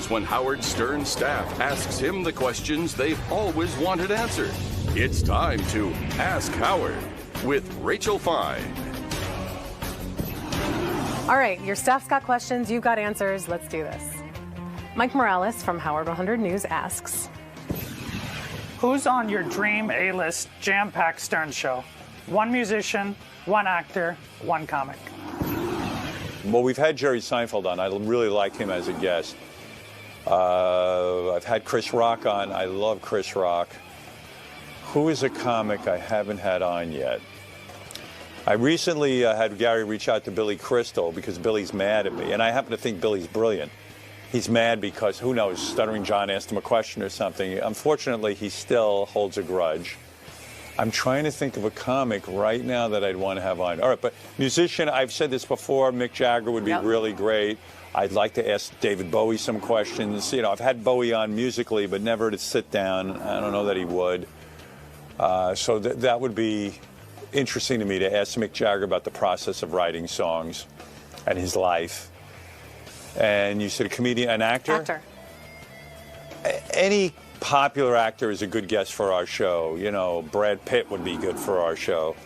happens when Howard Stern's staff asks him the questions they've always wanted answered. It's time to Ask Howard with Rachel Fine. All right, your staff's got questions, you've got answers. Let's do this. Mike Morales from Howard 100 News asks, who's on your dream A-list jam-packed Stern show? One musician, one actor, one comic. Well, we've had Jerry Seinfeld on. I really like him as a guest. I've had Chris Rock on. I love Chris Rock. Who is a comic I haven't had on yet? I recently had Gary reach out to Billy Crystal because Billy's mad at me, and I happen to think Billy's brilliant. He's mad because, who knows, Stuttering John asked him a question or something. Unfortunately, he still holds a grudge. I'm trying to think of a comic right now that I'd want to have on. All right, but musician, I've said this before, Mick Jagger would be really great. I'd like to ask David Bowie some questions. You know, I've had Bowie on musically, but never to sit down. I don't know that he would. So that would be interesting to me to ask Mick Jagger about the process of writing songs and his life. And you said a comedian, an actor? Actor. Any popular actor is a good guest for our show. You know, Brad Pitt would be good for our show.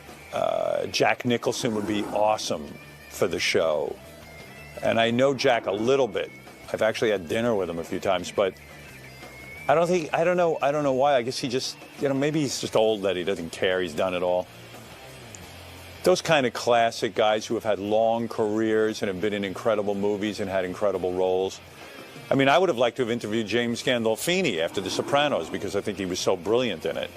Jack Nicholson would be awesome for the show. And I know Jack a little bit. I've actually had dinner with him a few times, but I don't know why. I guess he just, you know, maybe he's just old that he doesn't care. He's done it all. Those kind of classic guys who have had long careers and have been in incredible movies and had incredible roles. I mean, I would have liked to have interviewed James Gandolfini after The Sopranos because I think he was so brilliant in it.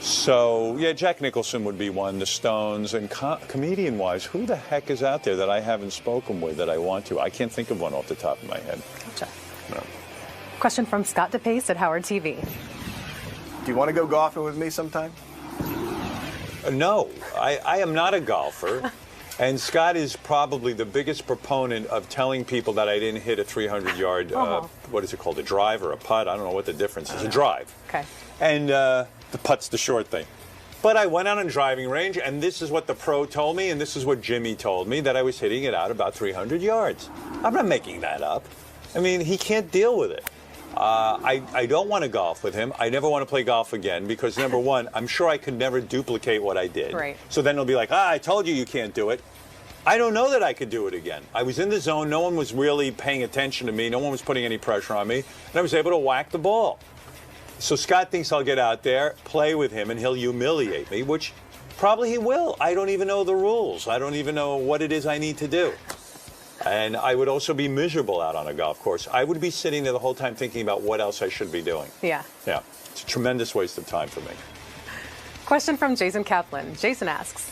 So, yeah, Jack Nicholson would be one, the Stones, and comedian-wise, who the heck is out there that I haven't spoken with that I want to? I can't think of one off the top of my head. Gotcha. No. Question from Scott DePace at Howard TV. Do you want to go golfing with me sometime? No, I am not a golfer. And Scott is probably the biggest proponent of telling people that I didn't hit a 300-yard, what is it called, a drive or a putt? I don't know what the difference is. A drive. Okay. And the putt's the short thing. But I went on a driving range, and this is what the pro told me, and this is what Jimmy told me, that I was hitting it out about 300 yards. I'm not making that up. I mean, he can't deal with it. I don't want to golf with him. I never want to play golf again because, number one, I'm sure I could never duplicate what I did. Right. So then he'll be like, I told you can't do it. I don't know that I could do it again. I was in the zone. No one was really paying attention to me. No one was putting any pressure on me. And I was able to whack the ball. So Scott thinks I'll get out there, play with him, and he'll humiliate me, which probably he will. I don't even know the rules. I don't even know what it is I need to do. And I would also be miserable out on a golf course. I would be sitting there the whole time thinking about what else I should be doing. Yeah. Yeah. It's a tremendous waste of time for me. Question from Jason Kaplan. Jason asks,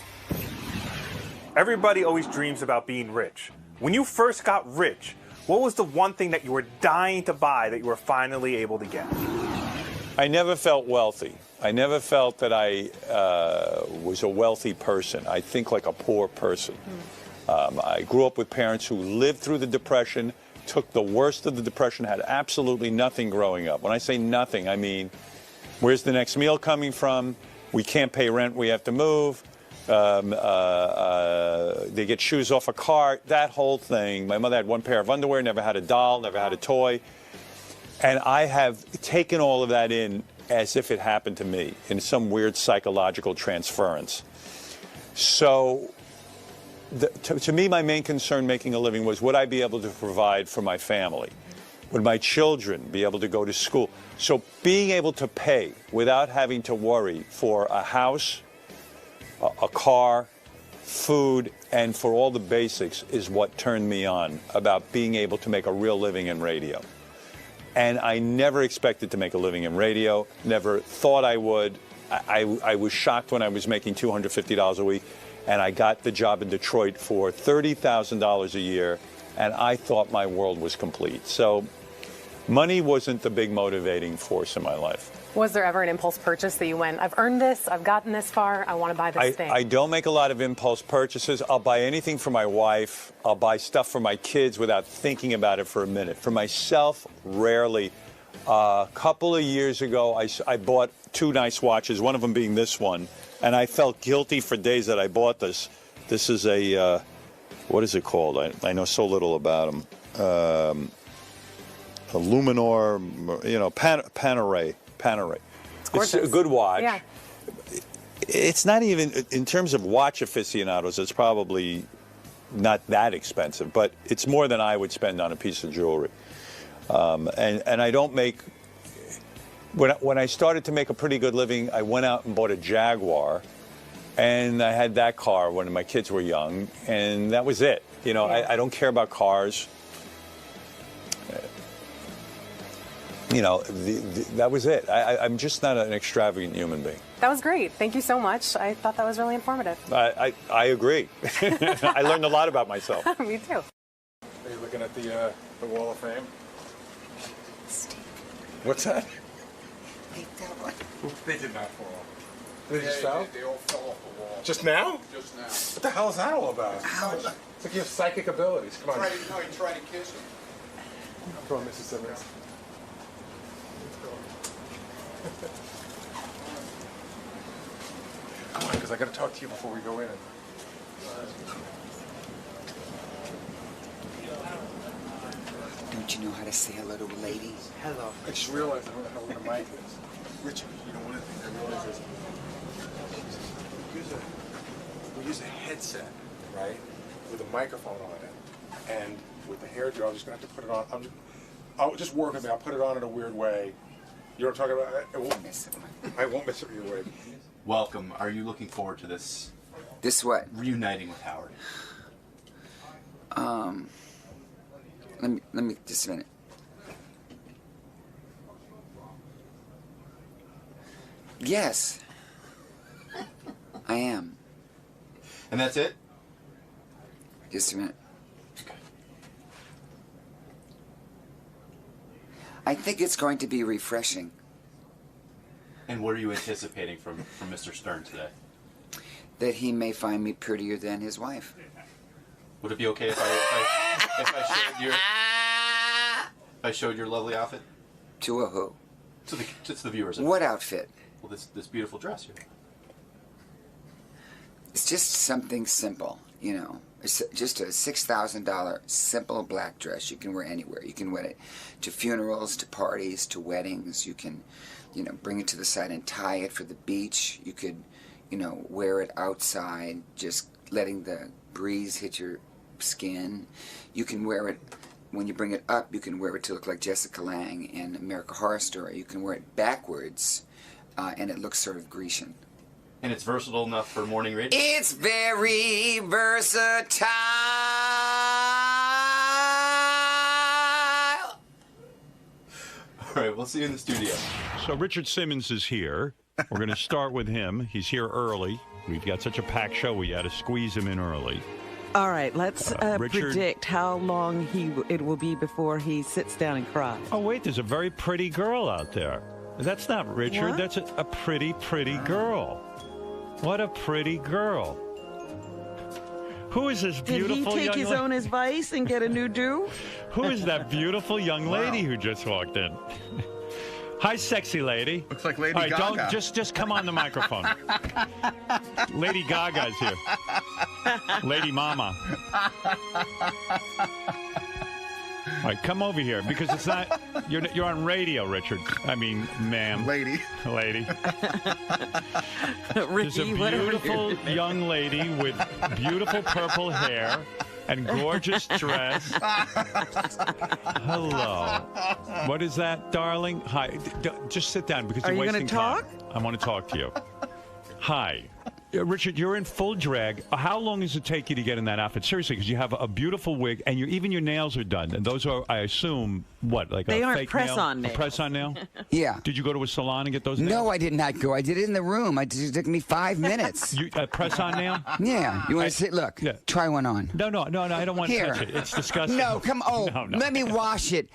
everybody always dreams about being rich. When you first got rich, what was the one thing that you were dying to buy that you were finally able to get? I never felt wealthy. I never felt that I was a wealthy person. I think like a poor person. I grew up with parents who lived through the Depression, took the worst of the Depression, had absolutely nothing growing up. When I say nothing, I mean, where's the next meal coming from? We can't pay rent, we have to move. They get shoes off a cart, that whole thing. My mother had one pair of underwear, never had a doll, never had a toy. And I have taken all of that in as if it happened to me in some weird psychological transference. So to me, my main concern making a living was, would I be able to provide for my family? Would my children be able to go to school? So being able to pay without having to worry for a house, a car, food, and for all the basics is what turned me on about being able to make a real living in radio. And I never expected to make a living in radio, never thought I would. I was shocked when I was making $250 a week, and I got the job in Detroit for $30,000 a year, and I thought my world was complete. So money wasn't the big motivating force in my life. was there ever an impulse purchase that you went, I've earned this, I've gotten this far, I want to buy this thing? I don't make a lot of impulse purchases. I'll buy anything for my wife. I'll buy stuff for my kids without thinking about it for a minute. For myself, rarely. A couple of years ago, I bought two nice watches, one of them being this one, and I felt guilty for days that I bought this. This is a, what is it called? I know so little about them. Luminor, Panerai. It's gorgeous. a good watch. Yeah. It's not even, in terms of watch aficionados, it's probably not that expensive, but it's more than I would spend on a piece of jewelry. And I don't make, when I started to make a pretty good living, I went out and bought a Jaguar, and I had that car when my kids were young, and that was it. I don't care about cars. That was it. I'm just not an extravagant human being. That was great. Thank you so much. I thought that was really informative. I agree. I learned a lot about myself. Me too. Are you looking at the Wall of Fame? What's that? They did not fall off. They just fell? They all fell off the wall. Just now? Just now. What the hell is that all about? It's like you have psychic abilities. Come on. No, you tried to kiss him. Come on, Mrs. Simmons. Come on, because I got to talk to you before we go in. Don't you know how to say hello to a lady? Hello. I just realized I don't know what a mic is. Richard, one of the things I realized is we use a headset, right, with a microphone on it, and with the hair gel, I'm just going to have to put it on. I'll just work with me. I'll put it on in a weird way. You know what I'm talking about? I won't miss it your way. Welcome. Are you looking forward to this? This what? Reuniting with Howard. Let me just a minute. Yes, I am. And that's it? Just a minute. I think it's going to be refreshing. And what are you anticipating from Mr. Stern today? That he may find me prettier than his wife. Would it be okay if I showed your lovely outfit? To a who? To the viewers. What outfit? Well, this beautiful dress here. It's just something simple, It's just a $6,000 simple black dress you can wear anywhere. You can wear it to funerals, to parties, to weddings. You can, bring it to the side and tie it for the beach. You could, wear it outside, just letting the breeze hit your skin. You can wear it, when you bring it up, you can wear it to look like Jessica Lange in American Horror Story. You can wear it backwards, and it looks sort of Grecian. And it's versatile enough for morning radio? It's very versatile. All right, we'll see you in the studio. So Richard Simmons is here. We're going to start with him. He's here early. We've got such a packed show, we had to squeeze him in early. All right, let's Richard, predict how long it will be before he sits down and cries. Oh, wait, there's a very pretty girl out there. That's not Richard. What? That's a pretty, pretty girl. What a pretty girl. Who is this beautiful young lady? Did he take his own advice and get a new do? Who is that beautiful young lady who just walked in? Hi, sexy lady. Looks like Lady All right, Gaga. Just come on the microphone. Lady Gaga's here. Lady Mama. All right, come over here because it's not. You're on radio, Richard. I mean, ma'am. Lady. There's a beautiful young lady with beautiful purple hair and gorgeous dress. Hello. What is that, darling? Hi. Just sit down because Are you're you wasting gonna time. I want to talk to you. Hi. Richard, you're in full drag. How long does it take you to get in that outfit? Seriously, because you have a beautiful wig, and even your nails are done. And those are, I assume, what, like they a aren't fake press-on nail? nails. A press-on nail? Yeah. Did you go to a salon and get those nails? No, I did not go. I did it in the room. It took me 5 minutes. A press-on nail? Yeah. You want to sit? Look. Yeah. Try one on. No, I don't want to Here. touch it. It's disgusting. No, come on. No. Let me wash it.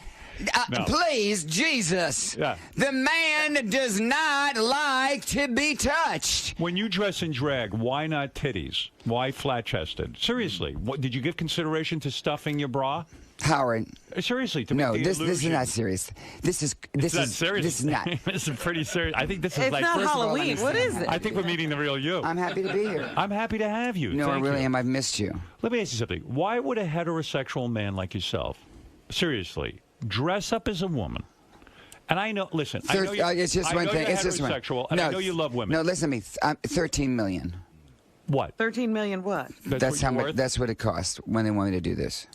No. Please, Jesus. Yeah. The man does not like to be touched. When you dress in drag, why not titties? Why flat-chested? Seriously, did you give consideration to stuffing your bra? Howard. Seriously, to No, make the this is illusion. not serious. This is Not serious. This is not. This is pretty serious. I think this is It's like. not first of all, Halloween. What is it? I think we're meeting the real you. I'm happy to be here. I'm happy to have you. No, I Thank really you. am. I've missed you. Let me ask you something. Why would a heterosexual man like yourself, seriously, dress up as a woman. And I know, listen, I know it's just one thing. You're It's just one. heterosexual, and I know you love women. No, listen to me. 13 million. What? 13 million what? That's how much. That's what it costs when they want me to do this.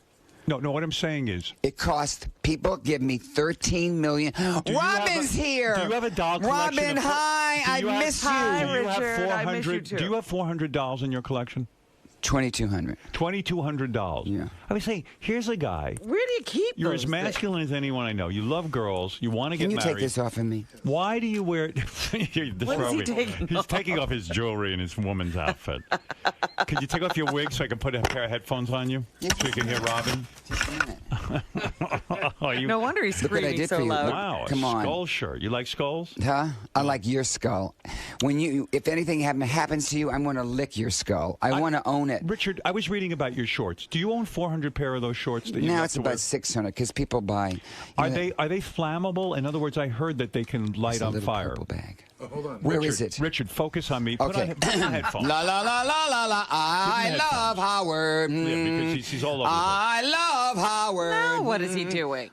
No, what I'm saying is, it costs. People give me 13 million. Robin's here. Do you have a doll collection? Robin, hi. I miss you. Hi, Richard. I miss you too. Do you have 400 dolls in your collection? 2,200. $2,200. Yeah. I would say, here's a guy. Where do you keep You're those as masculine as anyone I know. You love girls. You want to get married. Can you take this off of me? Why do you wear? What is he taking He's off? taking off his jewelry and his woman's outfit. Could you take off your wig so I can put a pair of headphones on you so you can hear Robin? Just a minute. No wonder he's Look what I screaming did so for you. loud. Wow, Come on. skull shirt. You like skulls? Huh? I like your skull. If anything happens to you, I'm going to lick your skull. I want to own it. Richard, I was reading about your shorts. Do you own 400 pair of those shorts? That you Now love it's to about wear? 600 because people buy. Are they flammable? In other words, I heard that they can light It's a on little fire. purple bag. Oh, hold on. Where Richard, is it? Richard, focus on me. Okay. Put on headphones. La la la la la la. I love Howard. Yeah, because he's all over I love Howard. Now what is he doing?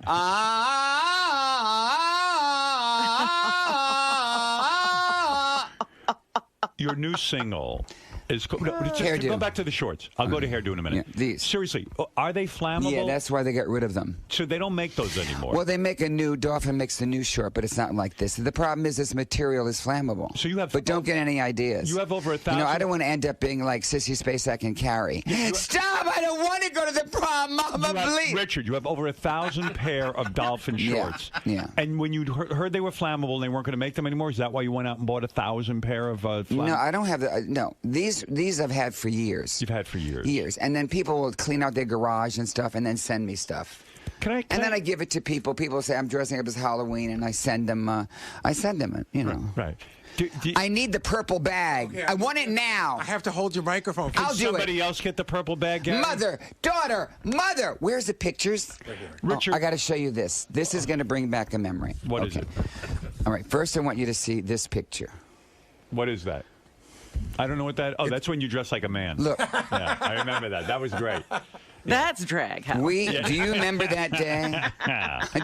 Your new single is just Hairdo. go back to the shorts. I'll go to hairdo in a minute. Yeah, these. Seriously, are they flammable? Yeah, that's why they got rid of them. So they don't make those anymore. Well, they make a new. Dolphin makes the new short, but it's not like this. The problem is this material is flammable. So you have. But don't get any ideas. You have over 1,000. You know, I don't want to end up being like Sissy Spacek and Carrie. Stop! I don't want to go to the prom, Mama, please. Richard, you have over 1,000 pair of dolphin shorts. Yeah. And when you heard they were flammable and they weren't going to make them anymore, is that why you went out and bought 1,000 pair of No, I don't have the. No, these I've had for years. You've had for years. Years, and then people will clean out their garage and stuff, and then send me stuff. And then I give it to people. People say I'm dressing up as Halloween, and I send them. You know. Right. I need the purple bag. Okay, I want it now. I have to hold your microphone. I'll do it. Somebody else get the purple bag, Gary? Mother, daughter, mother. Where's the pictures? Right here. Richard. I got to show you this. This is going to bring back a memory. What is it? All right. First, I want you to see this picture. What is that? I don't know what that. Oh, that's when you dress like a man. Look. Yeah, I remember that. That was great. That's drag. Howard. Do you remember that day?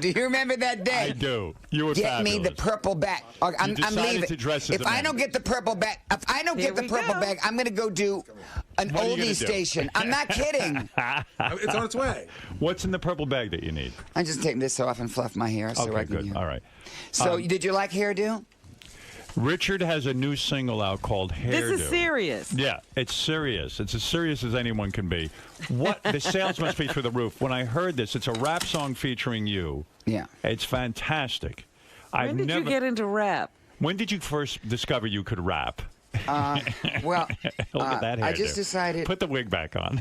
Do you remember that day? I do. You were Get me fabulous. the purple bag. I'm decided leaving. to dress as If a I man. don't get the purple bag, I'm going to go do an What are you gonna oldie do? station. I'm not kidding. It's on its way. What's in the purple bag that you need? I just take this off and fluff my hair so Okay, I can. good. All right. So, did you like hairdo? Richard has a new single out called Hairdo. This is serious. Yeah, it's serious. It's as serious as anyone can be. What the sales must be through the roof. When I heard this, it's a rap song featuring you. Yeah. It's fantastic. When did you get into rap? When did you first discover you could rap? Well, Look at that hairdo. I just decided. Put the wig back on.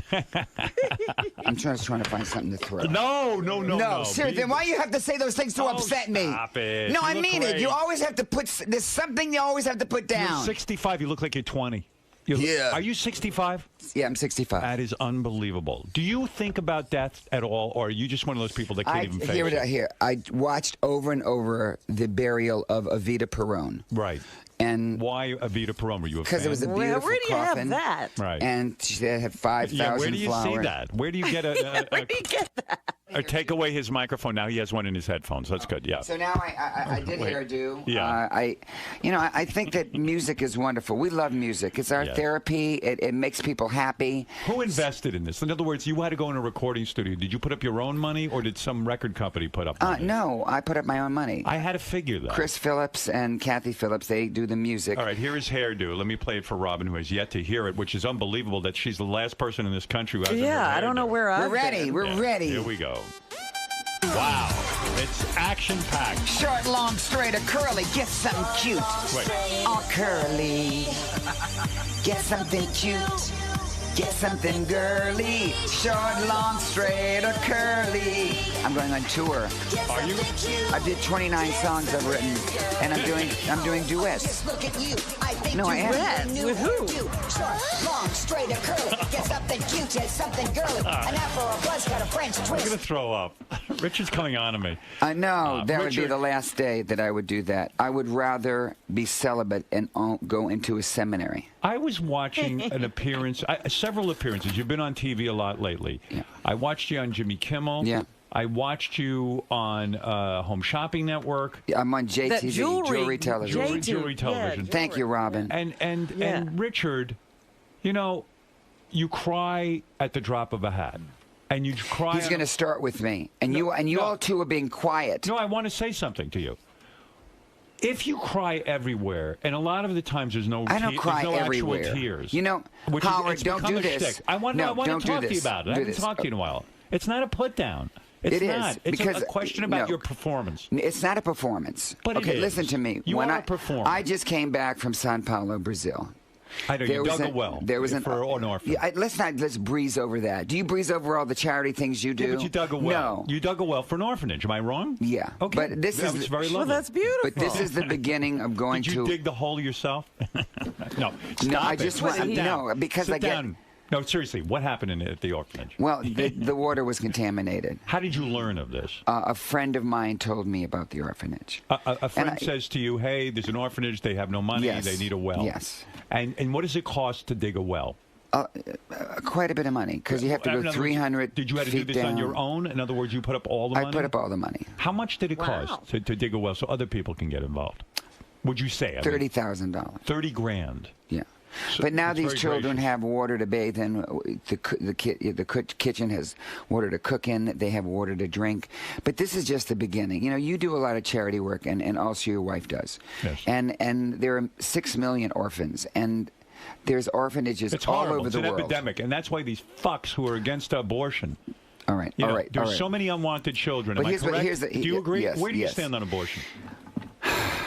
I'm trying to find something to throw. No. Seriously, then why you have to say those things to upset me? Stop it. No, You I look mean great. it. You always have to put. There's something you always have to put down. You're 65. You look like you're 20. Yeah. Are you 65? Yeah, I'm 65. That is unbelievable. Do you think about death at all, or are you just one of those people that can't even face it? I watched over and over the burial of Evita Peron. Right. And why Evita Peron? Were you a fan? because it was a beautiful Where do you coffin. have that? Right. And she had 5,000 Yeah, where do you flowers. see that? Where do you get Where do you get that? or take away his microphone? Now he has one in his headphones. That's good. Yeah. So now I did Wait. hairdo. Yeah. I think that music is wonderful. We love music. It's our Yes. therapy. It makes people happy. Who invested in this? In other words, you had to go in a recording studio. Did you put up your own money, or did some record company put up money? No, I put up my own money. I had to figure that. Chris Phillips and Kathy Phillips, they do the music. All right, here is Hairdo. Let me play it for Robin, who has yet to hear it, which is unbelievable that she's the last person in this country who hasn't heard Yeah, I don't know Hairdo. where I'm. We're ready. We're ready. Here we go. Wow, it's action-packed. Short, long, straight, or curly. Get something cute. Wait. Or curly. Get something cute. Get something girly. Short, long, straight, or curly. I'm going on tour. Are you? I did 29 songs I've written, and I'm doing duets. No, I am. Duets? With who? Short, long, straight, or curly. Get something cute, get something girly. An afro, a buzz cut, a French I'm twist. going to throw up. Richard's coming on to me. I know that would be Richard- the last day that I would do that. I would rather be celibate and go into a seminary. I was watching an appearance, several appearances. You've been on TV a lot lately. Yeah. I watched you on Jimmy Kimmel. Yeah. I watched you on Home Shopping Network. I'm on JTV, That jewelry television. Jewelry television. Yeah, Thank you, Robin. And Richard, you know, you cry at the drop of a hat. And you cry. He's going to start with me. And you all two are being quiet. No, I want to say something to you. If you cry everywhere, and a lot of the times there's no, I don't cry there's no everywhere. actual tears. You know, Howard, don't do this. Shtick. I want to talk to you about it. I haven't talked to you in a while. It's not a put down. It's not. It's because, a question about your performance. It's not a performance. But okay, it is. Listen to me. You when are a performer. I just came back from Sao Paulo, Brazil. I know, you dug a well for an orphan. Yeah, let's breeze over that. Do you breeze over all the charity things you do? Yeah, but you dug a well. No. You dug a well for an orphanage. Am I wrong? Yeah. Okay. But this is very lovely. Well, that's beautiful. But this is the beginning of going Did you dig the hole yourself? No. No, I Stop just it. want Sit down. no because Sit I get. down. No, seriously, what happened at the orphanage? Well, the water was contaminated. How did you learn of this? A friend of mine told me about the orphanage. A friend says to you, hey, there's an orphanage, they have no money, Yes. they need a well. Yes. And what does it cost to dig a well? Quite a bit of money because you have to go 300 Did you have to feet do this down. on your own? In other words, you put up all the money? I put up all the money. How much did it cost to dig a well so other people can get involved? Would you say? $30,000. 30 grand. Yeah. So but now it's these very children gracious. have water to bathe in. The kitchen has water to cook in. They have water to drink. But this is just the beginning. You know, you do a lot of charity work, and also your wife does. Yes. And there are 6 million orphans, and there's orphanages It's all horrible. over It's the an world. epidemic, and that's why these fucks who are against abortion. All right, You know, all right. There's all right. so many unwanted children. But Am I correct? do you agree? Yes, Where do you yes. stand on abortion?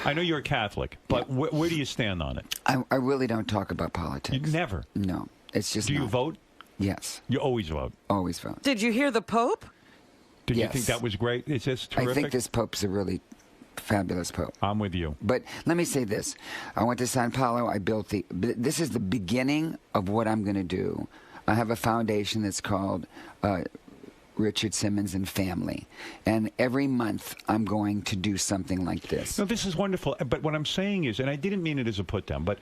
I know you're a Catholic, but where do you stand on it? I really don't talk about politics. You never. No, it's just. Do you not. vote? Yes. You always vote. Always vote. Did you hear the Pope? Did you Yes. think that was great? Is this terrific? I think this Pope's a really fabulous Pope. I'm with you. But let me say this. I went to Sao Paulo. I built this is the beginning of what I'm going to do. I have a foundation that's called Richard Simmons and Family. And every month I'm going to do something like this. No, this is wonderful. But what I'm saying is, and I didn't mean it as a put down, but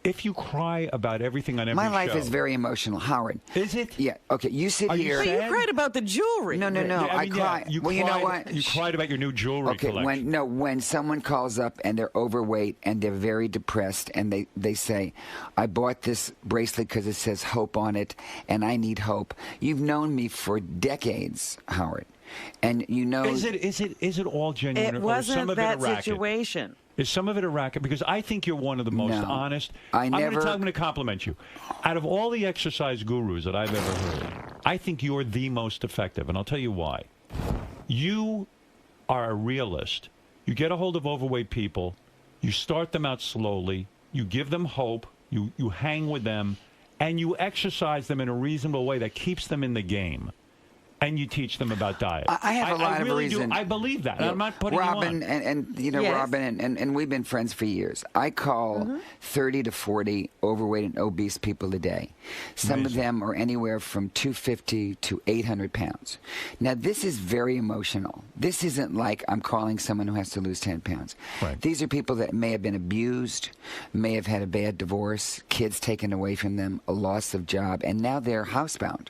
if you cry about everything on every My life show, is very emotional, Howard. Is it? Yeah. Okay. You sit Are you here. But you cried about the jewelry. No. Yeah, I mean, cry. You well, cried, you know what? You cried about your new jewelry Okay, collection. when someone calls up and they're overweight and they're very depressed and they say, I bought this bracelet because it says hope on it and I need hope. You've known me for decades, Howard. And you know Is it all genuine It or is some wasn't of that it a racket? situation. Is some of it a racket? Because I think you're one of the most No. honest. I'm going to compliment you. Out of all the exercise gurus that I've ever heard, I think you're the most effective, and I'll tell you why. You are a realist. You get a hold of overweight people, you start them out slowly, you give them hope, you hang with them, and you exercise them in a reasonable way that keeps them in the game. And you teach them about diet. I have a lot of really reason. I believe that. Yeah. I'm not putting Robin you on. and you know Yes. Robin and we've been friends for years. I call 30 to 40 overweight and obese people a day. Some of them are anywhere from 250 to 800 pounds. Now this is very emotional. This isn't like I'm calling someone who has to lose 10 pounds. Right. These are people that may have been abused, may have had a bad divorce, kids taken away from them, a loss of job, and now they're housebound.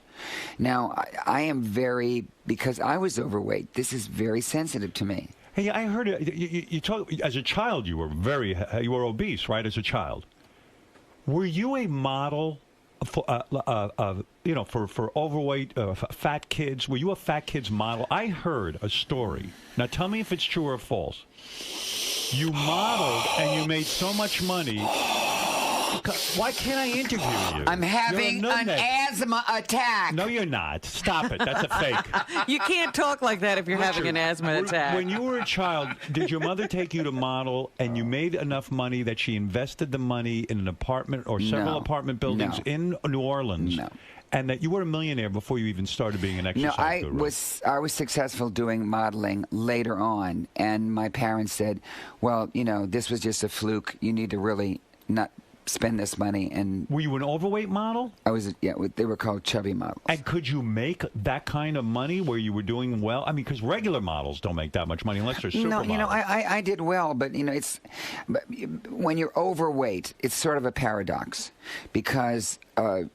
Now, I am very, because I was overweight, this is very sensitive to me. Hey, I heard it. You talk, as a child, you were obese, right? As a child, were you a model for for overweight fat kids? Were you a fat kids model? I heard a story. Now, tell me if it's true or false. You modeled and you made so much money. Why can't I interview you? I'm having You're a an nutmeg. asthma attack. No, you're not. Stop it. That's a fake. You can't talk like that if you're having an asthma attack. When you were a child, did your mother take you to model and you made enough money that she invested the money in an apartment or several No. apartment buildings No. in New Orleans? No. And that you were a millionaire before you even started being an No, exercise I guru? was successful doing modeling later on, and my parents said, well, you know, this was just a fluke. You need to really not spend this money. And were you an overweight model? I was, yeah, they were called chubby models. And could you make that kind of money where you were doing well? I mean, because regular models don't make that much money unless they're supermodels. No, you know, I did well, but you know, but when you're overweight, it's sort of a paradox because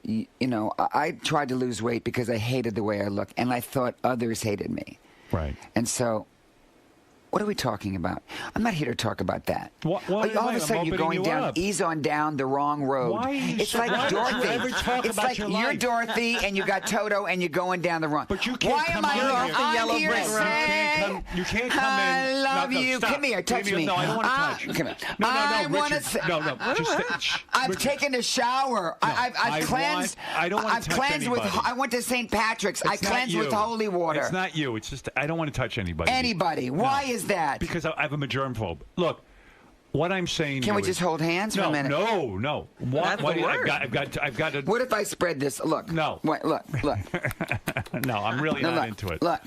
you know, I tried to lose weight because I hated the way I look, and I thought others hated me. Right. And so, what are we talking about? I'm not here to talk about that. Why all of a sudden, you're going down, ease on down the wrong road. Why are you it's so, like why Dorothy. don't you ever talk It's about like your you're life? Dorothy and you got Toto and you're going down the wrong. But you can't Why come am I in off here. the yellow You brick can't road? you can't come in. I love No, you. stop. Come here, touch me. No, I don't want to touch. Come here. No, I wanna Richard. say- No, just I've Richard. taken a shower. I've cleansed. I don't want I've to touch cleansed anybody. with. I went to St. Patrick's. I It's not cleansed with you. holy water. It's not you. It's just I don't want to touch anybody. Anybody. Why is that? Because I have a germphobe. Look, what I'm saying. Can we is- just hold hands for a minute? No. That's the word. I've got to. What if I spread this? Look. No. Wait, look. No, I'm really No, not look, into it. Look.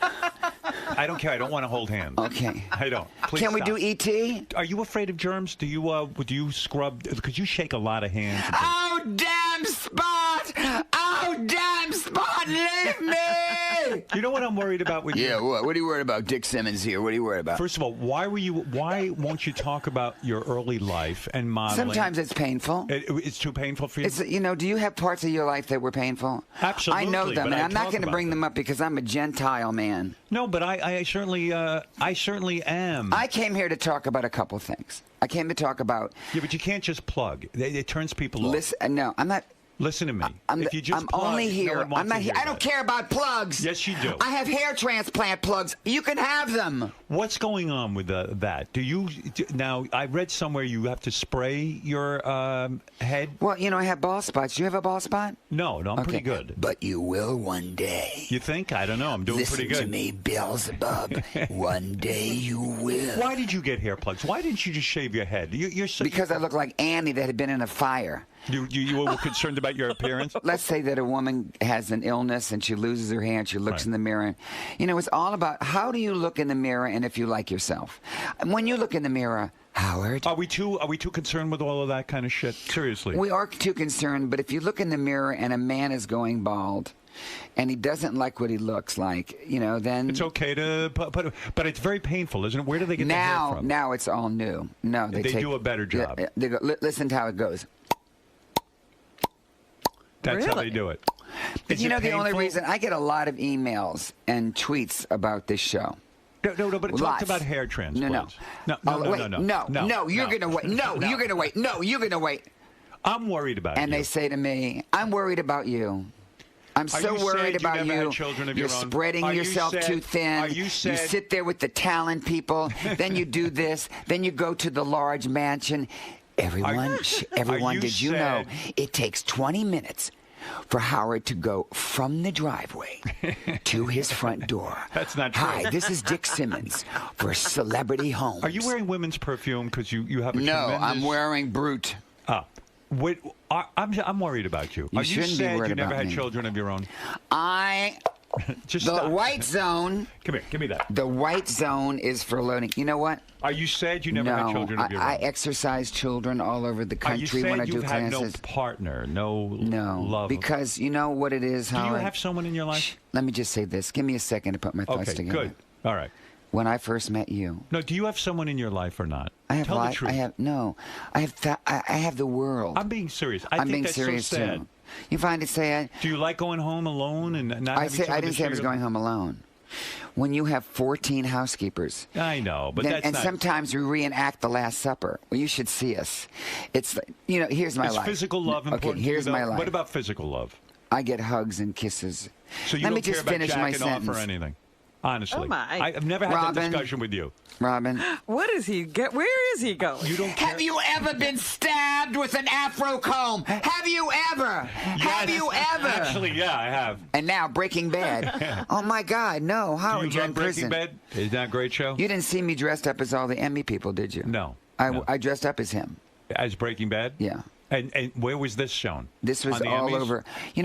I don't care. I don't want to hold hands. Okay. I don't. Please Can we stop. do ET? Are you afraid of germs? Do you scrub? Because you shake a lot of hands. Oh, damn Spot! Oh, damn Spot! Leave me! You know what I'm worried about with you? Yeah, what are you worried about? Dick Simmons here. What are you worried about? First of all, why won't you talk about your early life and modeling? Sometimes it's painful. It's too painful for you? Do you have parts of your life that were painful? Absolutely. I know them, but and I I'm not talk going to about bring them up because I'm a Gentile man. No, but I certainly am. I came here to talk about a couple things. I came to talk about. Yeah, but you can't just plug. It turns people off. Listen, no, I'm not. Listen to me. I'm plug, only here. no one wants I'm not to here. hear I don't that. care about plugs. Yes, you do. I have hair transplant plugs. You can have them. What's going on with that? Now? I read somewhere you have to spray your head. Well, I have bald spots. Do you have a bald spot? No, I'm pretty good. But you will one day. You think? I don't know. I'm doing Listen pretty good. to me, Beelzebub. One day you will. Why did you get hair plugs? Why didn't you just shave your head? Because I look like Annie that had been in a fire. You were concerned about your appearance? Let's say that a woman has an illness and she loses her hair and she looks in the mirror. It's all about how do you look in the mirror and if you like yourself. And when you look in the mirror, Howard. Are we too concerned with all of that kind of shit? Seriously. We are too concerned, but if you look in the mirror and a man is going bald and he doesn't like what he looks like, then it's okay to put but it's very painful, isn't it? Where do they get the hair from? Now it's all new. No, they do a better job. They go, listen to how it goes. That's how they do it. But the only reason I get a lot of emails and tweets about this show. No, but it talks about hair transplants. No, you're going to wait. No, you're going to wait. No, you're going to wait. I'm worried about you. And they say to me, I'm worried about you. I'm so worried about you. You're spreading yourself too thin. You sit there with the talent people. Then you do this. Then you go to the large mansion. Everyone, did you know it takes 20 minutes for Howard to go from the driveway to his front door? That's not true. Hi, this is Dick Simmons for Celebrity Homes. Are you wearing women's perfume because you have a No, tremendous... I'm wearing Brute. Wait, I'm worried about you. You Are you shouldn't be sad worried you never about had me. children of your own? The stop. white zone. Come here, give me that. The white zone is for loading. You know what? Are you sad you never had children of your own? I exercise children all over the country when I do classes. Are you sad you've had no partner, no love? Because you know what it is, Howard? Do you have someone in your life? Let me just say this. Give me a second to put my thoughts together. Okay, good. All right. When I first met you. No, do you have someone in your life or not? I have Tell the truth. I have the world. I'm being serious. I'm being that's serious so sad. too. You find it sad? Do you like going home alone and not? I didn't say I was going home alone. When you have 14 housekeepers. I know, but that's and not... sometimes we reenact the Last Supper. Well, you should see us. It's here's my life. Is physical love important? Okay, here's my life. What about physical love? I get hugs and kisses. So you Let don't me care just about finish my jacking off sentence. or anything? Honestly. Oh, my. I've never had that discussion with you. Robin. What is he get? Where is he going? You don't care. Have you ever been stabbed with an afro comb? Have you ever? Yes. Have you ever? Actually, yeah, I have. And now Breaking Bad. Oh my God, no! Howard, Do you you're love in Breaking prison. Bad? Isn't that a great show? You didn't see me dressed up as all the Emmy people, did you? No. I dressed up as him. As Breaking Bad? Yeah. And where was this shown? This was all Emmys? over.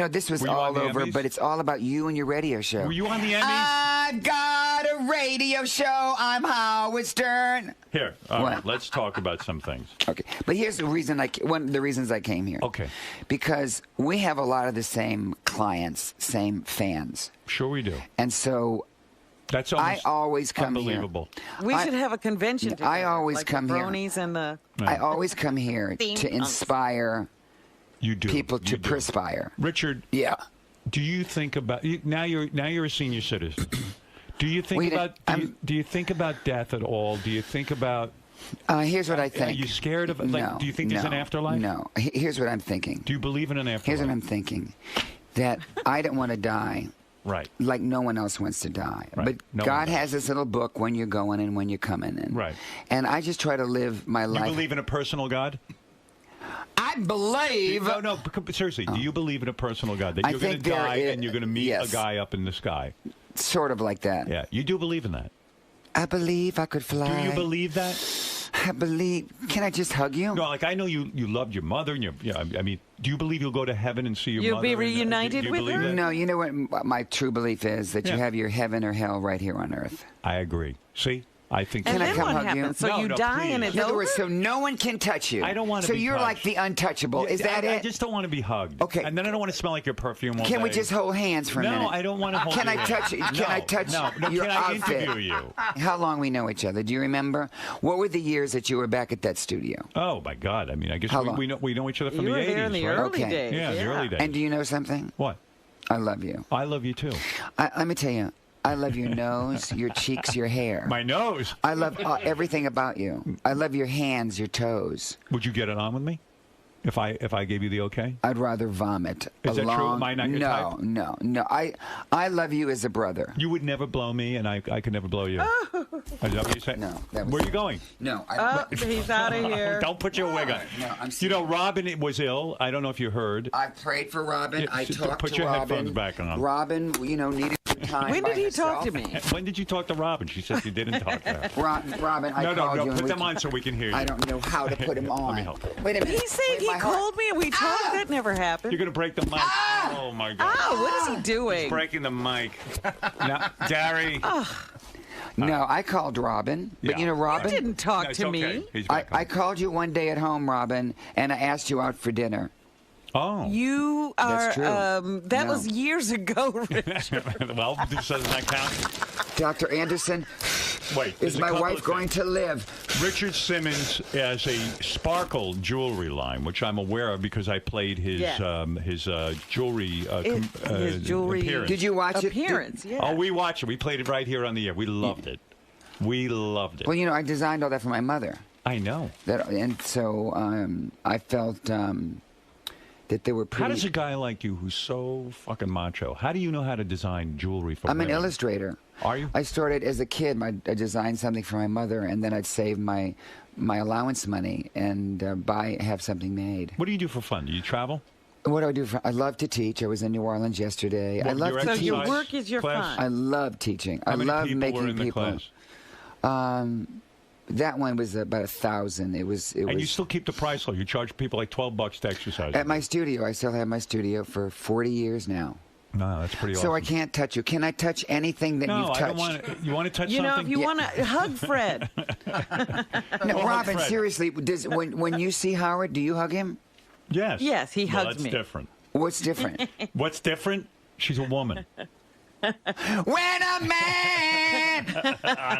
This was Were you all on the over, Emmys? but it's all about you and your radio show. Were you on the Emmys? I've got a radio show. I'm Howard Stern. Here, all right, let's talk about some things. Okay, but here's the reason one of the reasons I came here. Okay. Because we have a lot of the same clients, same fans. Sure we do. And so that's almost I always come unbelievable. here. We should have a convention together. I always like come the here. bronies and the... I always come here Theme to inspire people to perspire. Richard. Yeah. Do you think about now you're a senior citizen? Do you think do you think about death at all? Do you think about? Here's what I think. Are you scared of? Like, No, do you think there's an afterlife? No. Here's what I'm thinking. Do you believe in an afterlife? Here's what I'm thinking. That I don't want to die. Right. Like no one else wants to die. Right. But No God one does. has this little book when you're going and when you're coming in. Right. And I just try to live my life. You believe in a personal God? I believe. No, seriously. Do you believe in a personal God? That I you're going to think there die is- and you're going to meet yes. a guy up in the sky? Sort of like that. Yeah. You do believe in that? I believe I could fly. Do you believe that? I believe. Can I just hug you? No, like I know you loved your mother, and I mean, do you believe you'll go to heaven and see your You'll mother? be and, reunited do you with believe her? that? No, you know what my true belief is? That you Yeah. have your heaven or hell right here on earth. I agree. See, I think. And Can I then come what hug you? happens? So No, you no, die please. and it's In other over? words, so no one can touch you. I don't want to So be you're like touched. the untouchable. Is that I it? just don't want to be hugged. Okay. And then I don't want to smell like your perfume all Can we day. just hold hands for a minute? No, I don't want to hold Can your I hand. touch? Can I touch No, your can I outfit? interview you? How long we know each other? Do you remember? What were the years that you were back at that studio? Oh my God! I mean, I guess How long? we know each other from You the were 80s, there in the right? early Okay. days. Yeah, the early days. And do you know something? What? I love you. I love you too. Let me tell you. I love your nose, your cheeks, your hair. My nose. I love everything about you. I love your hands, your toes. Would you get it on with me? If I gave you the okay? I'd rather vomit. Is that true? Am I not your no, type? no. I love you as a brother. You would never blow me, and I could never blow you. Is that what you saying? No. That was Where are you going? No. Oh, he's out of here. Don't put your wig on. No, I'm You know, Robin was ill. I don't know if you heard. I prayed for Robin. Yeah, I talked put to your Robin. headphones back on. Robin, needed some time. When by did he herself. talk to me? When did you talk to Robin? She said you didn't talk to her. Robin, I No, called you. and put we- them on so we can hear you. I don't know how to put them on. Let me help. Wait a minute. He said Wait, he my heart- called me and we talked. That never happened. You're going to break the mic. Oh, my God. Oh, what is he doing? He's breaking the mic. Now, Gary. No, I called Robin. But Yeah. Robin. You didn't talk No, it's to okay. me. He's I, back on. I called you one day at home, Robin, and I asked you out for dinner. Oh. You are. That's true. That No. was years ago, Richard. Well, doesn't that count? Dr. Anderson, Wait. there's is a my couple wife of going things. to live? Richard Simmons has a sparkle jewelry line, which I'm aware of because I played his Yeah. jewelry His jewelry appearance. Did you watch appearance. Yeah. Oh, we watched it. We played it right here on the air. We loved it. We loved it. Well, I designed all that for my mother. I know. And so I felt that they were pretty. How does a guy like you, who's so fucking macho, how do you know how to design jewelry for I'm an women? illustrator. Are you? I started as a kid. I designed something for my mother, and then I'd save my allowance money and have something made. What do you do for fun? Do you travel? What do I do? I love to teach. I was in New Orleans yesterday. I What, love your to So teach. your exercise work is your class? I fun. love teaching. How I many love people making were in the people. class? That one was about 1,000. It was. And you still keep the price low. You charge people like $12 to exercise. At my studio. I still have my studio for 40 years now. No, that's pretty awesome. So I can't touch you. Can I touch anything that No, you've I touched? don't want to. You want to touch You know, something? if you want to hug Fred. No, Well, Robin, Fred. seriously, when you see Howard, do you hug him? Yes. Yes, he Well, hugs that's me. different. What's different? What's different? She's a woman. When a man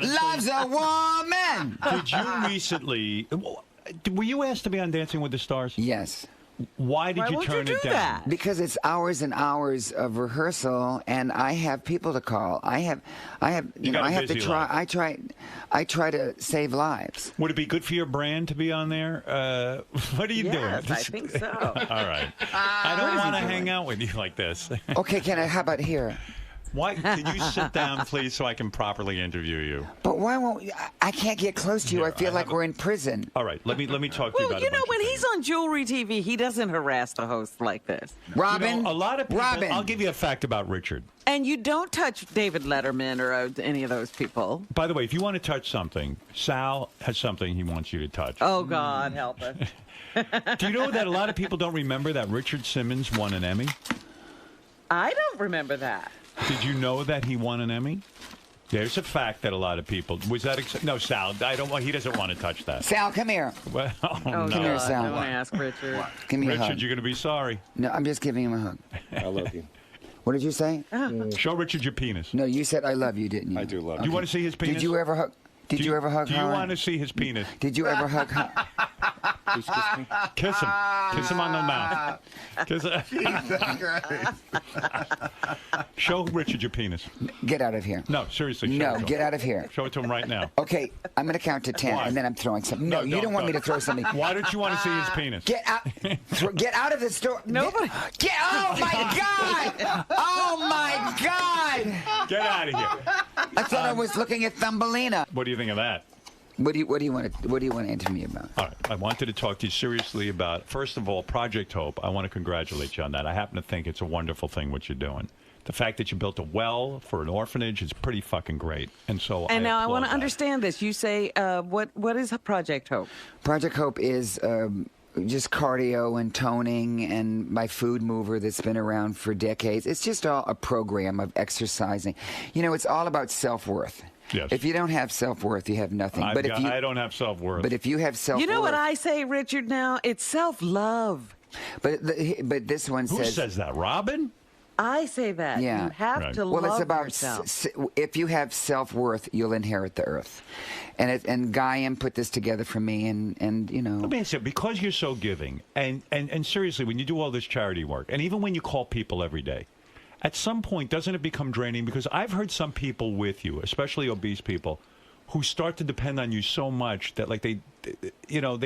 loves a woman. Did you recently? Were you asked to be on Dancing with the Stars? Yes. Why did Why you would turn you it do down? that? Because it's hours and hours of rehearsal, and I have people to call. I have, You got a I have to busy try. life. I try to save lives. Would it be good for your brand to be on there? What are you doing? Yes, I think so. All right. I don't want to hang out with you like this. Okay, how about here? Why? Can you sit down, please, so I can properly interview you? But why won't I can't get close to you? Here, I feel I like have we're in prison. All right. Let me talk to you Well, about. you a know, bunch when of he's on Jewelry TV, he doesn't harass the host like this. Robin, You know, a lot of people. Robin. I'll give you a fact about Richard. And you don't touch David Letterman or any of those people. By the way, if you want to touch something, Sal has something he wants you to touch. Oh, God, help us. Do you know that a lot of people don't remember that Richard Simmons won an Emmy? I don't remember that. Did you know that he won an Emmy? There's a fact that a lot of people was that. No, Sal. I don't. He doesn't want to touch that. Sal, come here. Well, Oh, no. Come here, God, Sal. don't ask Richard. Give me a Richard, hug. you're going to be sorry. No, I'm just giving him a hug. I love you. What did you say? Show Richard your penis. No, you said I love you, didn't you? I do love Do you want to see his penis? Did you ever hug? Did you ever hug Do you Howard? want to see his penis? Did you ever hug? Please kiss me. Kiss him. Kiss him on the mouth. Kiss Show Richard your penis. Get out of here. No, seriously. Show No, it to get him. out of here. Show it to him right now. Okay, I'm going to count to 10, Why? and then I'm throwing something. No, you don't want me to throw something. Why don't you want to see his penis? Get out! Get out of the store! Nobody. Get! Oh my God! Oh my God! Get out of here. I thought I was looking at Thumbelina. What do you think of that? What do you want to answer me about? All right. I wanted to talk to you seriously about, first of all, Project Hope. I want to congratulate you on that. I happen to think it's a wonderful thing what you're doing. The fact that you built a well for an orphanage is pretty fucking great. And so And now I applaud want to that. understand this. You say, what is Project Hope? Project Hope is just cardio and toning and my food mover that's been around for decades. It's just all a program of exercising. You know, it's all about self-worth. Yes. If you don't have self-worth, you have nothing. I don't have self-worth. But if you have self-worth... You know what I say, Richard, now? It's self-love. But this one Who says that? Robin? I say that. Yeah. You have to love Well, it's about yourself. if you have self-worth, you'll inherit the earth. And Gaiam put this together for me, and you know. Let me ask you, because you're so giving, and seriously, when you do all this charity work, and even when you call people every day, at some point, doesn't it become draining? Because I've heard some people with you, especially obese people, who start to depend on you so much that, like, they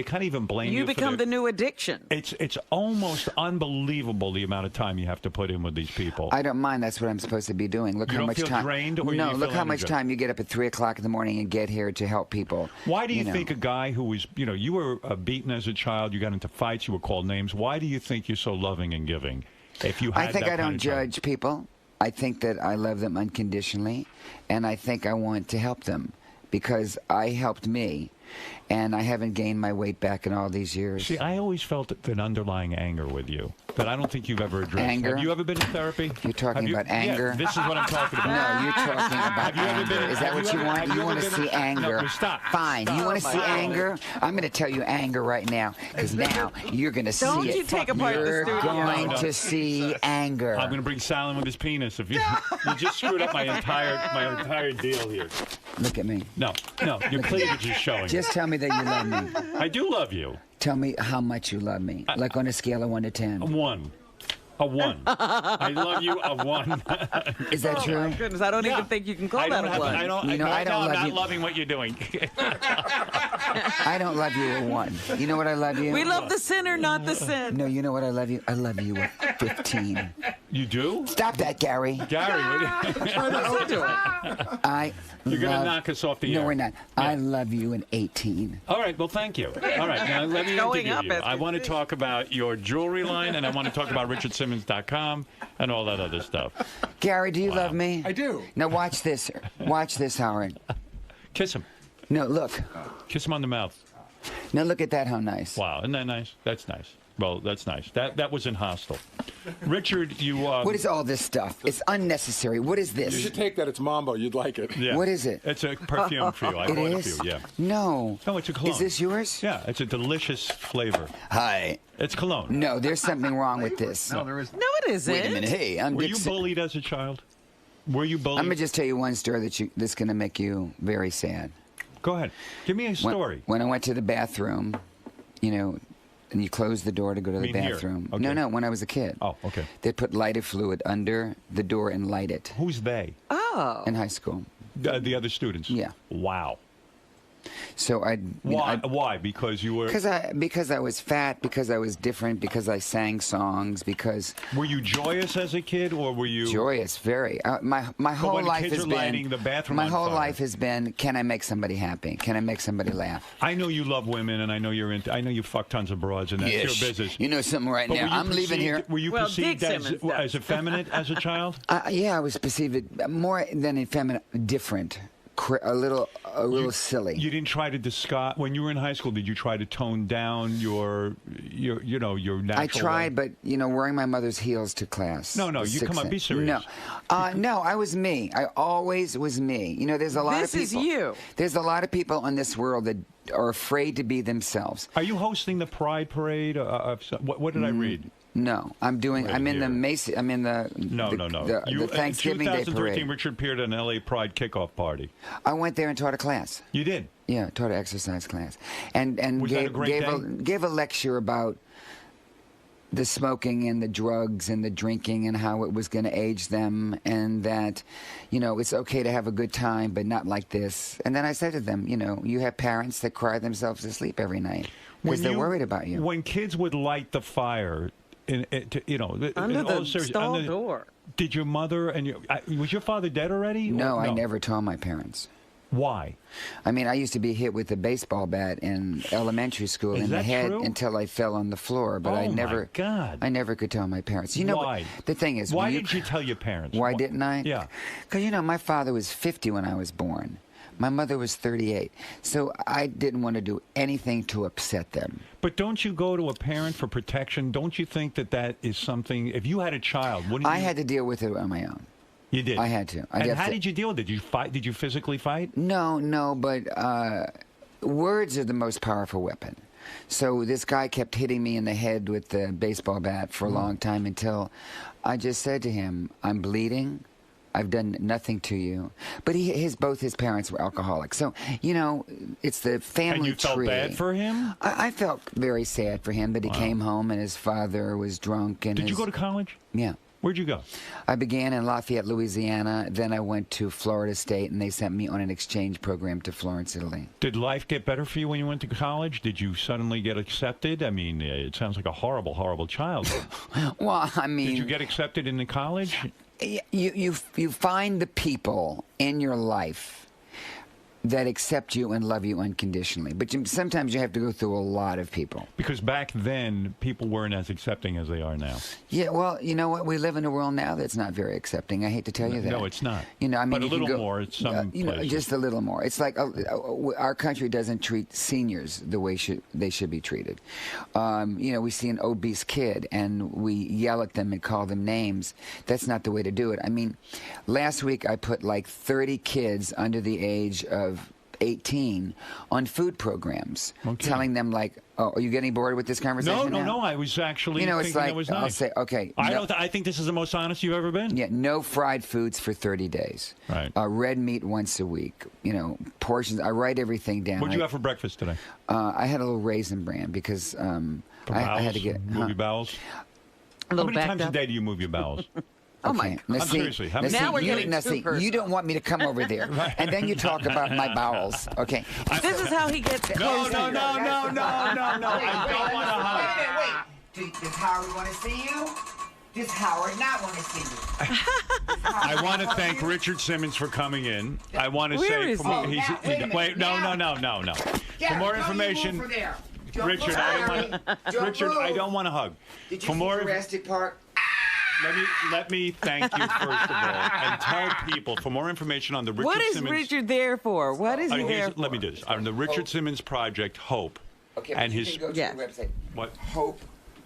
can't even blame you. You become the new addiction. It's almost unbelievable the amount of time you have to put in with these people. I don't mind. That's what I'm supposed to be doing. Look You how don't much feel time. drained, or no, you look feel how much energized? time you get up at 3:00 in the morning and get here to help people. Why do you know. think a guy who was, you were beaten as a child, you got into fights, you were called names. Why do you think you're so loving and giving? If you had I think that I kind don't of time? judge people. I think that I love them unconditionally, and I think I want to help them because I helped me, and I haven't gained my weight back in all these years. See, I always felt an underlying anger with you that I don't think you've ever addressed. Anger? Have you ever been in therapy? You're talking about anger? Yeah, this is what I'm talking about. No, you're talking about Have you ever anger. been- Is that have what you ever- want? have You ever want to been- see anger? No, stop. Fine. You want to see anger? I'm going to tell you anger right now, because now you're going to see Don't it. you take apart the You're studio. going No. to see anger. I'm going to bring Salem with his penis. If you just screwed up my entire deal here. Look at me. No, your cleavage is showing. Just tell me that you love me. I do love you. Tell me how much you love me. Like on a scale of 1 to 10. A 1. A 1. I love you. A 1. Is that true? Oh, my goodness, I don't even think you can call I that don't a have, one. I don't. You know, right I don't now, I'm love not you. loving what you're doing. I don't love you a 1. You know what I love you? We love the sinner, not the sin. No, you know what I love you? I love you a 15. You do? Stop that, Gary. Gary, what do you- You're going to knock us off the air. No, we're not. I love you an 18. All right, well, thank you. All right, now let me Going interview up you. as I we want to speak. talk about your jewelry line, and I want to talk about richardsimmons.com and all that other stuff. Gary, do you love me? I do. Now watch this. Watch this, Howard. Kiss him. No, look. Kiss him on the mouth. Now look at that. How nice. Wow, isn't that nice? That's nice. Well, that's nice. That wasn't hostile. Richard, you... What is all this stuff? It's unnecessary. What is You this? should take that. It's Mambo. You'd like it. Yeah. What is it? It's a perfume for you. I It bought it is? for you, yeah. No. No, it's a cologne. Is this yours? Yeah, it's a delicious flavor. Hi. It's cologne. No, there's something wrong with this. No, there is. No, it isn't. Wait a minute. Hey, I'm Were you Dixon. bullied as a child? Were you bullied? I'm gonna just tell you one story that's gonna make you very sad. Go ahead. Give me a story. When I went to the bathroom, and you close the door to go to the mean here? bathroom. Okay. No, when I was a kid. Oh, okay. They put lighter fluid under the door and light it Who's they? Oh. in high school. The other students? Yeah. Wow. So Why? Because you were... because I was fat, because I was different, because I sang songs, because Were you joyous as a kid, or were you... joyous, very. My whole when life kids has are been lighting the bathroom my on whole fire. life has been, can I make somebody happy? Can I make somebody laugh? I know you love women, and I know I know you fuck tons of broads, and that's Yes. your business. You know something right But now? were you I'm leaving here. Were you Well, perceived Dick Simmons does. as effeminate as a child? Yeah, I was perceived more than effeminate, different, a little silly. You didn't try to disguise when you were in high school. Did you try to tone down your natural? I tried, way? but wearing my mother's heels to class. No, you come on, be serious. No, I was me. I always was me. There's a lot of people. This is you. There's a lot of people in this world that are afraid to be themselves. Are you hosting the Pride Parade? What did I read? No, I'm doing. I'm in the Macy. I'm in the. No. The Thanksgiving Day 2013, parade. Richard appeared at an LA Pride kickoff party. I went there and taught a class. You did. Yeah, taught an exercise class, and Was that a great gave a lecture about the smoking and the drugs and the drinking and how it was going to age them, and that, you know, it's okay to have a good time, but not like this. And then I said to them, you know, you have parents that cry themselves to sleep every night because they're worried about you. When kids would light the fire, you know, under the stall door. Did your mother and was your father dead already? No, I never told my parents. Why? I mean, I used to be hit with a baseball bat in elementary school in the head until I fell on the floor. But I never, I never could tell my parents. You know, why? The thing is, why didn't you tell your parents? Why didn't I? Yeah, because you know, my father was 50 when I was born. My mother was 38, so I didn't want to do anything to upset them. But don't you go to a parent for protection? Don't you think that that is something? If you had a child, wouldn't I you? had to deal with it on my own. You did. I had to. And how did you deal with it? Did you fight? Did you physically fight? No, but words are the most powerful weapon. So this guy kept hitting me in the head with the baseball bat for a long time until I just said to him, "I'm bleeding. I've done nothing to you." But both his parents were alcoholics. So, you know, it's the family And you felt tree. bad for him? I felt very sad for him, but he came home and his father was drunk. And Did you go to college? Yeah. Where'd you go? I began in Lafayette, Louisiana. Then I went to Florida State, and they sent me on an exchange program to Florence, Italy. Did life get better for you when you went to college? Did you suddenly get accepted? I mean, it sounds like a horrible, horrible childhood. Well, I mean... Did you get accepted into college? You find the people in your life that accept you and love you unconditionally. But sometimes you have to go through a lot of people. Because back then, people weren't as accepting as they are now. Yeah, well, you know what? We live in a world now that's not very accepting. I hate to tell you that. No, it's not. You know, I mean, but a little more at some you know, places. just a little more. It's like our country doesn't treat seniors the way they should be treated. You know, we see an obese kid and we yell at them and call them names. That's not the way to do it. I mean, last week I put like 30 kids under the age of 18 on food programs, telling them like, "Oh, are you getting bored with this conversation?" No. I was actually, you know, it's thinking like that was nice. I'll say, okay. I think this is the most honest you've ever been. Yeah, no fried foods for 30 days. Right. Red meat once a week. You know, portions. I write everything down. What did you have for breakfast today? I had a little Raisin Bran because I had to get move your bowels. How many times a day do you move your bowels? Oh my! Seriously. Now we're getting too personal. You don't want me to come over there, and then you talk about my bowels. Okay. This is how he gets close. No. I don't want to hug. Wait. Does Howard want to see you? Does Howard not want to see you? I want to thank Richard Simmons for coming in. I want to say, is he? Wait, no. For more information, Richard, I don't want to hug. Did you see Jurassic Park? Let me thank you first of all, and tell people for more information on the Richard What is Simmons. Richard there for? What is he there for? Let me do this. On the Richard Simmons Project, Hope. Okay, and you his can go to the website. What?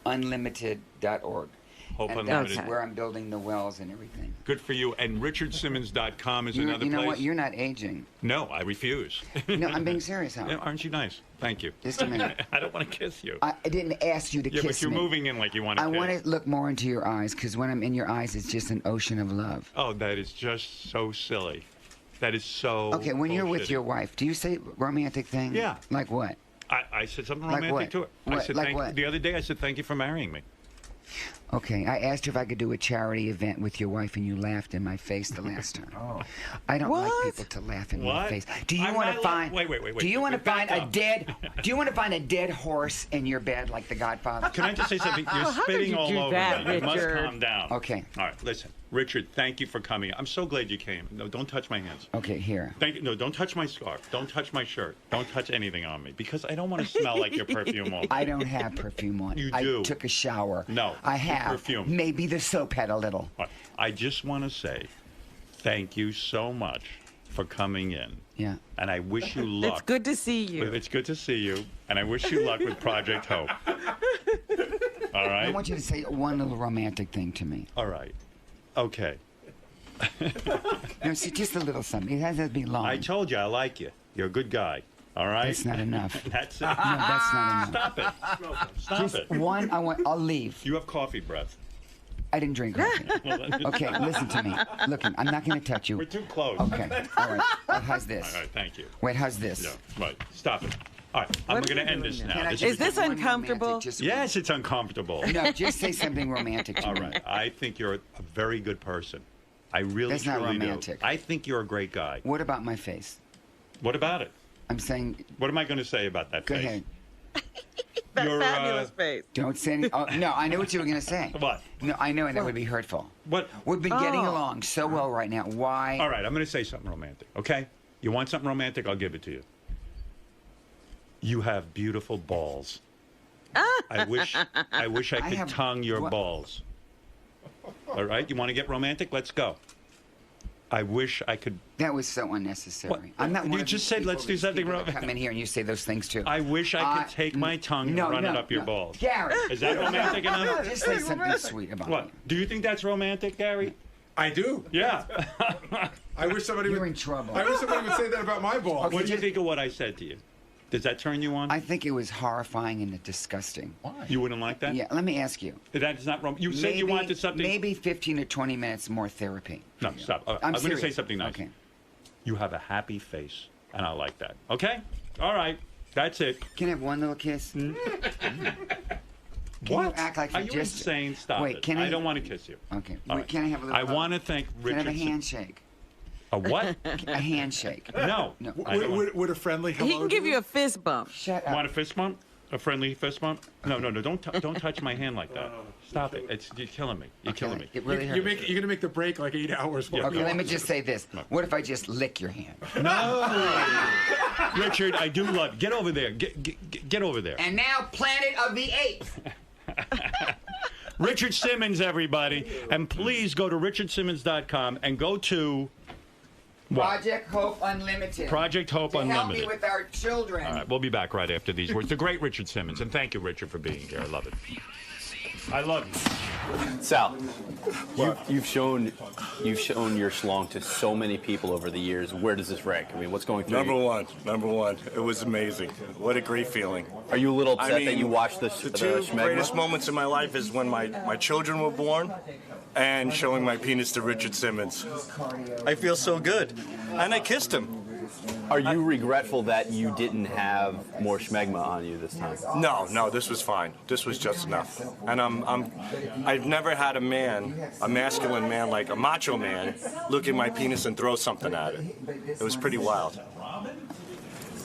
HopeUnlimited.org. Hope and Unlimited. That's where I'm building the wells and everything. Good for you. And RichardSimmons.com is another place. You know what? You're not aging. No, I refuse. No, I'm being serious, Howard. Yeah, aren't you nice? Thank you. Just a minute. I don't want to kiss you. I didn't ask you to kiss me. Yeah, but you're moving in like you want to kiss. I want to look more into your eyes, because when I'm in your eyes, it's just an ocean of love. Oh, that is just so silly. That is so Okay, when you're with bullshitty. your wife, do you say romantic things? Yeah. Like what? I said something Like romantic what? to her. I What? said Like what? The other day I said thank you for marrying me. Okay, I asked you if I could do a charity event with your wife, and you laughed in my face the last time. I don't like people to laugh in my What? face. Do you I'm want not to find? Wait. Do you want to Back find a up. dead? Do you want to find a dead horse in your bed like the Godfather? Can I just say something? You're How could spitting you all do over that, me. You must Richard? calm down. Okay. All right, listen. Richard, thank you for coming. I'm so glad you came. No, don't touch my hands. Okay, here. Thank you. No, don't touch my scarf. Don't touch my shirt. Don't touch anything on me because I don't want to smell like your perfume all day. I don't have perfume on. You I do. took a shower. No, I your have. perfume. Maybe the soap had a little. I just want to say thank you so much for coming in. Yeah. And I wish you luck. It's good to see you. It's good to see you. And I wish you luck with Project Hope. All right? I want you to say one little romantic thing to me. All right. Okay. No, see, just a little something. It has to be long. I told you I like you. You're a good guy. All right? That's not enough. That's it. No, that's not enough. Stop it. Stop Just it. one. I'll leave. You have coffee breath. I didn't drink coffee. Okay, listen to me. Look, I'm not going to touch you. We're too close. Okay, all right. Wait, how's this? All right, thank you. Wait, how's this? No, right, stop it. All right, I'm going to end this now. Is this uncomfortable? Yes, it's uncomfortable. No, just say something romantic to All me. right, I think you're a very good person. I really, That's not truly romantic. do. I think you're a great guy. What about my face? What about it? I'm saying. What am I going to say about that Go face? ahead. That You're, fabulous face. Don't say any, oh, no, I know what you were going to say. What? No, I know, and that would be hurtful. What? We've been getting along so well right now. Why? All right, I'm going to say something romantic, okay? You want something romantic? I'll give it to you. You have beautiful balls. I wish I could tongue your balls. All right, you want to get romantic? Let's go. I wish I could. That was so unnecessary. What? I'm not. You just said let's do something romantic. Come in here and you say those things too. I wish I could take my tongue and run it up your balls. Gary, is that romantic enough? Just say something sweet about What? me. Do you think that's romantic, Gary? I do. Yeah. I wish somebody You're would. in trouble. I wish somebody would say that about my balls. Okay, What do you think of what I said to you? Does that turn you on? I think it was horrifying and disgusting. Why? You wouldn't like that? Yeah, let me ask you. That is not wrong. You said you wanted something. Maybe 15 to 20 minutes more therapy. No, stop. I'm going to say serious. something nice. Okay. You have a happy face, and I like that. Okay? All right. That's it. Can I have one little kiss? Can What? you act like Are you you just insane? Stop Wait, it. can I don't want to kiss you. Okay. All Wait, right. can I have a little I want to thank Can I have Richard. a handshake? A what? A handshake. No. No. I don't want- Would a friendly hello? He can give you a fist bump. Shut Want up. a fist bump? A friendly fist bump? No, don't touch my hand like that. Stop it. You're killing me. You're killing me. It really You're hurts. going to make the break like 8 hours. Yeah. Okay, let me just say this. What if I just lick your hand? No. Richard, I do love. Get over there. Get over there. And now, Planet of the Apes. Richard Simmons, everybody, and please go to richardsimmons.com and go to what? Project Hope Unlimited. Project Hope to Unlimited. help me with our children. All right, we'll be back right after these words. The great Richard Simmons, and thank you, Richard, for being here. I love it. I love you. Sal, you've shown your schlong to so many people over the years. Where does this rank? I mean, what's going through? Number one. It was amazing. What a great feeling. Are you a little upset that you watched this? The two greatest moments in my life is when my children were born, and showing my penis to Richard Simmons. I feel so good, and I kissed him. Are you regretful that you didn't have more schmegma on you this time? No, this was fine. This was just enough. And I've never had a masculine man, like a macho man, look at my penis and throw something at it. It was pretty wild.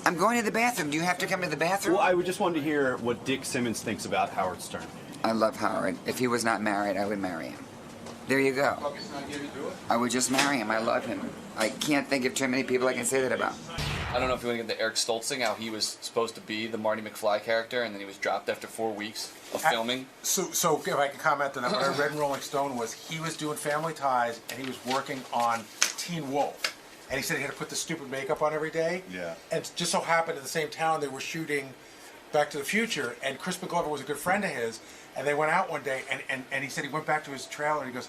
I'm going to the bathroom. Do you have to come to the bathroom? Well, I just wanted to hear what Dick Simmons thinks about Howard Stern. I love Howard. If he was not married, I would marry him. There you go. I would just marry him. I love him. I can't think of too many people I can say that about. I don't know if you want to get the Eric Stoltz thing, how he was supposed to be the Marty McFly character, and then he was dropped after 4 weeks of filming. So if I can comment on that, what I read in Rolling Stone was he was doing Family Ties, and he was working on Teen Wolf. And he said he had to put the stupid makeup on every day. Yeah. And it just so happened at the same town they were shooting Back to the Future, and Crispin Glover was a good friend of his, and they went out one day, and he said he went back to his trailer, and he goes,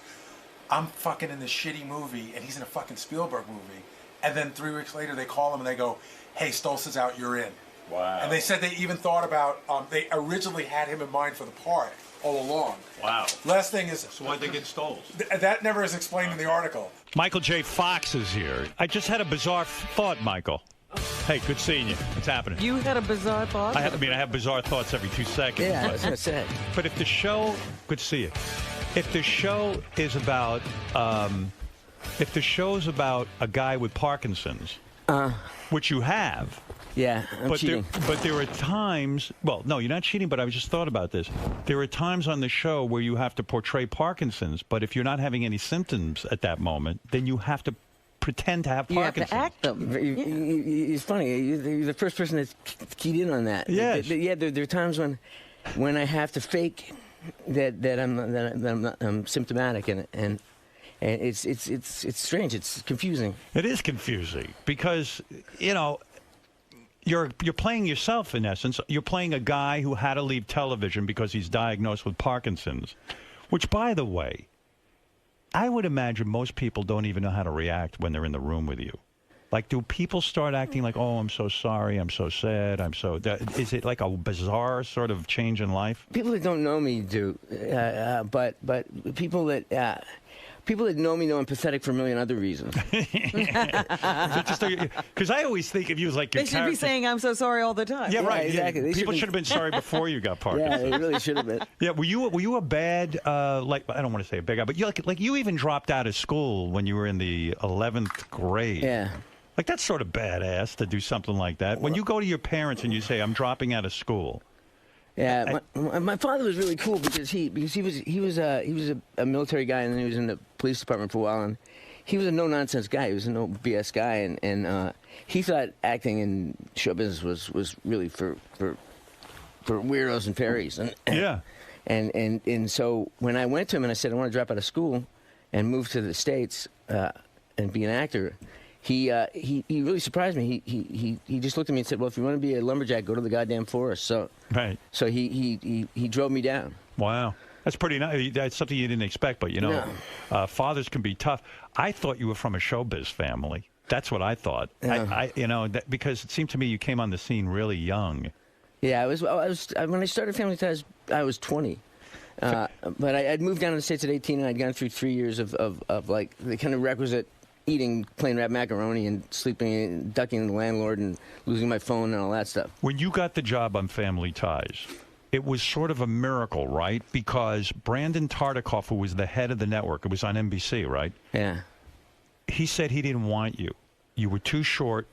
I'm fucking in this shitty movie, and he's in a fucking Spielberg movie. And then 3 weeks later, they call him, and they go, hey, Stoltz is out, you're in. Wow. And they said they even thought about, they originally had him in mind for the part all along. Wow. Last thing is... So why'd they get Stoltz? That never is explained in the article. Michael J. Fox is here. I just had a bizarre thought, Michael. Hey, good seeing you. What's happening? You had a bizarre thought? I have bizarre thoughts every 2 seconds. Yeah, I was going to say. But if the show, good to see you. If the show is about, a guy with Parkinson's, which you have. Yeah, I'm cheating. But there are times, well, no, you're not cheating, but I just thought about this. There are times on the show where you have to portray Parkinson's, but if you're not having any symptoms at that moment, then you have to pretend to have Parkinson's. You have to act them. It's funny. You're the first person that's keyed in on that. Yes. There are times when I have to fake that I'm symptomatic, and it's strange. It's confusing. It is confusing because you're playing yourself in essence. You're playing a guy who had to leave television because he's diagnosed with Parkinson's, which, by the way, I would imagine most people don't even know how to react when they're in the room with you. Like, do people start acting like, oh, I'm so sorry, I'm so sad, is it like a bizarre sort of change in life? People that don't know me do, but people that know me know I'm pathetic for a million other reasons. Because I always think of you as like your They should be saying, I'm so sorry all the time. Yeah, right. exactly. People should have been sorry before you got Parkinson's. Yeah, they really should have been. Yeah, were you a bad like I don't want to say a big guy, but you like you even dropped out of school when you were in the 11th grade. Yeah. Like that's sort of badass to do something like that. When you go to your parents and you say, "I'm dropping out of school." Yeah, my father was really cool because he was a military guy, and then he was in the police department for a while, and he was a no nonsense guy. He was a no BS guy, and he thought acting in show business was really for weirdos and fairies. And so when I went to him and I said I want to drop out of school and move to the States and be an actor, he really surprised me. He just looked at me and said, "Well, if you want to be a lumberjack, go to the goddamn forest." So he drove me down. Wow. That's pretty nice. That's something you didn't expect, but fathers can be tough. I thought you were from a showbiz family. That's what I thought. Because it seemed to me you came on the scene really young. Yeah, I was when I started Family Ties, I was 20. But I'd moved down to the States at 18, and I'd gone through 3 years of like the kind of requisite eating plain red macaroni and sleeping and ducking the landlord and losing my phone and all that stuff. When you got the job on Family Ties, it was sort of a miracle, right? Because Brandon Tartikoff, who was the head of the network, it was on NBC, right? Yeah. He said he didn't want you. You were too short.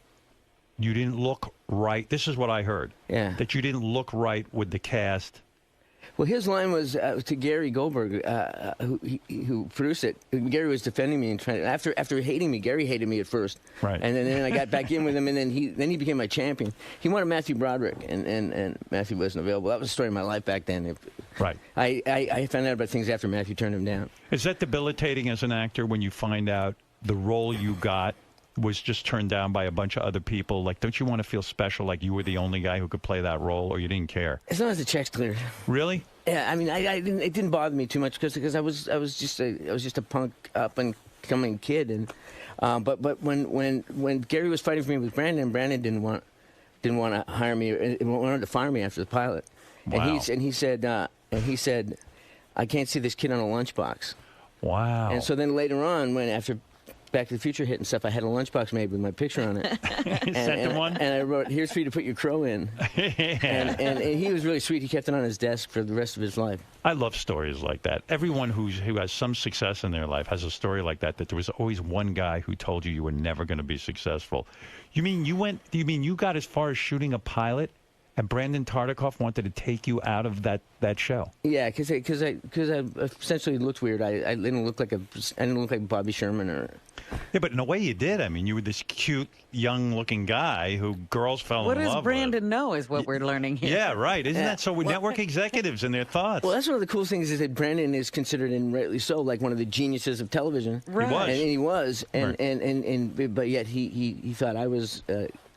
You didn't look right. This is what I heard. Yeah. That you didn't look right with the cast. Well, his line was to Gary Goldberg, who produced it. Gary was defending me and trying. After hating me, Gary hated me at first, right? And then I got back in with him, and then he became my champion. He wanted Matthew Broderick, and Matthew wasn't available. That was the story of my life back then. Right. I found out about things after Matthew turned him down. Is that debilitating as an actor when you find out the role you got was just turned down by a bunch of other people? Like, don't you want to feel special, like you were the only guy who could play that role, or you didn't care? As long as the check's cleared. Really? Yeah, I mean, it didn't bother me too much because I was just a punk up and coming kid, and but when Gary was fighting for me with Brandon didn't want to hire me, wanted to fire me after the pilot. Wow. And he said I can't see this kid on a lunchbox. Wow. And so then later on, when after Back to the Future hit and stuff, I had a lunchbox made with my picture on it. And I wrote, "Here's for you to put your crow in." and he was really sweet. He kept it on his desk for the rest of his life. I love stories like that. Everyone who has some success in their life has a story like that. That there was always one guy who told you were never going to be successful. You mean you got as far as shooting a pilot, and Brandon Tartikoff wanted to take you out of that show? Yeah, because I essentially looked weird. I didn't look like Bobby Sherman or. Yeah, but in a way you did. I mean, you were this cute, young-looking guy who girls fell in love with. What does Brandon know is what we're learning here. Yeah, right. Isn't that so? With network executives and their thoughts. Well, that's one of the cool things is that Brandon is considered, and rightly so, like one of the geniuses of television. Right. He was. But yet he thought I was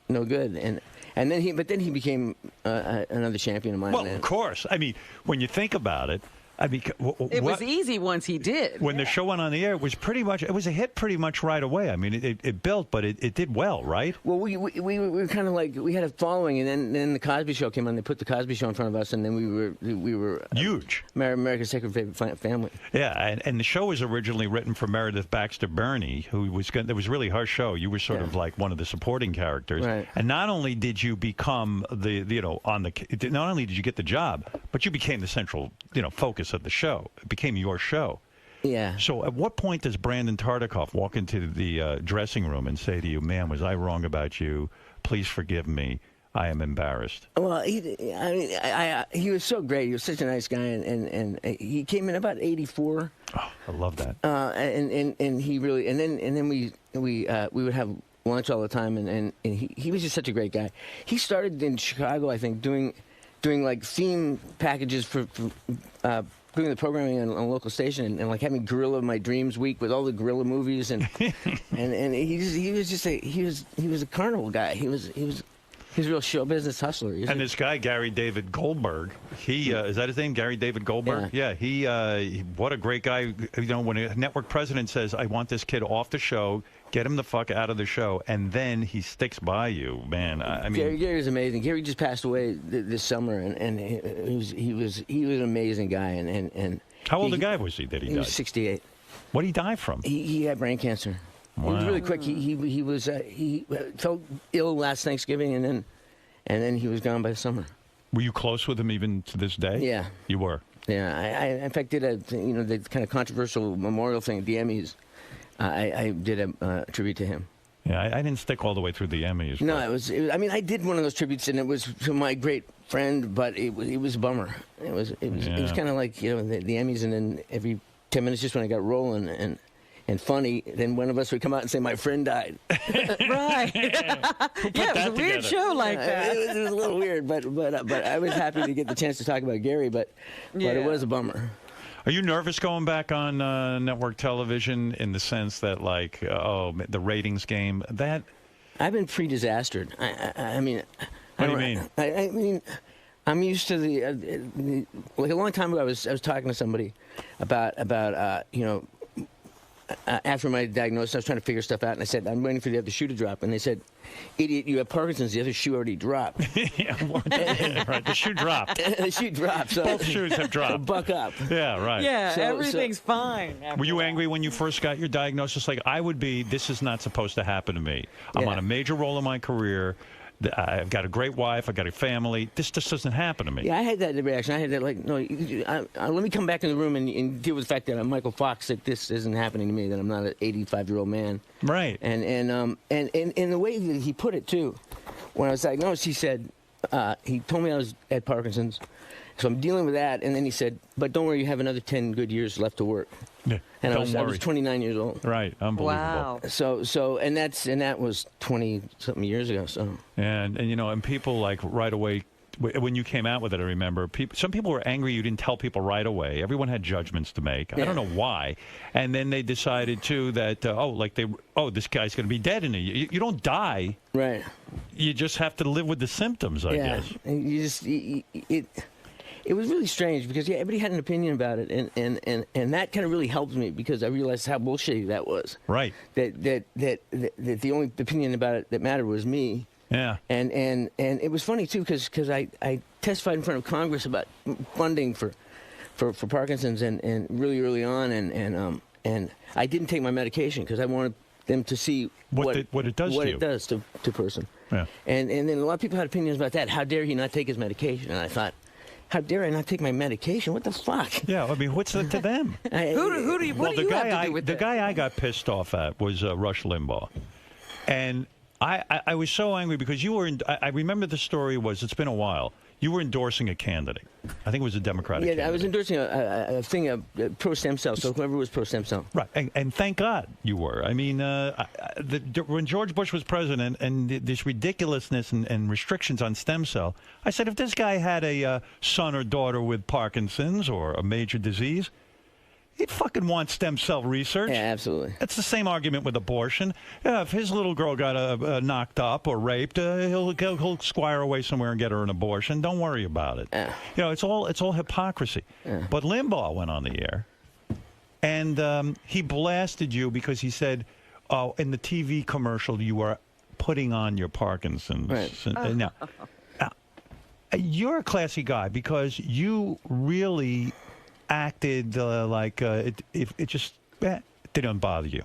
no good, and then he became another champion of mine. Well, of course. I mean, when you think about it, it was easy once he did. When the show went on the air, it was a hit pretty much right away. I mean, it built, but it did well, right? Well, we were kind of like, we had a following, and then the Cosby Show came on. They put the Cosby Show in front of us, and then we were huge. America's second favorite family. Yeah, and the show was originally written for Meredith Baxter Birney, who was it was really her show. You were sort of like one of the supporting characters, right. And not only did you become not only did you get the job, but you became the central focus of the show. It became your show. Yeah. So at what point does Brandon Tartikoff walk into the dressing room and say to you, "Man, was I wrong about you? Please forgive me. I am embarrassed"? Well, he was so great. He was such a nice guy, and he came in about 84. Oh, I love that. And he really, and then we would have lunch all the time, and he was just such a great guy. He started in Chicago, I think, doing like theme packages for doing the programming on a local station, and like having Gorilla My Dreams week with all the Gorilla movies, and he was a carnival guy. He was a real show business hustler. And this guy Gary David Goldberg, he is that his name? Gary David Goldberg. Yeah, he what a great guy. When a network president says, "I want this kid off the show, get him the fuck out of the show, and then he sticks by you, man. I mean, Gary's amazing. Gary just passed away this summer, and he was an amazing guy. And how old a guy was he that he died? He was 68. What did he die from? He had brain cancer. Wow. It was really quick. He felt ill last Thanksgiving, and then he was gone by the summer. Were you close with him even to this day? Yeah. You were? Yeah. I in fact did the kind of controversial memorial thing at the Emmys. I did a tribute to him. Yeah, I didn't stick all the way through the Emmys. No, it was. I mean, I did one of those tributes, and it was to my great friend, but it was a bummer. It was kind of like the Emmys, and then every 10 minutes, just when I got rolling and funny, then one of us would come out and say, "My friend died." Right. Yeah, it was a weird show like that. It was a little weird, but I was happy to get the chance to talk about Gary, but it was a bummer. Are you nervous going back on network television in the sense that, like, the ratings game? That I've been pre-disastered. I mean, what do you mean? I mean, I'm used to like a long time ago. I was talking to somebody about after my diagnosis, I was trying to figure stuff out, and I said, I'm waiting for the other shoe to drop. And they said, "Idiot, you have Parkinson's. The other shoe already dropped." Right, the shoe dropped. The shoe dropped. So, both shoes have dropped. So buck up. Yeah, right. Yeah, everything's fine. Were you angry when you first got your diagnosis? Like, I would be, this is not supposed to happen to me. I'm on a major role in my career. I've got a great wife. I've got a family. This just doesn't happen to me. Yeah, I had that reaction. I had that, like, no, let me come back in the room and deal with the fact that I'm Michael Fox, that this isn't happening to me, that I'm not an 85-year-old man. Right. And the way that he put it, too, when I was diagnosed, he said, he told me I had Parkinson's, so I'm dealing with that, and then he said, but don't worry, you have another 10 good years left to work. Yeah, and I was 29 years old. Right, unbelievable. Wow. So that was 20-something years ago. So and people, like, right away, when you came out with it, I remember some people were angry you didn't tell people right away. Everyone had judgments to make. I don't know why. And then they decided too that this guy's going to be dead in a year. You don't die. Right. You just have to live with the symptoms, I guess. It was really strange because everybody had an opinion about it, and that kind of really helped me because I realized how bullshitty that was. Right. That the only opinion about it that mattered was me. Yeah. And it was funny too because I testified in front of Congress about funding for Parkinson's and really early on and I didn't take my medication because I wanted them to see what it does to a person. Yeah. And then a lot of people had opinions about that. How dare he not take his medication? And I thought, how dare I not take my medication? What the fuck? Yeah, I mean, what's that to them? Who do you have to do with the guy I got pissed off at was Rush Limbaugh, and I was so angry because you were. I remember the story was. It's been a while. You were endorsing a candidate. I think it was a Democratic candidate. I was endorsing a thing, pro stem cell, so whoever was pro stem cell. Right, and thank God you were. I mean, when George Bush was president and this ridiculousness and restrictions on stem cell, I said, if this guy had a son or daughter with Parkinson's or a major disease, he'd fucking want stem cell research. Yeah, absolutely. That's the same argument with abortion. Yeah, if his little girl got knocked up or raped, he'll squire away somewhere and get her an abortion. Don't worry about it. It's all hypocrisy. Yeah. But Limbaugh went on the air, and he blasted you because he said, "Oh, in the TV commercial, you were putting on your Parkinson's." Right. Now, you're a classy guy because you really acted like it just didn't bother you.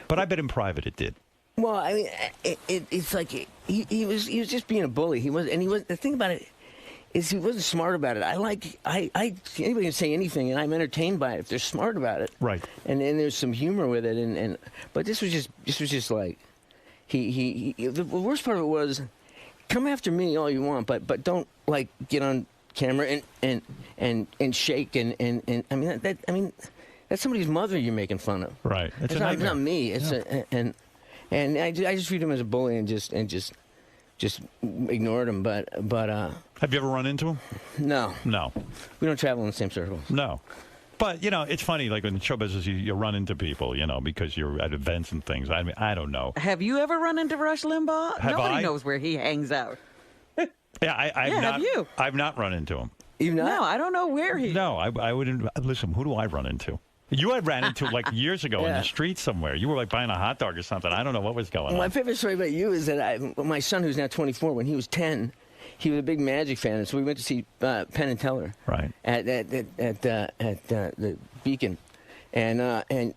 But I bet in private it did. Well, I mean, it's like he was just being a bully. The thing about it is he wasn't smart about it. Anybody can say anything, and I'm entertained by it if they're smart about it. Right. And there's some humor with it, but this was just like the worst part of it was, come after me all you want, but don't like get on camera and shake and I mean that's somebody's mother you're making fun of. Right. It's not me. It's and I just treat him as a bully and just ignored him. But have you ever run into him? No. We don't travel in the same circles. No. But, it's funny, like in show business, you run into people, because you're at events and things. I mean, I don't know. Have you ever run into Rush Limbaugh? Nobody knows where he hangs out. Yeah, have you? I've not run into him. You've not? No, I don't know where he... No, I wouldn't... Listen, who do I run into? You had ran into like years ago in the street somewhere. You were like buying a hot dog or something. I don't know what was going on. My favorite story about you is that my son, who's now 24, when he was 10, he was a big Magic fan, and so we went to see Penn and Teller at the Beacon, and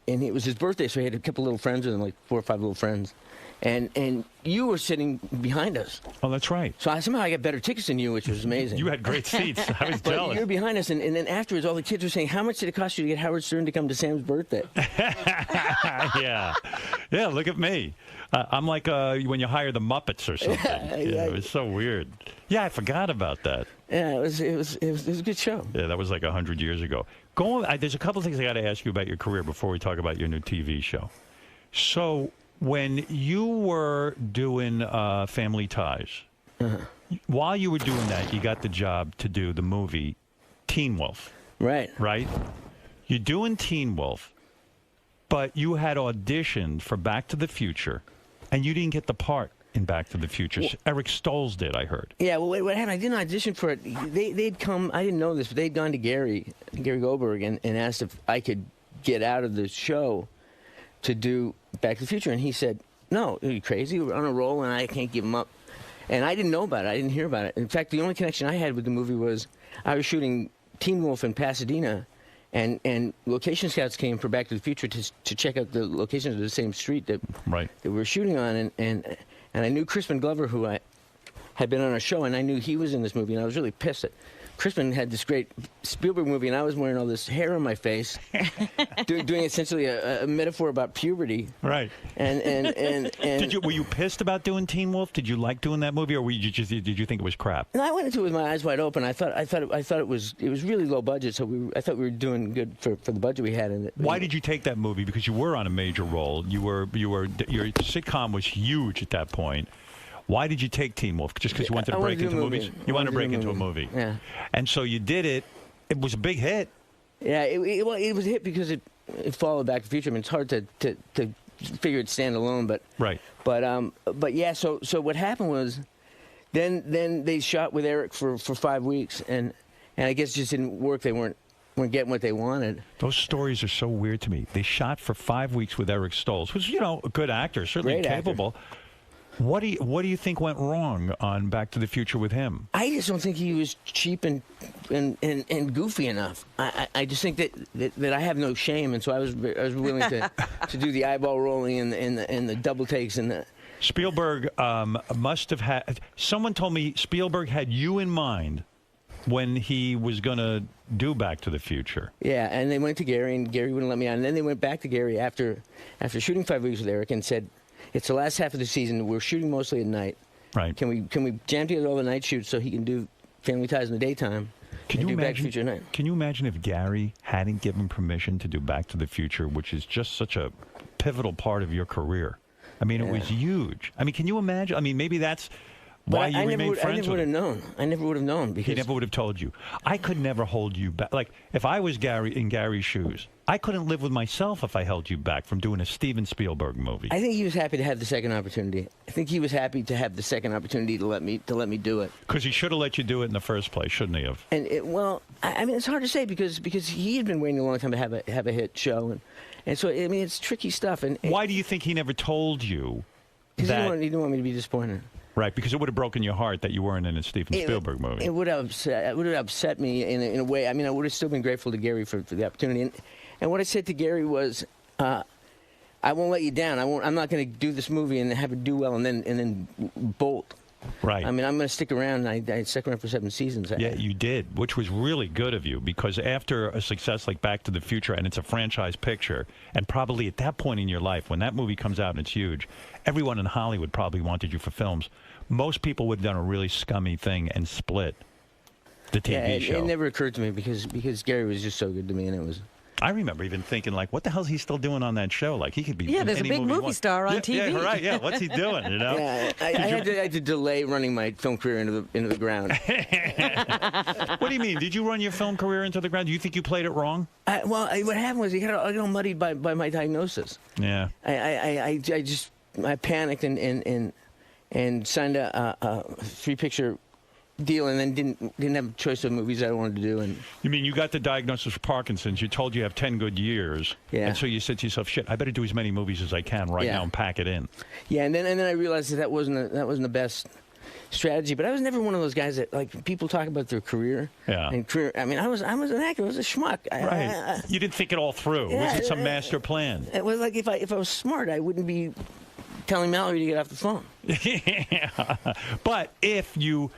it was his birthday, so he had a couple little friends with him, like 4 or 5 little friends. And you were sitting behind us. Oh, that's right. So somehow I got better tickets than you, which was amazing. You had great seats. I was jealous. But you were behind us, and then afterwards, all the kids were saying, "How much did it cost you to get Howard Stern to come to Sam's birthday?" Yeah, look at me. I'm like when you hire the Muppets or something. Yeah, it was so weird. Yeah, I forgot about that. Yeah, it was a good show. Yeah, that was like 100 years ago. There's a couple of things I got to ask you about your career before we talk about your new TV show. So, when you were doing Family Ties, while you were doing that, you got the job to do the movie Teen Wolf. Right. Right? You're doing Teen Wolf, but you had auditioned for Back to the Future, and you didn't get the part in Back to the Future. Well, Eric Stoltz did, I heard. Yeah, well, what happened, I didn't audition for it. They'd come, I didn't know this, but they'd gone to Gary Goldberg, and asked if I could get out of the show to do Back to the Future, and he said, "No, are you crazy? We're on a roll, and I can't give him up." And I didn't know about it. I didn't hear about it. In fact, the only connection I had with the movie was I was shooting Teen Wolf in Pasadena, and location scouts came for Back to the Future to check out the locations of the same street that we were shooting on, and I knew Crispin Glover, who I had been on our show, and I knew he was in this movie, and I was really pissed that Crispin had this great Spielberg movie, and I was wearing all this hair on my face, doing essentially a metaphor about puberty. Right. And were you pissed about doing Teen Wolf? Did you like doing that movie, or did you think it was crap? No, I went into it with my eyes wide open. I thought it was really low budget, so I thought we were doing good for the budget we had in it. Why did you take that movie? Because you were on a major role. Your sitcom was huge at that point. Why did you take Teen Wolf? Just because you wanted to break into movies? You wanted to break into a movie. Yeah. And so you did it. It was a big hit. Yeah, it was a hit because it followed Back to the Future. I mean, it's hard to figure it stand alone, but right. But yeah. So what happened was, then they shot with Eric for 5 weeks, and I guess it just didn't work. They weren't getting what they wanted. Those stories are so weird to me. They shot for 5 weeks with Eric Stoltz, who's a good actor, certainly Great capable. Actor. What do you think went wrong on Back to the Future with him? I just don't think he was cheap and goofy enough. I just think that I have no shame, and so I was willing to do the eyeball rolling and the double takes and the. Spielberg must have had. Someone told me Spielberg had you in mind when he was going to do Back to the Future. Yeah, and they went to Gary, and Gary wouldn't let me on. And then they went back to Gary after shooting 5 weeks with Eric and said, "It's the last half of the season. We're shooting mostly at night. Right? Can we jam together all the night shoots so he can do Family Ties in the daytime? Can you do imagine? Back to the Future at night?" Can you imagine if Gary hadn't given permission to do Back to the Future, which is just such a pivotal part of your career? I mean, it was huge. I mean, can you imagine? I mean, maybe that's why you remained friends with him. I never would have known. I never would have known because he never would have told you. I could never hold you back. Like if I was in Gary's shoes, I couldn't live with myself if I held you back from doing a Steven Spielberg movie. I think he was happy to have the second opportunity. I think he was happy to have the second opportunity to let me do it. Because he should have let you do it in the first place, shouldn't he have? And I mean, it's hard to say because he had been waiting a long time to have a hit show, and so I mean, it's tricky stuff. And why do you think he never told you that? He didn't want me to be disappointed. Right, because it would have broken your heart that you weren't in a Steven Spielberg movie. It would have upset me in a way. I mean, I would have still been grateful to Gary for the opportunity. And what I said to Gary was, I won't let you down. I'm not going to do this movie and have it do well and then bolt. Right. I mean, I'm going to stick around. I stuck around for 7 seasons. Yeah, you did, which was really good of you because after a success like Back to the Future, and it's a franchise picture, and probably at that point in your life, when that movie comes out and it's huge, everyone in Hollywood probably wanted you for films. Most people would have done a really scummy thing and split the TV show. It never occurred to me because Gary was just so good to me, and it was. I remember even thinking, like, what the hell is he still doing on that show? Like, he could be in there's any a big movie star on TV. Yeah, right. Yeah, what's he doing? You know? Yeah, I had to delay running my film career into the ground. What do you mean? Did you run your film career into the ground? Do you think you played it wrong? What happened was I got all muddied by my diagnosis. Yeah. I panicked and signed a 3-picture deal, and then didn't have a choice of movies I wanted to do. And you mean you got the diagnosis for Parkinson's? You told you have 10 good years, yeah. And so you said to yourself, "Shit, I better do as many movies as I can right now and pack it in." Yeah, and then I realized that wasn't the best strategy. But I was never one of those guys that like people talk about their career. Yeah. And career. I mean, I was an actor. I was a schmuck. Right. You didn't think it all through. Yeah, Was it some master plan? It was like if I was smart, I wouldn't be telling Mallory to get off the phone. Yeah. But if you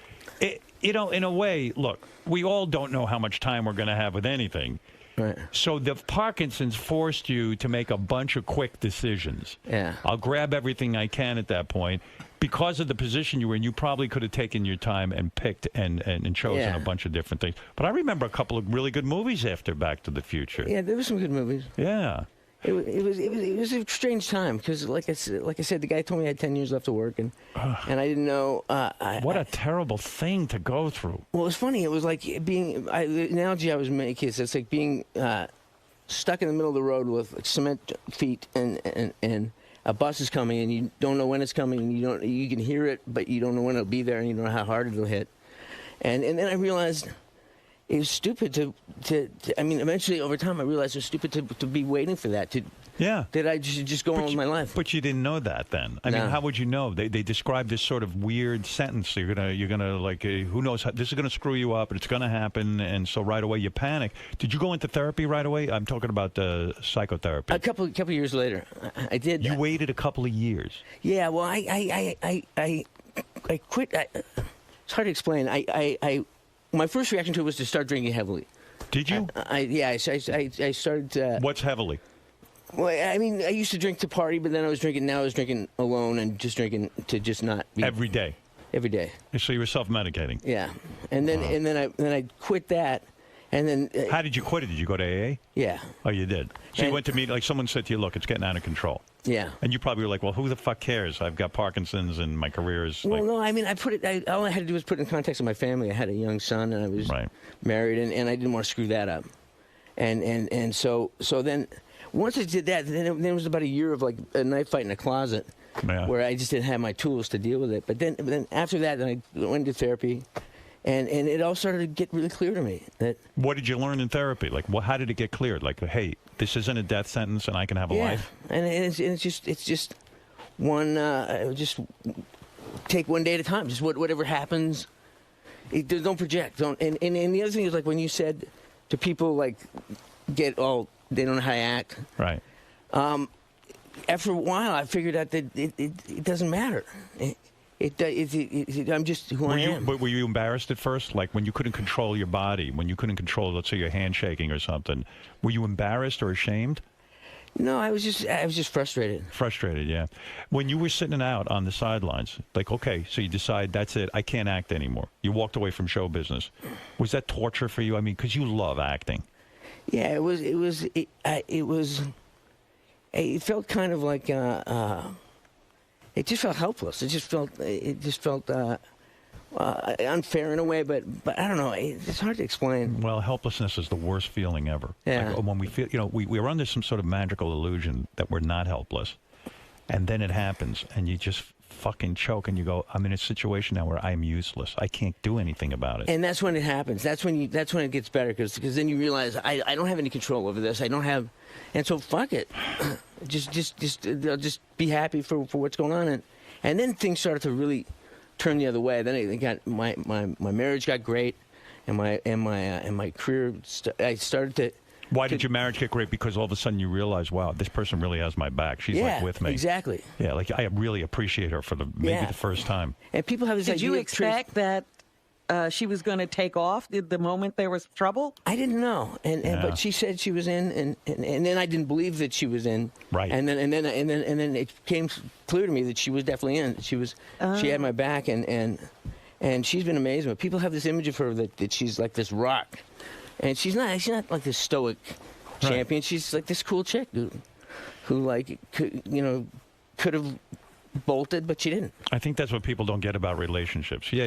know, in a way, look, we all don't know how much time we're going to have with anything. Right. So the Parkinson's forced you to make a bunch of quick decisions. Yeah. I'll grab everything I can at that point. Because of the position you were in, you probably could have taken your time and picked and chosen a bunch of different things. But I remember a couple of really good movies after Back to the Future. Yeah, there were some good movies. Yeah. It was a strange time because, like I said, the guy told me I had 10 years left to work, and I didn't know. What a terrible thing to go through. Well, it was funny. It was like being the analogy I was making is it's like being stuck in the middle of the road with cement feet, and a bus is coming, and you don't know when it's coming, and you can hear it, but you don't know when it'll be there, and you don't know how hard it'll hit. And then I realized it was stupid to I mean, eventually over time I realized it was stupid to be waiting for that. That I just go on with my life. But you didn't know that then. I mean, how would you know? They described this sort of weird sentence. You're gonna like, who knows? This is gonna screw you up, and it's gonna happen. And so right away you panic. Did you go into therapy right away? I'm talking about psychotherapy. A couple years later, I did. You waited a couple of years. Yeah. Well, I quit. It's hard to explain. My first reaction to it was to start drinking heavily. Did you? I started. What's heavily? Well, I mean, I used to drink to party, but then I was drinking. Now I was drinking alone and just drinking to just not be every day. Every day. So you were self-medicating. Yeah, and then I quit that, and then. How did you quit it? Did you go to AA? Yeah. Oh, you did. So you went to meet, like someone said to you, "Look, it's getting out of control." Yeah. And you probably were like, "Well, who the fuck cares? I've got Parkinson's and my career is." Well, no, I mean, all I had to do was put it in context of my family. I had a young son, and I was married, and I didn't want to screw that up, and so then. Once I did that, then it was about a year of like a knife fight in a closet, where I just didn't have my tools to deal with it. But then after that, then I went to therapy, and it all started to get really clear to me that. What did you learn in therapy? Like, how did it get cleared? Like, hey, this isn't a death sentence, and I can have a life. And it's just one. Just take one day at a time. Just whatever happens, don't project. Don't. And the other thing is like when you said to people like, get all. They don't know how to act. Right. After a while, I figured out that it doesn't matter. I'm just who I am. But were you embarrassed at first? Like when you couldn't control your body, when you couldn't control, let's say, your handshaking or something, were you embarrassed or ashamed? No, I was just frustrated. Frustrated, yeah. When you were sitting out on the sidelines, like, okay, so you decide that's it, I can't act anymore. You walked away from show business. Was that torture for you? I mean, because you love acting. Yeah, it felt kind of like it just felt helpless. It just felt unfair in a way, but I don't know. It's hard to explain. Well, helplessness is the worst feeling ever. Yeah. Like when we feel, we're under some sort of magical illusion that we're not helpless, and then it happens, and you just fucking choke, and you go, I'm in a situation now where I'm useless. I can't do anything about it. And that's when it happens. That's when it gets better, because then you realize I don't have any control over this. I don't have, and so fuck it. just be happy for what's going on, and then things started to really turn the other way. Then it got my marriage got great, and my career. I started to. Why did your marriage get great? Because all of a sudden you realize, wow, this person really has my back. She's like with me. Exactly. Yeah, like I really appreciate her for maybe the first time. And people have this Did idea. you expect that she was going to take off the moment there was trouble? I didn't know, but she said she was in, and then I didn't believe that she was in. Right. And then it became clear to me that she was definitely in. She had my back, and she's been amazing. But people have this image of her that she's like this rock. And she's not like this stoic champion. She's like this cool chick who like could have bolted, but she didn't. I think that's what people don't get about relationships. Yeah,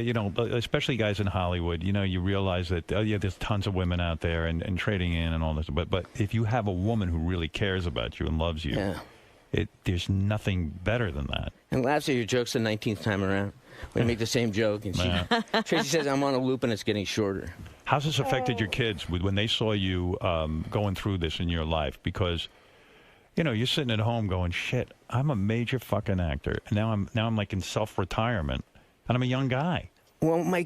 especially guys in Hollywood. You realize that there's tons of women out there and trading in and all this. But if you have a woman who really cares about you and loves you, there's nothing better than that. And laughs at your jokes the 19th time around. we make the same joke, and Tracy says I'm on a loop and it's getting shorter. How's this affected your kids when they saw you going through this in your life? Because, you know, you're sitting at home going, "Shit, I'm a major fucking actor, and now I'm like in self-retirement, and I'm a young guy." Well, my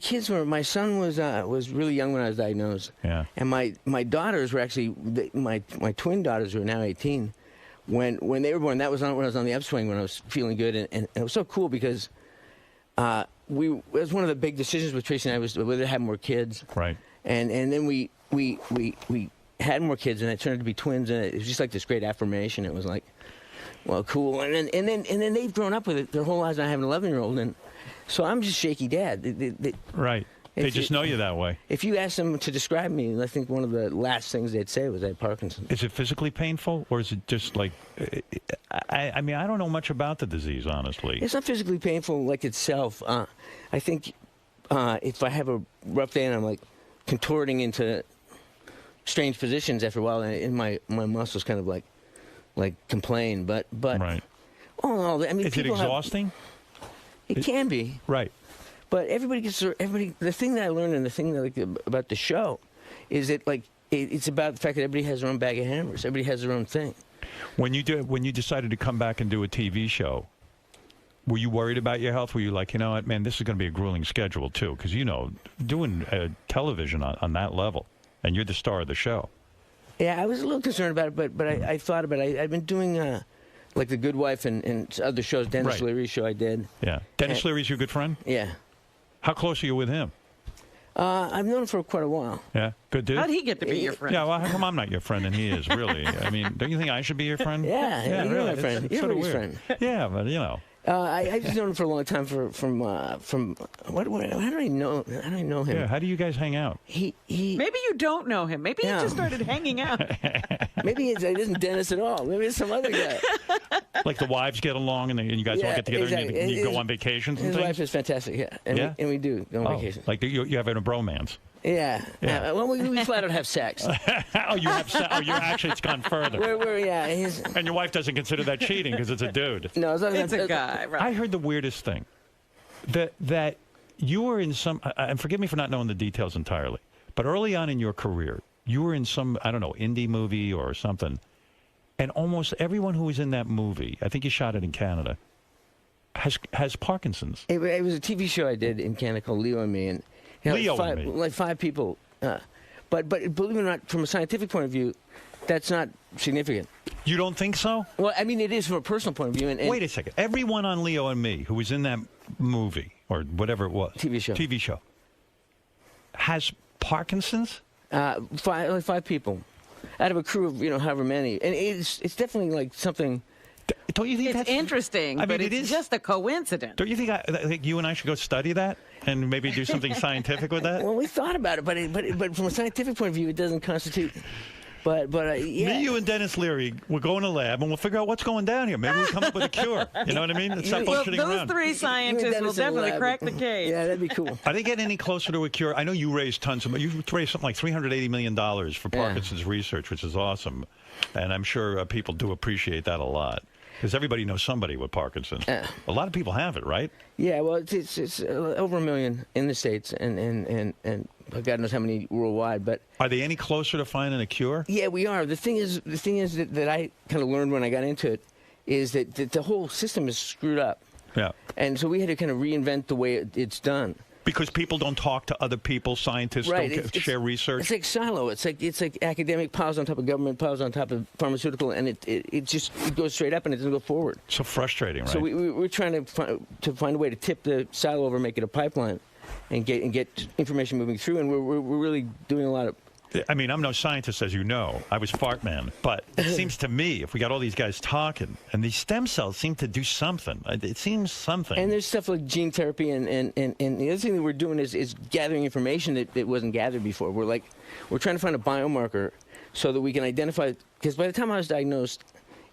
son was really young when I was diagnosed. Yeah. And my daughters were actually my twin daughters who are now 18. When they were born, that was when I was on the upswing, when I was feeling good, and it was so cool because it was one of the big decisions with Tracy and I was whether to have more kids. Right. And then we had more kids, and it turned out to be twins, and it was just like this great affirmation. It was like, well, cool. And then they've grown up with it their whole lives. And I have an 11-year-old, and so I'm just shaky dad. Right. They just know you that way. If you ask them to describe me, I think one of the last things they'd say was I had Parkinson's. Is it physically painful, or is it just like? I mean, I don't know much about the disease, honestly. It's not physically painful like itself. I think if I have a rough day and I'm like contorting into strange positions after a while, and my muscles kind of like complain. But right. Oh no! I mean, is it exhausting? It can be. Right. But everybody. The thing that I learned and the thing that I like about the show is that it's about the fact that everybody has their own bag of hammers. Everybody has their own thing. When you decided to come back and do a TV show, were you worried about your health? Were you like, you know what, man, this is going to be a grueling schedule too? Because doing television on that level, and you're the star of the show. Yeah, I was a little concerned about it, but I thought about it. I've been doing like The Good Wife and other shows. Dennis Leary's show I did. Yeah, Dennis Leary's your good friend. Yeah. How close are you with him? I've known him for quite a while. Yeah, good dude. How'd he get to be your friend? Yeah, well, how come I'm not your friend and he is, really? I mean, don't you think I should be your friend? Yeah, you're really. my friend. You're sort of everybody's weird. friend. Yeah, but you know. I've known him for a long time from what how do I know him? Yeah, how do you guys hang out? He Maybe you don't know him. Maybe he just started hanging out. Maybe it isn't Dennis at all. Maybe it's some other guy. Like the wives get along and you guys all get together exactly. and you go on vacations and his things? wife is fantastic, yeah. And we do go on vacation. Like you have a bromance. Yeah. Well, we flat out have sex. Oh, you have sex. Oh, you're actually, it's gone further. And your wife doesn't consider that cheating because it's a dude. No, it's a guy. Right. I heard the weirdest thing. That you were in some, and forgive me for not knowing the details entirely, but early on in your career, you were in some, I don't know, indie movie or something, and almost everyone who was in that movie, I think you shot it in Canada, has Parkinson's. It was a TV show I did in Canada called Leo and Me, and like five people. But believe it or not, from a scientific point of view, that's not significant. You don't think so? Well, I mean, it is from a personal point of view. And wait a second. Everyone on Leo and Me who was in that movie, or whatever it was, TV show, has Parkinson's? Five people out of a crew of however many, and it's definitely like something. Don't you think it's that's interesting? I mean, but it's just a coincidence. Don't you think I think you and I should go study that and maybe do something scientific with that? Well, we thought about it, but from a scientific point of view, it doesn't constitute. But yeah. Me, you, and Dennis Leary, we'll go in a lab and we'll figure out what's going down here. Maybe we'll come up with a cure. You know what I mean? Let's stop bullshitting around. Those three scientists will definitely crack the case. Yeah, that'd be cool. Are they getting any closer to a cure? I know you raised tons of money. You raised something like $380 million for Parkinson's research, which is awesome. And I'm sure people do appreciate that a lot. Because everybody knows somebody with Parkinson's. A lot of people have it, right? Yeah, well, it's over 1 million in the States, and God knows how many worldwide. But are they any closer to finding a cure? Yeah, we are. The thing is that I kind of learned when I got into it is that the whole system is screwed up. Yeah. And so we had to kind of reinvent the way it's done. Because people don't talk to other people, scientists don't share research. It's like silo. It's like academic piles on top of government, piles on top of pharmaceutical, and it goes straight up and it doesn't go forward. So frustrating, right? So we're trying to find a way to tip the silo over, make it a pipeline, and get information moving through. And we're really doing a lot of. I mean, I'm no scientist, as you know. I was fart man. But it seems to me, if we got all these guys talking, and these stem cells seem to do something. It seems something. And there's stuff like gene therapy, and the other thing that we're doing is gathering information that wasn't gathered before. We're trying to find a biomarker so that we can identify, because by the time I was diagnosed,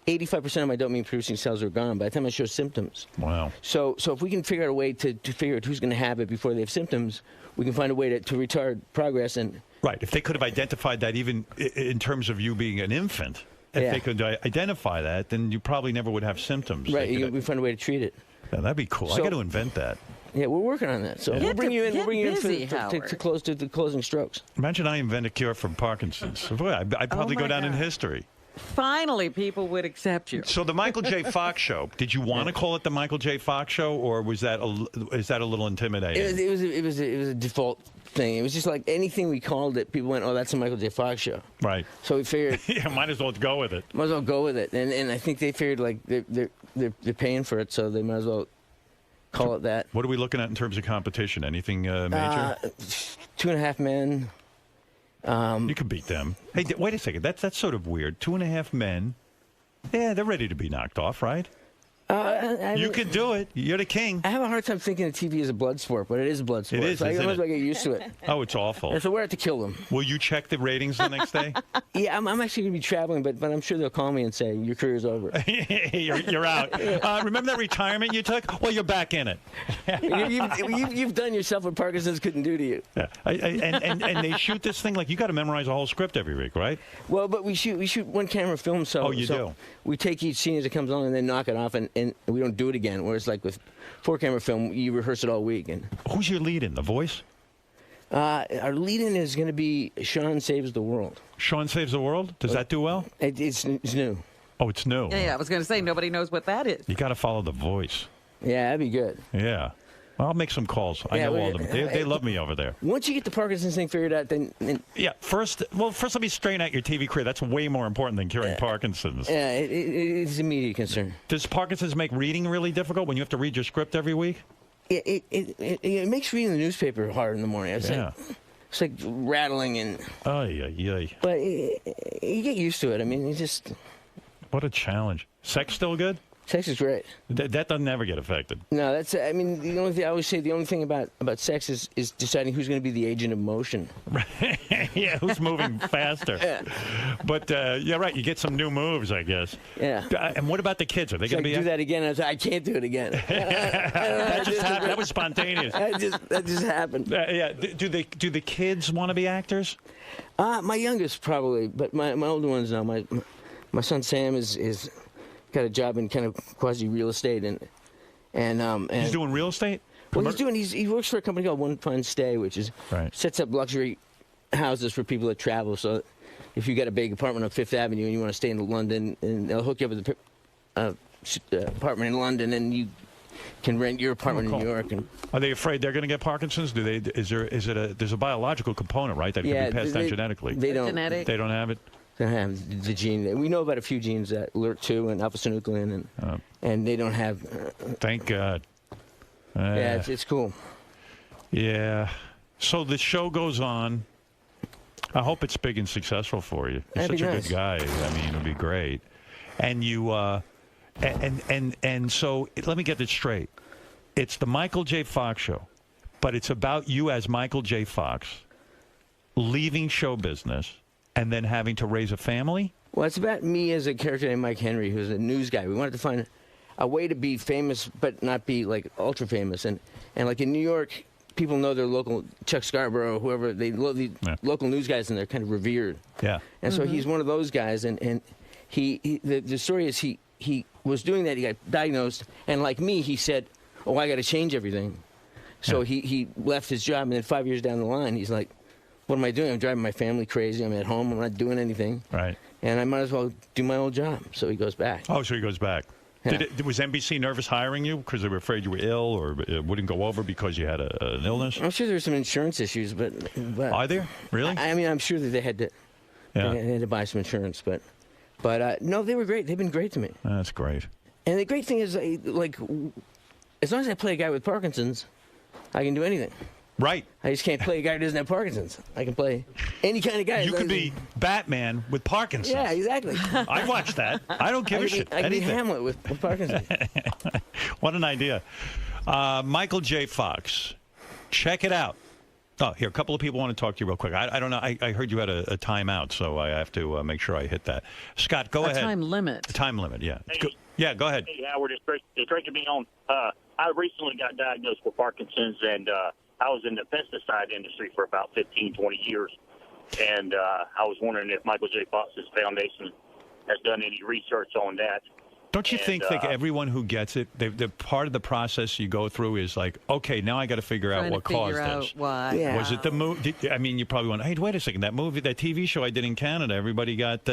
85% of my dopamine-producing cells are gone by the time I show symptoms. Wow. So if we can figure out a way to figure out who's going to have it before they have symptoms, we can find a way to retard progress. And right. If they could have identified that even in terms of you being an infant, if they could identify that, then you probably never would have symptoms. Right. We find a way to treat it. Yeah, that'd be cool. I got to invent that. Yeah, we're working on that. So Yeah. we'll bring you in. We'll Get bring you in busy, to Howard. close to the closing strokes. Imagine I invent a cure for Parkinson's. Boy, I'd probably Oh, go my down in God. history. Finally, people would accept you. So the Michael J. Fox Show. Did you want to call it the Michael J. Fox Show, or was that is that a little intimidating? It was a default thing. It was just like anything we called it, people went, "Oh, that's the Michael J. Fox Show." Right. So we figured, yeah, might as well go with it. might as well go with it. And I think they figured like they're paying for it, so they might as well call it that. What are we looking at in terms of competition? Anything major? 2.5 Men. You could beat them. Hey, wait a second. That's sort of weird. 2.5 Men. Yeah, they're ready to be knocked off, right? You could do it. You're the king. I have a hard time thinking of TV as a blood sport, but it is a blood sport. It is, So I isn't might as well it? get used to it. Oh, it's awful. And so we're at to kill them. Will you check the ratings the next day? Yeah, I'm actually going to be traveling, but I'm sure they'll call me and say, your career's over. you're out. Remember that retirement you took? Well, you're back in it. You've done yourself what Parkinson's couldn't do to you. Yeah. And they shoot this thing like you got to memorize a whole script every week, right? Well, but we shoot one camera film, so Oh, you do? We take each scene as it comes on and then knock it off, and we don't do it again. Whereas like with 4-camera film, you rehearse it all week. And who's your lead in? The Voice? Our lead-in is going to be Sean Saves the World. Sean Saves the World? Does that do well? It's new. Oh, it's new. Yeah, I was going to say nobody knows what that is. You got to follow The Voice. Yeah, that'd be good. Yeah. Well, I'll make some calls. I know all of them. They love me over there. Once you get the Parkinson's thing figured out, then yeah. First let me straighten out your TV career. That's way more important than curing Parkinson's. Yeah, it's a immediate concern. Does Parkinson's make reading really difficult when you have to read your script every week? It makes reading the newspaper hard in the morning. It's like rattling and. Ay. But you get used to it. I mean, you just. What a challenge. Sex still good? Sex is great. That doesn't ever get affected. No, that's. I mean, the only thing I always say, the only thing about sex is deciding who's going to be the agent of motion. Yeah, who's moving faster? Yeah. But yeah, right. You get some new moves, I guess. Yeah. And what about the kids? Are they going to be? Do that again? I can't do it again. That just happened. That was spontaneous. That just happened. Yeah. Do the kids want to be actors? My youngest probably, but my older ones no. My son Sam is got a job in kind of quasi real estate and he's doing real estate. Well, he works for a company called One Fine Stay, which is sets up luxury houses for people that travel. So if you got a big apartment on Fifth Avenue and you want to stay in London, and they'll hook you up with an apartment in London, and you can rent your apartment in New York. And are they afraid they're going to get Parkinson's? There's a biological component, right, that can be passed down genetically? They don't. They don't have it. They don't have the gene. We know about a few genes that LRT2 and alpha-synuclein, and they don't have. Thank God. Yeah, it's cool. Yeah. So the show goes on. I hope it's big and successful for you. You're such a good guy. I mean, it'll be great. And you, and so let me get this straight. It's the Michael J. Fox Show, but it's about you as Michael J. Fox leaving show business and then having to raise a family? Well, it's about me as a character named Mike Henry, who's a news guy. We wanted to find a way to be famous, but not be like ultra famous. And like in New York, people know their local Chuck Scarborough, whoever. They love the local news guys, and they're kind of revered. Yeah. And so he's one of those guys. And the story is he was doing that. He got diagnosed, and like me, he said, "Oh, I got to change everything." So he left his job, and then 5 years down the line, he's like, what am I doing? I'm driving my family crazy. I'm at home. I'm not doing anything. Right. And I might as well do my old job. So he goes back. Oh, so he goes back. Yeah. Was NBC nervous hiring you because they were afraid you were ill or it wouldn't go over because you had an illness? I'm sure there's some insurance issues, but are there really? I mean, I'm sure that they had to. Yeah. They had to buy some insurance, but no, they were great. They've been great to me. That's great. And the great thing is, like, as long as I play a guy with Parkinson's, I can do anything. Right. I just can't play a guy who doesn't have Parkinson's. I can play any kind of guy. You could be Batman with Parkinson's. Yeah, exactly. I'd watch that. I don't give a shit. I could be Hamlet with Parkinson's. What an idea. Michael J. Fox. Check it out. Oh, here, a couple of people want to talk to you real quick. I don't know. I heard you had a timeout, so I have to make sure I hit that. Scott, go ahead. Time limit. A time limit, yeah. Hey, go ahead. Hey, Howard, it's great to be on. I recently got diagnosed with Parkinson's, and I was in the pesticide industry for about 15, 20 years. And I was wondering if Michael J. Fox's foundation has done any research on that. Don't you think like everyone who gets it, the part of the process you go through is like, okay, now I got to figure out what caused this. Why? Yeah. Was it the movie? I mean, you probably went, hey, wait a second, that TV show I did in Canada, everybody got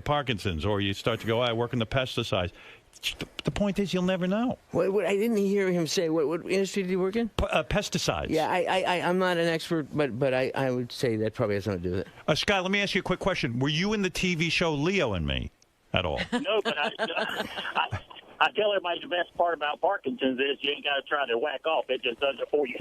Parkinson's, or you start to go, I work in the pesticides. The point is, you'll never know. What I didn't hear him say. What industry did he work in? Pesticides. Yeah, I'm not an expert, but I would say that probably has something to do with it. Scott, let me ask you a quick question. Were you in the TV show Leo and Me at all? No, but I tell everybody the best part about Parkinson's is you ain't got to try to whack off. It just does it for you.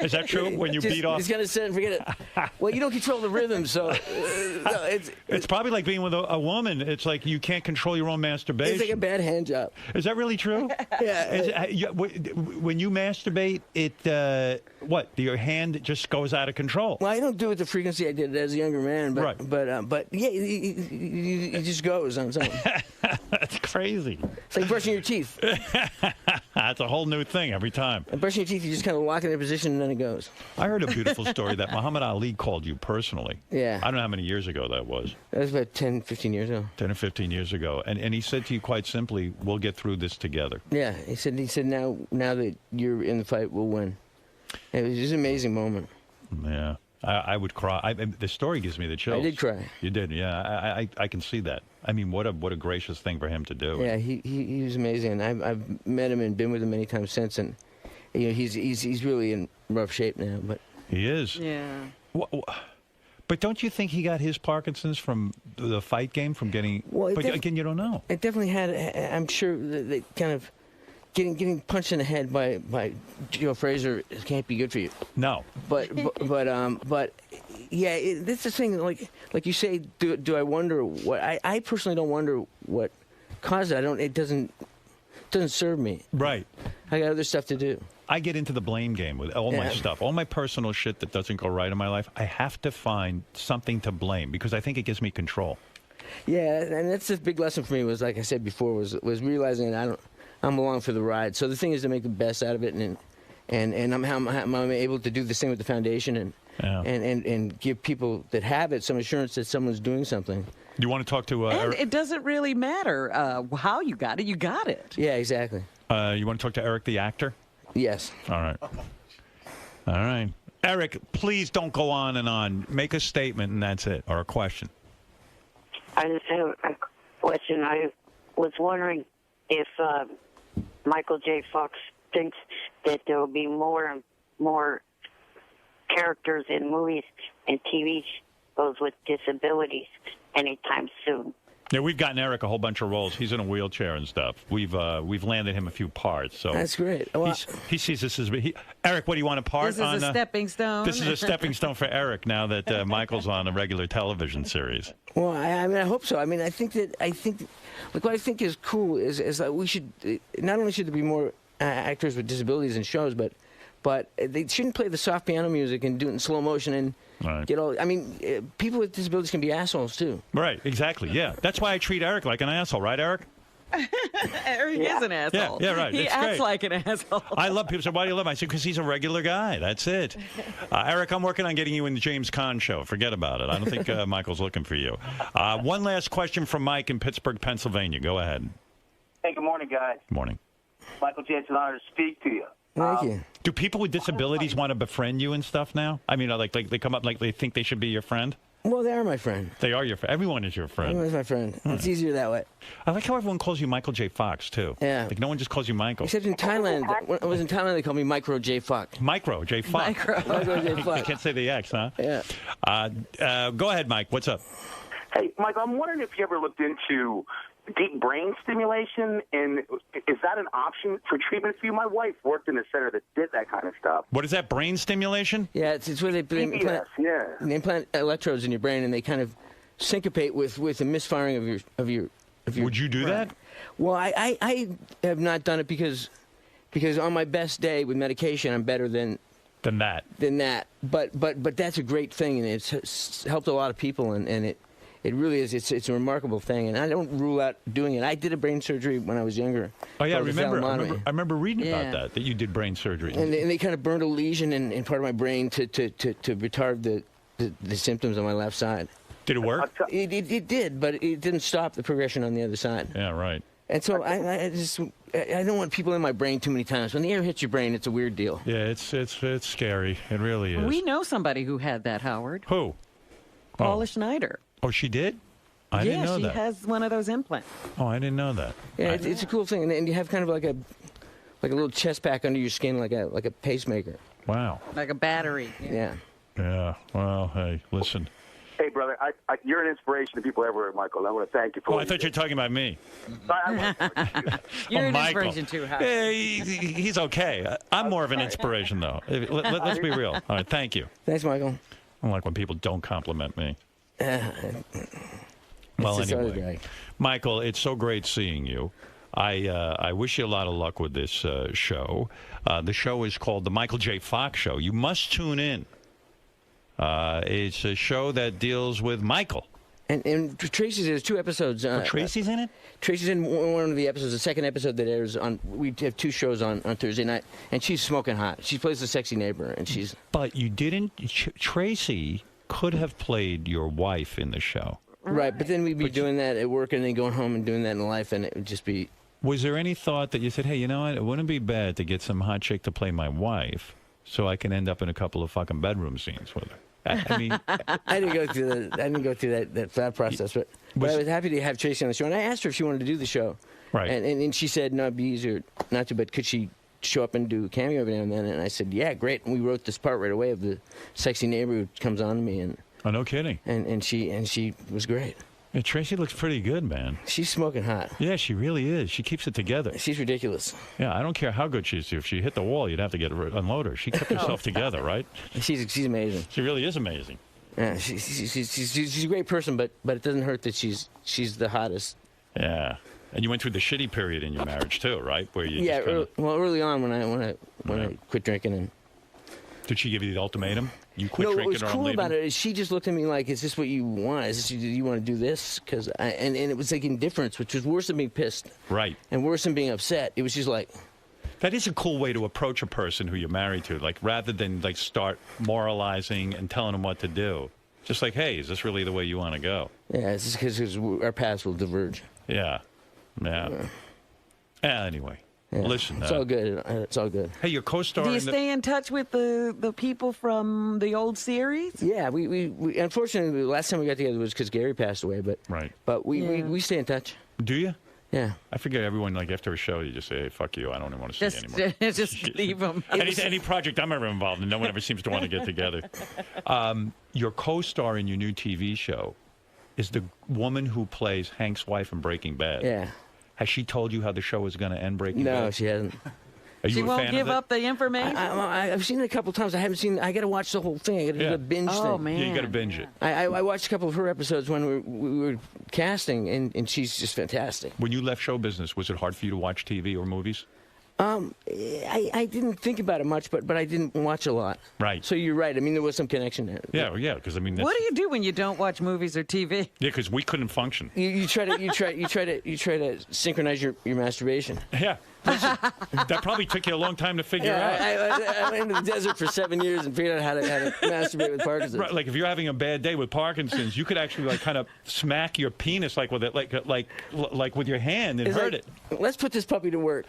Is that true? When you beat off? He's going to sit and forget it. Well, you don't control the rhythm, so... no, it's probably like being with a woman. It's like you can't control your own masturbation. It's like a bad hand job. Is that really true? Yeah. When you masturbate, your hand just goes out of control? Well, I don't do it the frequency I did as a younger man, but yeah, it just goes on its own. That's crazy. It's like brushing your teeth. That's a whole new thing every time. And brushing your teeth, you just kind of lock in a position and then it goes. I heard a beautiful story that Muhammad Ali called you personally. Yeah. I don't know how many years ago that was. That was about 10, 15 years ago. 10 or 15 years ago. And he said to you quite simply, we'll get through this together. Yeah. He said now that you're in the fight, we'll win. It was just an amazing moment. Yeah. I would cry. The story gives me the chills. I did cry. You did, yeah. I can see that. I mean, what a gracious thing for him to do. Yeah, he was amazing. And I've met him and been with him many times since, and he's really in rough shape now. But he is. Yeah. But don't you think he got his Parkinson's from the fight game, from getting? Well, but again, you don't know. It definitely had. I'm sure that kind of. Getting punched in the head by Joe Frazier can't be good for you. No. But yeah, this is the thing. Like you say, do I wonder what? I personally don't wonder what caused it. It doesn't serve me. Right. I got other stuff to do. I get into the blame game with all my stuff, all my personal shit that doesn't go right in my life. I have to find something to blame because I think it gives me control. Yeah, and that's the big lesson for me. Was like I said before, was realizing that I'm along for the ride. So the thing is to make the best out of it, and I'm able to do the same with the foundation, and give people that have it some assurance that someone's doing something. You want to talk to? And it doesn't really matter how you got it. You got it. Yeah, exactly. You want to talk to Eric, the actor? Yes. All right. All right, Eric. Please don't go on and on. Make a statement, and that's it, or a question. I just have a question. I was wondering if Michael J. Fox thinks that there will be more and more characters in movies and TV shows with disabilities anytime soon. Yeah, we've gotten Eric a whole bunch of roles. He's in a wheelchair and stuff. We've landed him a few parts. So that's great. Well, he sees this as Eric. What do you want a part? This is a stepping stone. This is a stepping stone for Eric now that Michael's on a regular television series. Well, I mean, I hope so. I mean, I think what I think is cool is that we should not only should there be more actors with disabilities in shows, but they shouldn't play the soft piano music and do it in slow motion and. Right. Get all. I mean, people with disabilities can be assholes too. Right. Exactly. Yeah. That's why I treat Eric like an asshole, right, Eric? Eric is an asshole. Yeah. Right. He It's acts great. like an asshole. I love people say, "Why do you love him?" I say, "Because he's a regular guy. That's it." Eric, I'm working on getting you in the James Caan show. Forget about it. I don't think Michael's looking for you. One last question from Mike in Pittsburgh, Pennsylvania. Go ahead. Hey, good morning, guys. Morning. Michael J. It's an honor to speak to you. Thank you. Do people with disabilities want to befriend you and stuff now? I mean, like they come up like they think they should be your friend? Well, they are my friend. They are your friend. Everyone is your friend. Everyone's my friend. It's easier that way. I like how everyone calls you Michael J. Fox, too. Yeah. Like, no one just calls you Michael. Except in Thailand. When I was in Thailand, they called me Micro J. Fox. Micro J. Fox. Micro J. Fox. You can't say the X, huh? Yeah. Go ahead, Mike. What's up? Hey, Michael, I'm wondering if you ever looked into deep brain stimulation, and is that an option for treatment for you? My wife worked in a center that did that kind of stuff. What is that, brain stimulation? Yeah, it's where they they implant electrodes in your brain, and they kind of syncopate with the misfiring of your. Would you do that? Well, I have not done it because on my best day with medication, I'm better than that. But that's a great thing, and it's helped a lot of people, and it really is. It's a remarkable thing, and I don't rule out doing it. I did a brain surgery when I was younger. Oh yeah, I remember reading about that you did brain surgery. And they kind of burned a lesion in part of my brain to retard the symptoms on my left side. Did it work? It did, but it didn't stop the progression on the other side. Yeah, right. And so I don't want people in my brain too many times. When the air hits your brain, it's a weird deal. Yeah, it's scary. It really is. We know somebody who had that, Howard. Who? Paula Schneider. Oh, she did? I didn't know Yeah, that. she has one of those implants. Oh, I didn't know that. Yeah, it's a cool thing, and you have kind of like a little chest pack under your skin, like a pacemaker. Wow. Like a battery. Yeah. Yeah. Well, hey, listen. Hey, brother, you're an inspiration to people everywhere, Michael. I want to thank you for Oh, what I thought you were talking about me. You're an Michael. inspiration too, Howard. Yeah, he's okay. I'm more of an inspiration, though. Let's be real. All right, thank you. Thanks, Michael. I don't like when people don't compliment me. Well, It's just anyway, Michael, it's so great seeing you. I wish you a lot of luck with this show. The show is called The Michael J. Fox Show. You must tune in. It's a show that deals with Michael. And Tracy's, there's 2 episodes. Tracy's in it? Tracy's in one of the episodes, the second episode that airs on. We have 2 shows on Thursday night, and she's smoking hot. She plays the sexy neighbor, and she's. But you didn't. Tracy could have played your wife in the show. Right, but then we'd be doing that at work and then going home and doing that in life, and it would just be. Was there any thought that you said, hey, you know what? It wouldn't be bad to get some hot chick to play my wife so I can end up in a couple of fucking bedroom scenes with her? I mean, I didn't go through that thought process, but I was happy to have Tracy on the show, and I asked her if she wanted to do the show, right? And she said no, it'd be easier not to, but could she show up and do a cameo every now and then? And I said, yeah, great. And we wrote this part right away of the sexy neighbor who comes on to me, and oh, no kidding. And she was great. Yeah, Tracy looks pretty good, man. She's smoking hot. Yeah, she really is. She keeps it together. She's ridiculous. Yeah, I don't care how good she is. If she hit the wall, you'd have to unload her. She kept herself together, right? She's amazing. She really is amazing. Yeah, she's a great person, but it doesn't hurt that she's the hottest. Yeah, and you went through the shitty period in your marriage too, right? Where you just kinda... early on when I quit drinking. And did she give you the ultimatum? You quit drinking, what was or I'm cool leaving? about it is she just looked at me like, "Is this what you want? Do you want to do this?" Because and it was like indifference, which was worse than being pissed, right? And worse than being upset. It was just like. That is a cool way to approach a person who you're married to, like rather than like start moralizing and telling them what to do. Just like, hey, is this really the way you want to go? Yeah, it's just because our paths will diverge. Yeah. Anyway, listen. It's all good. It's all good. Hey, your co-star. Do you stay in touch with the people from the old series? Yeah, we unfortunately the last time we got together was because Gary passed away, but we stay in touch. Do you? Yeah. I figure everyone, like, after a show, you just say, hey, fuck you, I don't even want to see you anymore. Just leave them. Any project I'm ever involved in, no one ever seems to want to get together. Your co-star in your new TV show is the woman who plays Hank's wife in Breaking Bad. Yeah. Has she told you how the show is going to end Breaking Bad? No, she hasn't. Are you she a won't fan give of it? up the information? I've seen it a couple times. I haven't seen. I got to watch the whole thing. I got to do the binge thing. Oh man! Yeah, you got to binge it. I watched a couple of her episodes when we were casting, and she's just fantastic. When you left show business, was it hard for you to watch TV or movies? I didn't think about it much, but I didn't watch a lot. Right. So you're right. I mean, there was some connection there. Yeah, because I mean. What do you do when you don't watch movies or TV? Yeah, because we couldn't function. You try to synchronize your masturbation. Yeah. That probably took you a long time to figure out. I went into the desert for 7 years and figured out how to masturbate with Parkinson's. Right, like if you're having a bad day with Parkinson's, you could actually like kind of smack your penis like with it, like with your hand and hurt it. Let's put this puppy to work.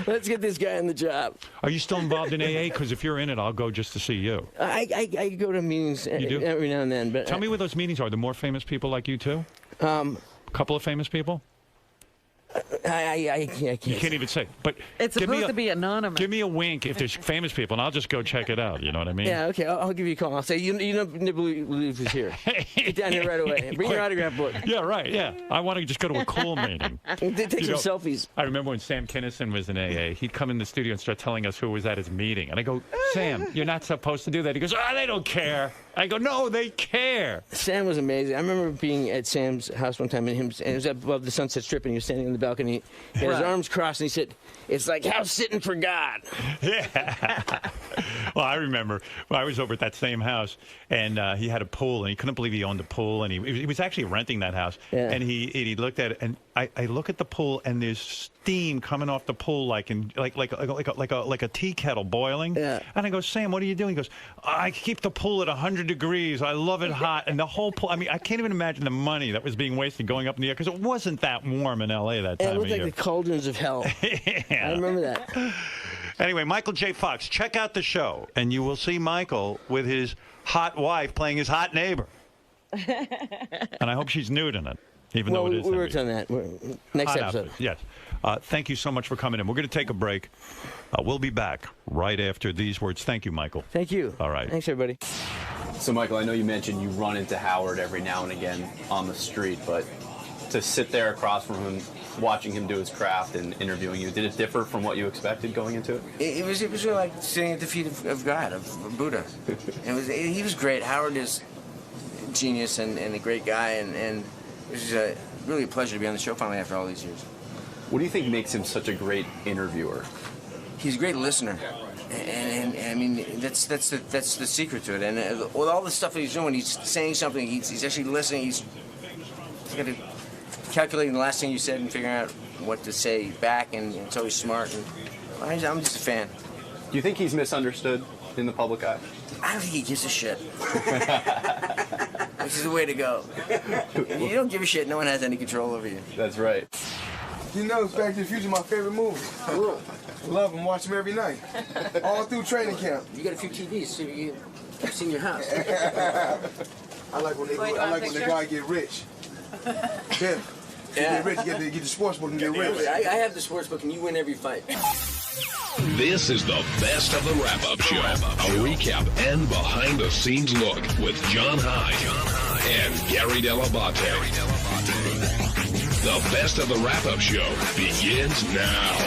Let's get this guy on the job. Are you still involved in AA? Because if you're in it, I'll go just to see you. I go to meetings every now and then. But tell me where those meetings are. Are there more famous people like you too? A couple of famous people. I can't. You can't even say. But it's supposed to be anonymous. Give me a wink if there's famous people, and I'll just go check it out. You know what I mean? Yeah. Okay. I'll give you a call. I'll say you don't believe who's here. Get down here right away. Bring your autograph book. Yeah. Right. Yeah. I want to just go to a cool meeting. Take some selfies. I remember when Sam Kinison was in AA. He'd come in the studio and start telling us who was at his meeting, and I go, Sam, you're not supposed to do that. He goes, they don't care. I go, no, they care. Sam was amazing. I remember being at Sam's house one time, and it was above the Sunset Strip, and he was standing on the balcony. He had his arms crossed, and he said, "It's like house sitting for God." Yeah. Well, I remember I was over at that same house, and he had a pool, and he couldn't believe he owned a pool, and he was actually renting that house. Yeah. And he looked at it, and I look at the pool, and there's steam coming off the pool like a tea kettle boiling. Yeah. And I go, Sam, what are you doing? He goes, I keep the pool at 100 degrees. I love it hot. And the whole pool. I mean, I can't even imagine the money that was being wasted going up in the air because it wasn't that warm in L.A. that time It of looked like year. the cauldrons of hell. Yeah. I remember that. Anyway, Michael J. Fox, check out the show, and you will see Michael with his hot wife playing his hot neighbor. And I hope she's nude in it, even though it is. We worked on that. Next Hot episode. outfit, yes. Thank you so much for coming in. We're going to take a break. We'll be back right after these words. Thank you, Michael. Thank you. All right. Thanks, everybody. So, Michael, I know you mentioned you run into Howard every now and again on the street, but to sit there across from him, watching him do his craft and interviewing you, did it differ from what you expected going into it? It was really like sitting at the feet of God, of Buddha. He was great. Howard is a genius and a great guy, and it was really a pleasure to be on the show finally after all these years. What do you think makes him such a great interviewer? He's a great listener, and I mean that's the secret to it. And with all the stuff that he's doing, he's saying something. He's actually listening. He's got to calculating the last thing you said and figuring out what to say back, and it's always smart. And I'm just a fan. Do you think he's misunderstood in the public eye? I don't think he gives a shit. Which is the way to go. If you don't give a shit, no one has any control over you. That's right. You know, Back to the Future, my favorite movie. Love them, watch them every night. All through training camp. You got a few TVs, so you can see in your house. I like when the guy get rich. Yeah. Get rich, get the sports book and get rich. I have the sports book, and you win every fight. This is the best of the wrap-up show. A recap and behind-the-scenes look with John Hyde and Gary Dell'Abate. The best of the wrap-up show begins now.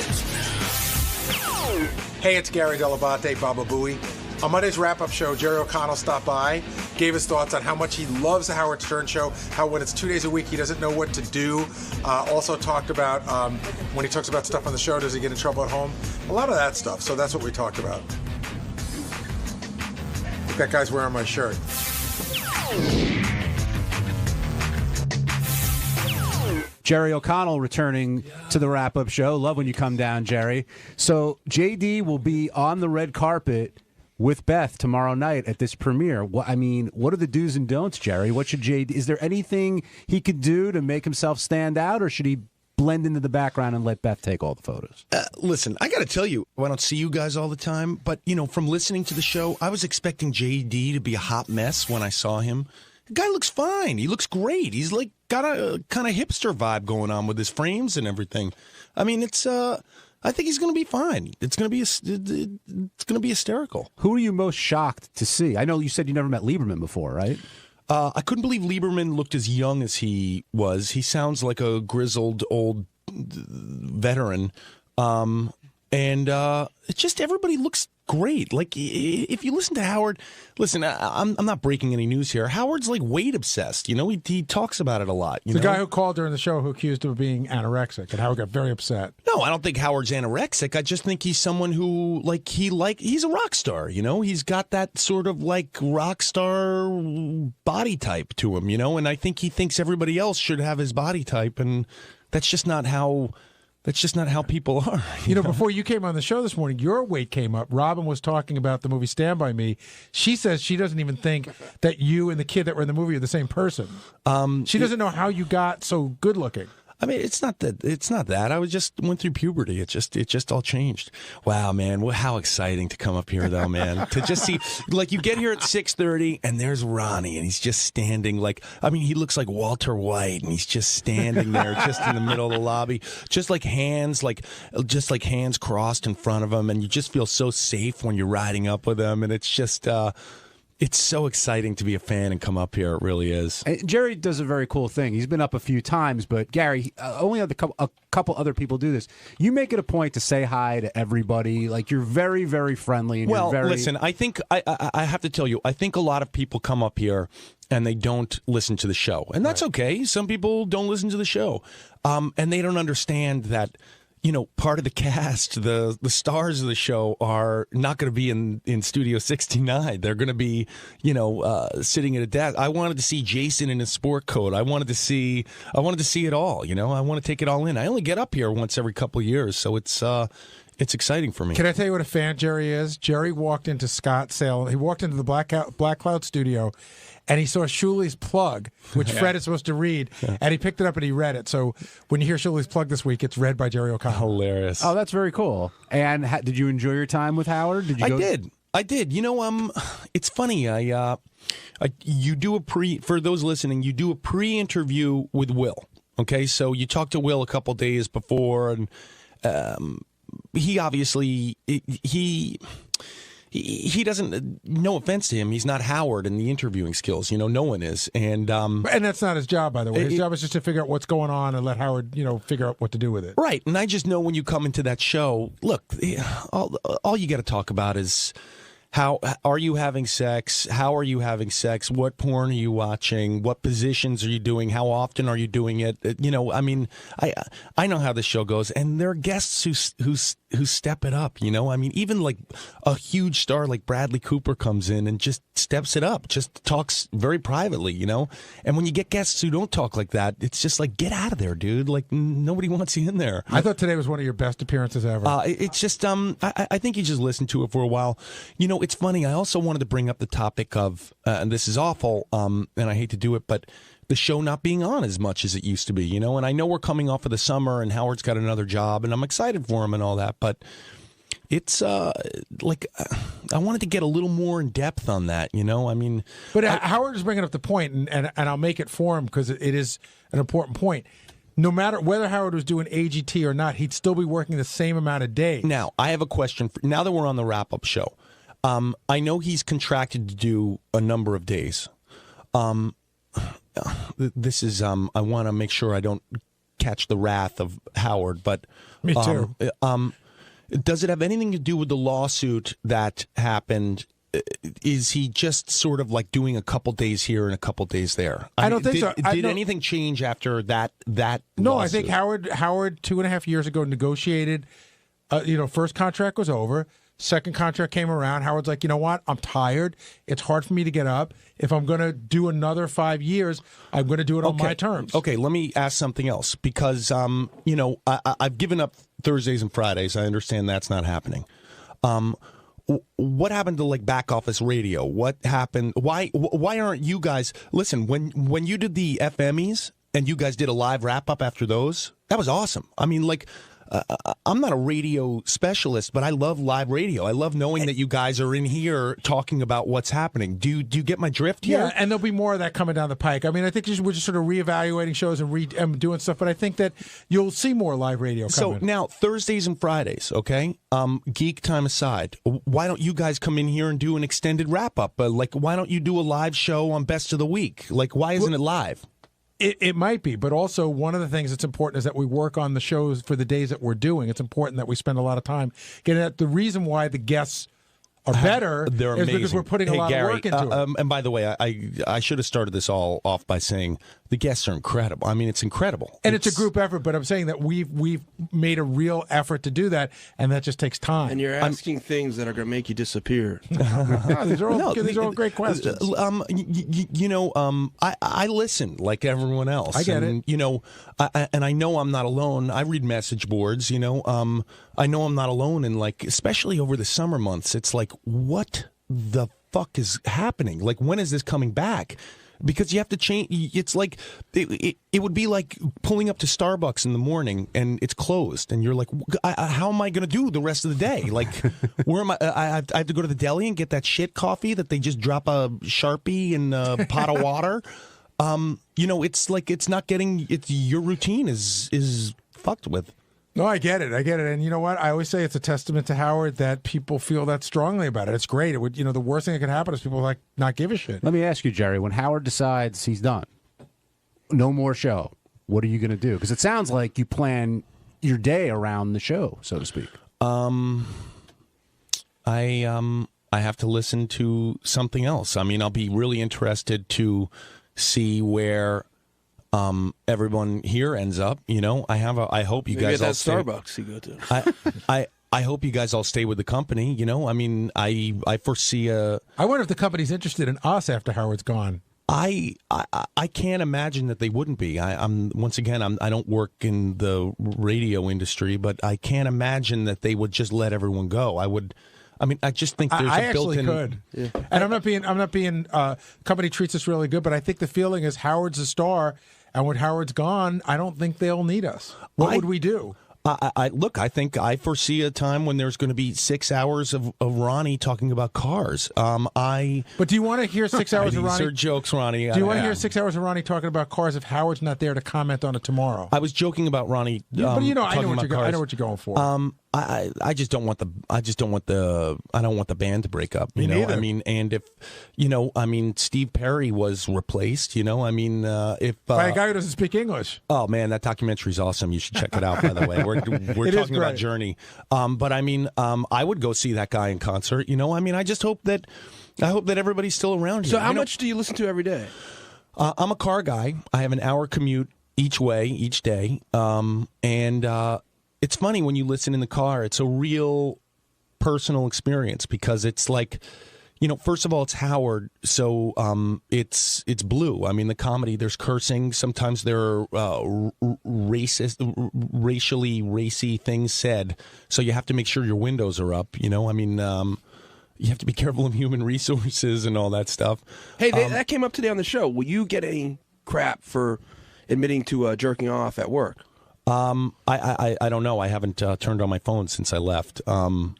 Hey, it's Gary Dell'Abate, Baba Booey. On Monday's wrap-up show, Jerry O'Connell stopped by, gave his thoughts on how much he loves the Howard Stern show, how when it's 2 days a week he doesn't know what to do. Also talked about when he talks about stuff on the show, does he get in trouble at home? A lot of that stuff, so that's what we talked about. Look, that guy's wearing my shirt. Jerry O'Connell returning to the wrap-up show. Love when you come down, Jerry. So JD will be on the red carpet with Beth tomorrow night at this premiere. What are the do's and don'ts, Jerry? What should JD? Is there anything he could do to make himself stand out, or should he blend into the background and let Beth take all the photos? Listen, I got to tell you, I don't see you guys all the time, but from listening to the show, I was expecting JD to be a hot mess when I saw him. The guy looks fine. He looks great. He's like got a kind of hipster vibe going on with his frames and everything. I mean, it's I think he's going to be fine. It's going to be hysterical. Who are you most shocked to see? I know you said you never met Lieberman before, right? I couldn't believe Lieberman looked as young as he was. He sounds like a grizzled old veteran. And it's just everybody looks great. Like, if you listen to Howard, listen, I'm not breaking any news here. Howard's like weight obsessed. He talks about it a lot. The guy who called during the show who accused him of being anorexic, and Howard got very upset. No, I don't think Howard's anorexic. I just think he's someone who, he's a rock star, He's got that sort of, rock star body type to him, And I think he thinks everybody else should have his body type, and that's just not how people are. Before you came on the show this morning, your weight came up. Robin was talking about the movie Stand By Me. She says she doesn't even think that you and the kid that were in the movie are the same person. She doesn't know how you got so good looking. I mean, it's not that. I went through puberty. It just all changed. Wow, man. Well, how exciting to come up here, though, man. To just see, you get here at 6:30, and there's Ronnie, and he's just standing he looks like Walter White, and he's just standing there just in the middle of the lobby, just hands crossed in front of him, and you just feel so safe when you're riding up with him, and it's just... It's so exciting to be a fan and come up here. It really is. And Jerry does a very cool thing. He's been up a few times, but Gary, only a couple other people do this. You make it a point to say hi to everybody. You're very, very friendly. And you're very... listen, I think I have to tell you, I think a lot of people come up here and they don't listen to the show. And that's okay. Some people don't listen to the show. And they don't understand that, part of the cast, the stars of the show are not going to be in Studio 69. They're going to be, sitting at a desk. I wanted to see Jason in his sport coat. I wanted to see it all. I want to take it all in. I only get up here once every couple of years, so it's exciting for me. Can I tell you what a fan Jerry is? Jerry walked into Scottsdale. He walked into the Black Cloud studio, and he saw Shuli's plug, which Fred is supposed to read, and he picked it up and he read it. So when you hear Shuli's plug this week, it's read by Jerry O'Connell. Hilarious. Oh, that's very cool. And did you enjoy your time with Howard? I did. It's funny. You do for those listening, you do a pre-interview with Will. Okay, so you talk to Will a couple days before, and he obviously he doesn't. No offense to him, he's not Howard in the interviewing skills. No one is, and that's not his job, by the way. His job is just to figure out what's going on and let Howard, figure out what to do with it. Right, and I just know when you come into that show, look, all you got to talk about is how are you having sex? How are you having sex? What porn are you watching? What positions are you doing? How often are you doing it? I know how this show goes, and there are guests who step it up. Even like a huge star like Bradley Cooper comes in and just steps it up, just talks very privately. And when you get guests who don't talk like that, it's just like, get out of there, dude. Like nobody wants you in there. I thought today was one of your best appearances ever. It's just I think you just listen to it for a while. It's funny. I also wanted to bring up the topic of, and this is awful, and I hate to do it, but the show not being on as much as it used to be, And I know we're coming off of the summer, and Howard's got another job, and I'm excited for him and all that, but it's I wanted to get a little more in depth on that, But Howard is bringing up the point, and I'll make it for him because it is an important point. No matter whether Howard was doing AGT or not, he'd still be working the same amount of days. Now, I have a question. Now that we're on the wrap-up show, I know he's contracted to do a number of days. This is I want to make sure I don't catch the wrath of Howard, but me too. Does it have anything to do with the lawsuit that happened? Is he just sort of like doing a couple days here and a couple days there? I don't think so. Did anything change after that? No, lawsuit? I think Howard 2.5 years ago negotiated. First contract was over. Second contract came around. Howard's like, you know what? I'm tired. It's hard for me to get up. If I'm going to do another 5 years, I'm going to do it on my terms. Okay, let me ask something else because, I've given up Thursdays and Fridays. I understand that's not happening. What happened to like back office radio? What happened? Why aren't you guys? Listen, when you did the FMEs and you guys did a live wrap up after those, that was awesome. I mean, like. I'm not a radio specialist, but I love live radio. I love knowing that you guys are in here talking about what's happening. Do you get my drift here? Yeah, and there'll be more of that coming down the pike. I mean, I think we're just sort of reevaluating shows and doing stuff, but I think that you'll see more live radio coming. So now, Thursdays and Fridays, okay? Geek time aside, why don't you guys come in here and do an extended wrap-up? Why don't you do a live show on Best of the Week? Why isn't it live? It might be, but also one of the things that's important is that we work on the shows for the days that we're doing. It's important that we spend a lot of time getting at the reason why the guests are better They're is amazing. because we're putting a lot Gary, of work into it. And by the way, I should have started this all off by saying the guests are incredible. I mean, it's incredible. And it's a group effort, but I'm saying that we've made a real effort to do that, and that just takes time. And you're asking things that are going to make you disappear. These are all great questions. I listen like everyone else. I get it. And I know I'm not alone. I read message boards. I know I'm not alone, and especially over the summer months, it's like, what the fuck is happening? Like, when is this coming back? Because you have to change. It's like it would be like pulling up to Starbucks in the morning and it's closed, and you're like, how am I going to do the rest of the day? Like, where am I? I have to go to the deli and get that shit coffee that they just drop a Sharpie in a pot of water. It's like it's not getting. It's your routine is fucked with. No, I get it. And you know what? I always say it's a testament to Howard that people feel that strongly about it. It's great. It would, the worst thing that could happen is people not give a shit. Let me ask you, Jerry, when Howard decides he's done, no more show, what are you going to do? Because it sounds like you plan your day around the show, so to speak. I have to listen to something else. I mean, I'll be really interested to see where everyone here ends up. I hope you Maybe guys at all that stay. Starbucks you go to. I hope you guys all stay with the company. I foresee a. I wonder if the company's interested in us after Howard's gone. I can't imagine that they wouldn't be. I'm once again I don't work in the radio industry, but I can't imagine that they would just let everyone go. I just think there's I a built-in. actually could, and I'm not being. Company treats us really good, but I think the feeling is Howard's a star, and when Howard's gone, I don't think they'll need us. What would we do? I think I foresee a time when there's going to be 6 hours of Ronnie talking about cars. But do you want to hear 6 hours of Ronnie? These are jokes, Ronnie. Do you want to hear 6 hours of Ronnie talking about cars if Howard's not there to comment on it tomorrow? I was joking about Ronnie. But I know what you're going for. I just don't want I don't want the band to break up. Me neither. And if Steve Perry was replaced. If by a guy who doesn't speak English. Oh man, that documentary's awesome. You should check it out. By the way, we're talking about Journey. But I would go see that guy in concert. I just hope that everybody's still around here. So how much do you listen to every day? I'm a car guy. I have an hour commute each way, each day. It's funny when you listen in the car. It's a real personal experience because it's like, first of all, it's Howard, so it's blue. I mean, the comedy, there's cursing. Sometimes there are racially racy things said. So you have to make sure your windows are up. You have to be careful of human resources and all that stuff. Hey, that came up today on the show. Will you get any crap for admitting to jerking off at work? I don't know. I haven't turned on my phone since I left. Am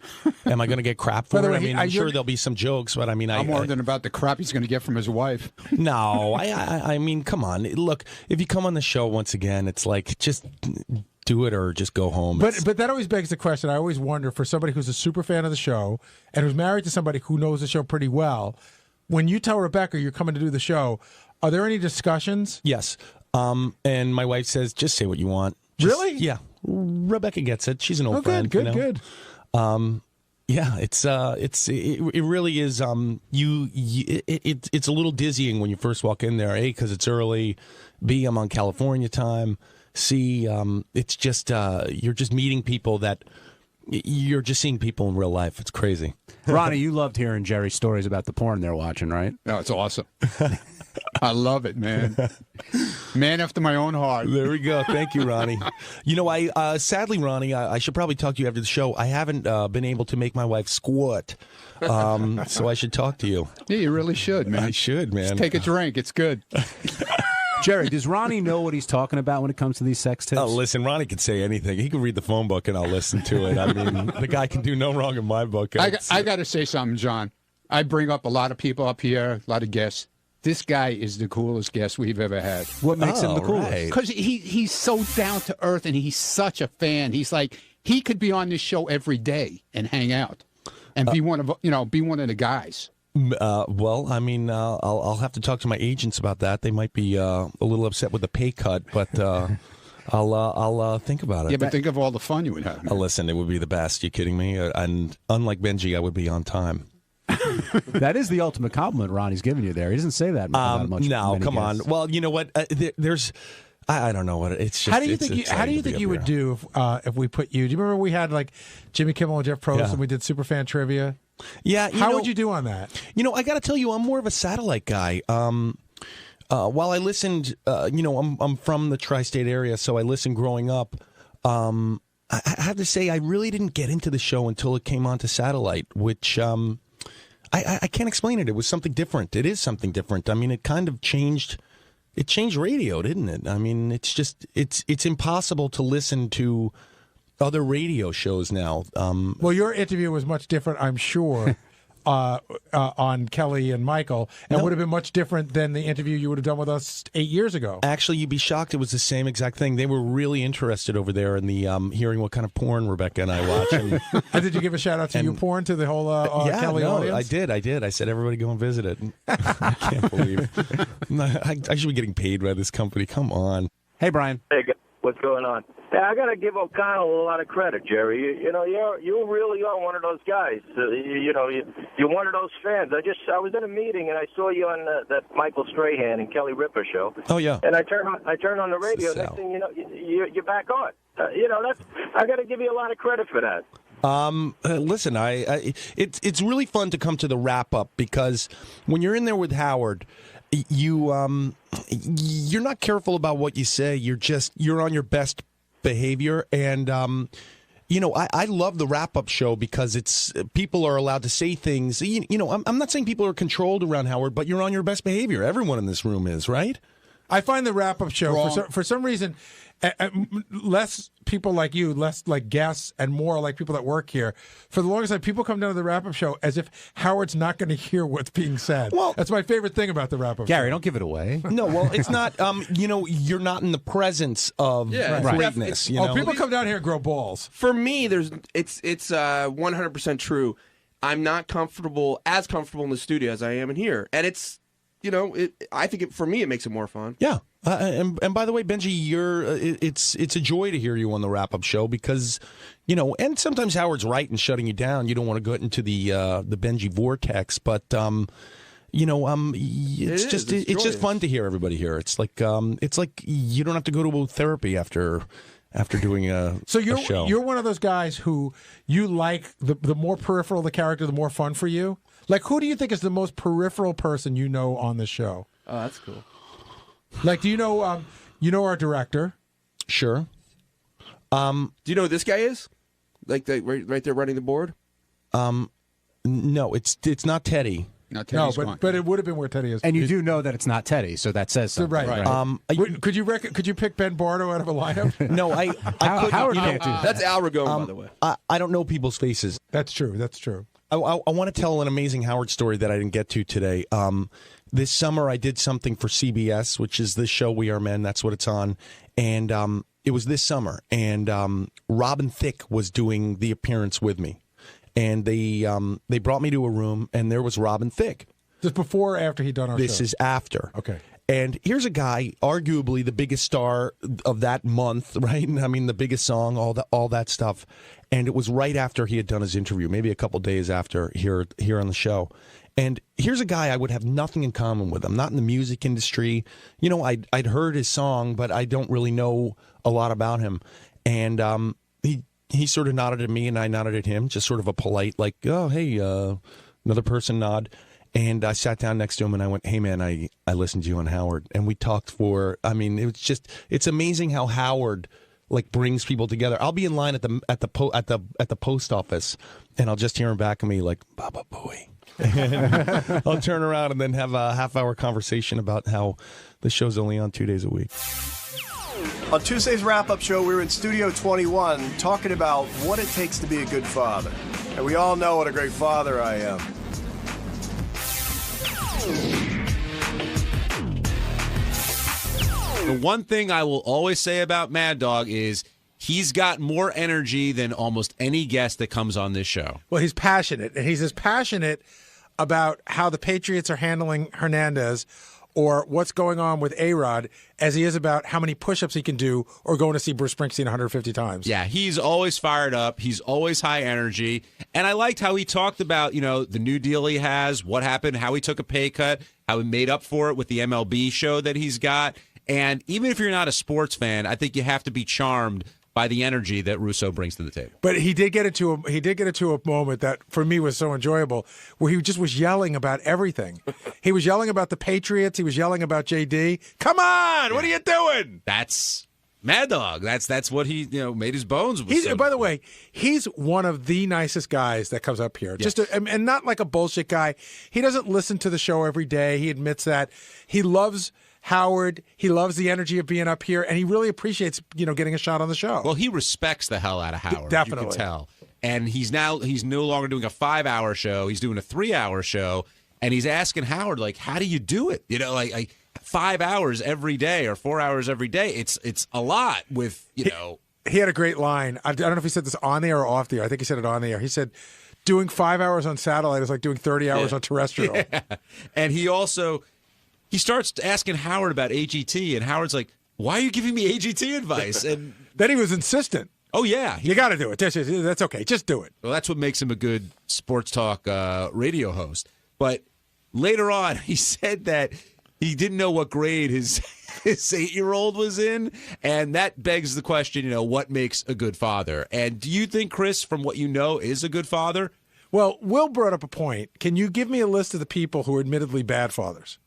I going to get crap for it? I'm sure there'll be some jokes, but I'm wondering about the crap he's going to get from his wife. No, I mean, come on. Look, if you come on the show once again, it's like just do it or just go home. But that always begs the question. I always wonder for somebody who's a super fan of the show and who's married to somebody who knows the show pretty well. When you tell Rebecca you're coming to do the show, are there any discussions? Yes. And my wife says, just say what you want. Really? Yeah. Rebecca gets it. She's an old friend. Good. Yeah, it really is. It's a little dizzying when you first walk in there. A, because it's early. B, I'm on California time. C, it's just you're just meeting people that you're just seeing people in real life. It's crazy. Ronnie, you loved hearing Jerry's stories about the porn they're watching, right? No, it's awesome. I love it, man. Man after my own heart. There we go. Thank you, Ronnie. Sadly, Ronnie, I should probably talk to you after the show. I haven't been able to make my wife squirt, so I should talk to you. Yeah, you really should, man. I should, man. Just take a drink. It's good. Jerry, does Ronnie know what he's talking about when it comes to these sex tips? Oh, listen, Ronnie can say anything. He can read the phone book and I'll listen to it. I mean, the guy can do no wrong in my book. I got to say something, John. I bring up a lot of people up here, a lot of guests. This guy is the coolest guest we've ever had. What makes him the coolest? Because he's so down to earth and he's such a fan. He's like, he could be on this show every day and hang out and be one of the guys. Well, I mean, I'll have to talk to my agents about that. They might be a little upset with the pay cut, but I'll think about it. Yeah, but think of all the fun you would have. Listen, it would be the best. You kidding me? And unlike Benji, I would be on time. That is the ultimate compliment Ronnie's giving you there. He doesn't say that much. No, come on. Well, you know what? There's. I don't know what it's. Just, how do you think you would do if we put you? Do you remember we had like Jimmy Kimmel and Jeff Probst and we did Superfan trivia? Yeah. How would you do on that? I got to tell you, I'm more of a satellite guy. While I listened, I'm from the tri-state area, so I listened growing up. I have to say, I really didn't get into the show until it came onto satellite, which I can't explain it. It was something different. It is something different. I mean, it kind of changed. It changed radio, didn't it? I mean, it's impossible to listen to other radio shows now. Well, your interview was much different, I'm sure, on Kelly and Michael, and would have been much different than the interview you would have done with us 8 years ago. Actually, you'd be shocked. It was the same exact thing. They were really interested over there in the hearing what kind of porn Rebecca and I watch. And did you give a shout out to you porn to the whole Kelly audience? I did. I said everybody go and visit it. I can't believe it. I should be getting paid by this company. Come on. Hey, Brian. Hey, what's going on. Yeah, I got to give O'Connell a lot of credit, Jerry. You know, you really are one of those guys. You're one of those fans. I was in a meeting and I saw you on that Michael Strahan and Kelly Ripa show. Oh yeah. And I turned on the radio. Next thing you know, you're back on. I got to give you a lot of credit for that. Listen, it's really fun to come to the wrap up because when you're in there with Howard, you're not careful about what you say. You're on your best behavior, and I love the wrap up show because it's people are allowed to say things. I'm not saying people are controlled around Howard, but you're on your best behavior. Everyone in this room is, right? I find the wrap up show for some reason. Less people like you, less like guests, and more like people that work here. For the longest time, people come down to the wrap-up show as if Howard's not going to hear what's being said. Well, that's my favorite thing about the wrap-up show. Gary, don't give it away. No, well, it's not, you're not in the presence of greatness. People come down here and grow balls. For me, it's 100% true. I'm not as comfortable in the studio as I am in here. And it's, I think for me, it makes it more fun. Yeah. And by the way, Benji, it's a joy to hear you on the wrap up show because, and sometimes Howard's right in shutting you down. You don't want to go into the Benji vortex, but it's just fun to hear everybody here. It's like you don't have to go to therapy after doing a show. You're one of those guys who you like the more peripheral the character, the more fun for you. Like, who do you think is the most peripheral person you know on the show? Oh, that's cool. Like, do you know our director? Sure. Do you know who this guy is? Like right there running the board? No, it's not Teddy. Not Teddy. No, but it would have been where Teddy is. And you do know that it's not Teddy, so that says something. Right. Could you pick Ben Bardo out of a lineup? No, I Howard can't do that. That's Al Ragone, by the way. I don't know people's faces. That's true. I want to tell an amazing Howard story that I didn't get to today. This summer, I did something for CBS, which is the show We Are Men. That's what it's on. And it was this summer. And Robin Thicke was doing the appearance with me. And they brought me to a room, and there was Robin Thicke. Just before or after he'd done our show? This is after. Okay. And here's a guy, arguably the biggest star of that month, right? I mean, the biggest song, all that stuff. And it was right after he had done his interview, maybe a couple days after here on the show. And here's a guy I would have nothing in common with. I'm not in the music industry. I'd heard his song, but I don't really know a lot about him. And he sort of nodded at me, and I nodded at him, just sort of a polite, like, oh, hey, another person nod. And I sat down next to him, and I went, hey, man, I listened to you on Howard. And we talked it's amazing how Howard brings people together. I'll be in line at the post office, and I'll just hear him back at me like, Baba Booey. And I'll turn around and then have a half-hour conversation about how the show's only on 2 days a week. On Tuesday's wrap-up show, we were in Studio 21 talking about what it takes to be a good father. And we all know what a great father I am. The one thing I will always say about Mad Dog is he's got more energy than almost any guest that comes on this show. Well, he's passionate, and he's as passionate about how the Patriots are handling Hernandez or what's going on with A-Rod as he is about how many push-ups he can do or going to see Bruce Springsteen 150 times. Yeah, he's always fired up. He's always high energy. And I liked how he talked about, the new deal he has, what happened, how he took a pay cut, how he made up for it with the MLB show that he's got. And even if you're not a sports fan, I think you have to be charmed by the energy that Russo brings to the table. But he did get into a moment that for me was so enjoyable, where he just was yelling about everything. He was yelling about the Patriots. He was yelling about JD. Come on, what are you doing? That's Mad Dog. That's what he made his bones with. By the way, he's one of the nicest guys that comes up here. Yes. And not like a bullshit guy. He doesn't listen to the show every day. He admits that. He loves Howard, he loves the energy of being up here, and he really appreciates, getting a shot on the show. Well, he respects the hell out of Howard. Definitely. You can tell. And he's no longer doing a 5-hour show. He's doing a 3-hour show, and he's asking Howard, how do you do it? 5 hours every day or 4 hours every day. It's a lot with, He had a great line. I don't know if he said this on the air or off the air. I think he said it on the air. He said, doing 5 hours on satellite is like doing 30 hours on terrestrial. Yeah. And he starts asking Howard about AGT, and Howard's like, why are you giving me AGT advice? And then he was insistent. Oh, yeah. You got to do it. That's okay. Just do it. Well, that's what makes him a good sports talk radio host. But later on, he said that he didn't know what grade his 8-year-old was in, and that begs the question, what makes a good father? And do you think Chris, from what you know, is a good father? Well, Will brought up a point. Can you give me a list of the people who are admittedly bad fathers?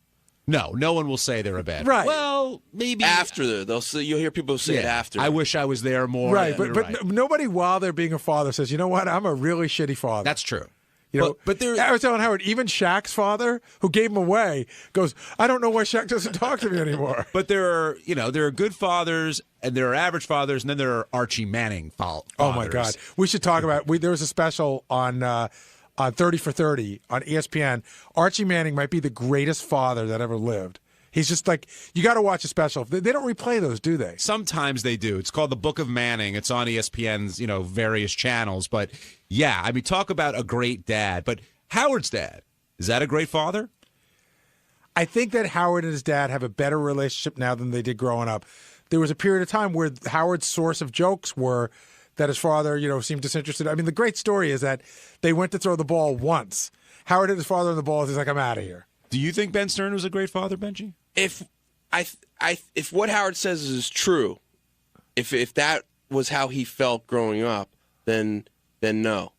No one will say they're a bad right. Well, maybe after you'll hear people say it after. I wish I was there more. Right, but nobody while they're being a father says, you know what, I'm a really shitty father. That's true. But I was telling Howard, even Shaq's father, who gave him away, goes, I don't know why Shaq doesn't talk to me anymore. But there are good fathers, and there are average fathers, and then there are Archie Manning fathers. Oh my God, we should talk about. There was a special on 30 for 30 on ESPN. Archie Manning might be the greatest father that ever lived. He's just like, you got to watch a special. They don't replay those, do they? Sometimes they do. It's called The Book of Manning. It's on ESPN's, various channels. But yeah, I mean, talk about a great dad. But Howard's dad, is that a great father? I think that Howard and his dad have a better relationship now than they did growing up. There was a period of time where Howard's source of jokes were that his father, seemed disinterested. I mean, the great story is that they went to throw the ball once. Howard hit his father on the ball. He's like, I'm out of here. Do you think Ben Stern was a great father, Benji? If what Howard says is true, if that was how he felt growing up, then no.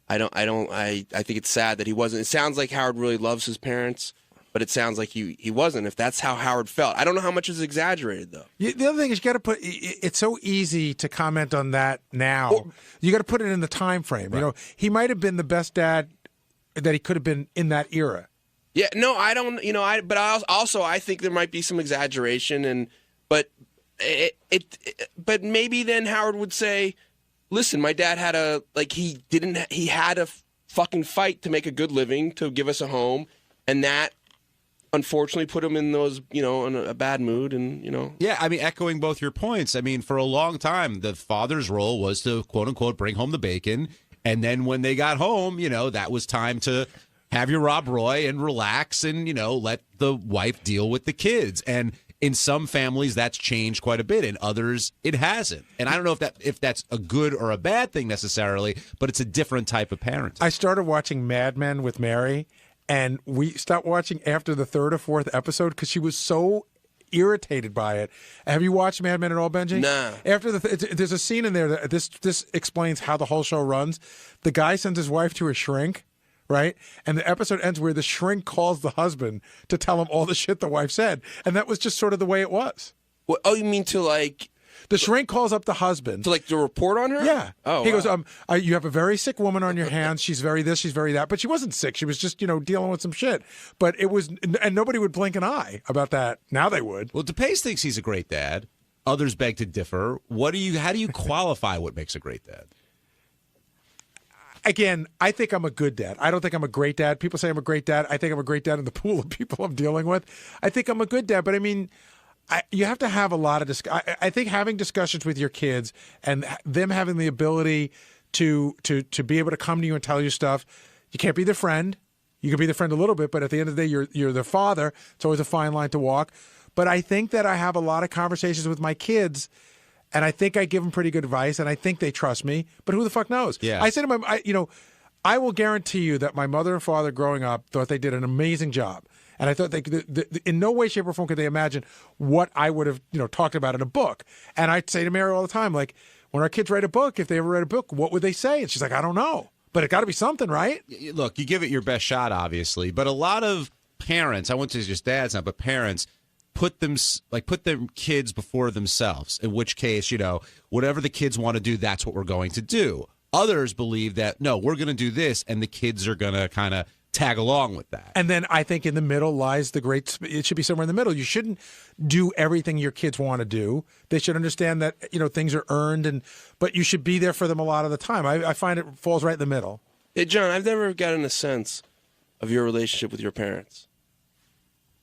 I think it's sad that he wasn't. It sounds like Howard really loves his parents, but it sounds like he wasn't. If that's how Howard felt, I don't know how much is exaggerated though. The other thing is, you got to put. It's so easy to comment on that now. You got to put it in the time frame. Right. He might have been the best dad that he could have been in that era. Yeah, no, I don't. But I think there might be some exaggeration, but maybe then Howard would say, "Listen, my dad had he had a fucking fight to make a good living, to give us a home, and that unfortunately put him in those, in a bad mood, and Yeah, I mean, echoing both your points. I mean, for a long time, the father's role was to quote unquote bring home the bacon, and then when they got home, that was time to have your Rob Roy and relax and, let the wife deal with the kids. And in some families, that's changed quite a bit. In others, it hasn't. And I don't know if that's a good or a bad thing necessarily, but it's a different type of parenting. I started watching Mad Men with Mary, and we stopped watching after the third or fourth episode because she was so irritated by it. Have you watched Mad Men at all, Benji? No. After there's a scene in there that this explains how the whole show runs. The guy sends his wife to a shrink, right? And the episode ends where the shrink calls the husband to tell him all the shit the wife said. And that was just sort of the way it was. What, you mean to The shrink calls up the husband. To report on her? Yeah. Oh, he wow. goes, you have a very sick woman on your hands. She's very this, she's very that. But she wasn't sick. She was just, dealing with some shit. But it was, and nobody would blink an eye about that. Now they would. Well, DePace thinks he's a great dad. Others beg to differ. How do you qualify what makes a great dad? Again, I think I'm a good dad. I don't think I'm a great dad. People say I'm a great dad. I think I'm a great dad in the pool of people I'm dealing with. I think I'm a good dad. But I mean, you have to have a lot of I think having discussions with your kids and them having the ability to be able to come to you and tell you stuff. You can't be their friend. You can be their friend a little bit, but at the end of the day, you're their father. It's always a fine line to walk. But I think that I have a lot of conversations with my kids, and I think I give them pretty good advice, and I think they trust me. But who the fuck knows? Yeah. I said to my, I will guarantee you that my mother and father growing up thought they did an amazing job. And I thought in no way, shape, or form could they imagine what I would have, talked about in a book. And I'd say to Mary all the time, like, when our kids write a book, if they ever read a book, what would they say? And she's like, I don't know. But it got to be something, right? Look, you give it your best shot, obviously. But a lot of parents, I wouldn't say just dads now, but parents put their kids before themselves, in which case, whatever the kids want to do, that's what we're going to do. Others believe that, no, we're going to do this, and the kids are going to kind of tag along with that. And then I think in the middle lies it should be somewhere in the middle. You shouldn't do everything your kids want to do. They should understand that, things are earned, but you should be there for them a lot of the time. I find it falls right in the middle. Hey, John, I've never gotten a sense of your relationship with your parents.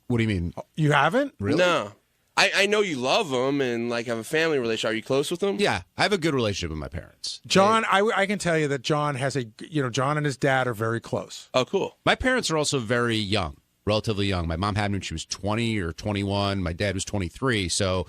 What do you mean? You haven't? Really? No. I know you love them and have a family relationship. Are you close with them? Yeah, I have a good relationship with my parents. John, I can tell you that John has John and his dad are very close. Oh, cool. My parents are also very young, relatively young. My mom had me when she was 20 or 21. My dad was 23. So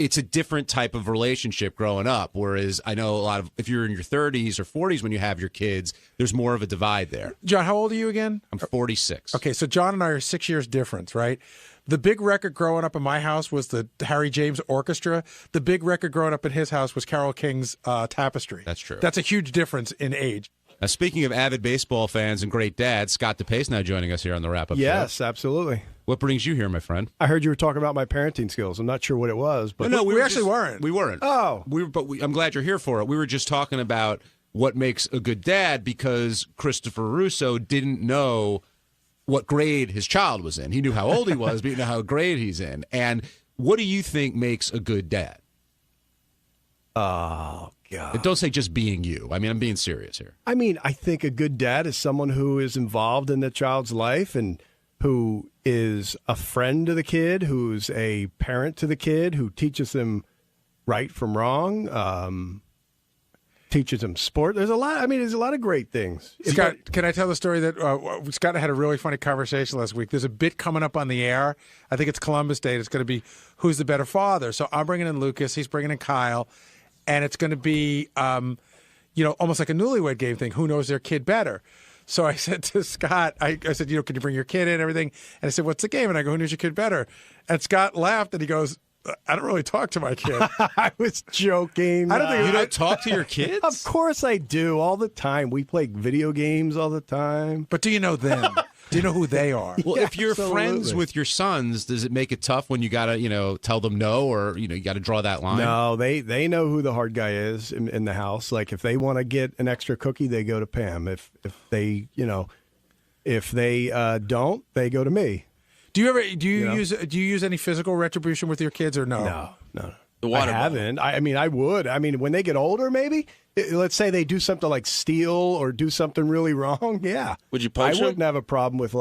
it's a different type of relationship growing up. Whereas I know a lot of, if you're in your 30s or 40s when you have your kids, there's more of a divide there. John, how old are you again? I'm 46. Okay, so John and I are 6 years difference, right? The big record growing up in my house was the Harry James Orchestra. The big record growing up in his house was Carole King's Tapestry. That's true. That's a huge difference in age. Now, speaking of avid baseball fans and great dads, Scott DePace now joining us here on the Wrap-Up Show. Yes, absolutely. What brings you here, my friend? I heard you were talking about my parenting skills. I'm not sure what it was, but No, we actually weren't. We weren't. Oh, I'm glad you're here for it. We were just talking about what makes a good dad because Christopher Russo didn't know what grade his child was in. He knew how old he was, but he didn't know how grade he's in. And what do you think makes a good dad? Oh, God. And don't say just being you. I mean, I'm being serious here. I mean, I think a good dad is someone who is involved in the child's life and who is a friend to the kid, who's a parent to the kid, who teaches them right from wrong, teaches them sport. There's a lot of great things. Scott, can I tell the story that Scott and I had a really funny conversation last week? There's a bit coming up on the air. I think it's Columbus Day. It's going to be who's the better father. So I'm bringing in Lucas. He's bringing in Kyle. And it's going to be, almost like a newlywed game thing. Who knows their kid better? So I said to Scott, I said, can you bring your kid in and everything? And I said, what's the game? And I go, who knows your kid better? And Scott laughed and he goes, I don't really talk to my kid. I was joking. I don't think you don't talk to your kids? Of course I do, all the time. We play video games all the time. But do you know them? Do you know who they are? Well, Yeah, if you're friends absolutely. with your sons, does it make it tough when you got to, tell them no or, you got to draw that line? No, they know who the hard guy is in the house. Like if they want to get an extra cookie, they go to Pam. If they don't, they go to me. Do you use any physical retribution with your kids or no? No. The water I haven't. I would. I mean, when they get older, maybe. Let's say they do something like steal or do something really wrong. Yeah. Would you punch I them? wouldn't have a problem with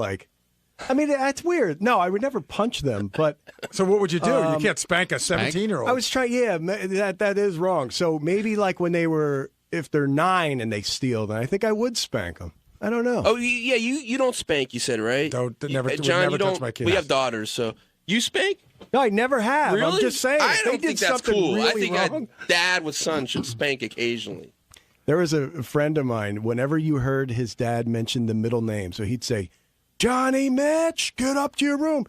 that's weird. No, I would never punch them. But so what would you do? You can't spank a 17-year-old. I was trying. Yeah, that is wrong. So maybe like when if they're 9 and they steal, then I think I would spank them. I don't know. Oh yeah, you don't spank. You said right. Never John. never You touch don't. my kids. We have daughters, so you spank. No, I never have. Really? I'm just saying. I if don't they did think that's something cool. really I think wrong, a dad with son should spank occasionally. There was a friend of mine, whenever you heard his dad mention the middle name, so he'd say, Johnny Mitch, get up to your room.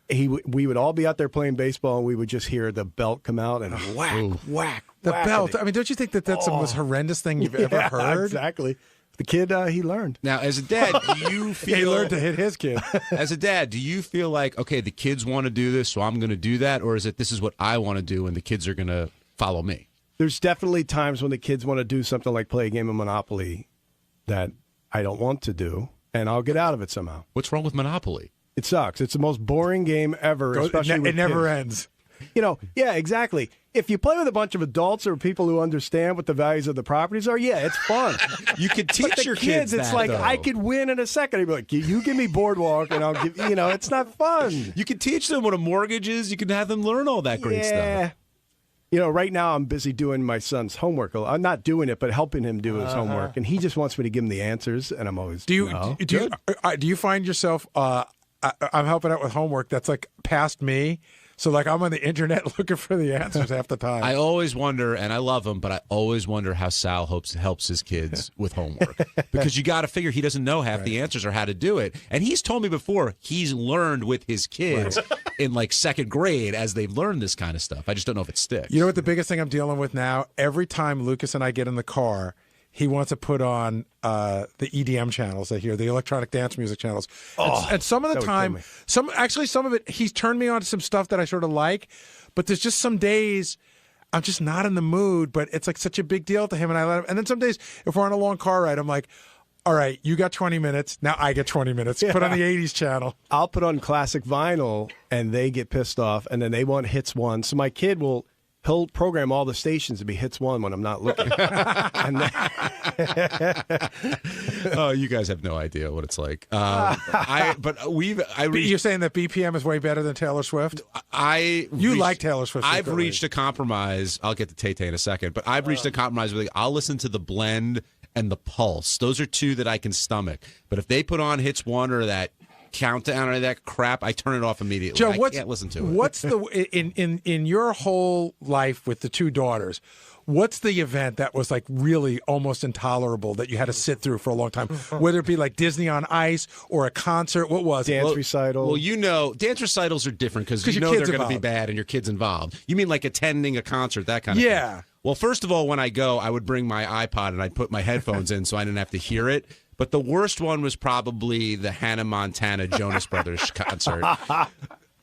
We would all be out there playing baseball, and we would just hear the belt come out and whack, whack, The whack. belt. I mean, don't you think that's the most horrendous thing you've ever heard? Exactly. The kid, he learned. Now, as a dad, do you feel... He learned to hit his kid. As a dad, do you feel like, okay, the kids want to do this, so I'm going to do that? Or is it this is what I want to do, and the kids are going to follow me? There's definitely times when the kids want to do something like play a game of Monopoly that I don't want to do, and I'll get out of it somehow. What's wrong with Monopoly? It sucks. It's the most boring game ever, especially with it never kids. ends. Yeah, exactly. If you play with a bunch of adults or people who understand what the values of the properties are, yeah, it's fun. You could But teach the your kids, it's that, like, though. I could win in a second. I'd be like, you give me Boardwalk, and I'll give, it's not fun. You can teach them what a mortgage is. You can have them learn all that great stuff. Right now I'm busy doing my son's homework. I'm not doing it, but helping him do his homework. And he just wants me to give him the answers, and I'm always, Do you find yourself? I'm helping out with homework that's like past me. So like I'm on the internet looking for the answers half the time. I always wonder, and I love him, but I always wonder how Sal helps his kids with homework. Because you got to figure he doesn't know half the answers or how to do it. And he's told me before he's learned with his kids in like second grade as they've learned this kind of stuff. I just don't know if it sticks. You know what the biggest thing I'm dealing with now? Every time Lucas and I get in the car, he wants to put on the EDM channels I hear, the electronic dance music channels. And some of the time, some of it, he's turned me on to some stuff that I sort of like, but there's just some days I'm just not in the mood, but it's like such a big deal to him, and I let him. And then some days, if we're on a long car ride, I'm like, all right, you got 20 minutes. Now I get 20 minutes. Put on the 80s channel. I'll put on classic vinyl, and they get pissed off, and then they want Hits 1. So my kid he'll program all the stations to be Hits 1 when I'm not looking. Oh, you guys have no idea what it's like. You're saying that BPM is way better than Taylor Swift? You like Taylor Swift. I've reached a compromise. I'll get to Tay-Tay in a second, but I've reached a compromise with I'll listen to the Blend and the Pulse. Those are two that I can stomach. But if they put on Hits 1 or that countdown or that crap, I turn it off immediately. Joe, I can't listen to it. What's the in your whole life with the two daughters? What's the event that was like really almost intolerable that you had to sit through for a long time? Whether it be like Disney on Ice or a concert, what was dance it? recital? Well, you know, dance recitals are different because you know they're going to be bad and your kid's involved. You mean like attending a concert, that kind of thing? Yeah. Well, first of all, when I go, I would bring my iPod and I'd put my headphones in so I didn't have to hear it. But the worst one was probably the Hannah Montana Jonas Brothers concert.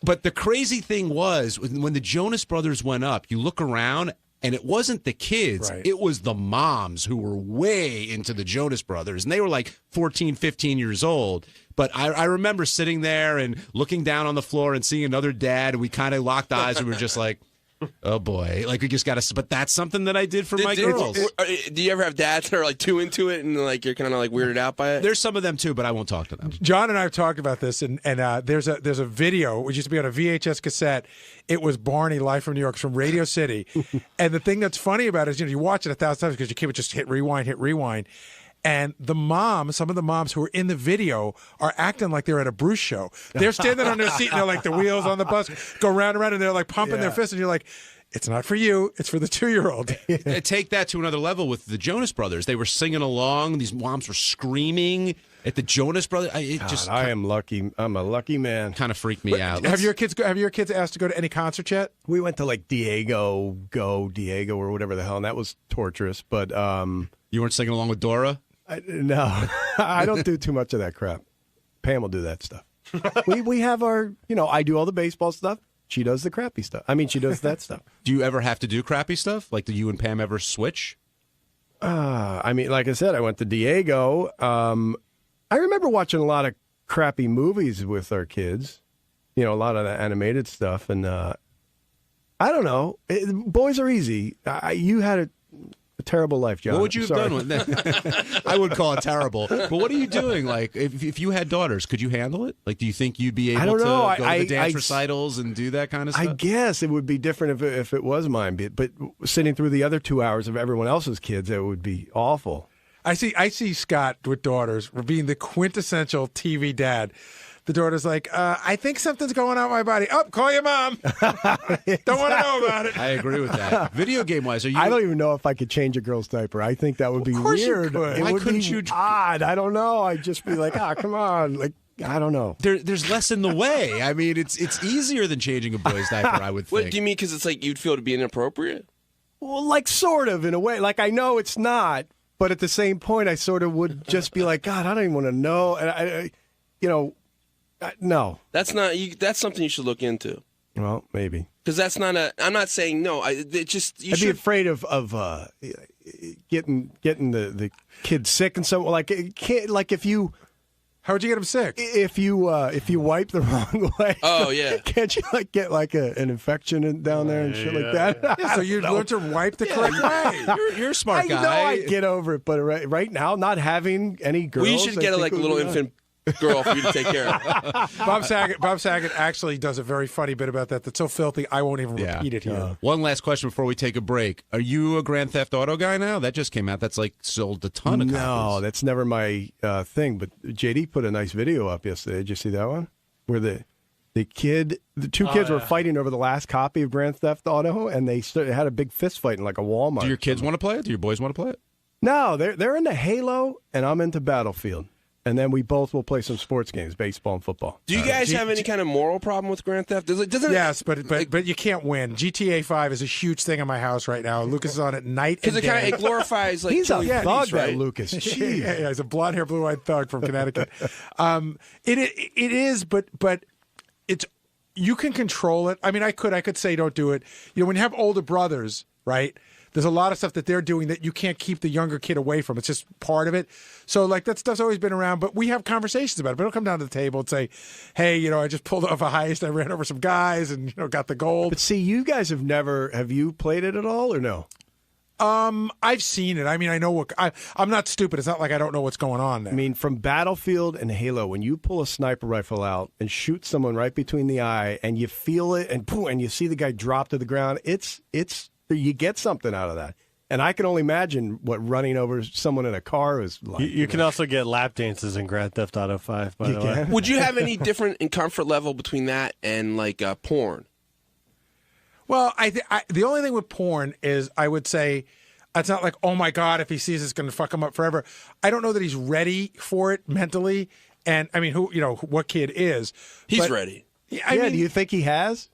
But the crazy thing was, when the Jonas Brothers went up, you look around, and it wasn't the kids. Right. It was the moms who were way into the Jonas Brothers, and they were like 14, 15 years old. But I remember sitting there and looking down on the floor and seeing another dad, and we kind of locked eyes, and we were just like, oh boy, like we just got to. But that's something that I did for my girls. Do you ever have dads that are like too into it and like you're kind of like weirded out by it? There's some of them too, but I won't talk to them. John and I have talked about this, and there's a video which used to be on a VHS cassette. It was Barney live from New York, from Radio City, and the thing that's funny about it is you watch it 1,000 times because your kid would just hit rewind, and some of the moms who are in the video are acting like they're at a Bruce show. They're standing on their seat and they're like the wheels on the bus go round and round and they're like pumping their fists and you're like, it's not for you. It's for the 2-year-old. Take that to another level with the Jonas Brothers. They were singing along. These moms were screaming at the Jonas Brothers. I am lucky. I'm a lucky man. Kind of freaked me out. Have your kids asked to go to any concert yet? We went to like Diego or whatever the hell, and that was torturous. But you weren't singing along with Dora? No, I don't do too much of that crap. Pam will do that stuff. we have our, I do all the baseball stuff. She does the crappy stuff. I mean, she does that stuff. Do you ever have to do crappy stuff? Like, do you and Pam ever switch? I mean, like I said, I went to Diego. I remember watching a lot of crappy movies with our kids. A lot of the animated stuff. And I don't know. Boys are easy. You had a terrible life, John. What would you have done with that? I would call it terrible. But what are you doing? Like, if you had daughters, could you handle it? Like, do you think you'd be able to go to the dance recitals and do that kind of stuff? I guess it would be different if it was mine. But sitting through the other 2 hours of everyone else's kids, it would be awful. I see Scott with daughters being the quintessential TV dad. The daughter's like, I think something's going on in my body. Oh, call your mom. Don't want to know about it. I agree with that. Video game wise, I don't even know if I could change a girl's diaper. I think that would be weird. Why couldn't you? Odd. I don't know. I'd just be like, come on. Like, I don't know. There's less in the way. I mean, it's easier than changing a boy's diaper, I would think. What do you mean? Because it's like you'd feel to be inappropriate? Well, like sort of in a way. Like I know it's not, but at the same point, I sort of would just be like, God, I don't even want to know. And no. That's not. That's something you should look into. Well, maybe. Because that's not a. I'm not saying no. I'd be afraid of getting the kid sick and so like if you. How would you get him sick? If you wipe the wrong way. Oh yeah. Can't you get an infection down there and shit like that? Yeah, so you learn to wipe the correct way. You're a smart guy. I know I get over it, but right now, not having any girls. Well, you should get a little infant girl for you to take care of. Bob Saget actually does a very funny bit about that. That's so filthy, I won't even repeat it here. One last question before we take a break. Are you a Grand Theft Auto guy now? That just came out. That's like sold a ton of copies. No, that's never my thing. But JD put a nice video up yesterday. Did you see that one? Where the two kids were fighting over the last copy of Grand Theft Auto, and they had a big fist fight in like a Walmart. Do your kids want to play it? Do your boys want to play it? No, they're into Halo, and I'm into Battlefield. And then we both will play some sports games, baseball and football. Do you guys have any kind of moral problem with Grand Theft? Yes, but you can't win. GTA 5 is a huge thing in my house right now. Lucas is on it night and day. Because it glorifies like he's a thug, right? Lucas. Yeah, he's a blonde-haired, blue-eyed thug from Connecticut. It is, but it's you can control it. I mean, I could say don't do it. When you have older brothers, right? There's a lot of stuff that they're doing that you can't keep the younger kid away from. It's just part of it. So, like, that stuff's always been around, but we have conversations about it. But don't come down to the table and say, hey, I just pulled off a heist. I ran over some guys and, got the gold. But see, you guys have you played it at all or no? I've seen it. I mean, I know I'm not stupid. It's not like I don't know what's going on there. I mean, from Battlefield and Halo, when you pull a sniper rifle out and shoot someone right between the eye and you feel it and boom, and you see the guy drop to the ground, it's you get something out of that. And I can only imagine what running over someone in a car is like. You can also get lap dances in Grand Theft Auto 5, by the way. Would you have any different in comfort level between that and like porn? Well, the only thing with porn is I would say it's not like, oh my God, if he sees it's going to fuck him up forever. I don't know that he's ready for it mentally. And I mean, what kid is? He's ready. I mean, do you think he has?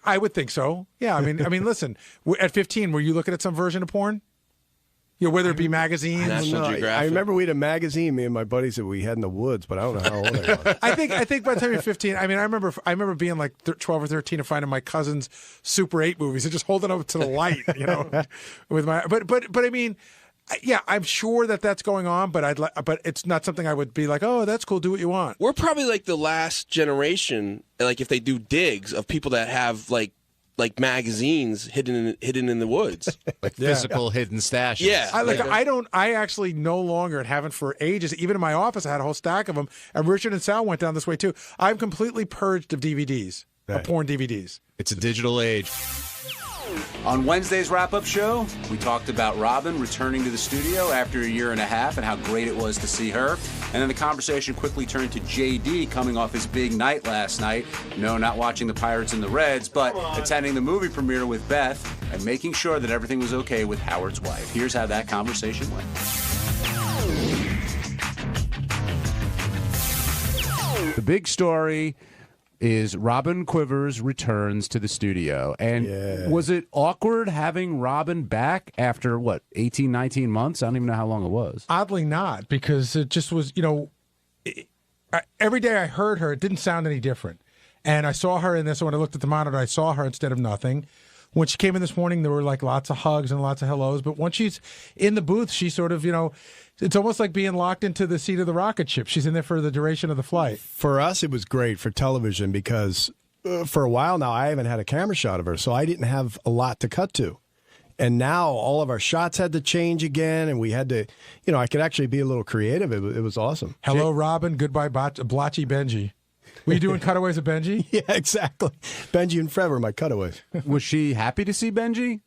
I would think so. Yeah, I mean, listen. At 15, were you looking at some version of porn? Whether it be magazines. I remember we had a magazine, me and my buddies, that we had in the woods, but I don't know how old I was. I think by the time you're 15, I mean, I remember being like 12 or 13 and finding my cousin's Super 8 movies and just holding up to the light, with my. But I mean. Yeah, I'm sure that's going on, but but it's not something I would be like, oh, that's cool. Do what you want. We're probably like the last generation, like if they do digs, of people that have like magazines hidden in the woods, like physical hidden stashes. Yeah, I actually no longer, and haven't for ages. Even in my office, I had a whole stack of them. And Richard and Sal went down this way too. I'm completely purged of DVDs, of porn DVDs. It's a digital age. On Wednesday's wrap-up show, we talked about Robin returning to the studio after a year and a half and how great it was to see her. And then the conversation quickly turned to JD coming off his big night last night. No, not watching the Pirates and the Reds, but attending the movie premiere with Beth and making sure that everything was okay with Howard's wife. Here's how that conversation went. The big story is Robin Quivers returns to the studio. And was it awkward having Robin back after, 18, 19 months? I don't even know how long it was. Oddly not, because it just was, every day I heard her, it didn't sound any different. And I saw her in this, when I looked at the monitor, I saw her instead of nothing. When she came in this morning, there were like lots of hugs and lots of hellos. But once she's in the booth, she sort of, it's almost like being locked into the seat of the rocket ship. She's in there for the duration of the flight. For us, it was great for television because for a while now, I haven't had a camera shot of her, so I didn't have a lot to cut to. And now all of our shots had to change again, and we had to, I could actually be a little creative. It was awesome. Hello, Robin. Goodbye, Blotchy Benji. Were you doing cutaways of Benji? Yeah, exactly. Benji and Fred were my cutaways. Was she happy to see Benji?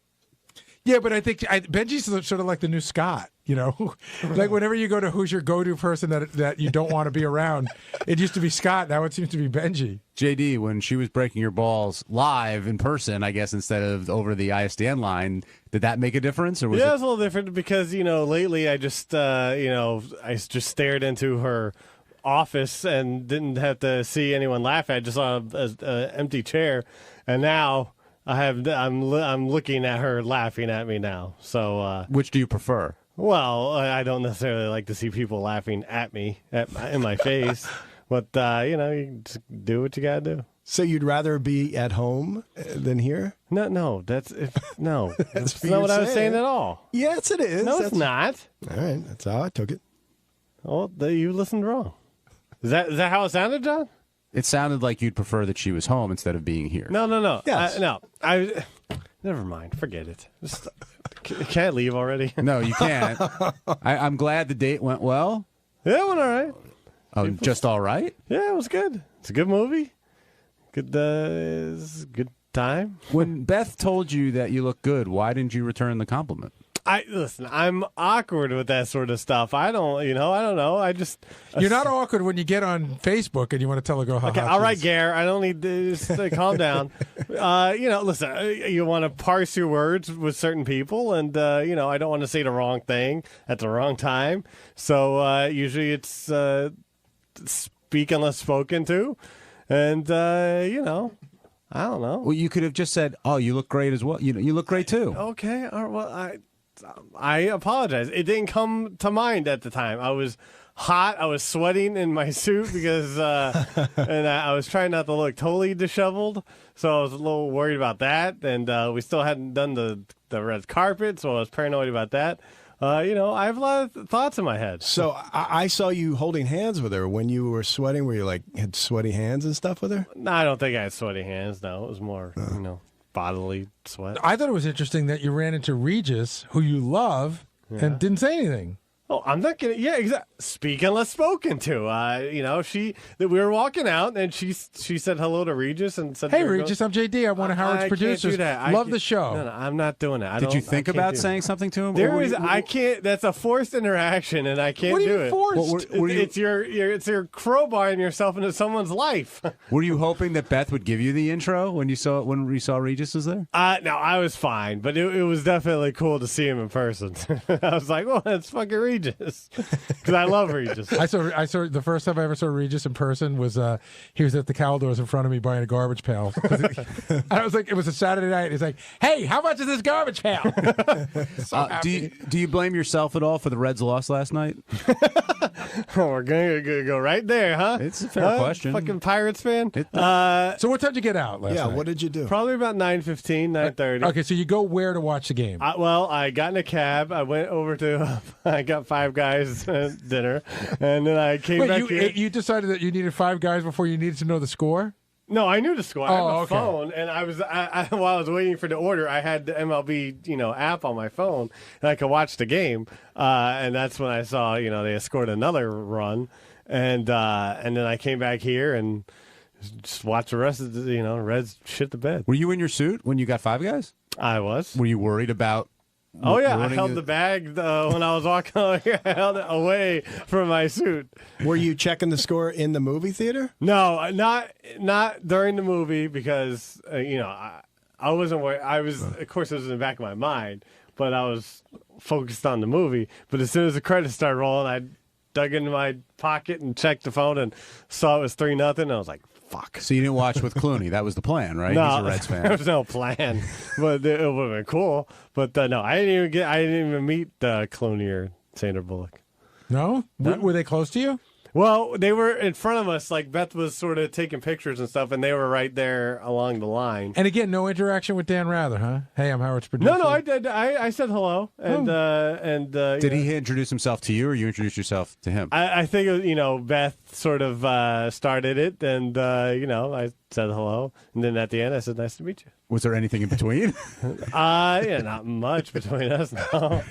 Yeah, but I think Benji's sort of like the new Scott, Like whenever you go to who's your go-to person that you don't want to be around, it used to be Scott, now it seems to be Benji. JD, when she was breaking your balls live in person, I guess, instead of over the ISDN line, did that make a difference? Or was it was a little different because, lately I just, I just stared into her office and didn't have to see anyone laugh at. I just saw an empty chair, and now I'm looking at her laughing at me now. So which do you prefer? Well, I don't necessarily like to see people laughing at me in my face, but you just do what you gotta do. So you'd rather be at home than here? No, that's not what I was saying at all. Yes, it is. No, it's not. All right, that's how I took it. Oh, you listened wrong. Is that how it sounded, John? It sounded like you'd prefer that she was home instead of being here. No. Yes. Never mind. Forget it. Can I leave already? No, you can't. I'm glad the date went well. Yeah, it went all right. Oh, just all right? Yeah, it was good. It's a good movie. Good time. When Beth told you that you look good, why didn't you return the compliment? Listen, I'm awkward with that sort of stuff. I don't know. You're not awkward when you get on Facebook and you want to tell a girl how okay, hot all she right, is. Gare, I don't need to calm down. Listen, you want to parse your words with certain people, and, I don't want to say the wrong thing at the wrong time. So usually it's speak unless spoken to. And, I don't know. Well, you could have just said, oh, you look great as well. You look great, too. Okay. All right, well, I apologize. It didn't come to mind at the time. I was hot. I was sweating in my suit because, and I was trying not to look totally disheveled. So I was a little worried about that. And we still hadn't done the red carpet, so I was paranoid about that. I have a lot of thoughts in my head. So I saw you holding hands with her when you were sweating. Were you had sweaty hands and stuff with her? No, I don't think I had sweaty hands. No, it was more, bodily sweat. I thought it was interesting that you ran into Regis, who you love, and didn't say anything. Oh, I'm not gonna. Yeah, exactly. Speak unless spoken to. We were walking out, and she said hello to Regis and said, "Hey, Regis, I'm JD. I'm one of Howard's producers. Can't do that. Love the show." No, I'm not doing that. Did you think about saying something to him? I can't. That's a forced interaction, and I can't What do you do mean it. forced? It's your crowbarring yourself into someone's life. Were you hoping that Beth would give you the intro when you saw Regis was there? No, I was fine, but it was definitely cool to see him in person. I was like, well, that's fucking Regis. Because I love Regis. I saw the first time I ever saw Regis in person was he was at the Caldors in front of me buying a garbage pail. I was like, it was a Saturday night. He's like, "Hey, how much is this garbage pail?" Do you blame yourself at all for the Reds' loss last night? We're gonna go right there, huh? It's a fair question. Fucking Pirates fan. So what time did you get out last night? What did you do? Probably about 9:15, 9:30. Okay, so you go where to watch the game? I got in a cab. I went over to. I got Five Guys dinner, and then I came back here. You decided that you needed Five Guys before you needed to know the score? No, I knew the score. I have a okay. phone, and while I was waiting for the order, I had the MLB app on my phone, and I could watch the game. And that's when I saw they had scored another run, and then I came back here and just watched the rest of the Reds shit the bed. Were you in your suit when you got Five Guys? I was. Were you worried about? Oh yeah, I held the bag when I was walking over here. I held it away from my suit. Were you checking the score in the movie theater? No, not during the movie because I wasn't worried. I was, of course, it was in the back of my mind, but I was focused on the movie. But as soon as the credits started rolling, I dug into my pocket and checked the phone and saw it was 3-0. And I was like, fuck. So you didn't watch with Clooney. That was the plan, right? No, He's a Reds fan. There was no plan, but it would have been cool. But no, I didn't even meet Clooney or Sandra Bullock. No? Were they close to you? Well, they were in front of us. Like Beth was sort of taking pictures and stuff, and they were right there along the line. And again, no interaction with Dan Rather, huh? Hey, I'm Howard's producer. No, I did. I said hello, and did he introduce himself to you, or you introduced yourself to him? I think Beth sort of started it, and I said hello, and then at the end I said, "Nice to meet you." Was there anything in between? Not much between us. No.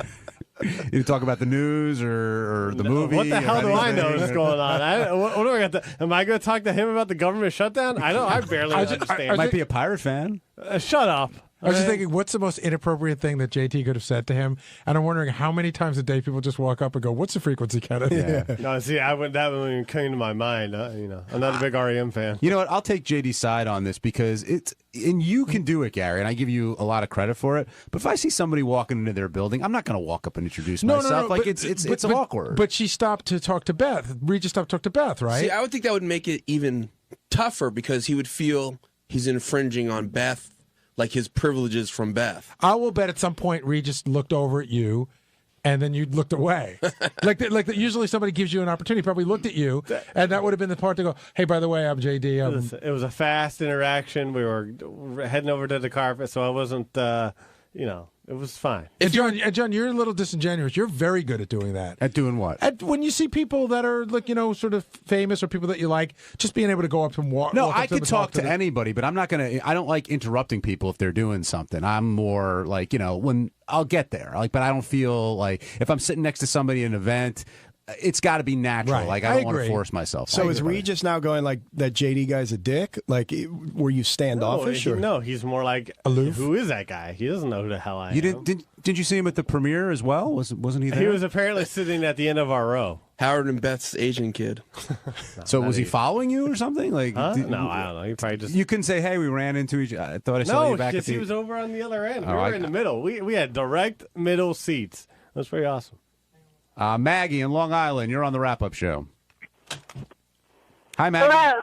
You talk about the news or the movie? What the hell do I know is going on? What do I got? Am I going to talk to him about the government shutdown? I barely understand. Might be a Pirate fan. Shut up. I was just thinking, what's the most inappropriate thing that JT could have said to him? And I'm wondering how many times a day people just walk up and go, "What's the frequency, Kenneth?" Yeah. No, see, that wouldn't even come to my mind. I'm not a big REM fan. You know what? I'll take JD's side on this because and you can do it, Gary, and I give you a lot of credit for it. But if I see somebody walking into their building, I'm not going to walk up and introduce myself. Like it's awkward. But she stopped to talk to Beth. Regis stopped to talk to Beth, right? See, I would think that would make it even tougher because he would feel he's infringing on Beth. Like his privileges from Beth. I will bet at some point Regis looked over at you, and then you looked away. Usually somebody gives you an opportunity. Probably looked at you, and that would have been the part to go, "Hey, by the way, I'm JD." It was a fast interaction. We were heading over to the carpet, so I wasn't. It was fine. John, you're a little disingenuous. You're very good at doing that. At doing what? When you see people that are sort of famous or people that you like, just being able to go up and walk. No, walk I up to them could and talk to them. anybody, but I'm not gonna. I don't like interrupting people if they're doing something. I'm more like when I'll get there. But I don't feel like if I'm sitting next to somebody at an event. It's got to be natural. Right. Like I don't want to force myself. So is Regis now going like that? JD guy's a dick. Like, were you standoffish? No, he's more like aloof. Who is that guy? He doesn't know who the hell I am. You did you see him at the premiere as well? Wasn't he there? He was apparently sitting at the end of our row. Howard and Beth's Asian kid. So was he following you or something? Like no, I don't know. He probably just. You couldn't say, "Hey, we ran into each." I thought I saw you back at the. he was over on the other end. We were in the middle. We had direct middle seats. That was pretty awesome. Maggie in Long Island, you're on the wrap-up show. Hi, Maggie. Hello.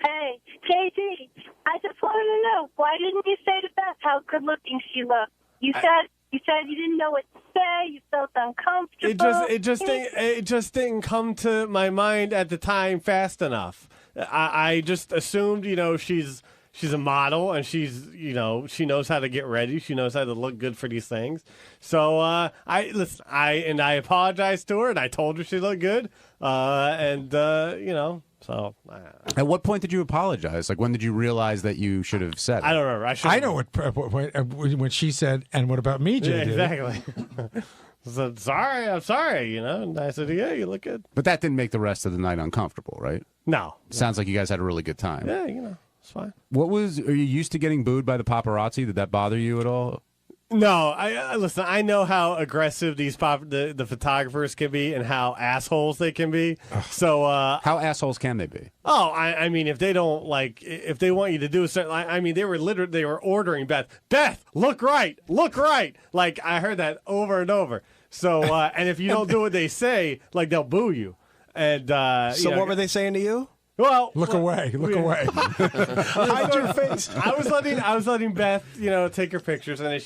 Hey, JD, I just wanted to know, why didn't you say to Beth how good-looking she looked? You said you didn't know what to say. You felt uncomfortable. It just didn't come to my mind at the time fast enough. I just assumed, she's a model and she knows how to get ready. She knows how to look good for these things. So I apologized to her and I told her she looked good. So. At what point did you apologize? Like when did you realize that you should have said it? I don't remember. I know what point when she said, "And what about me, JD?" Yeah, exactly. I said, sorry, I'm sorry, And I said, yeah, you look good. But that didn't make the rest of the night uncomfortable, right? No. Sounds like you guys had a really good time. Yeah, it's fine. Are you used to getting booed by the paparazzi? Did that bother you at all? No, I listen. I know how aggressive the photographers can be and how assholes they can be. So how assholes can they be? Oh, I mean, if they don't if they want you to do a certain, I mean, they were ordering Beth, look right. Like I heard that over and over. So and if you don't do what they say, they'll boo you. And so what were they saying to you? Well, look away. Hide your face. I was letting Beth, take her pictures, and then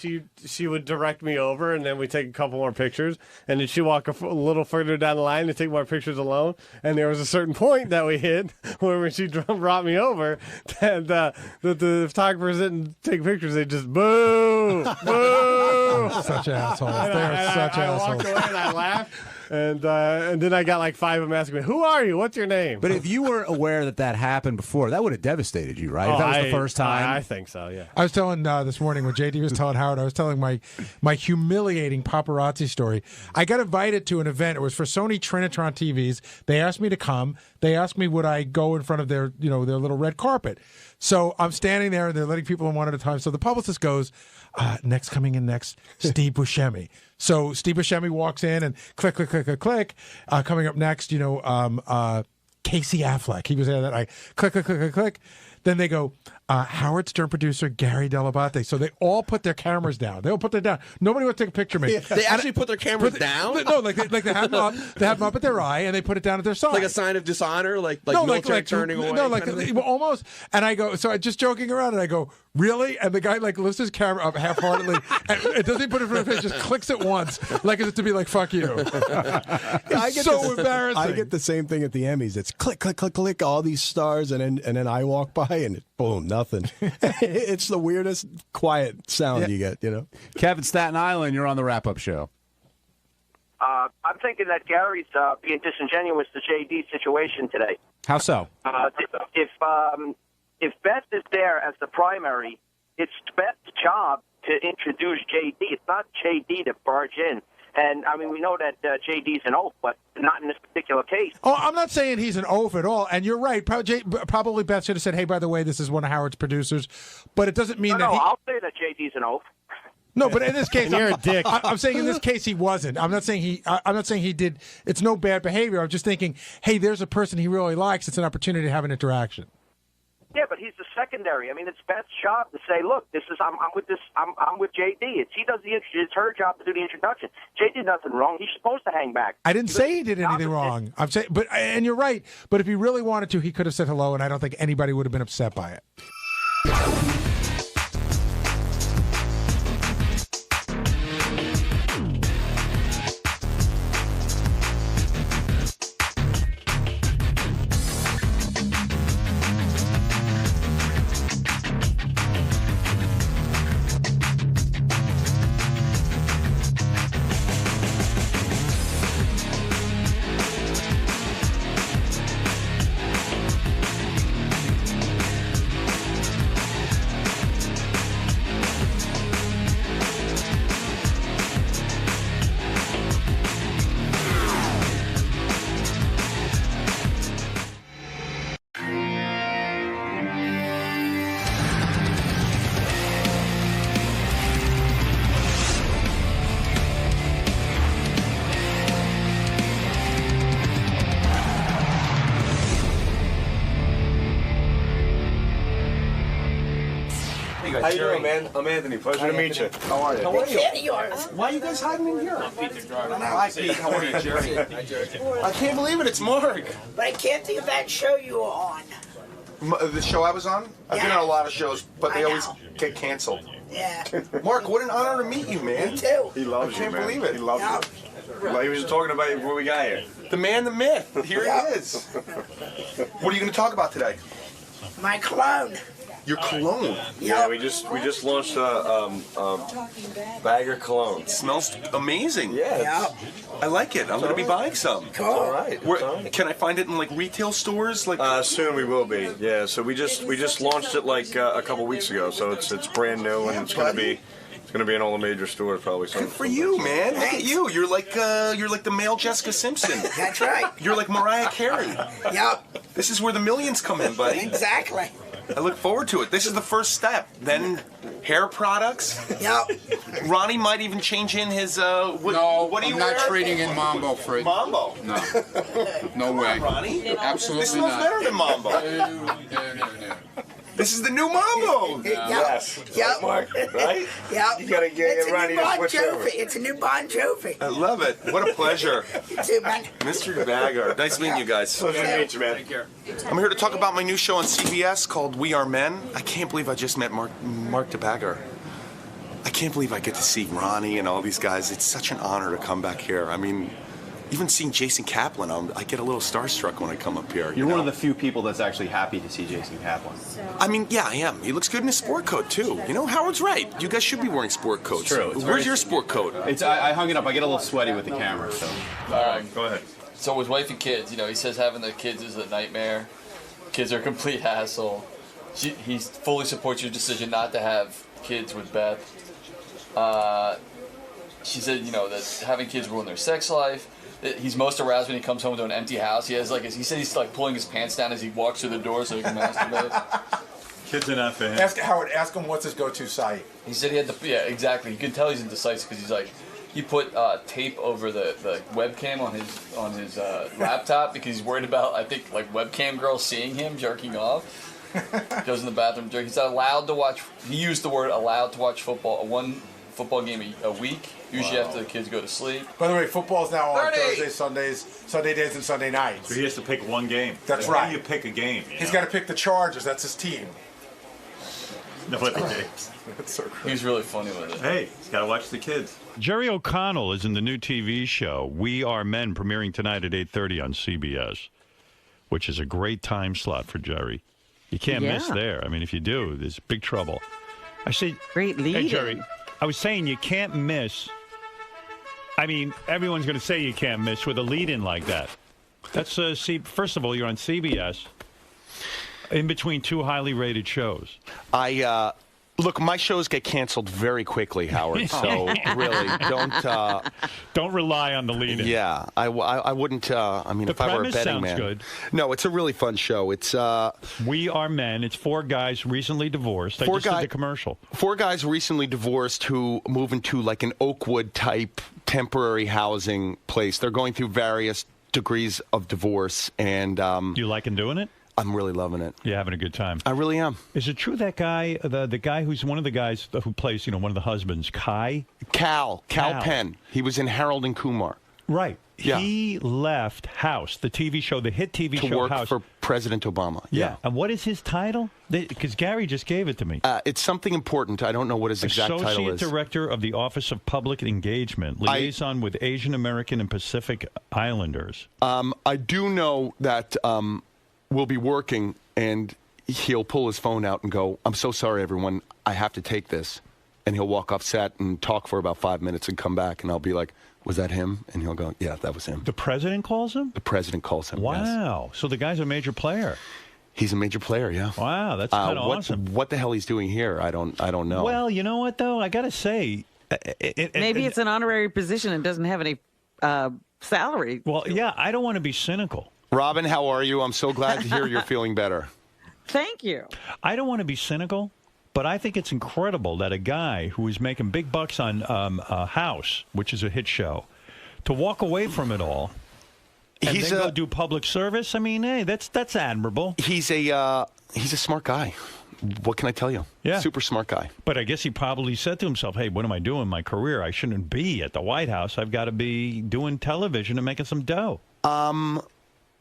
she would direct me over, and then we take a couple more pictures, and then she walk a little further down the line to take more pictures alone. And there was a certain point that we hit where when she brought me over, and the photographers didn't take pictures; they just boo. Such assholes. They're such assholes. I walked away and I laughed. And then I got 5 of them asking me, "Who are you? What's your name?" But if you were aware that happened before, that would have devastated you, right? If that was the first time. I think so. Yeah. I was telling this morning when JD was telling Howard, I was telling my humiliating paparazzi story. I got invited to an event. It was for Sony Trinitron TVs. They asked me to come. They asked me would I go in front of their their little red carpet. So I'm standing there and they're letting people in one at a time. So the publicist goes, coming in next, Steve Buscemi. So Steve Buscemi walks in and click. Coming up next, Casey Affleck. He was there that night. Click. Then they go, Howard Stern producer Gary Delabate. So they all put their cameras down. They all put them down. Nobody would take a picture of me. They actually put their cameras down? No, like they have them up. They have them up at their eye, and they put it down at their side. Like a sign of dishonor? Like military turning away? No, almost. And I go, so I just joking around, and I go, really? And the guy lifts his camera up half-heartedly, and it doesn't put it in front of his face, just clicks it once, like as if to be like, fuck you. It's so embarrassing. I get the same thing at the Emmys. It's click, all these stars, and then I walk by, and boom, nothing. It's the weirdest quiet sound you get, Kevin, Staten Island, you're on the wrap-up show. I'm thinking that Gary's being disingenuous to JD's situation today. How so? If Beth is there as the primary, it's Beth's job to introduce JD. It's not JD to barge in. And, I mean, we know that JD's an oaf, but not in this particular case. Oh, I'm not saying he's an oaf at all. And you're right. Probably Beth should have said, hey, by the way, this is one of Howard's producers. But it doesn't mean that I'll say that JD's an oaf. No, but in this case, you're a dick. I'm saying in this case he wasn't. I'm not saying he did. It's no bad behavior. I'm just thinking, hey, there's a person he really likes. It's an opportunity to have an interaction. Yeah, but he's the secondary. I mean, it's Beth's job to say, look, I'm with JD. It's her job to do the introduction. JD did nothing wrong. He's supposed to hang back. I didn't say he did anything wrong. I'm saying, and you're right. But if he really wanted to, he could have said hello, and I don't think anybody would have been upset by it. How you doing, man? I'm Anthony. Pleasure to meet you. How are you? How are you? Why are you guys hiding in here? I'm Pete the driver. Hi, Pete. How are you, Jerry? Hi, Jerry. I can't believe it. It's Mark. But I can't think of that show you were on. The show I was on? I've been on a lot of shows, but they always get canceled. Yeah. Mark, what an honor to meet you, man. Me too. He loves you, man. I can't believe it. He loves you. Well, he was talking about you before we got here. The man, the myth. Here he is. What are you going to talk about today? My cologne. Your cologne? Yeah, we just launched a Bagger cologne. It smells amazing. Yeah. I like it. I'm going to be buying some. Cool. All right. Can I find it in like retail stores? Like soon we will be. Yeah. So we just launched it like a couple weeks ago. So it's brand new and it's going to be It's going to be in all the major stores probably. Good for you, man. Look at you. You're like the male Jessica Simpson. That's right. You're like Mariah Carey. Yep. This is where the millions come in, buddy. Exactly. I look forward to it. This is the first step. Then hair products. Yep. Ronnie might even change in his. What do you I'm wear? not trading in Mambo for it. Mambo. No. No way. Ronnie? Absolutely This smells not. better than Mambo. No. This is the new Mambo. Yes. Yep. Mark, right? Yep. You gotta get it's Ronnie a new to Bon switch over. Jovi. It's a new Bon Jovi. I love it. What a pleasure. You too, man. Mr. Bagger. Nice meeting you guys. Pleasure to meet you, man. Take care. I'm here to talk about my new show on CBS called We Are Men. I can't believe I just met Mark DeBagger. I can't believe I get to see Ronnie and all these guys. It's such an honor to come back here. I mean, even seeing Jason Kaplan, I get a little starstruck when I come up here. You're one of the few people that's actually happy to see Jason Kaplan. I mean, yeah, I am. He looks good in his sport coat, too. You know, Howard's right. You guys should be wearing sport coats. It's true. Where's your sport coat? I hung it up. I get a little sweaty with the camera, so. Go ahead. So with wife and kids, he says having the kids is a nightmare. Kids are a complete hassle. He fully supports your decision not to have kids with Beth. She said, that having kids ruin their sex life. He's most aroused when he comes home to an empty house. He said he's like pulling his pants down as he walks through the door so he can masturbate. Kids are not for him. Ask him what's his go-to site. He said he had exactly. You can tell he's indecisive because he's like, he put tape over the webcam on his laptop because he's worried about, I think, like webcam girls seeing him jerking off. Goes in the bathroom jerking. He's allowed to watch. He used the word allowed to watch football. One football game a week. Usually after the kids go to sleep. By the way, football's now on Thursdays, Sundays, Sunday days, and Sunday nights. So he has to pick one game. That's How right. do you pick a game? He's got to pick the Chargers. That's his team. No other games. That's so crazy. He's really funny with it. Hey, he's got to watch the kids. Jerry O'Connell is in the new TV show We Are Men, premiering tonight at 8:30 on CBS, which is a great time slot for Jerry. You can't miss there. I mean, if you do, there's big trouble. I say, great lead. Hey, Jerry, I was saying you can't miss. I mean, everyone's going to say you can't miss with a lead-in like that. That's first of all, you're on CBS, in between two highly rated shows. Look, my shows get canceled very quickly, Howard. So really, don't rely on the lead-in. Yeah, I wouldn't. I mean, The if I were a premise betting sounds man, good. No, it's a really fun show. It's We Are Men. It's four guys recently divorced. I just did the commercial. Four guys recently divorced who move into like an Oakwood type temporary housing place. They're going through various degrees of divorce, and you liking doing it? I'm really loving it. You're having a good time. I really am. Is it true that guy, the guy who's one of the guys who plays, one of the husbands, Cal Penn. He was in Harold and Kumar. Right. Yeah. He left House, the TV show, the hit TV to show work House. for President Obama. Yeah. And what is his title? Because Gary just gave it to me. It's something important. I don't know what his exact title is. Associate Director of the Office of Public Engagement, liaison with Asian American and Pacific Islanders. I do know that we'll be working, and he'll pull his phone out and go, "I'm so sorry, everyone. I have to take this." And he'll walk off set and talk for about 5 minutes and come back, and I'll be like, "Was that him?" And he'll go, "Yeah, that was him." The president calls him? The president calls him, Wow. yes. So the guy's a major player. He's a major player, yeah. Wow, that's kind of awesome. What the hell he's doing here, I don't know. Well, you know what, though? I got to say... Maybe it's an honorary position and doesn't have any salary. Well, yeah, I don't want to be cynical. Robin, how are you? I'm so glad to hear you're feeling better. Thank you. I don't want to be cynical, but I think it's incredible that a guy who is making big bucks on House, which is a hit show, to walk away from it all and then go do public service. I mean, hey, that's admirable. He's a smart guy. What can I tell you? Yeah. Super smart guy. But I guess he probably said to himself, hey, what am I doing in my career? I shouldn't be at the White House. I've got to be doing television and making some dough.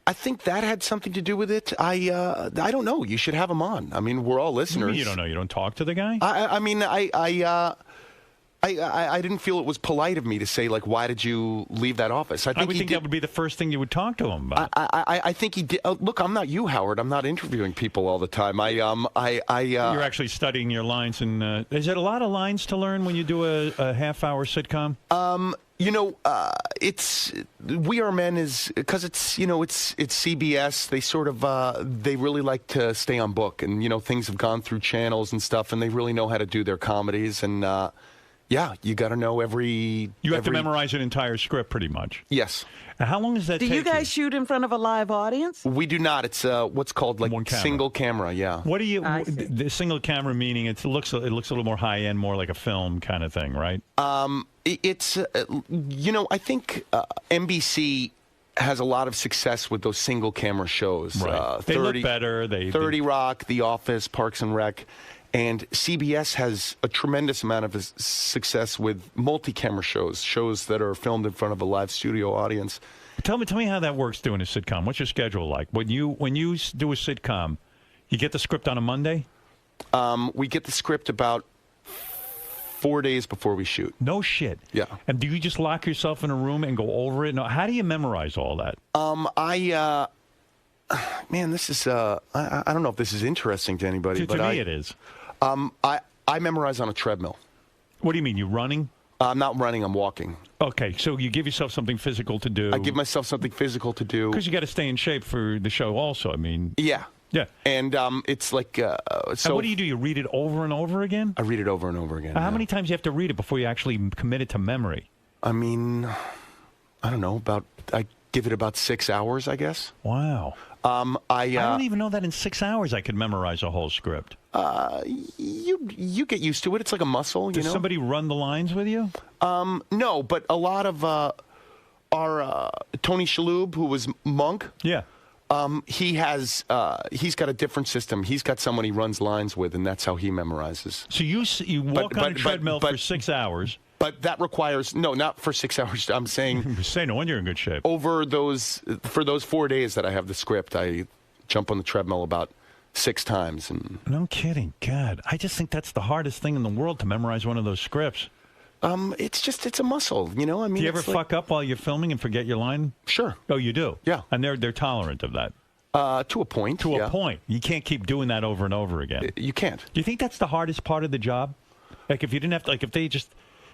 I think that had something to do with it. I don't know. You should have him on. I mean, we're all listeners. You don't know. You don't talk to the guy? I mean, I didn't feel it was polite of me to say, like, why did you leave that office? I would think that would be the first thing you would talk to him about. I think he did. Look, I'm not you, Howard. I'm not interviewing people all the time. You're actually studying your lines, and is it a lot of lines to learn when you do a half-hour sitcom? It's We Are Men is because it's CBS. They sort of they really like to stay on book, and things have gone through channels and stuff, and they really know how to do their comedies, and Yeah, you got to know every. You have to memorize an entire script, pretty much. Yes. And how long does that Do take? you guys shoot in front of a live audience? We do not. It's what's called like camera. single camera. Yeah. What do you? The single camera meaning it looks a little more high end, more like a film kind of thing, right? It's I think NBC has a lot of success with those single camera shows. Right. They look better. 30 Rock, The Office, Parks and Rec. And CBS has a tremendous amount of success with multi-camera shows that are filmed in front of a live studio audience. Tell me how that works doing a sitcom. What's your schedule like? When you do a sitcom, you get the script on a Monday? We get the script about 4 days before we shoot. No shit. Yeah. And do you just lock yourself in a room and go over it? No, how do you memorize all that? Man, this is I don't know if this is interesting to anybody, To me, it is. I memorize on a treadmill. What do you mean? You running? I'm not running. I'm walking. Okay, so you give yourself something physical to do. I give myself something physical to do because you got to stay in shape for the show. Also, I mean. Yeah. Yeah. And it's like so. And what do? You read it over and over again? I read it over and over again. How many times do you have to read it before you actually commit it to memory? I mean, I don't know. I give it about 6 hours, I guess. Wow. I don't even know that in 6 hours I could memorize a whole script. You get used to it. It's like a muscle. Does somebody run the lines with you? No, but a lot of our Tony Shalhoub, who was Monk. Yeah. He's got a different system. He's got someone he runs lines with, and that's how he memorizes. So you walk on a treadmill for 6 hours. But that requires not for 6 hours. I'm saying. Say no wonder you're in good shape. For those 4 days that I have the script, I jump on the treadmill about 6 times. And no kidding, God, I just think that's the hardest thing in the world to memorize one of those scripts. It's a muscle, I mean. Do you ever fuck up while you're filming and forget your line? Sure. Oh, you do? Yeah. And they're tolerant of that. To a point. To a point. You can't keep doing that over and over again. You can't. Do you think that's the hardest part of the job? Like if you didn't have to,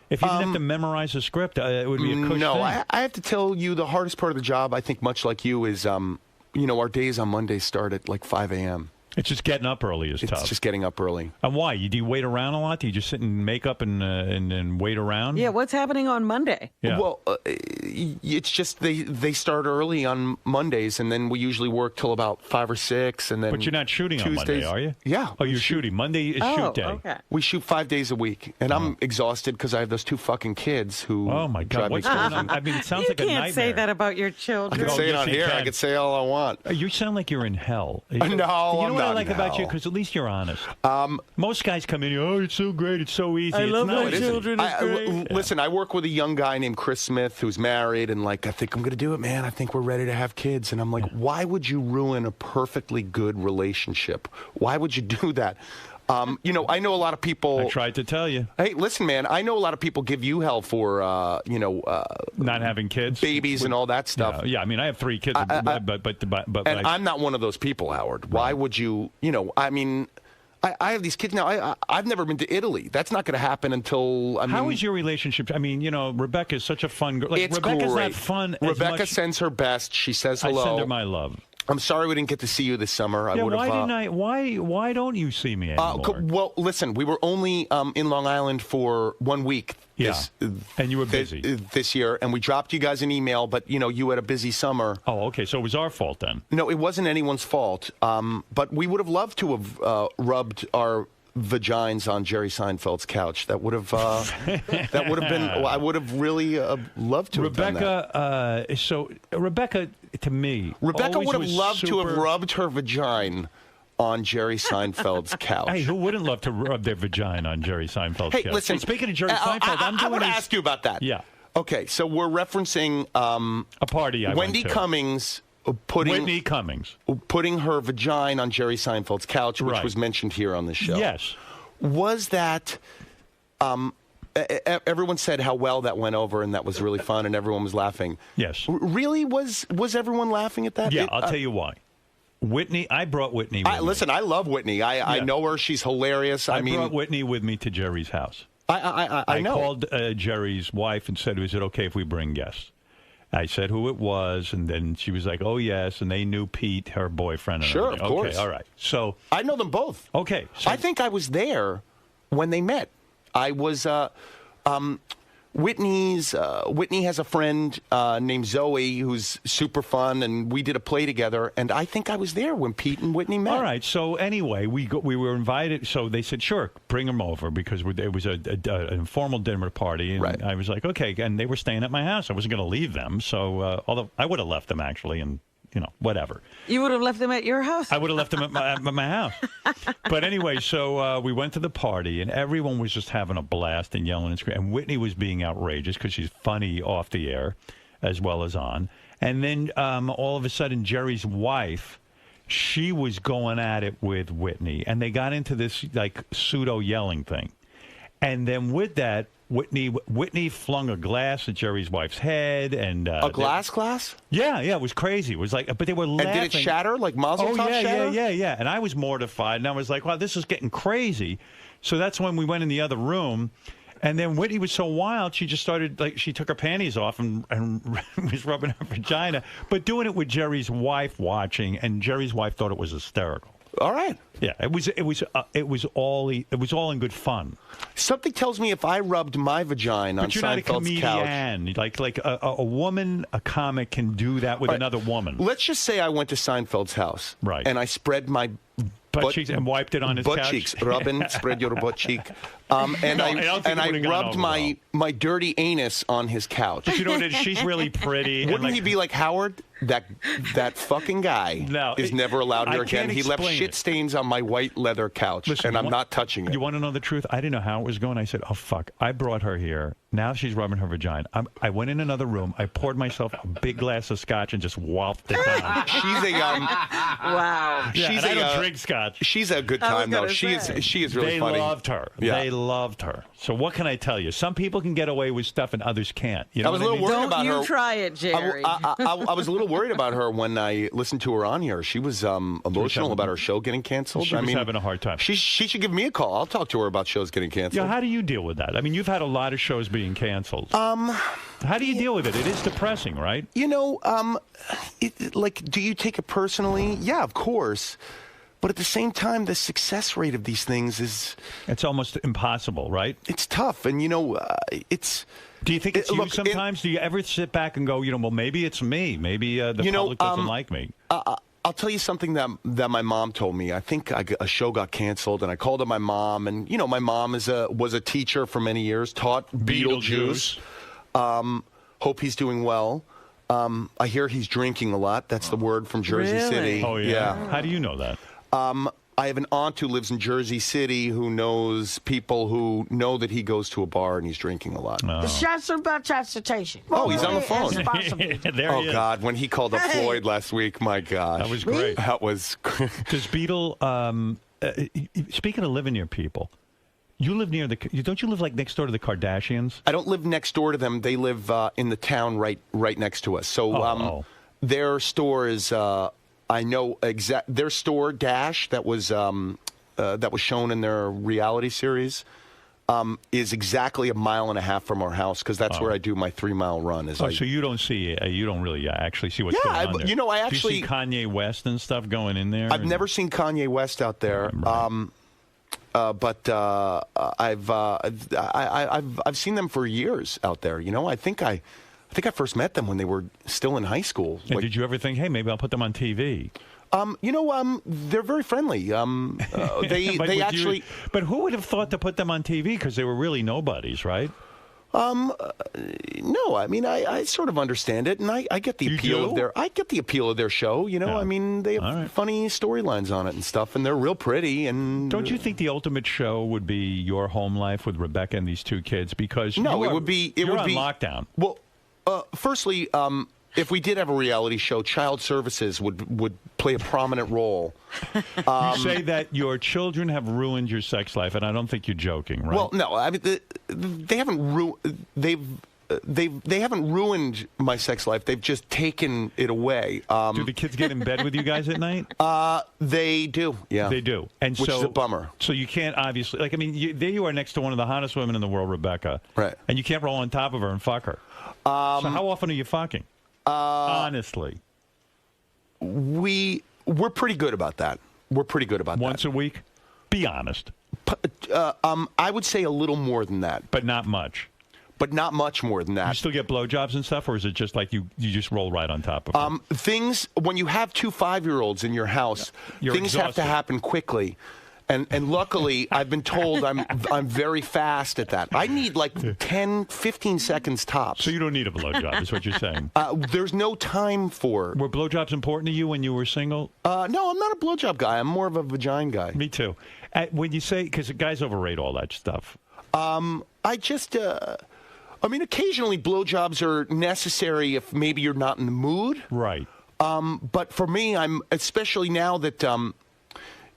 if you didn't have to memorize a script, it would be a cush No, thing. I have to tell you the hardest part of the job, I think much like you, is, our days on Mondays start at like 5 a.m. It's just getting up early is tough. It's just getting up early. And why? Do you wait around a lot? Do you just sit in makeup and wait around? Yeah, what's happening on Monday? Yeah. Well, it's just they start early on Mondays, and then we usually work till about 5 or 6, and then. But you're not shooting Tuesdays, on Monday, are you? Yeah. Oh, you're shooting. Monday is shoot day. Okay. We shoot 5 days a week, and I'm exhausted because I have those 2 fucking kids who. Oh my God! drive me What's going crazy. on? I mean, it sounds You like a nightmare. can't say that about your children. I can say it yes, on you here. can. I can say all I want. You sound like you're in hell. No, you know I'm what I not like in about you? hell. Because at least you're honest. Most guys come in, oh, it's so great, it's so easy. I love my it isn't. children. It's great. Listen, I work with a young guy named Chris Smith who's married, and I think I'm going to do it, man. I think we're ready to have kids. And I'm like, why would you ruin a perfectly good relationship? Why would you do that? I know a lot of people. I tried to tell you. Hey, listen, man. I know a lot of people give you hell for, not having kids, babies, and all that stuff. Yeah, I mean, I have 3 kids, but and I'm not one of those people, Howard. Why would you? I mean. I have these kids now. I've never been to Italy. That's not going to happen until. How is your relationship? I mean, Rebecca is such a fun girl. It's Rebecca's great. not fun. Rebecca sends her best. She says hello. I send her my love. I'm sorry we didn't get to see you this summer. I would have. Why didn't I? Why don't you see me anymore? Well, listen, we were only in Long Island for 1 week. And you were busy this year, and we dropped you guys an email, but you had a busy summer. Oh, okay, so it was our fault then. No, it wasn't anyone's fault. But we would have loved to have rubbed our vagines on Jerry Seinfeld's couch. That would have been. I would have really loved to have done that. So Rebecca, to me, Rebecca would have loved to have super- rubbed her vagina on Jerry Seinfeld's couch. Hey, who wouldn't love to rub their vagina on Jerry Seinfeld's couch? Hey, listen. Speaking of Jerry Seinfeld, I want to ask you about that. Yeah. Okay, so we're referencing a party I Wendy went to. Cummings Whitney Cummings putting her vagina on Jerry Seinfeld's couch, which was mentioned here on the show. Yes. Was that? Everyone said how well that went over, and that was really fun, and everyone was laughing. Yes. Really, was everyone laughing at that? Yeah, I'll tell you why. Whitney, I brought Whitney with me. Listen, I love Whitney. I know her. She's hilarious. I brought Whitney with me to Jerry's house. I know. Called Jerry's wife and said, is it okay if we bring guests? I said who it was, and then she was like, oh, yes, and they knew Pete, her boyfriend. And sure, everything. of course. Okay, all right. So I know them both. Okay. So I think I was there when they met. I was Whitney has a friend named Zoe who's super fun, and we did a play together. And I think I was there when Pete and Whitney met. All right. So anyway, we were invited. So they said, sure, bring them over because it was an informal dinner party. And I was like, okay. And they were staying at my house. I wasn't going to leave them. So although I would have left them actually, and whatever. You would have left them at your house? I would have left them at my house. But anyway, so we went to the party, and everyone was just having a blast and yelling and screaming. And Whitney was being outrageous because she's funny off the air as well as on. And then all of a sudden, Jerry's wife, she was going at it with Whitney. And they got into this, like, pseudo-yelling thing. And then with that, Whitney flung a glass at Jerry's wife's head, and a glass? Yeah, it was crazy. It was like, but they were laughing. And did it shatter like Mazel Tov shatter? Yeah. And I was mortified, and I was like, wow, this is getting crazy. So that's when we went in the other room, and then Whitney was so wild, she just started she took her panties off and was rubbing her vagina, but doing it with Jerry's wife watching, and Jerry's wife thought it was hysterical. All right. Yeah, it was all in good fun. Something tells me if I rubbed my vagina on But you're not a Seinfeld's couch. comedian. Like a woman, a comic can do that with another woman. Let's just say I went to Seinfeld's house. Right. And I spread my butt cheeks and wiped it on his butt couch? cheeks. Robin, spread your butt cheek. And No, I don't think it I would've gone rubbed over my dirty anus on his couch. But you know what it is? She's really pretty. Wouldn't he be like, Howard? That fucking guy is never allowed here I again. can't He left explain shit it. stains on my white leather couch, and I'm not touching it. You want to know the truth? I didn't know how it was going. I said, oh, fuck. I brought her here. Now she's rubbing her vagina. I went in another room. I poured myself a big glass of scotch and just wafted it down. She's a wow. Yeah, she's and I don't drink scotch. She's a good time though. She is really they funny. They loved her. Yeah. They loved her. So what can I tell you? Some people can get away with stuff and others can't. You know I was a little worried about her. Don't you try it, Jerry. I was a little worried about her when I listened to her on here. She was emotional about her show getting canceled. She was having a hard time. She should give me a call. I'll talk to her about shows getting canceled. Yeah, how do you deal with that? I mean, you've had a lot of shows being canceled. How do you deal with it? It is depressing, right? You know, do you take it personally? Yeah, of course. But at the same time, the success rate of these things it's almost impossible, right? It's tough. And, it's... Do you think it's you sometimes? Do you ever sit back and go, well, maybe it's me. Maybe the public doesn't like me. I'll tell you something that my mom told me. I think a show got canceled, and I called up my mom. And, my mom was a teacher for many years, taught Beetlejuice. Hope he's doing well. I hear he's drinking a lot. That's the word from Jersey City. Oh, yeah. How do you know that? I have an aunt who lives in Jersey City who knows people who know that he goes to a bar and he's drinking a lot. The shots are about transportation. Oh, he's on the phone. There God, when he called up Floyd last week, my gosh. That was great. That was Does Beetle, speaking of living near people, you live near don't you live like next door to the Kardashians? I don't live next door to them. They live in the town right next to us. So their store is... I know their store Dash that was shown in their reality series is exactly a mile and a half from our house because that's where I do my 3-mile run. So you don't see you don't really actually see what's going on there. I actually do you see Kanye West and stuff going in there. I've never seen Kanye West out there. But I've seen them for years out there. I think I first met them when they were still in high school. And did you ever think, hey, maybe I'll put them on TV? They're very friendly. They actually. But who would have thought to put them on TV? Because they were really nobodies, right? No, I mean, I sort of understand it, and I get the appeal of their. I get the appeal of their show. I mean, they have funny storylines on it and stuff, and they're real pretty. And don't you think the ultimate show would be your home life with Rebecca and these two kids? Because it would be. It you're would on be lockdown. Well. Firstly, if we did have a reality show, Child Services would play a prominent role. You say that your children have ruined your sex life, and I don't think you're joking, right? Well, no, I mean they haven't they haven't ruined my sex life. They've just taken it away. Do the kids get in bed with you guys at night? They do. Yeah, they do, and which is a bummer. So you can't obviously there you are next to one of the hottest women in the world, Rebecca, right? And you can't roll on top of her and fuck her. So how often are you fucking? Honestly, we're pretty good about that. We're pretty good about once a week. Be honest. I would say a little more than that, but not much. but not much more than that. You still get blowjobs and stuff, or is it just like you just roll right on top of it? Things, when you have 2 5-year-olds in your house, You're things have to exhausted. happen quickly. And luckily, I've been told I'm very fast at that. I need like 10, 15 seconds tops. So you don't need a blowjob, is what you're saying? There's no time for. Were blowjobs important to you when you were single? No, I'm not a blowjob guy. I'm more of a vagina guy. Me too. When you say, because guys overrate all that stuff. I just, I mean, occasionally blowjobs are necessary if maybe you're not in the mood. Right. But for me, especially now that,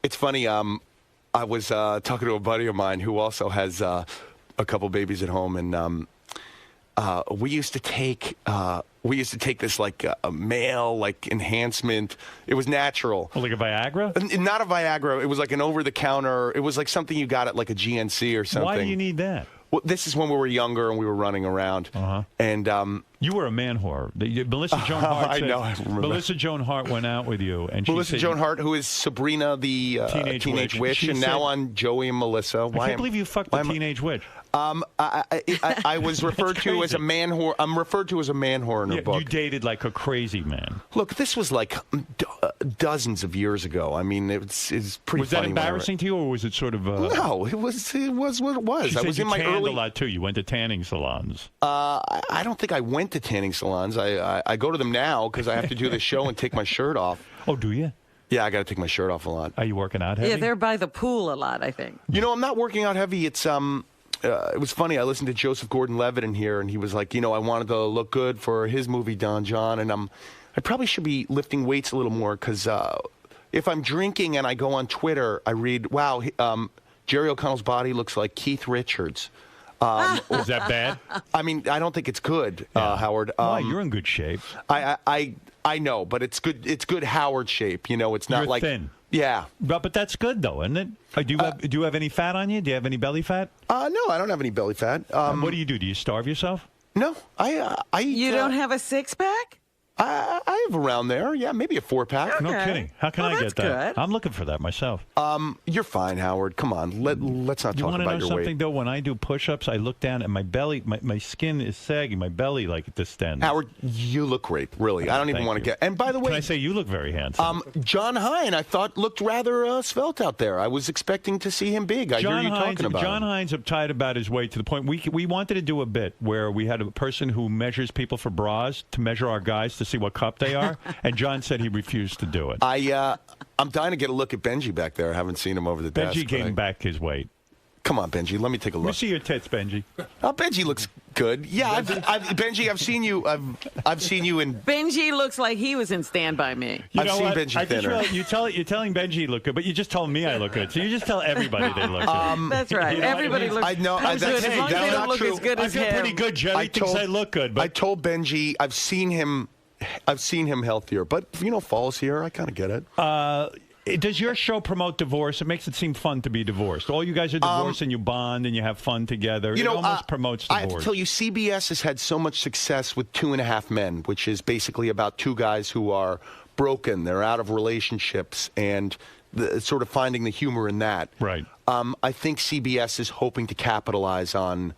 it's funny, I was talking to a buddy of mine who also has a couple babies at home, and we used to take this like a male like enhancement. It was natural. Like a Viagra? Not a Viagra. It was like an over-the-counter. It was like something you got at like a GNC or something. Why do you need that? Well, this is when we were younger and we were running around. And you were a man whore. Melissa Joan Hart. I know. I remember. Melissa Joan Hart went out with you, and Melissa Joan Hart, who is Sabrina the Teenage Witch, and now on Joey and Melissa. I can't believe you fucked the Teenage Witch. I was referred to as a man whore. I'm referred to as a man whore in her book. You dated like a crazy man. Look, this was like dozens of years ago. I mean, it's pretty. Was that funny embarrassing to you, or was it sort of? No, it was what it was. She I said was you in my tanned early. a lot too. You went to tanning salons. I don't think I went to tanning salons. I go to them now because I have to do this show and take my shirt off. Oh, do you? Yeah, I got to take my shirt off a lot. Are you working out heavy? Yeah, they're by the pool a lot, I think. You know, I'm not working out heavy. It's it was funny. I listened to Joseph Gordon-Levitt in here, and he was like, I wanted to look good for his movie Don John, and I probably should be lifting weights a little more because if I'm drinking and I go on Twitter, I read, wow, Jerry O'Connell's body looks like Keith Richards. Is that bad? I mean, I don't think it's good, Howard. Why? You're in good shape. I know, but it's good. It's good Howard shape. It's not You're like thin. Yeah, but that's good though, isn't it? Do you have any fat on you? Do you have any belly fat? No, I don't have any belly fat. What do? Do you starve yourself? No, I You don't have a 6-pack? I have around there. Yeah, maybe a 4-pack. No kidding. How can I that's get that? good. I'm looking for that myself. You're fine, Howard. Come on, let's not You talk want to about know your something weight. though? When I do push-ups, I look down and my belly, my skin is sagging. My belly like distends. Howard, you look great. Really, I don't even Thank want to you. get. And by the way, Can I say you look very handsome? John Hine, I thought looked rather svelte out there. I was expecting to see him big. I hear you talking about John him. Hines uptight about his weight to the point we wanted to do a bit where we had a person who measures people for bras to measure our guys to see what cup they are, and John said he refused to do it. I'm dying to get a look at Benji back there. I haven't seen him over the desk. Benji gained back his weight. Come on, Benji. Let me take a Let me look. see your tits, Benji. Benji looks good. Yeah, Benji, I've seen you. I've seen you in. Benji looks like he was in Stand By Me. I've seen what? Benji I just thinner. realized you're telling Benji he look good, but you just told me I look good. So you just tell everybody they look good. That's right. You know what Everybody I mean? looks I know. looks good. As long as they don't look as good I as feel him. pretty good. Jerry thinks I look good, but I told Benji I've seen him healthier, but falls here. I kind of get it. does your show promote divorce? It makes it seem fun to be divorced. All you guys are divorced and you bond and you have fun together. It almost promotes divorce. I have to tell you, CBS has had so much success with 2.5 Men, which is basically about 2 guys who are broken. They're out of relationships and sort of finding the humor in that. Right. I think CBS is hoping to capitalize on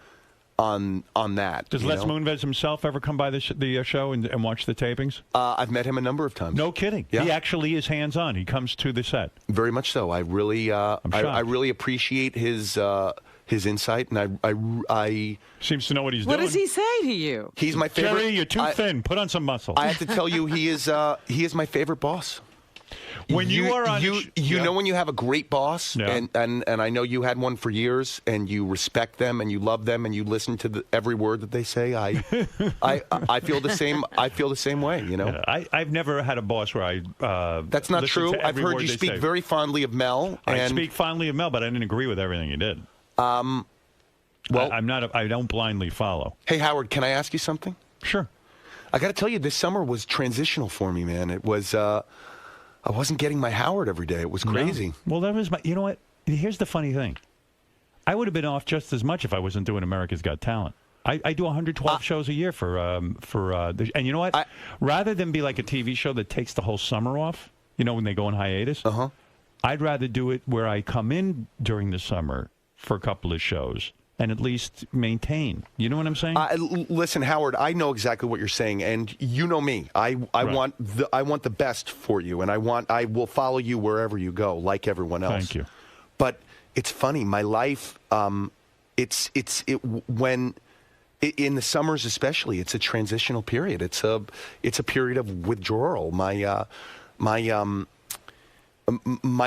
that. Does Les Moonves himself ever come by the show and watch the tapings? I've met him a number of times. No kidding. Yeah. He actually is hands-on. He comes to the set. Very much so. I really, I really appreciate his insight, and I seems to know what he's What doing. does he say to you? He's my favorite. Jerry, you're too thin. Put on some muscle. I have to tell you, he is my favorite boss. When you are on, you know when you have a great boss, and I know you had one for years, and you respect them, and you love them, and you listen to every word that they say. I feel the same. I feel the same way. Yeah, I've never had a boss where I. That's not listen true. to I've every heard word you they speak say. very fondly of Mel. I and speak fondly of Mel, but I didn't agree with everything he did. Well, I'm not. I don't blindly follow. Hey, Howard, can I ask you something? Sure. I got to tell you, this summer was transitional for me, man. It was. I wasn't getting my Howard every day. It was crazy. No. Well, that was my. You know what? Here's the funny thing. I would have been off just as much if I wasn't doing America's Got Talent. I do 112 shows a year and you know what? Rather than be like a TV show that takes the whole summer off, when they go on hiatus, I'd rather do it where I come in during the summer for a couple of shows and at least maintain. You know what I'm saying? Listen, Howard, I know exactly what you're saying, and you know me. I want the best for you, and I will follow you wherever you go, like everyone else. Thank you. But it's funny, my life. When in the summers especially, it's a transitional period. It's a period of withdrawal. My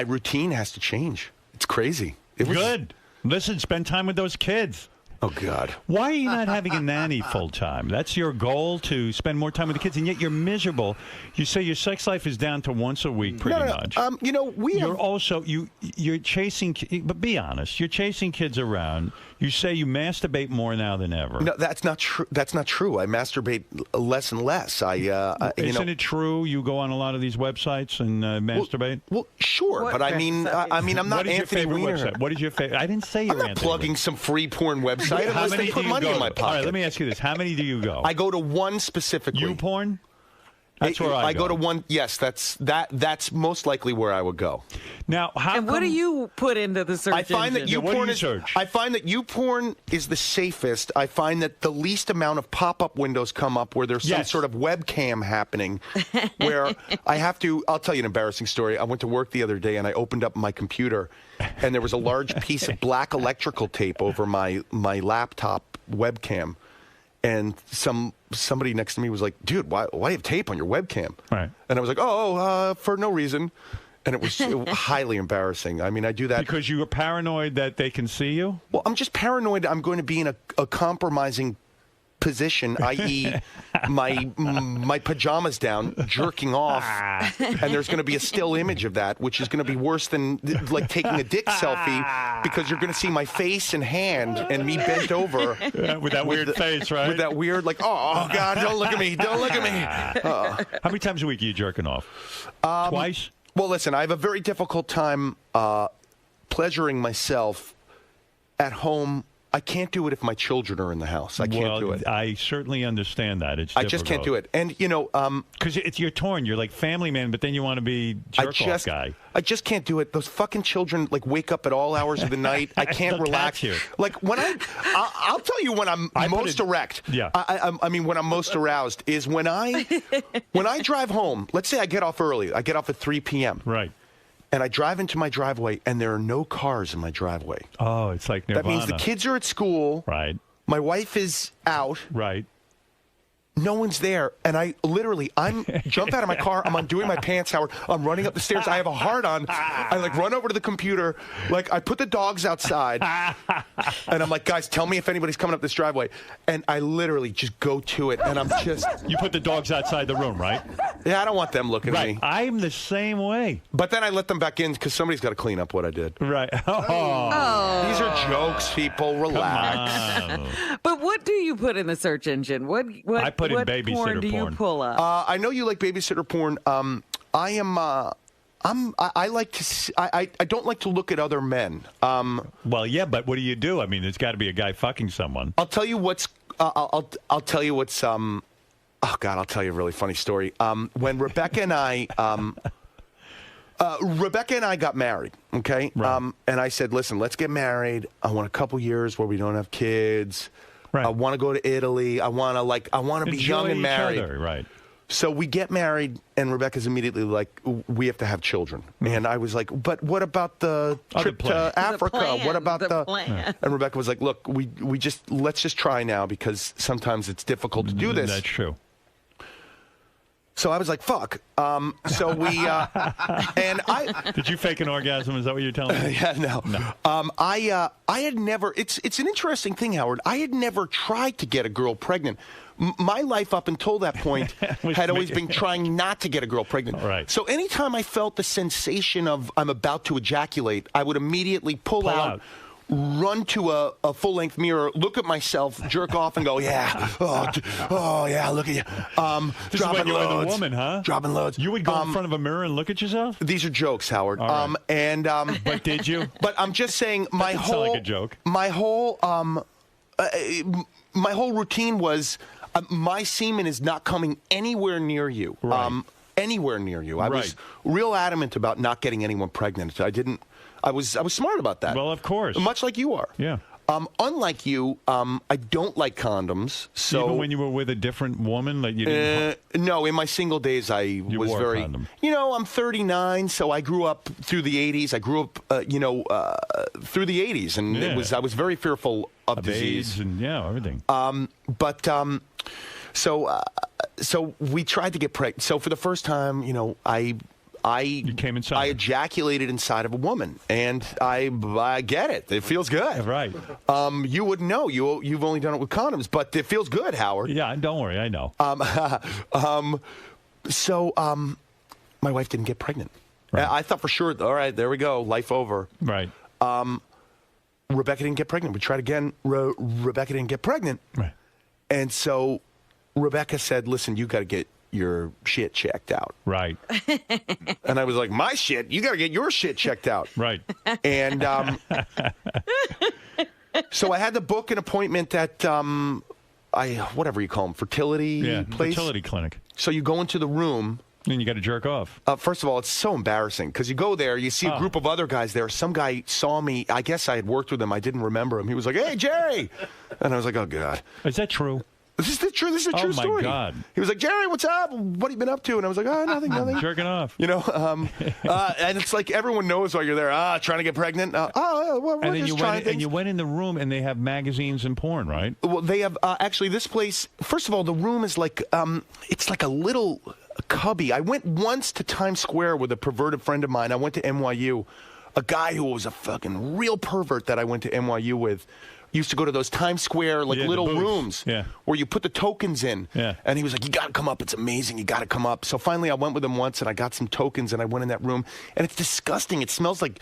routine has to change. It's crazy. Good. Listen, spend time with those kids. Oh, God. Why are you not having a nanny full time? That's your goal, to spend more time with the kids, and yet you're miserable. You say your sex life is down to once a week, pretty much. You're also you're chasing. But be honest, you're chasing kids around. You say you masturbate more now than ever. No, that's not true. That's not true. I masturbate less and less. Isn't it true? You go on a lot of these websites and masturbate. Well, sure, but I mean, I'm not Anthony Weiner. What is your favorite? I didn't say you're I'm not plugging some free porn website. How many put do you money go in my to? pocket. All right, let me ask you this: how many do you go? I go to one specifically. YouPorn? That's where I go to one. Yes, that's most likely where I would go. Now, what do you put into the search I find that engine? I find that YouPorn is the safest. I find that the least amount of pop-up windows come up where there's some sort of webcam happening. Where I have to. I'll tell you an embarrassing story. I went to work the other day and I opened up my computer, and there was a large piece of black electrical tape over my laptop webcam. And somebody next to me was like, "Dude, why do you have tape on your webcam?" Right. And I was like, for no reason. And it was highly embarrassing. I mean, I do that because you were paranoid that they can see you. Well, I'm just paranoid I'm going to be in a compromising position, i.e., my pajamas down, jerking off, and there's going to be a still image of that, which is going to be worse than like taking a dick selfie, because you're going to see my face and hand and me bent over with that weird face, right? With that weird, like, oh God, don't look at me, don't look at me. How many times a week are you jerking off? Twice. Well, listen, I have a very difficult time pleasuring myself at home. I can't do it if my children are in the house. I can't do it. I certainly understand that. I just can't do it. And, because you're torn. You're like family man, but then you want to be jerk-off guy. I just can't do it. Those fucking children, like, wake up at all hours of the night. I can't relax. Like, when I'll tell you when I'm most erect. Yeah. I mean, when I'm most aroused is when I drive home. Let's say I get off early. I get off at 3 p.m. Right. And I drive into my driveway, and there are no cars in my driveway. Oh, it's like Nirvana. That means the kids are at school. Right. My wife is out. Right. No one's there. And I'm jump out of my car. I'm undoing my pants, Howard. I'm running up the stairs. I have a heart on. I run over to the computer. Like, I put the dogs outside. And I'm like, guys, tell me if anybody's coming up this driveway. And I literally just go to it. And I'm just. You put the dogs outside the room, right? Yeah, I don't want them looking at me. I'm the same way. But then I let them back in because somebody's got to clean up what I did. Right. Oh. These are jokes, people. Relax. But what do you put in the search engine? What put in babysitter porn do you pull up? I know you like babysitter porn. I like to. I don't like to look at other men. Well, yeah, but what do you do? I mean, there's got to be a guy fucking someone. I'll tell you what's. I'll tell you what's. Oh God, I'll tell you a really funny story. When Rebecca and I. Rebecca and I got married, okay? Right. And I said, listen, let's get married. I want a couple years where we don't have kids. Right. I want to go to Italy. I want to be young and married. Other, right. So we get married, and Rebecca's immediately like, we have to have children. And I was like, but what about the trip to Africa? What about the plan? And Rebecca was like, look, let's just try now, because sometimes it's difficult to do this. That's true. So I was like, fuck. So we, and I. Did you fake an orgasm? Is that what you're telling me? Yeah, no. I had never, it's an interesting thing, Howard. I had never tried to get a girl pregnant. My life up until that point had always been trying not to get a girl pregnant. Right. So anytime I felt the sensation of I'm about to ejaculate, I would immediately pull out. Run to a full-length mirror, look at myself, jerk off, and go, yeah, oh yeah, look at you. This is when you were the woman, huh? Dropping loads. You would go in front of a mirror and look at yourself? These are jokes, Howard. Right. But did you? But I'm just saying, my whole sound like a joke. My whole routine was my semen is not coming anywhere near you. Right. Anywhere near you. I was real adamant about not getting anyone pregnant. I was smart about that. Well, of course. Much like you are. Yeah. Unlike you, I don't like condoms. So even when you were with a different woman, like you didn't. No, in my single days, I was wore a very. condom. I'm 39, so I grew up through the 80s. I grew up, through the 80s, and I was very fearful of disease AIDS and everything. So we tried to get pregnant. So for the first time, you came inside. I ejaculated inside of a woman, and I get it. It feels good. Right. You wouldn't know. You've only done it with condoms, but it feels good, Howard. Yeah, don't worry. I know. So my wife didn't get pregnant. Right. I thought for sure, all right, there we go, life over. Right. Rebecca didn't get pregnant. We tried again. Rebecca didn't get pregnant. Right. And so Rebecca said, listen, you got to get your shit checked out. Right. And I was like, my shit? You got to get your shit checked out. Right. And so I had to book an appointment at, whatever you call them, fertility place. Fertility clinic. So you go into the room. And you got to jerk off. First of all, it's so embarrassing because you go there, you see a group of other guys there. Some guy saw me. I guess I had worked with him. I didn't remember him. He was like, hey, Jerry. And I was like, oh, God. Is that true? This is a true story. Oh, my God. He was like, Jerry, what's up? What have you been up to? And I was like, oh, nothing. Jerking off. And it's like everyone knows while you're there, trying to get pregnant. We're just trying things. And you went in the room, and they have magazines and porn, right? Well, they have, actually, this place, first of all, the room is like, it's like a little cubby. I went once to Times Square with a perverted friend of mine. I went to NYU. A guy who was a fucking real pervert that I went to NYU with used to go to those Times Square little rooms where you put the tokens in. Yeah. And he was like, you got to come up. It's amazing. You got to come up. So finally I went with him once and I got some tokens and I went in that room and it's disgusting. It smells like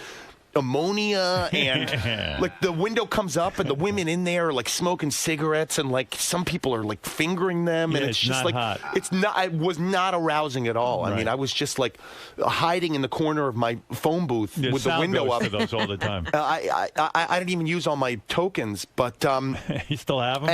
ammonia and like the window comes up and the women in there are like smoking cigarettes and like some people are like fingering them and it's just like hot. It was not arousing at all. Right. I mean, I was just like hiding in the corner of my phone booth with the window up. For those all the time. I didn't even use all my tokens, but you still have them.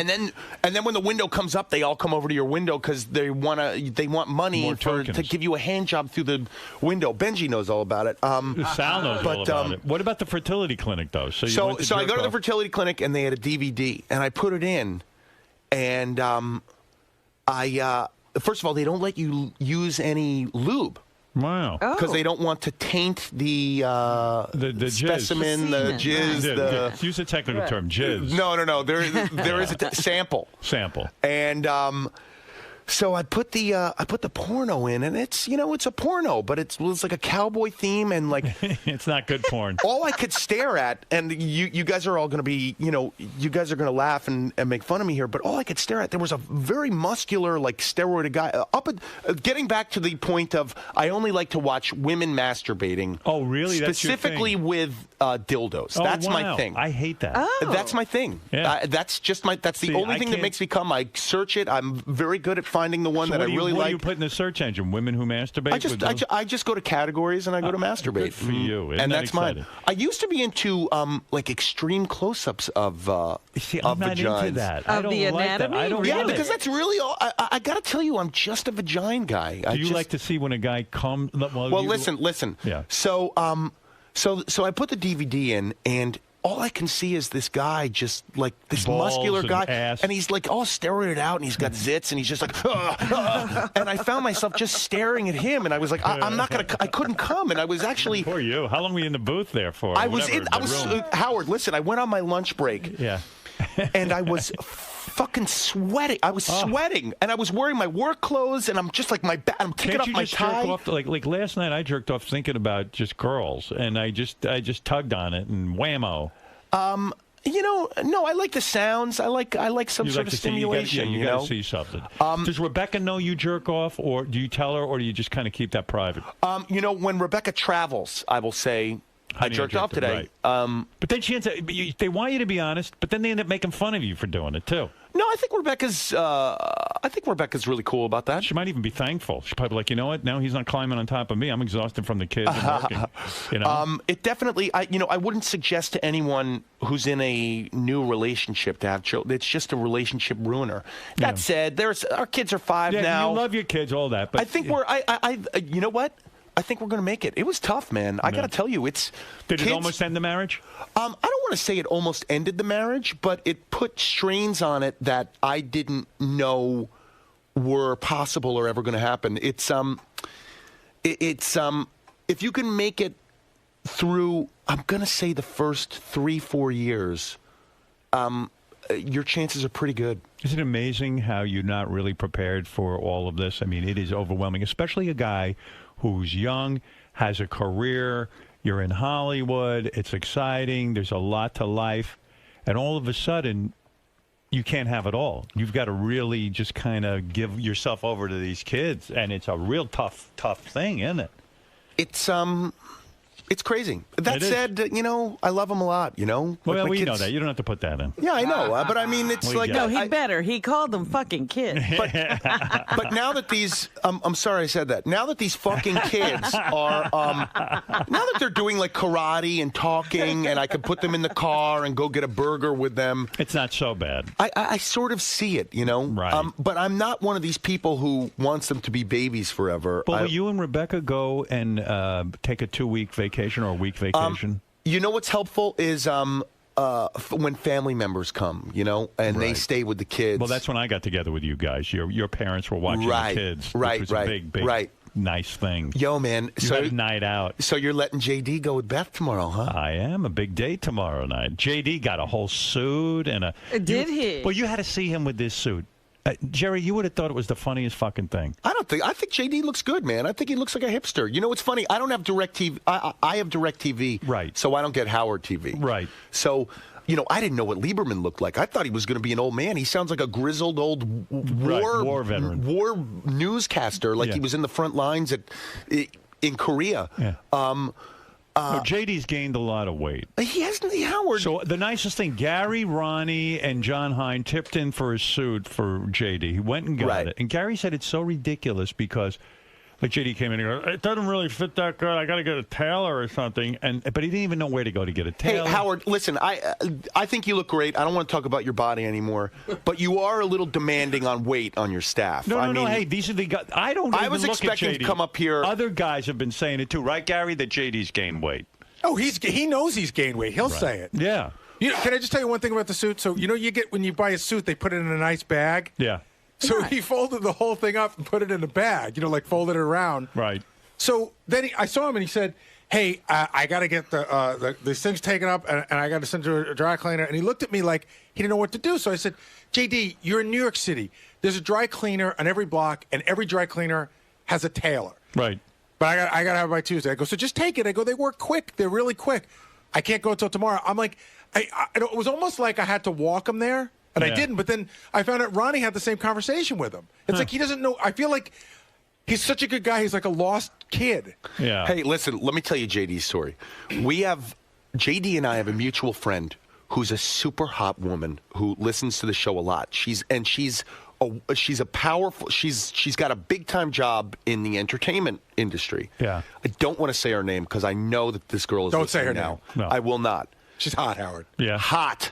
And then when the window comes up, they all come over to your window because they want money to give you a hand job through the window. Benji knows all about it. Sal knows all about it. What about the fertility clinic, though? So I go to the fertility clinic, and they had a DVD, and I put it in, and first of all, they don't let you use any lube. Wow. Because they don't want to taint the specimen, the jizz. Use a technical term, jizz. No. There is a sample. Sample. And so I put the porno in, and it's a porno, but it's like a cowboy theme and like it's not good porn. All I could stare at, and you guys are all going to be, you guys are going to laugh and make fun of me here, but all I could stare at, there was a very muscular, like steroided guy. Getting back to the point of, I only like to watch women masturbating. Oh, really? Specifically with dildos. That's my thing. I hate that. Oh. That's my thing. Yeah. That's the only thing that makes me come. I search it. I'm very good at finding the one that I really like. What do you put in the search engine? Women who masturbate? I just go to categories and I go to masturbate. Good for you. And that's mine. I used to be into like extreme close-ups of I'm not vaginas. into that. Of the anatomy? I don't because that's really all. I got to tell you, I'm just a vagina guy. Do you like to see when a guy comes? Well, listen. Yeah. So I put the DVD in, and all I can see is this guy, just like this Balls muscular guy, ass. and he's like all steroided out, and he's got zits, and he's just like, and I found myself just staring at him, and I was like, I couldn't come, and I was actually. Poor you. How long were you in the booth there for? Howard. Listen, I went on my lunch break. Yeah. And I was fucking sweating. I was sweating, and I was wearing my work clothes, and I'm just like I'm taking off my tie. Jerk off, like last night, I jerked off thinking about just girls, and I just tugged on it, and whammo. No, I like the sounds. I like some sort of stimulation. You got to see something. Does Rebecca know you jerk off, or do you tell her, or do you just kind of keep that private? When Rebecca travels, I will say, I jerked off today. Right. But then she ends up, they want you to be honest, but then they end up making fun of you for doing it too. No, I think Rebecca's really cool about that. She might even be thankful. She's probably like, you know what? Now he's not climbing on top of me. I'm exhausted from the kids and working. It definitely. I wouldn't suggest to anyone who's in a new relationship to have children. It's just a relationship ruiner. Yeah. That said, our kids are 5 now. You love your kids, all that. But I think you know what? I think we're going to make it. It was tough, man. I got to tell you, it's. Did it almost end the marriage? I don't want to say it almost ended the marriage, but it put strains on it that I didn't know were possible or ever going to happen. It's if you can make it through, I'm going to say the first 3-4 years, your chances are pretty good. Isn't it amazing how you're not really prepared for all of this? I mean, it is overwhelming, especially a guy who's young, has a career, you're in Hollywood, it's exciting, there's a lot to life, and all of a sudden, you can't have it all. You've got to really just kind of give yourself over to these kids, and it's a real tough thing, isn't it? It's crazy. That said, I love him a lot, Well, we know that. You don't have to put that in. Yeah, I know. But I mean, it's like... No, he better. He called them fucking kids. But now that these... I'm sorry I said that. Now that these fucking kids are... now that they're doing like karate and talking, and I can put them in the car and go get a burger with them... It's not so bad. I sort of see it, Right. But I'm not one of these people who wants them to be babies forever. But will you and Rebecca go and take a 2-week vacation or a week vacation? You know what's helpful is when family members come, and they stay with the kids. Well, that's when I got together with you guys. Your parents were watching the kids. Which was a big, nice thing. Yo, man. You had a night out. So you're letting JD go with Beth tomorrow, huh? I am. A big date tomorrow night. JD got a whole suit and a... Did he? Well, you had to see him with this suit. Jerry, you would have thought it was the funniest fucking thing. I think JD looks good, man. I think he looks like a hipster. You know what's funny? I don't have DirecTV. I have DirecTV. Right. So I don't get Howard TV. Right. So, I didn't know what Lieberman looked like. I thought he was going to be an old man. He sounds like a grizzled old war veteran. War newscaster, like he was in the front lines in Korea. Yeah. JD's gained a lot of weight. He hasn't, Howard. So the nicest thing, Gary, Ronnie, and John Hine tipped in for his suit for JD. He went and got it. And Gary said it's so ridiculous because, like, JD came in and goes, it doesn't really fit that good. I got to get a tailor or something. But he didn't even know where to go to get a tailor. Hey, Howard, listen, I think you look great. I don't want to talk about your body anymore, but you are a little demanding on weight on your staff. No. Hey, these are the guys. I was expecting to come up here. Other guys have been saying it too, right, Gary? That JD's gained weight. Oh, he knows he's gained weight. He'll say it. Yeah. Can I just tell you one thing about the suit? So you get when you buy a suit, they put it in a nice bag. Yeah. So he folded the whole thing up and put it in a bag. Like folded it around. Right. So then I saw him and he said, "Hey, I got to get these things taken up and I got to send to a dry cleaner." And he looked at me like he didn't know what to do. So I said, "JD, you're in New York City. There's a dry cleaner on every block, and every dry cleaner has a tailor." Right. But I got to have it by Tuesday. I go, "So just take it." I go, "They work quick. They're really quick. I can't go until tomorrow." I'm like, it was almost like I had to walk him there. And I didn't, but then I found out Ronnie had the same conversation with him. It's like he doesn't know. I feel like he's such a good guy. He's like a lost kid. Yeah. Hey, listen, let me tell you JD's story. JD and I have a mutual friend who's a super hot woman who listens to the show a lot. She's a powerful. She's got a big time job in the entertainment industry. Yeah. I don't want to say her name because I know that this girl is. Don't say her now. name. No. I will not. She's hot, Howard. Yeah. Hot.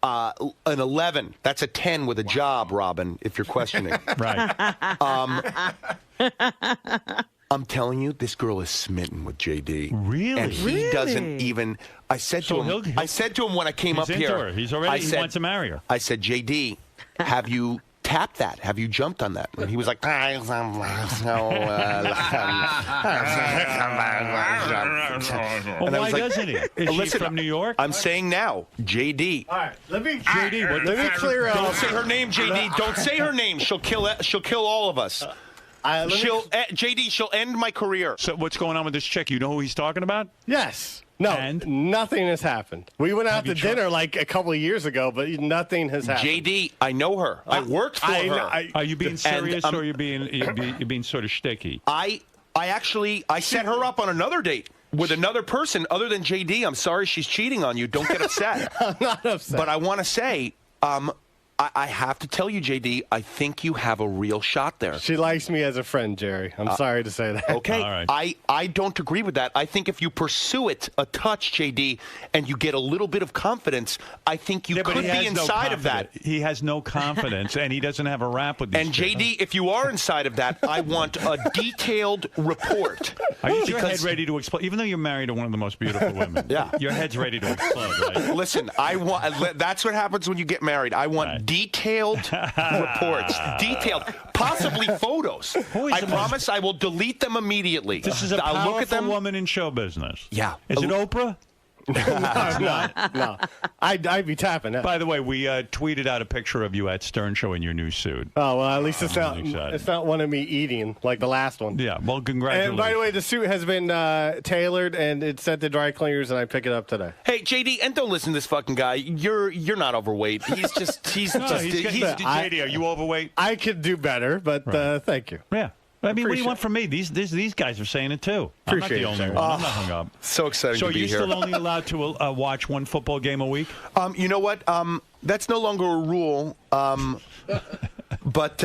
An 11. That's a 10 with a job, Robin, if you're questioning. Right. I'm telling you, this girl is smitten with JD. Really? And he doesn't even. I said to him when I came up here. He wants to marry her. I said, JD, have you tapped that? Have you jumped on that? And he was like, Well, why doesn't he? Is she from New York? I'm saying now, JD. All right, let me clear out. Don't say her name, JD. Don't say her name. She'll kill all of us. JD, she'll end my career. So what's going on with this chick? You know who he's talking about? Yes. No, nothing has happened. We went out to dinner like a couple of years ago, but nothing has happened. JD, I know her. I worked for her. Are you being serious or are you being sort of sticky? I set her up on another date with another person other than JD. I'm sorry she's cheating on you. Don't get upset. I'm not upset. But I want to say, I have to tell you, JD, I think you have a real shot there. She likes me as a friend, Jerry. I'm sorry to say that. Okay, I don't agree with that. I think if you pursue it a touch, JD, and you get a little bit of confidence, I think you could be inside of that. He has no confidence, and he doesn't have a rap with these And kids. JD, if you are inside of that, I want a detailed report. Are you your head ready to explode? Even though you're married to one of the most beautiful women, your head's ready to explode, right? Listen, that's what happens when you get married. I want detailed reports, possibly photos. I promise I will delete them immediately. This is a I'll powerful look at them. woman in show business. Yeah. Is it Oprah? No. I'd be tapping that. By the way, we tweeted out a picture of you at Stern Show in your new suit. Oh, well, at least it's not one of me eating like the last one. Yeah, well, congratulations. And by the way, the suit has been tailored, and it's sent to dry cleaners, and I pick it up today. Hey, JD, and don't listen to this fucking guy. You're not overweight. He's JD, are you overweight? I could do better, but thank you. Yeah. I mean, what do you want from me? These guys are saying it too. I'm not the only one. I'm not hung up. So exciting so to be you're here. still only allowed to watch one football game a week? You know what? That's no longer a rule. But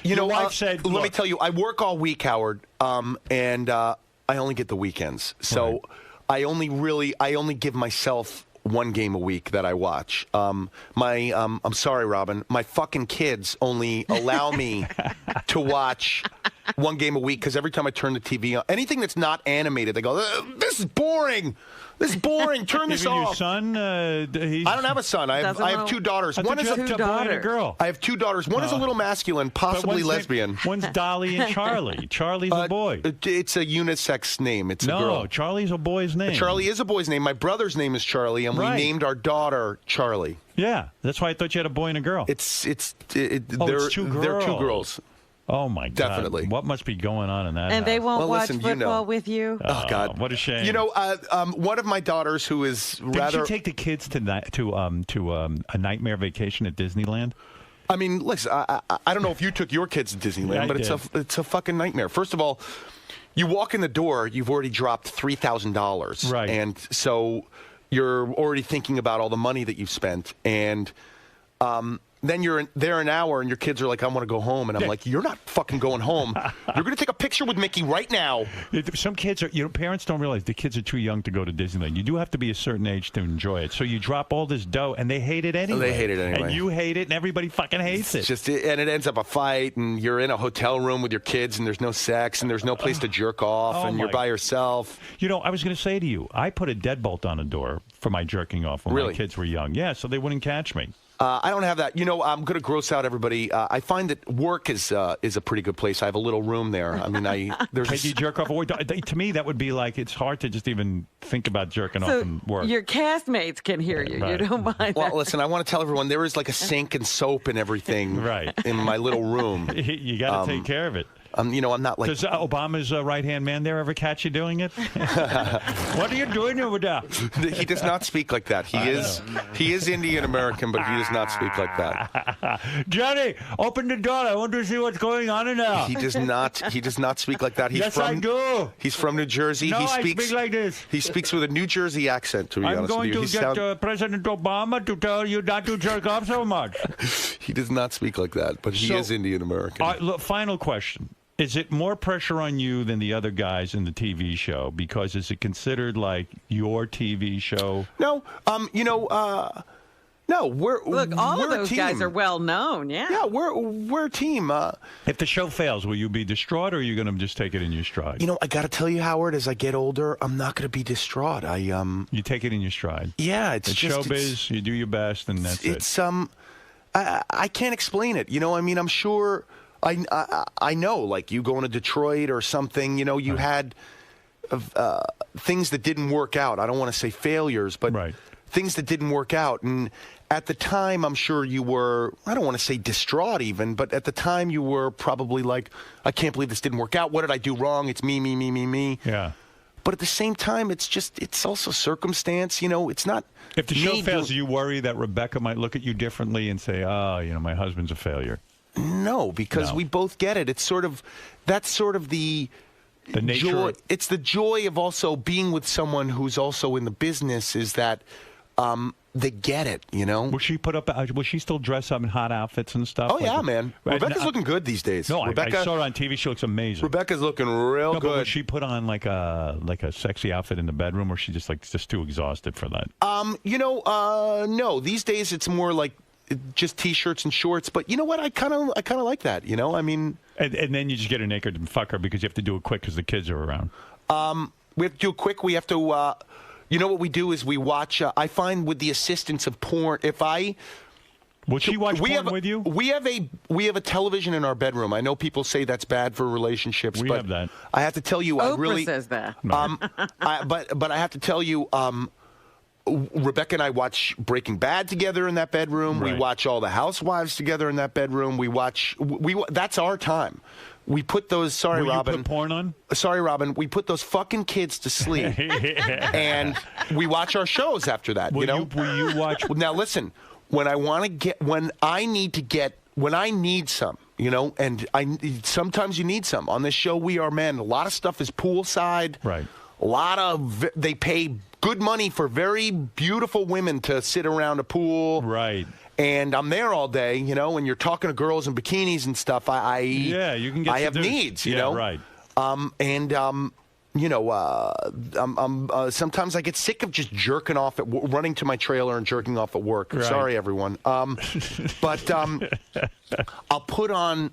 you know, wife said, let me tell you, I work all week, Howard, and I only get the weekends. So I only give myself one game a week that I watch. I'm sorry, Robin. My fucking kids only allow me to watch one game a week because every time I turn the TV on, anything that's not animated, they go, "This is boring. This is boring. Turn this Even off." Your son? I don't have a son. I have two daughters. One is a boy and a girl. I have two daughters. One is a little masculine, possibly lesbian. One's Dolly and Charlie. Charlie's a boy. It's a unisex name. It's a girl. No, Charlie's a boy's name. Charlie is a boy's name. My brother's name is Charlie, and we named our daughter Charlie. Yeah, that's why I thought you had a boy and a girl. It's two girls. They're two girls. Oh, my God. Definitely. What must be going on in that And house? they won't watch football with you? Oh, God. What a shame. You know, one of my daughters who is Didn't you take the kids to a nightmare vacation at Disneyland? I mean, listen, I don't know if you took your kids to Disneyland, Yeah, but it's a fucking nightmare. First of all, you walk in the door, you've already dropped $3,000. Right. And so you're already thinking about all the money that you've spent. And then you're there an hour, and your kids are like, "I want to go home," and I'm like, "You're not fucking going home. You're going to take a picture with Mickey right now." Some kids are, parents don't realize the kids are too young to go to Disneyland. You do have to be a certain age to enjoy it. So you drop all this dough, and they hate it anyway. They hate it anyway. And you hate it, and everybody fucking hates it. And it ends up a fight, and you're in a hotel room with your kids, and there's no sex, and there's no place to jerk off, and you're by yourself. You know, I was going to say to you, I put a deadbolt on a door for my jerking off when my kids were young. Yeah, so they wouldn't catch me. I don't have that. You know, I'm going to gross out everybody. I find that work is a pretty good place. I have a little room there. I mean, Can you jerk off at work? To me, that would be like, it's hard to just even think about jerking off in work. Your castmates can hear you. Right. You don't mind Well, that. listen, I want to tell everyone there is like a sink and soap and everything in my little room. You got to take care of it. I'm not like. Does Obama's right-hand man there ever catch you doing it? What are you doing over there? He does not speak like that. He is Indian American, but he does not speak like that. Johnny, open the door. I want to see what's going on in there. He does not speak like that. Yes, I do. He's from New Jersey. No, I speak like this. He speaks with a New Jersey accent. To be I'm honest going with you, to get President Obama to tell you not to jerk off so much. He does not speak like that, but he is Indian American. Look, final question. Is it more pressure on you than the other guys in the TV show? Because is it considered like your TV show? No, no. Look, all of those team. guys are well known. Yeah. Yeah, we're a team. If the show fails, will you be distraught, or are you going to just take it in your stride? You know, I got to tell you, Howard, as I get older, I'm not going to be distraught. You take it in your stride. Yeah, it's showbiz. You do your best, and that's it. It's I can't explain it. You know, I mean, I'm sure. I know, like you going to Detroit or something, you know, you had things that didn't work out. I don't want to say failures, but things that didn't work out. And at the time, I'm sure you were, I don't want to say distraught even, but at the time you were probably like, I can't believe this didn't work out. What did I do wrong? It's me. Yeah. But at the same time, it's also circumstance. You know, it's not. If the show fails, do you worry that Rebecca might look at you differently and say, my husband's a failure? No, because we both get it. It's that's sort of the nature. Joy. It's the joy of also being with someone who's also in the business. Is that they get it, you know. Will she put up? Will she still dress up in hot outfits and stuff? Oh yeah, man. Rebecca's looking good these days. No, Rebecca, I saw her on TV. She looks amazing. Rebecca's looking real no, good. But will she put on like a sexy outfit in the bedroom, or is she just too exhausted for that? No. These days it's more like just t-shirts and shorts. But you know what? I kind of like that. You know, I mean. And then you just get her naked and fuck her because you have to do it quick because the kids are around. We have to do it quick. We have to. You know what we do is we watch. I find with the assistance of porn, if I. Will she watch porn with you? We have a television in our bedroom. I know people say that's bad for relationships. We but have that. I have to tell you, Oprah I really says that. but I have to tell you, Rebecca and I watch Breaking Bad together in that bedroom. Right. We watch all the Housewives together in that bedroom. That's our time. We put those. Sorry, Will Robin. You put porn on? Sorry, Robin. We put those fucking kids to sleep, and we watch our shows after that. Will you watch? Now listen. When I need some, you know, and sometimes you need some. On this show, We Are Men. A lot of stuff is poolside. Right. A lot they pay good money for very beautiful women to sit around a pool. Right. And I'm there all day, you know, and you're talking to girls in bikinis and stuff. You can get I have seduced. needs, you know. Right. Sometimes I get sick of just jerking off running to my trailer and jerking off at work. Right. Sorry, everyone. But I'll put on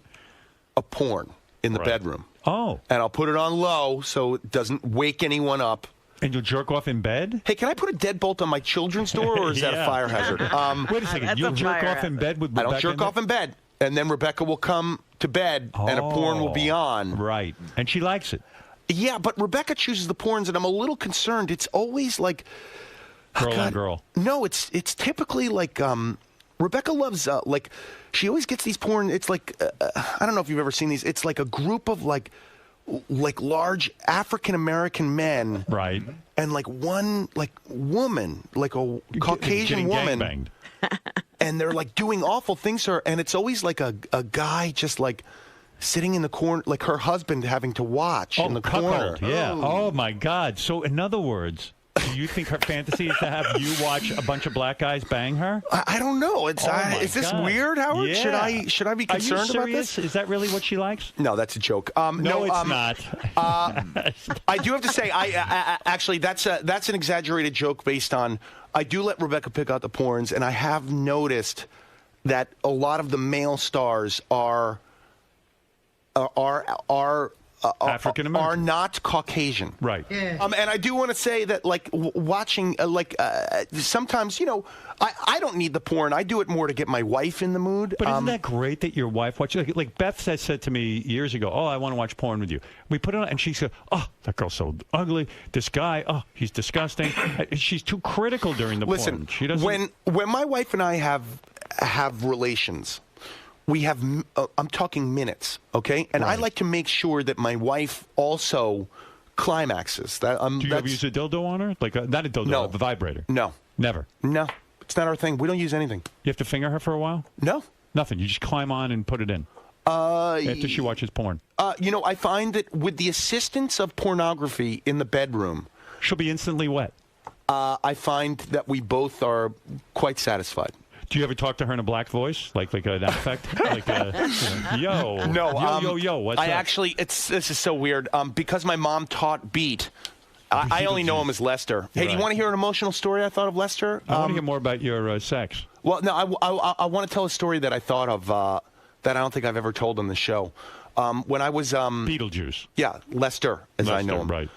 a porn in the bedroom. Oh. And I'll put it on low so it doesn't wake anyone up. And you'll jerk off in bed? Hey, can I put a deadbolt on my children's door, or is that a fire hazard? Wait a second. You'll jerk off in bed with Rebecca? I don't jerk off in bed. And then Rebecca will come to bed, and a porn will be on. Right. And she likes it. Yeah, but Rebecca chooses the porns, and I'm a little concerned. It's always like... Girl on girl. No, it's typically like... Rebecca loves, she always gets these porn... It's like... I don't know if you've ever seen these. It's like a group of, like large African-American men. Right. And, one, woman, like a Caucasian woman. Gangbanged. And they're, doing awful things to her. And it's always, a guy just, sitting in the corner, like her husband having to watch in the corner. Yeah. Oh, my God. So, in other words, do you think her fantasy is to have you watch a bunch of black guys bang her? I don't know. Is this weird, Howard? Yeah. Should I be concerned Are you about serious? this? Is that really what she likes? No, that's a joke. No, it's not. I do have to say, I actually that's an exaggerated joke based on. I do let Rebecca pick out the porns, and I have noticed that a lot of the male stars are African American, are not Caucasian, right? Yeah. And I do want to say that, watching, sometimes, I don't need the porn. I do it more to get my wife in the mood. But isn't that great that your wife watches? Like Beth said to me years ago, "Oh, I want to watch porn with you." We put it on, and she said, "Oh, that girl's so ugly. This guy, oh, he's disgusting." She's too critical during the porn. She doesn't. When my wife and I have relations. We have, I'm talking minutes, okay? And I like to make sure that my wife also climaxes. Do you ever use a dildo on her? Not a dildo, a vibrator? No. Never? No. It's not our thing. We don't use anything. You have to finger her for a while? No. Nothing. You just climb on and put it in. After she watches porn. I find that with the assistance of pornography in the bedroom... She'll be instantly wet. I find that we both are quite satisfied. Do you ever talk to her in a black voice, like an affect, yo, no, yo, what's up? Actually, this is so weird. Because my mom taught beat, I only know him as Lester. Hey, do you want to hear an emotional story I thought of Lester? I want to hear more about your sex. Well, no, I want to tell a story that I thought of that I don't think I've ever told on the show. When I was Beetlejuice. Yeah, Lester, as I know him. Right.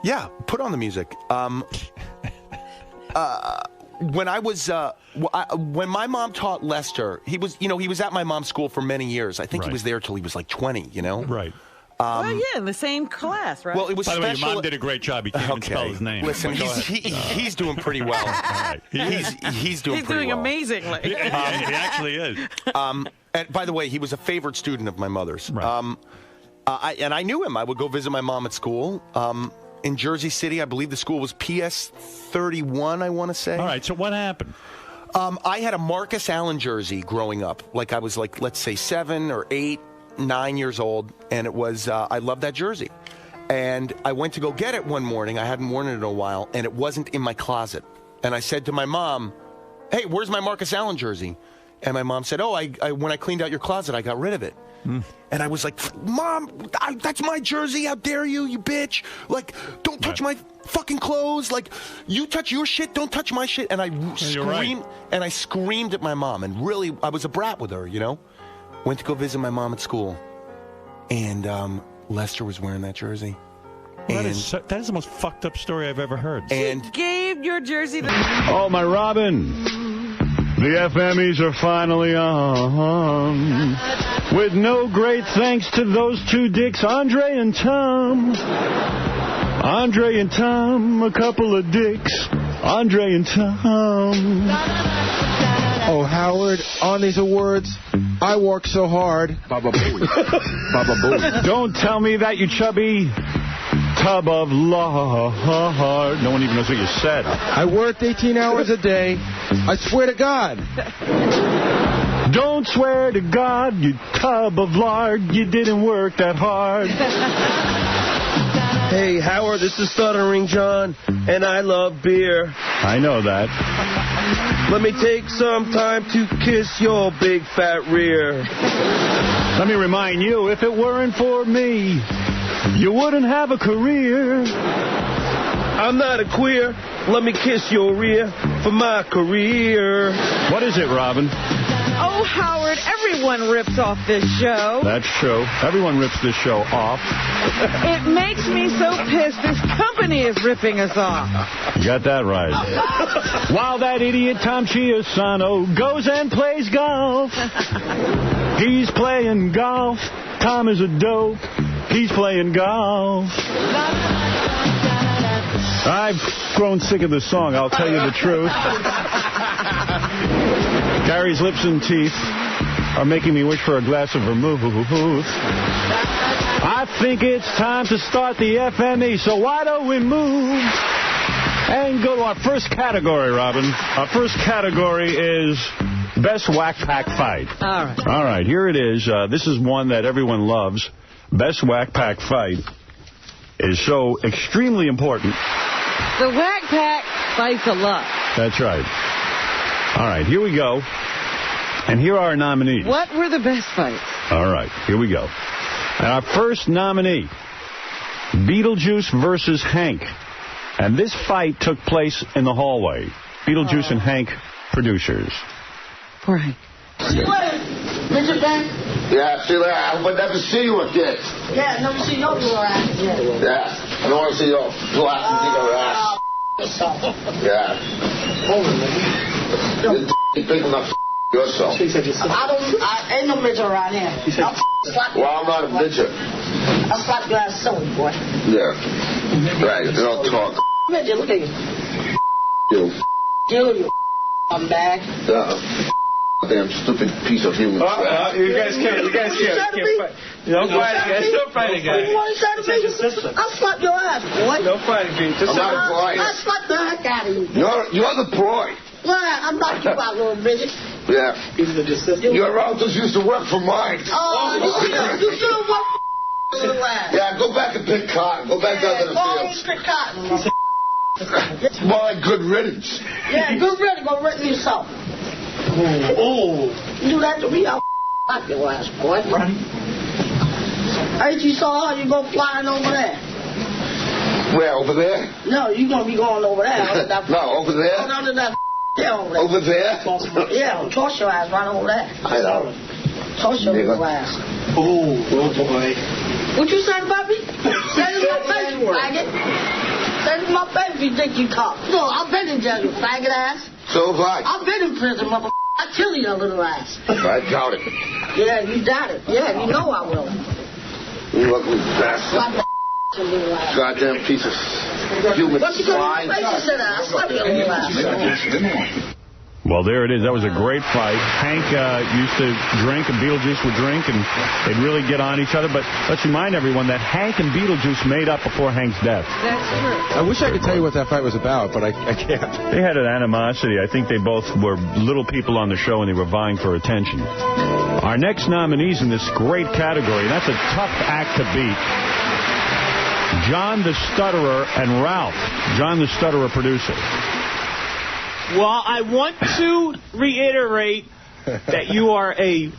Yeah, put on the music. When I was, when my mom taught Lester, he was at my mom's school for many years. I think he was there till he was 20. Right. In the same class, right? Well, it was By the way, special. your mom did a great job. He can't even spell his name. Listen, he's doing pretty well. Right. He's doing pretty well. Amazingly. He actually is. And by the way, he was a favorite student of my mother's. Right. And I knew him. I would go visit my mom at school. In Jersey City, I believe the school was PS 31, I want to say. All right, so what happened? I had a Marcus Allen jersey growing up. I was let's say 7 or 8, 9 years old, and it was, I loved that jersey. And I went to go get it one morning. I hadn't worn it in a while, and it wasn't in my closet. And I said to my mom, hey, where's my Marcus Allen jersey? And my mom said, oh, when I cleaned out your closet, I got rid of it. And I was like, Mom, that's my jersey. How dare you, you bitch. Like, don't touch my fucking clothes. Like, you touch your shit, don't touch my shit. And I screamed, and I screamed at my mom. And really, I was a brat with her, you know? Went to go visit my mom at school. And Lester was wearing that jersey. Well, that is the most fucked up story I've ever heard. And Gave your jersey to... Oh, my Robin. The FMEs are finally on. With no great thanks to those two dicks, Andre and Tom. Andre and Tom, a couple of dicks. Andre and Tom. Oh, Howard, on these awards, I work so hard. Baba Booey. Baba Booey. Don't tell me that, you chubby tub of lard. No one even knows what you said. I worked 18 hours a day. I swear to God. Don't swear to God, you tub of lard. You didn't work that hard. Hey, Howard, this is Stuttering John, and I love beer. I know that. Let me take some time to kiss your big fat rear. Let me remind you, if it weren't for me, you wouldn't have a career. I'm not a queer. Let me kiss your rear for my career. What is it, Robin? Oh, Howard, everyone rips off this show. That's true. Everyone rips this show off. It makes me so pissed this company is ripping us off. You got that right. While that idiot Tom Chiusano goes and plays golf. He's playing golf. Tom is a dope. He's playing golf. I've grown sick of this song, I'll tell you the truth. Gary's lips and teeth are making me wish for a glass of vermouth. I think it's time to start the FME, so why don't we move and go to our first category, Robin. Our first category is Best Whack Pack Fight. All right. All right, here it is. This is one that everyone loves. Best Whack Pack Fight is so extremely important. The Whack Pack fights a lot. That's right. All right, here we go. And here are our nominees. What were the best fights? All right, here we go. And our first nominee, Beetlejuice versus Hank. And this fight took place in the hallway. Beetlejuice and Hank, producers. Poor Hank. See you later, Mr. Ben. Yeah, see you later. I would never see you again. Yeah, never see your little ass again. Yeah, I don't want to see your black nigger ass. Yeah. You're big enough yourself. I ain't no midget around here. Well, I'm not a midget. I'll slap your ass so, boy. Yeah. Right, you don't talk. Midget, look at you. You bag. Yeah. Damn stupid piece of human trash. You guys can't fight. No fighting, guys. No fighting, guys. I'll slap your ass, boy. No fighting, Pete. I'm not a boy. I'll slap the heck out of you. You're the boy. Well, I'm not you out, little midget. Yeah. Your relatives used to work for mine. Oh, you should have worked for little ass. Yeah, go back and pick cotton. Go back down to the fields. Pick cotton. More like good riddance. Yeah, good riddance. Go rid yourself. Oh. You do that to me, I'll slap your ass, boy. Ain't you saw how you go flying over there? Where, over there? No, you gonna be going over there. No, over there? Under that over there. Over there? Yeah, toss your ass right over there. I know. Toss your little ass. Oh, boy. What you said about me? Say it in my face, you faggot. Say it in my face if you think you tough. No, I've been in jail, you faggot ass. So have I. I've been in prison, motherfucker. I'll kill you, little ass. I doubt it. Yeah, you doubt it. Yeah, you know I will. You ugly bastard. Slap the little ass. Goddamn piece of human What you fly. gonna face said I'll slap your little ass. Well, there it is. That was a great fight. Hank used to drink, and Beetlejuice would drink, and they'd really get on each other. But let's remind everyone that Hank and Beetlejuice made up before Hank's death. That's true. I wish I could tell you what that fight was about, but I can't. They had an animosity. I think they both were little people on the show, and they were vying for attention. Our next nominees in this great category, and that's a tough act to beat. John the Stutterer and Ralph. John the Stutterer, producer. Well, I want to reiterate that you are a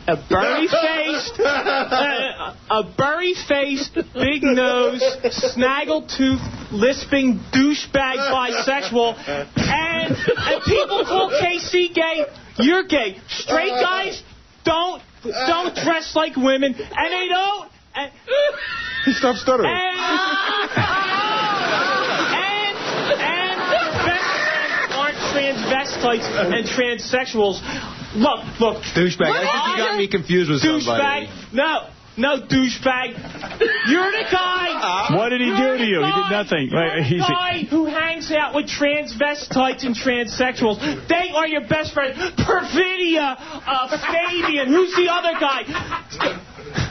burry-faced, big-nosed, snaggle-toothed, lisping douchebag bisexual, and people call KC gay. You're gay. Straight guys don't dress like women, and they don't. He stopped stuttering. And aren't transvestites and transsexuals. Look. Douchebag. I think you got me confused with somebody. Douchebag. No, douchebag. You're the guy. What did he do to you? He did nothing. You're the guy who hangs out with transvestites and transsexuals. They are your best friends. Perfidia, Fabian. Who's the other guy?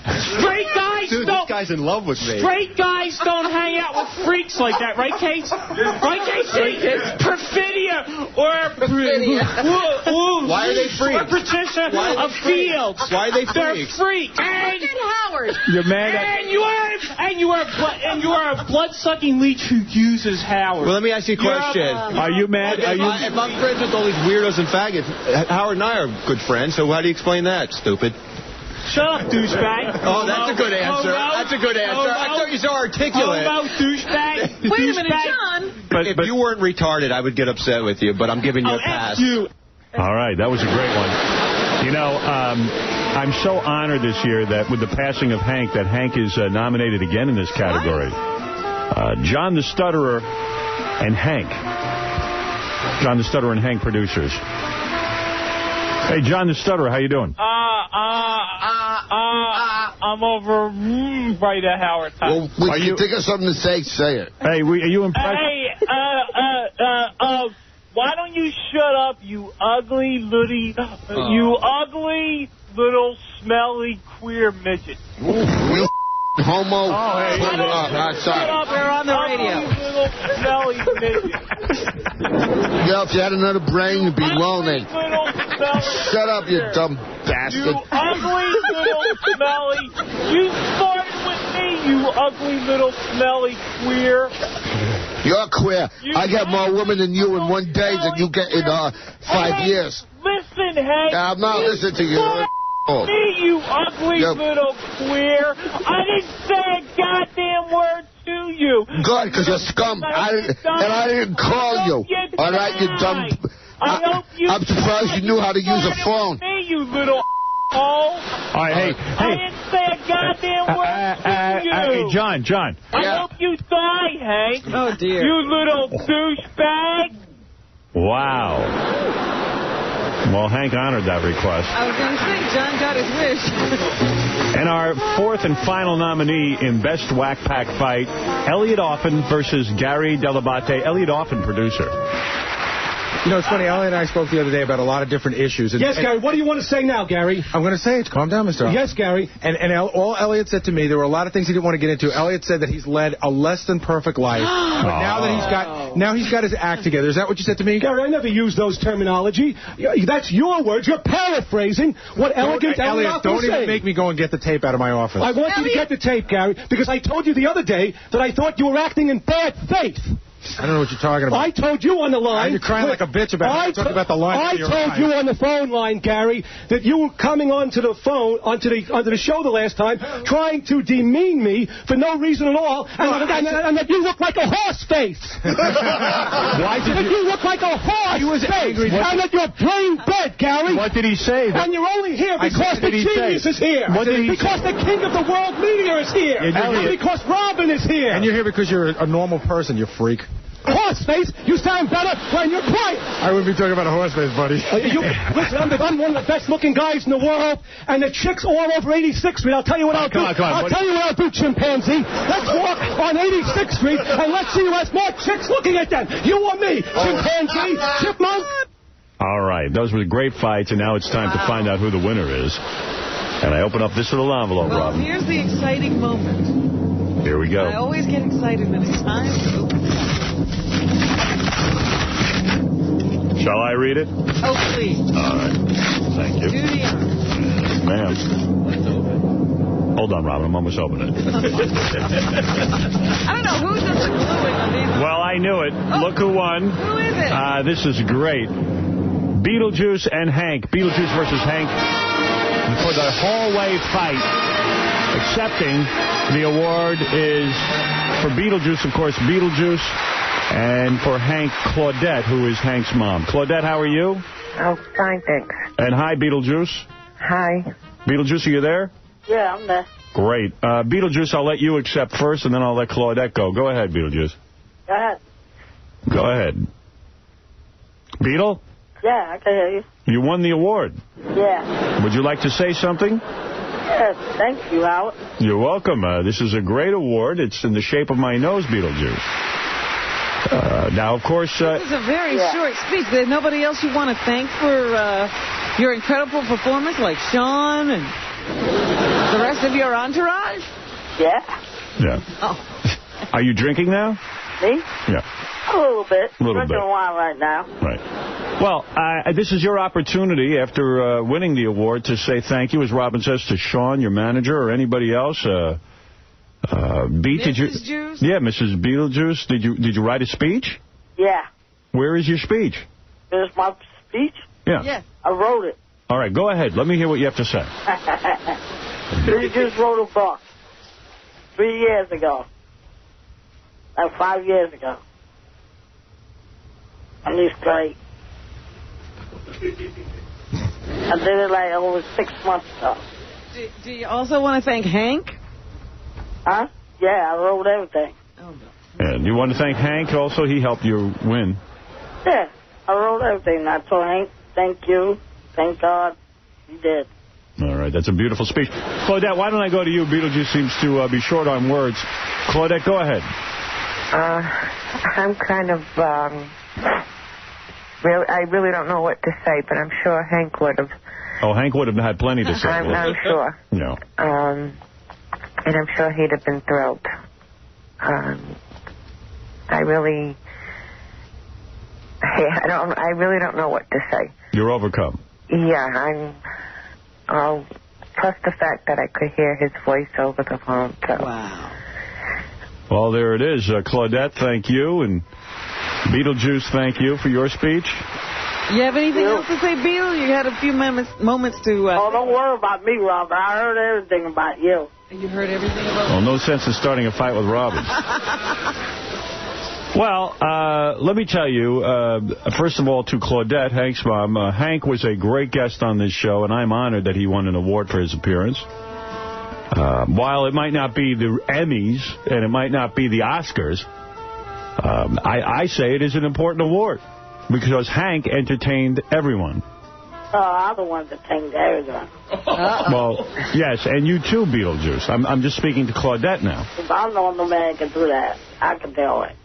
Straight guys Dude, don't. This guy's in love with me. Straight guys don't hang out with freaks like that, right, Kate? Right, Casey? Perfidia or Why are they freaks? Or Patricia of Fields. Why are they freaks? They're freaks. And Howard. You're mad at... And you are a blood-sucking leech who uses Howard. Well, let me ask you a question. Are you mad? If I'm friends with all these weirdos and faggots, Howard and I are good friends, so how do you explain that, stupid? Shut up, douchebag. Oh, that's a good answer. That's a good answer. I thought you were so articulate. Oh, no, douchebag. Wait a minute, John. But if you weren't retarded, I would get upset with you, but I'm giving you a pass. All right, that was a great one. You know, I'm so honored this year that with the passing of Hank, that Hank is nominated again in this category. John the Stutterer and Hank. John the Stutterer and Hank, producers. Hey, John the Stutterer, how you doing? I'm over right at Howard's house. Well, if you think of something to say it. Hey, are you impressed? Hey, why don't you shut up, you ugly little smelly queer midget? You homo. Oh, hey. Shut up, we're on the radio. Little smelly midget. Yeah, if you had another brain, you'd be lonely. Shut up, you dumb bastard. You ugly little smelly. You started with me, you ugly little smelly queer. You're queer. I get more women than you in one day than you get in 5 years. Listen, Hank. I'm not listening to you. Me, you ugly little queer. I didn't say a goddamn word to you. Good, because you're scum. I didn't call you. All right, you dumb... I'm surprised you knew how to use a phone. Me, you little All right, hey. I didn't say a goddamn word to you. Hey, John. I hope you die, Hank. Oh, dear. You little douchebag. Wow. Well, Hank honored that request. I was going to say, John got his wish. And our fourth and final nominee in Best Whack Pack Fight, Elliot Offen versus Gary Delabate. Elliot Offen, producer. You know, it's funny, Elliot and I spoke the other day about a lot of different issues. Yes, Gary, what do you want to say now, Gary? I'm going to say it. Calm down, Mr. Yes, Gary. And all Elliot said to me, there were a lot of things he didn't want to get into. Elliot said that he's led a less than perfect life. But now he's got his act together. Is that what you said to me? Gary, I never used those terminology. That's your words. You're paraphrasing what elegant Elliot, don't even make me go and get the tape out of my office. I want you to get the tape, Gary, because I told you the other day that I thought you were acting in bad faith. I don't know what you're talking about. I told you on the line. You're crying like a bitch about it. Talking about the line. I told you on the phone line, Gary, that you were coming onto the phone, onto the show the last time, trying to demean me for no reason at all, and that you look like a horse face. Why did you look like a horse face? And that you're brain dead, Gary. What did he say? And you're only here because the genius is here. Because the king of the world media is here. And because Robin is here. And you're here because you're a normal person, you freak. Horse face, you sound better when you're quiet. I wouldn't be talking about a horse face, buddy. Listen, I'm one of the best looking guys in the world, and the chicks all over 86th Street. I'll tell you what I'll do. I'll tell you what I'll do, chimpanzee. Let's walk on 86th Street, and let's see who has more chicks looking at them. You or me, chimpanzee, chipmunk. All right, those were great fights, and now it's time to find out who the winner is. And I open up this little envelope, Robin. Here's the exciting moment. Here we go. I always get excited when it's time to open it up. Shall I read it? Oh, please. All right. Thank you. Do the honors. Yes, ma'am. Hold on, Robin. I'm almost opening it. I don't know who's just gluing on these. Well, I knew it. Look who won. Who is it? This is great. Beetlejuice and Hank. Beetlejuice versus Hank for the hallway fight. Accepting the award is for Beetlejuice, of course, Beetlejuice, and for Hank, Claudette, who is Hank's mom. Claudette, how are you? Oh, fine, thanks. And hi, Beetlejuice. Hi. Beetlejuice, are you there? Yeah, I'm there. Great. Beetlejuice, I'll let you accept first, and then I'll let Claudette go. Go ahead, Beetlejuice. Go ahead. Go ahead. Beetle, Yeah, I can hear you. you won the award. Yeah. Would you like to say something? Yes, thank you, Howard. You're welcome. This is a great award. It's in the shape of my nose, Beetlejuice. Now, of course... This is a very short speech. There's nobody else you want to thank for your incredible performance, like Sean and the rest of your entourage? Yeah. Yeah. Oh. Are you drinking now? Me? Yeah. A little bit. A little Drinking bit. wine right now. Right. Well, this is your opportunity after winning the award to say thank you, as Robin says, to Sean, your manager, or anybody else. Did you? Juice? Yeah, Mrs. Beetlejuice. Did you write a speech? Yeah. Where is your speech? There's my speech? Yeah. I wrote it. All right, go ahead. Let me hear what you have to say. You just wrote a book 3 years ago. 5 years ago. And it's great. I did it like over 6 months ago. Do you also want to thank Hank? Huh? Yeah, I wrote everything. And you want to thank Hank also? He helped you win. Yeah, I wrote everything. I told Hank, thank you, thank God, he did. All right, that's a beautiful speech. Claudette, why don't I go to you? Beetlejuice seems to be short on words. Claudette, go ahead. I'm kind of, I really don't know what to say, but I'm sure Hank would have. Oh, Hank would have had plenty to say. I'm sure. No. And I'm sure he'd have been thrilled. I really don't know what to say. You're overcome. Yeah, plus the fact that I could hear his voice over the phone. So. Wow. Well, there it is. Claudette, thank you. And Beetlejuice, thank you for your speech. You have anything else to say, Beetle? You had a few moments to... Oh, don't worry about me, Robert. I heard everything about you. You heard everything about Well, no sense in starting a fight with Robin. Well, let me tell you, first of all, to Claudette, Hank's mom, Hank was a great guest on this show, and I'm honored that he won an award for his appearance. While it might not be the Emmys, and it might not be the Oscars, I say it is an important award, because Hank entertained everyone. Oh, I'm the one that changed everything. Well, yes, and you too, Beetlejuice. I'm just speaking to Claudette now. If I'm the only man that can do that, I can do it.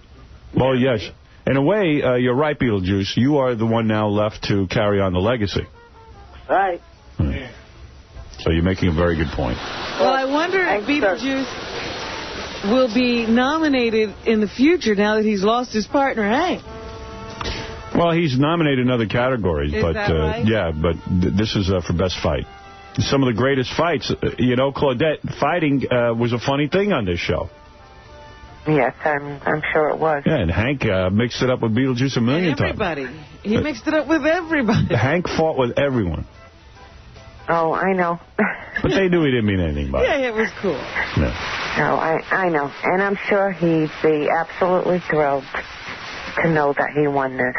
Well, yes. In a way, you're right, Beetlejuice. You are the one now left to carry on the legacy. Right. So you're making a very good point. Well, I wonder if Beetlejuice will be nominated in the future now that he's lost his partner, Hank. Well, he's nominated in other categories, Is but that right? yeah, but this is for best fight. Some of the greatest fights, Claudette, fighting was a funny thing on this show. Yes, I'm sure it was. Yeah, and Hank mixed it up with Beetlejuice a million times. Everybody. He mixed it up with everybody. Hank fought with everyone. Oh, I know. But they knew he didn't mean anything by it. Yeah, it was cool. Yeah. No, I know. And I'm sure he'd be absolutely thrilled to know that he won this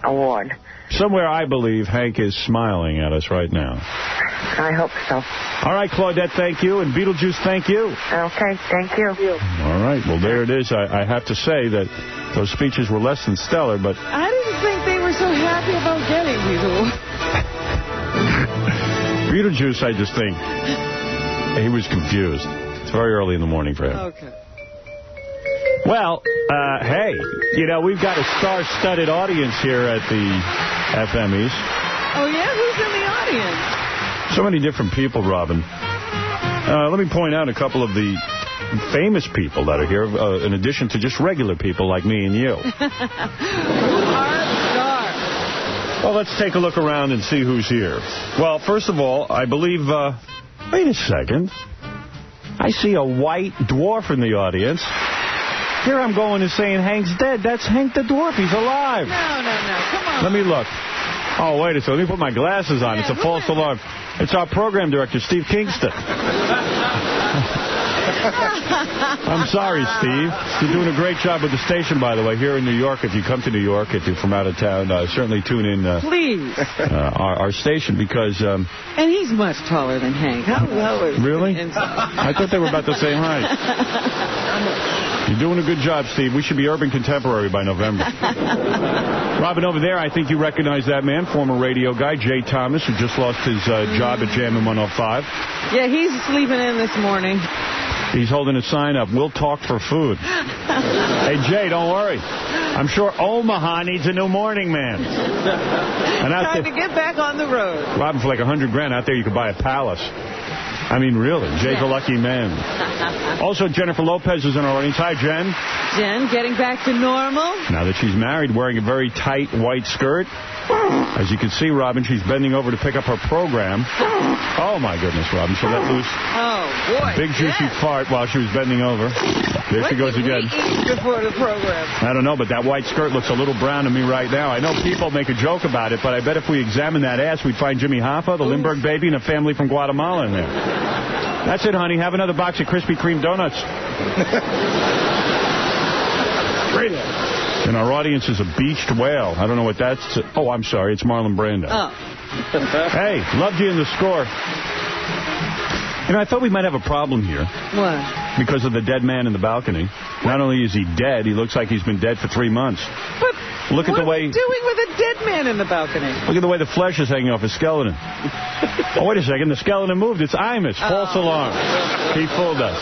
award. Somewhere, I believe, Hank is smiling at us right now. I hope so. All right, Claudette, thank you. And Beetlejuice, thank you. Okay, thank you. All right, well, there it is. I have to say that those speeches were less than stellar, but... I didn't think they were so happy about getting these awards. Beetlejuice, I just think, he was confused. It's very early in the morning for him. Okay. Well, hey, we've got a star-studded audience here at the FMEs. Oh, yeah? Who's in the audience? So many different people, Robin. Let me point out a couple of the famous people that are here, in addition to just regular people like me and you. Who are the stars? Well, let's take a look around and see who's here. Well, first of all, I believe... wait a second. I see a white dwarf in the audience. Here I'm going and saying Hank's dead. That's Hank the dwarf. He's alive. No. Come on. Let me look. Oh, wait a second. Let me put my glasses on. It's a false alarm. It's our program director, Steve Kingston. I'm sorry, Steve. You're doing a great job with the station, by the way, here in New York. If you come to New York, if you're from out of town, certainly tune in Please. Our station because... and he's much taller than Hank. How is Really? it? I thought they were about the same height. You're doing a good job, Steve. We should be urban contemporary by November. Robin, over there, I think you recognize that man, former radio guy, Jay Thomas, who just lost his job at Jammin' 105. Yeah, he's sleeping in this morning. He's holding a sign up, "We'll talk for food." Hey, Jay, don't worry. I'm sure Omaha needs a new morning man. And Time to get back on the road. Robin, for like $100,000 out there, you could buy a palace. I mean, really, Jay's a lucky man. Also, Jennifer Lopez is in our audience. Hi, Jen. Jen, getting back to normal. Now that she's married, wearing a very tight white skirt. As you can see, Robin, she's bending over to pick up her program. Oh, my goodness, Robin. She let loose a big, juicy fart while she was bending over. There she goes again. Before the program. I don't know, but that white skirt looks a little brown to me right now. I know people make a joke about it, but I bet if we examine that ass, we'd find Jimmy Hoffa, the Lindbergh baby, and a family from Guatemala in there. That's it, honey. Have another box of Krispy Kreme donuts. And our audience is a beached whale. I don't know what that's... Oh, I'm sorry. It's Marlon Brando. Oh. Hey, loved you in the score. You know, I thought we might have a problem here. What? Because of the dead man in the balcony. Not only is he dead, he looks like he's been dead for 3 months. But look at the way... What are we doing with a dead man in the balcony? Look at the way the flesh is hanging off his skeleton. Oh, wait a second. The skeleton moved. It's Imus. False alarm. He fooled us.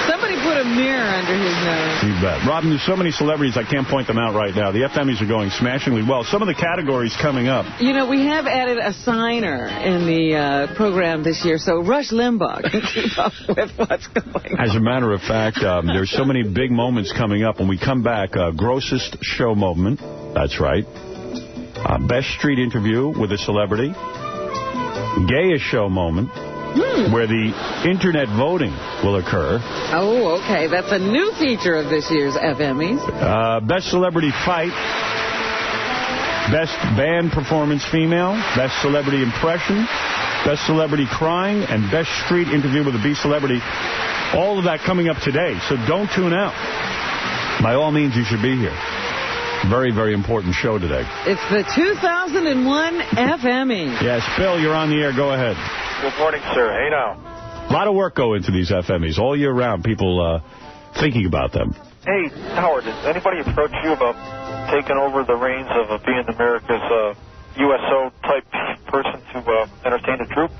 Somebody put a mirror under his nose. You bet. Robin, there's so many celebrities, I can't point them out right now. The FMEs are going smashingly well. Some of the categories coming up. You know, we have added a signer in the program this year, so Rush Limbaugh can keep up with what's going on. As a matter of fact, there's so many big moments coming up. When we come back, grossest show moment. That's right. Best street interview with a celebrity. Gayest show moment. Where the internet voting will occur. Oh, okay. That's a new feature of this year's FMEs. Best celebrity fight. Best band performance female. Best celebrity impression. Best celebrity crying. And best street interview with a B celebrity. All of that coming up today. So don't tune out. By all means, you should be here. Very, very important show today. It's the 2001 FME. Yes, Bill, you're on the air. Go ahead. Good morning, sir. Hey, now. A lot of work go into these FMEs. All year round, people thinking about them. Hey, Howard, did anybody approach you about taking over the reins of being America's USO-type person to entertain the troops?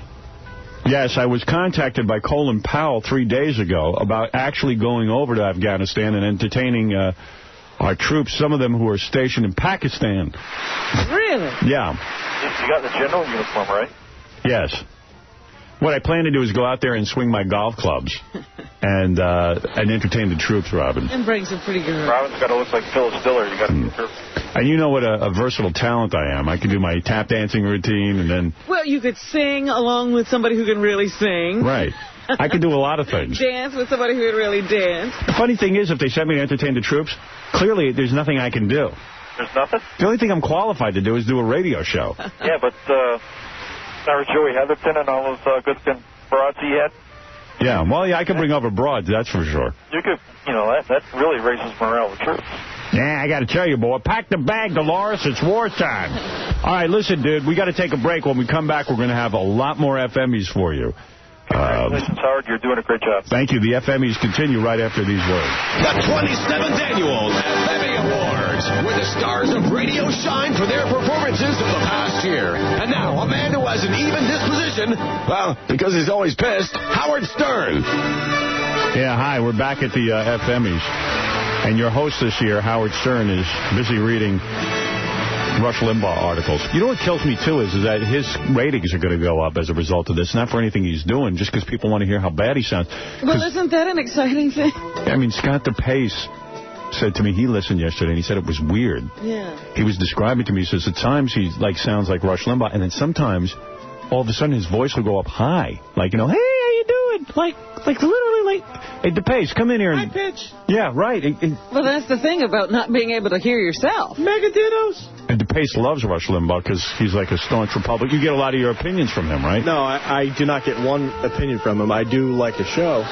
Yes, I was contacted by Colin Powell 3 days ago about actually going over to Afghanistan and entertaining our troops, some of them who are stationed in Pakistan. Really? Yeah. You got the general uniform, right? Yes. What I plan to do is go out there and swing my golf clubs and entertain the troops, Robin. And bring some pretty good... Robin's got to look like Phyllis Diller. You got to And you know what a versatile talent I am. I can do my tap dancing routine and then... Well, you could sing along with somebody who can really sing. Right. I can do a lot of things. Dance with somebody who can really dance. The funny thing is, if they send me to entertain the troops, clearly there's nothing I can do. There's nothing? The only thing I'm qualified to do is do a radio show. Yeah, but remember Joey Heatherton and all those good-looking broads he had? Yeah, well, yeah, I can bring over broads, that's for sure. You could, you know, that really raises morale of the troops. Yeah, I got to tell you, boy, pack the bag, Dolores, it's wartime. All right, listen, dude, we got to take a break. When we come back, we're going to have a lot more FMEs for you. Congratulations, Howard. You're doing a great job. Thank you. The FMEs continue right after these words. The 27th Annual FME Awards, where the stars of radio shine for their performances of the past year. And now, a man who has an even disposition, well, because he's always pissed, Howard Stern. Yeah, hi. We're back at the FMEs. And your host this year, Howard Stern, is busy reading Rush Limbaugh articles. You know what kills me, too, is that his ratings are going to go up as a result of this. Not for anything he's doing, just because people want to hear how bad he sounds. Well, isn't that an exciting thing? I mean, Scott DePace said to me, he listened yesterday, and he said it was weird. Yeah. He was describing to me, he says, at times he sounds like Rush Limbaugh, and then sometimes, all of a sudden, his voice will go up high. Like, you know, hey, how you doing? Like Like, literally, like, hey, DePace, come in here. And, pitch. Yeah, right. Well, that's the thing about not being able to hear yourself. Mega dittos. And DePace loves Rush Limbaugh because he's like a staunch Republican. You get a lot of your opinions from him, right? No, I do not get one opinion from him. I do like the show.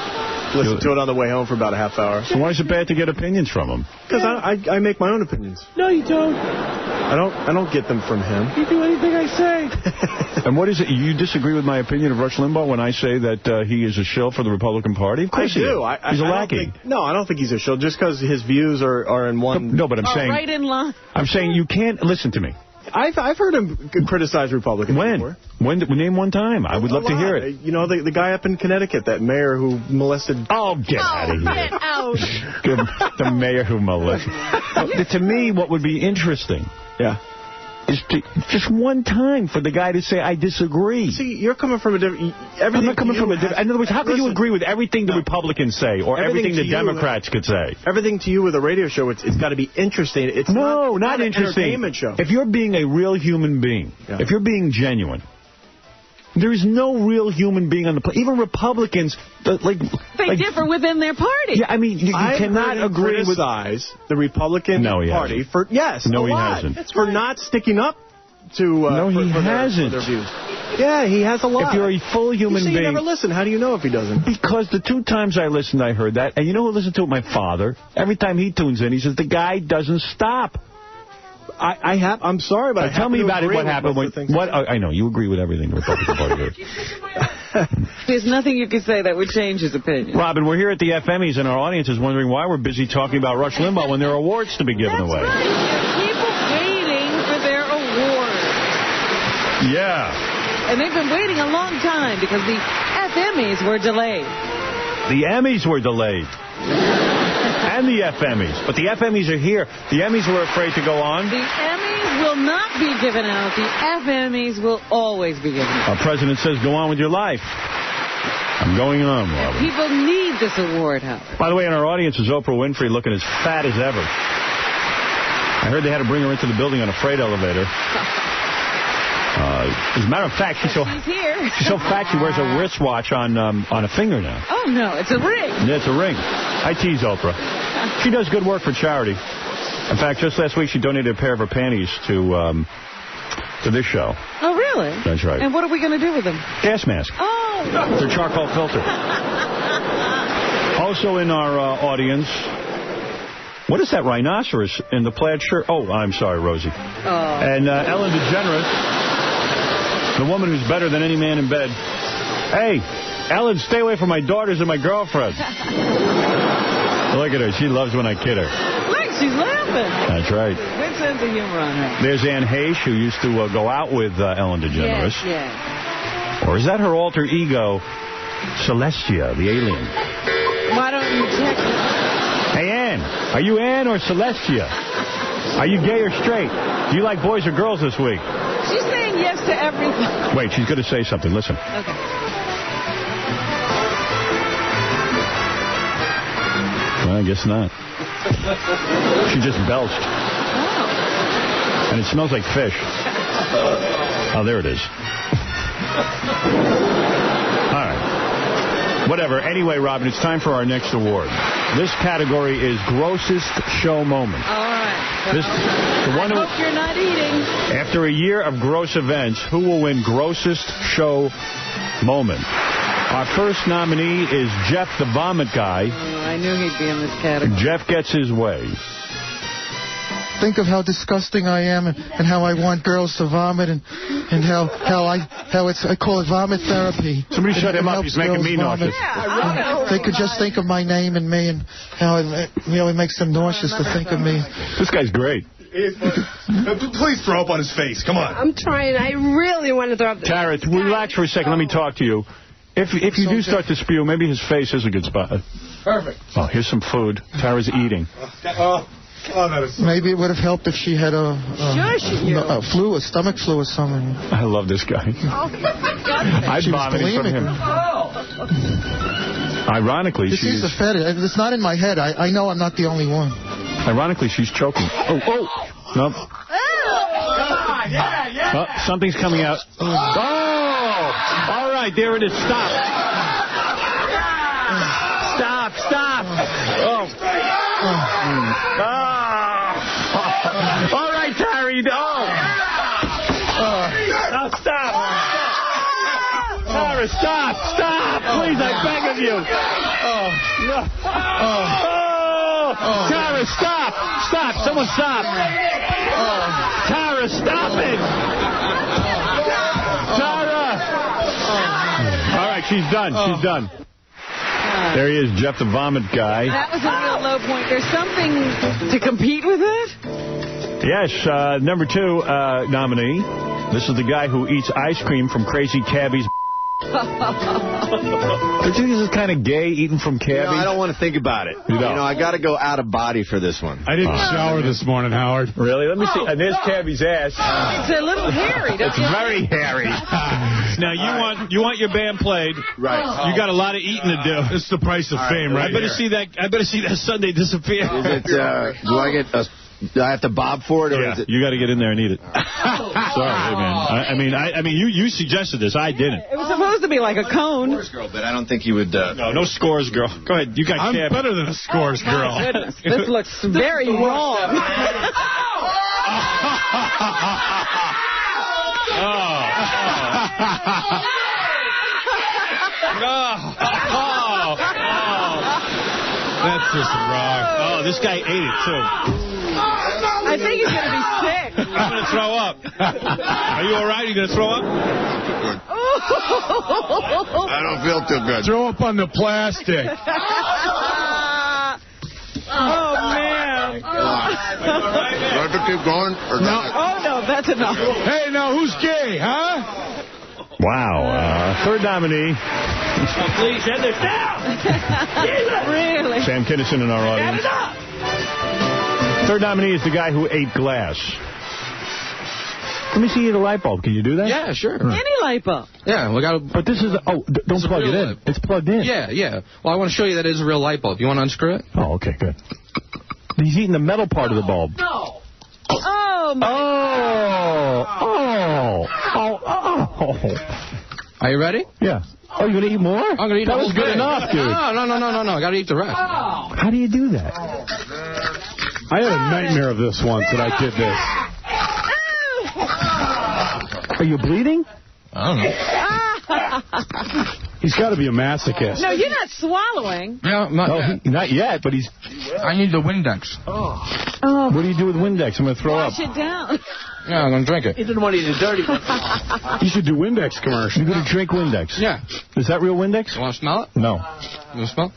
Listen to it on the way home for about a half hour. So why is it bad to get opinions from him? Because I make my own opinions. No, you don't. I don't get them from him. You do anything I say. And what is it? You disagree with my opinion of Rush Limbaugh when I say that he is a shill for the Republican Party? Of course I do. He's a lackey. I don't think he's a shill just because his views are in one. No, but I'm saying. Right in line. I'm saying you can't listen to me. I've heard him criticize Republicans before. When? Name one time. I would love to hear it. You know, the guy up in Connecticut, that mayor who molested... Oh, get out of here. Get out. The mayor who molested. To me, what would be interesting... Yeah. Is just one time for the guy to say, I disagree. See, you're coming from a different... I'm not coming from a different... In other words, how can you agree with everything the Republicans say or everything the Democrats could say? Everything to you with a radio show, it's got to be interesting. It's not interesting. An entertainment show. If you're being a real human being, if you're being genuine, there is no real human being on the planet. Even Republicans, they differ within their party. Yeah, I mean, you cannot agree with the Republican Party for No, he hasn't. For not sticking up to no, he hasn't. Their views. Yeah, he has a lot. If you're a full human being, you never listen. How do you know if he doesn't? Because the 2 times I listened, I heard that, and you know who listened to it? My father. Every time he tunes in, he says the guy doesn't stop. I'm sorry, but tell me about it. What happened? I know you agree with everything the Republican Party did. There's nothing you can say that would change his opinion. Robin, we're here at the FMEs, and our audience is wondering why we're busy talking about Rush Limbaugh when there are awards to be given away. Right. People waiting for their awards. Yeah. And they've been waiting a long time because the FMEs were delayed. The Emmys were delayed. And the FMEs. But the FMEs are here. The Emmys were afraid to go on. The Emmys will not be given out. The FMEs will always be given out. Our president says, go on with your life. I'm going on, Robin. People need this award, Howard. By the way, in our audience is Oprah Winfrey looking as fat as ever. I heard they had to bring her into the building on a freight elevator. As a matter of fact, she's so fat she wears a wristwatch on a finger now. Oh, no, it's a ring. Yeah, it's a ring. I tease Oprah. She does good work for charity. In fact, just last week she donated a pair of her panties to this show. Oh, really? That's right. And what are we going to do with them? Gas mask. Oh. They're charcoal filter. Also in our audience, what is that rhinoceros in the plaid shirt? Oh, I'm sorry, Rosie. Oh. And Ellen DeGeneres, the woman who's better than any man in bed. Hey, Ellen, stay away from my daughters and my girlfriend. Look at her. She loves when I kid her. Look, she's laughing. That's right. Good sense of humor on her. There's Anne Heche, who used to go out with Ellen DeGeneres. Yes. Or is that her alter ego, Celestia, the alien? Why don't you check it? Hey, Anne. Are you Anne or Celestia? Are you gay or straight? Do you like boys or girls this week? She's saying yes to everything. Wait, she's going to say something. Listen. Okay. Well, I guess not. She just belched. Oh. And it smells like fish. Oh, there it is. All right. Whatever. Anyway, Robin, it's time for our next award. This category is Grossest Show Moment. All right. I hope you're not eating. After a year of gross events, who will win Grossest Show Moment? Our first nominee is Jeff the Vomit Guy. Oh, I knew he'd be in this category. Jeff gets his way. Think of how disgusting I am and how I want girls to vomit and how I call it vomit therapy. Somebody shut him up. He's making me nauseous. Yeah, they could just think of my name and me and how it really makes them nauseous to think of me. This guy's great. Please throw up on his face. Come on. I'm trying. I really want to throw up. Tara, relax for a second. Let me talk to you. If you do start to spew, maybe his face is a good spot. Perfect. Oh, here's some food. Tara's eating. Maybe it would have helped if she had a stomach flu or something. I love this guy. I'd vomit from him. Ironically, she's a fetish. It's not in my head. I know I'm not the only one. Ironically, she's choking. Oh. Nope. Oh, something's coming out. Oh! All right, there it is. Stop. Stop. Oh. All right, Terry. Oh, stop. Tara, stop. Please, I beg of you. Tara, stop. Someone stop. Tara, stop it. Tara. All right, she's done. There he is, Jeff the Vomit Guy. That was a real low point. There's something to compete with it? Yes, number 2 nominee. This is the guy who eats ice cream from Crazy Cabbie's. Don't you think this is kind of gay, eating from Cabbie? I don't want to think about it. You know, I got to go out of body for this one. I didn't shower this morning, Howard. Really? Let me see. And there's Cabbie's ass. It's a little hairy, don't It's you? very hairy. Now, you want your band played. Right. You got a lot of eating to do. It's the price of fame, right? I better see that Sunday disappear. Is it, do I have to bob for it? Or is it... You got to get in there and eat it. Sorry, man. I mean, you suggested this. I didn't. It was supposed to be like a cone. Girl, but I don't think you would... No scores, girl. Go ahead. You got I'm Cabbie. better than a scores girl. Goodness, this looks very wrong. That's just wrong. Oh, this guy ate it, too. I think he's going to be sick. I'm going to throw up. Are you all right? You going to throw up? I don't feel too good. Throw up on the plastic. Oh, man. Do I have to keep going? Or No. Oh, no, that's enough. Hey, now, who's gay, huh? Wow. Third nominee. Please, send this down. Really? Sam Kinison in our audience. Third nominee is the guy who ate glass. Let me see you eat a light bulb. Can you do that? Yeah, sure. Any light bulb. Yeah, we got. But this is don't plug it in. It's plugged in. Yeah. Well, I want to show you that is a real light bulb. You want to unscrew it? Oh, okay, good. He's eating the metal part of the bulb. No. Oh, my Oh. Are you ready? Yeah. Oh, you're going to eat more? I'm going to eat that the was whole good thing. enough, dude. No. I got to eat the rest. How do you do that? I had a nightmare of this once that I did this. Are you bleeding? I don't know. He's got to be a masochist. No, you're not swallowing. No, not yet, but he's... I need the Windex. Oh. What do you do with Windex? I'm going to throw Wash up. it down. Yeah, I'm going to drink it. He didn't want to eat the dirty one. You should do Windex commercial. You're going to drink Windex? Yeah. Is that real Windex? You want to smell it? No. You want to smell it?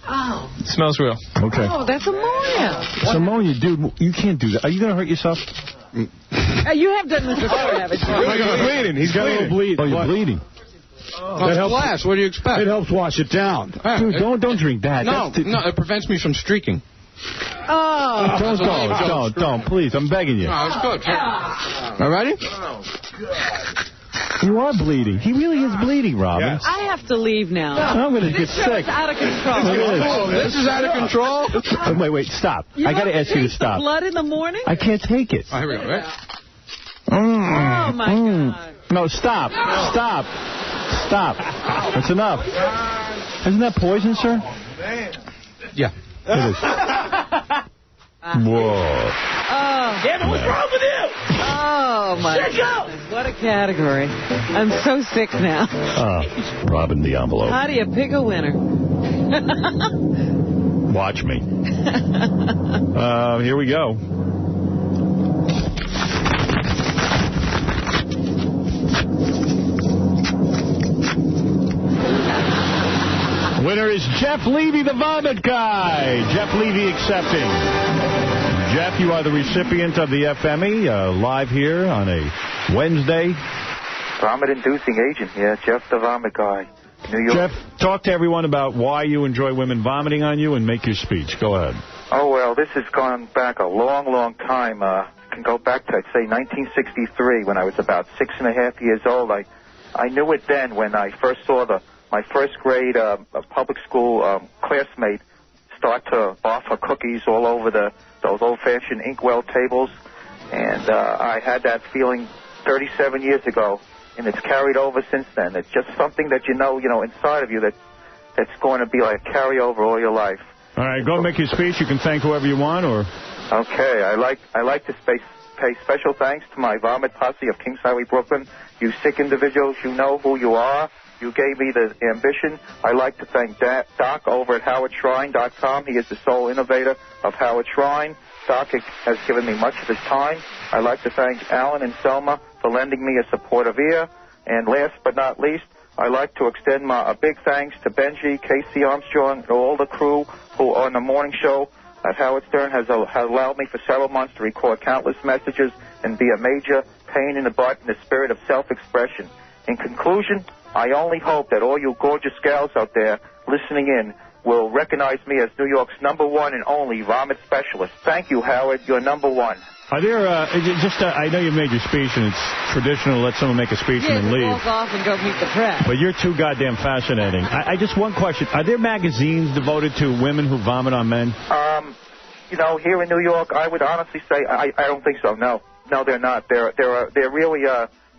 Oh. It smells real. Okay. Oh, that's ammonia. It's ammonia, dude. You can't do that. Are you going to hurt yourself? You have done this before, haven't you? He's bleeding. He's got a little bleed. Oh, you're bleeding. That helps. Glass. What do you expect? It helps wash it down. Dude, don't drink that. No, it prevents me from streaking. Oh. Don't, please. I'm begging you. No, it's good. All ready? You are bleeding. He really is bleeding, Robin. Yes. I have to leave now. I'm going to get This show sick. is out of control. This is out of control? Wait, stop. You I got to don't ask you to drink the stop. blood in the morning? I can't take it. Oh, here we go, right? Oh, my God. No, stop. That's enough. Isn't that poison, sir? Yeah. It is. Whoa. Oh. Yeah, but what's wrong with you? Oh, my goodness. What a category. I'm so sick now. Robin the envelope. How do you pick a winner? Watch me. Here we go. Winner is Jeff Levy, the Vomit Guy. Jeff Levy accepting. Jeff, you are the recipient of the FME, live here on a Wednesday. Vomit-inducing agent, yeah, Jeff the Vomit Guy, New York. Jeff, talk to everyone about why you enjoy women vomiting on you and make your speech. Go ahead. Oh, well, this has gone back a long, long time. Can go back to, I'd say, 1963, when I was about 6.5 years old. I knew it then when I first saw my first grade public school classmate start to offer cookies all over those old-fashioned inkwell tables. And I had that feeling 37 years ago, and it's carried over since then. It's just something that you know inside of you that that's going to be like a carryover all your life. All right, go make your speech. You can thank whoever you want, or... Okay, I like to pay special thanks to my vomit posse of Kings Highway, Brooklyn. You sick individuals, you know who you are. You gave me the ambition. I'd like to thank Doc over at HowardShrine.com. He is the sole innovator of Howard Shrine. Doc has given me much of his time. I'd like to thank Alan and Selma for lending me a supportive ear. And last but not least, I'd like to extend a big thanks to Benji, Casey Armstrong, and all the crew who on the morning show at Howard Stern has allowed me for several months to record countless messages and be a major pain in the butt in the spirit of self-expression. In conclusion, I only hope that all you gorgeous gals out there listening in will recognize me as New York's #1 and only vomit specialist. Thank you, Howard. You're #1. Are there, I know you made your speech, and it's traditional to let someone make a speech and then leave. Walk off and go meet the press. But you're too goddamn fascinating. I just, one question. Are there magazines devoted to women who vomit on men? Here in New York, I would honestly say I don't think so, no. No, they're not. They're really,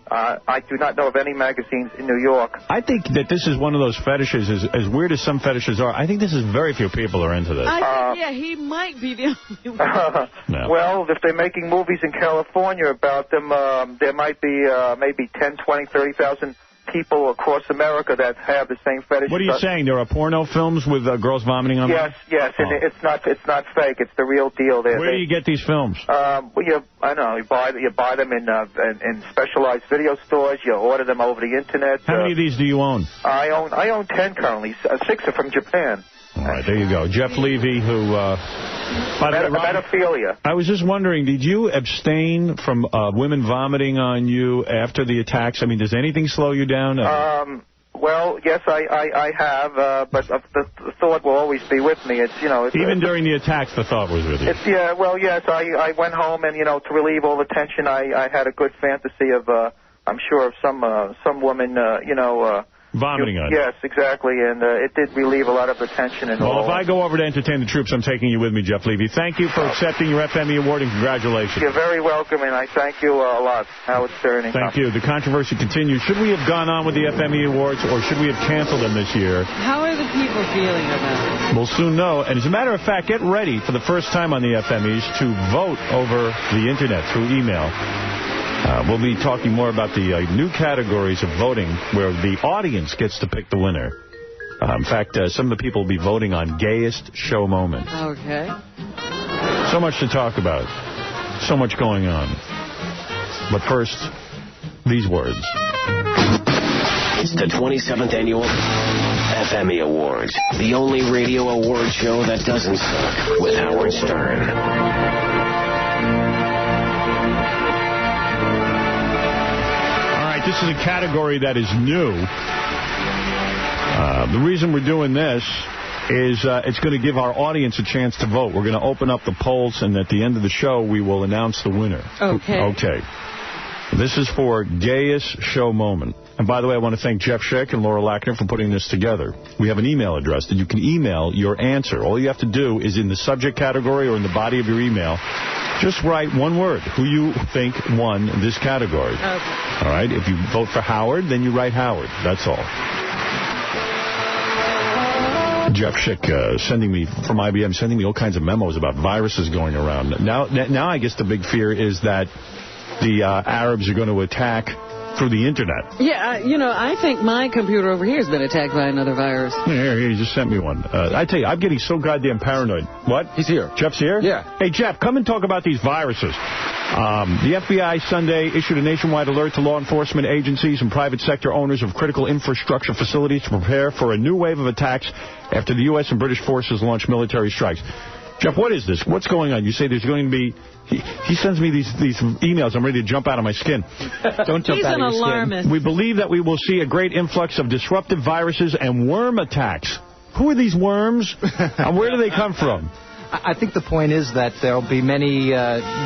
I do not know of any magazines in New York. I think that this is one of those fetishes, as weird as some fetishes are. I think this is very few people are into this. He might be the only one. No. Well, if they're making movies in California about them, there might be maybe 10, 20, 30,000 people across America that have the same fetish. What are you saying? There are porno films with girls vomiting on them? Yes, and it's not fake. It's the real deal. Where do you get these films? I don't know. You buy them in specialized video stores. You order them over the internet. How many of these do you own? I own 10 currently. 6 are from Japan. All right, there you go. Jeff Levy, who... by the way, pedophilia. I was just wondering, did you abstain from women vomiting on you after the attacks? I mean, does anything slow you down? Well, yes, I have, but the thought will always be with me. Even during the attacks, the thought was with you. Yes, I went home and, to relieve all the tension, I had a good fantasy of, I'm sure, of some woman, vomiting on you. Yes, exactly, and it did relieve a lot of the tension. Well, if I go over to entertain the troops, I'm taking you with me, Jeff Levy. Thank you for accepting your FME award, and congratulations. You're very welcome, and I thank you a lot, Howard Stern. Thank you. The controversy continues. Should we have gone on with the FME awards, or should we have canceled them this year? How are the people feeling about it? We'll soon know. And as a matter of fact, get ready for the first time on the FMEs to vote over the Internet through email. We'll be talking more about the new categories of voting where the audience gets to pick the winner. In fact, some of the people will be voting on gayest show moment. Okay. So much to talk about. So much going on. But first, these words. It's the 27th Annual FME Awards, the only radio award show that doesn't suck, with Howard Stern. This is a category that is new. The reason we're doing this is it's going to give our audience a chance to vote. We're going to open up the polls, and at the end of the show, we will announce the winner. Okay. This is for gayest show moment. And by the way, I want to thank Jeff Schick and Laura Lackner for putting this together. We have an email address that you can email your answer. All you have to do is in the subject category or in the body of your email, just write one word, who you think won this category. Okay. All right? If you vote for Howard, then you write Howard. That's all. Jeff Schick sending me, from IBM, sending me all kinds of memos about viruses going around. Now I guess the big fear is that the Arabs are going to attack through the Internet. Yeah, I think my computer over here has been attacked by another virus. Here, he just sent me one. I tell you, I'm getting so goddamn paranoid. What? He's here. Jeff's here? Yeah. Hey, Jeff, come and talk about these viruses. The FBI Sunday issued a nationwide alert to law enforcement agencies and private sector owners of critical infrastructure facilities to prepare for a new wave of attacks after the U.S. and British forces launched military strikes. Jeff, what is this? What's going on? You say there's going to be... He sends me these emails. I'm ready to jump out of my skin. Don't jump out of your alarmist. Skin. We believe that we will see a great influx of disruptive viruses and worm attacks. Who are these worms? And where do they come from? I think the point is that there'll be many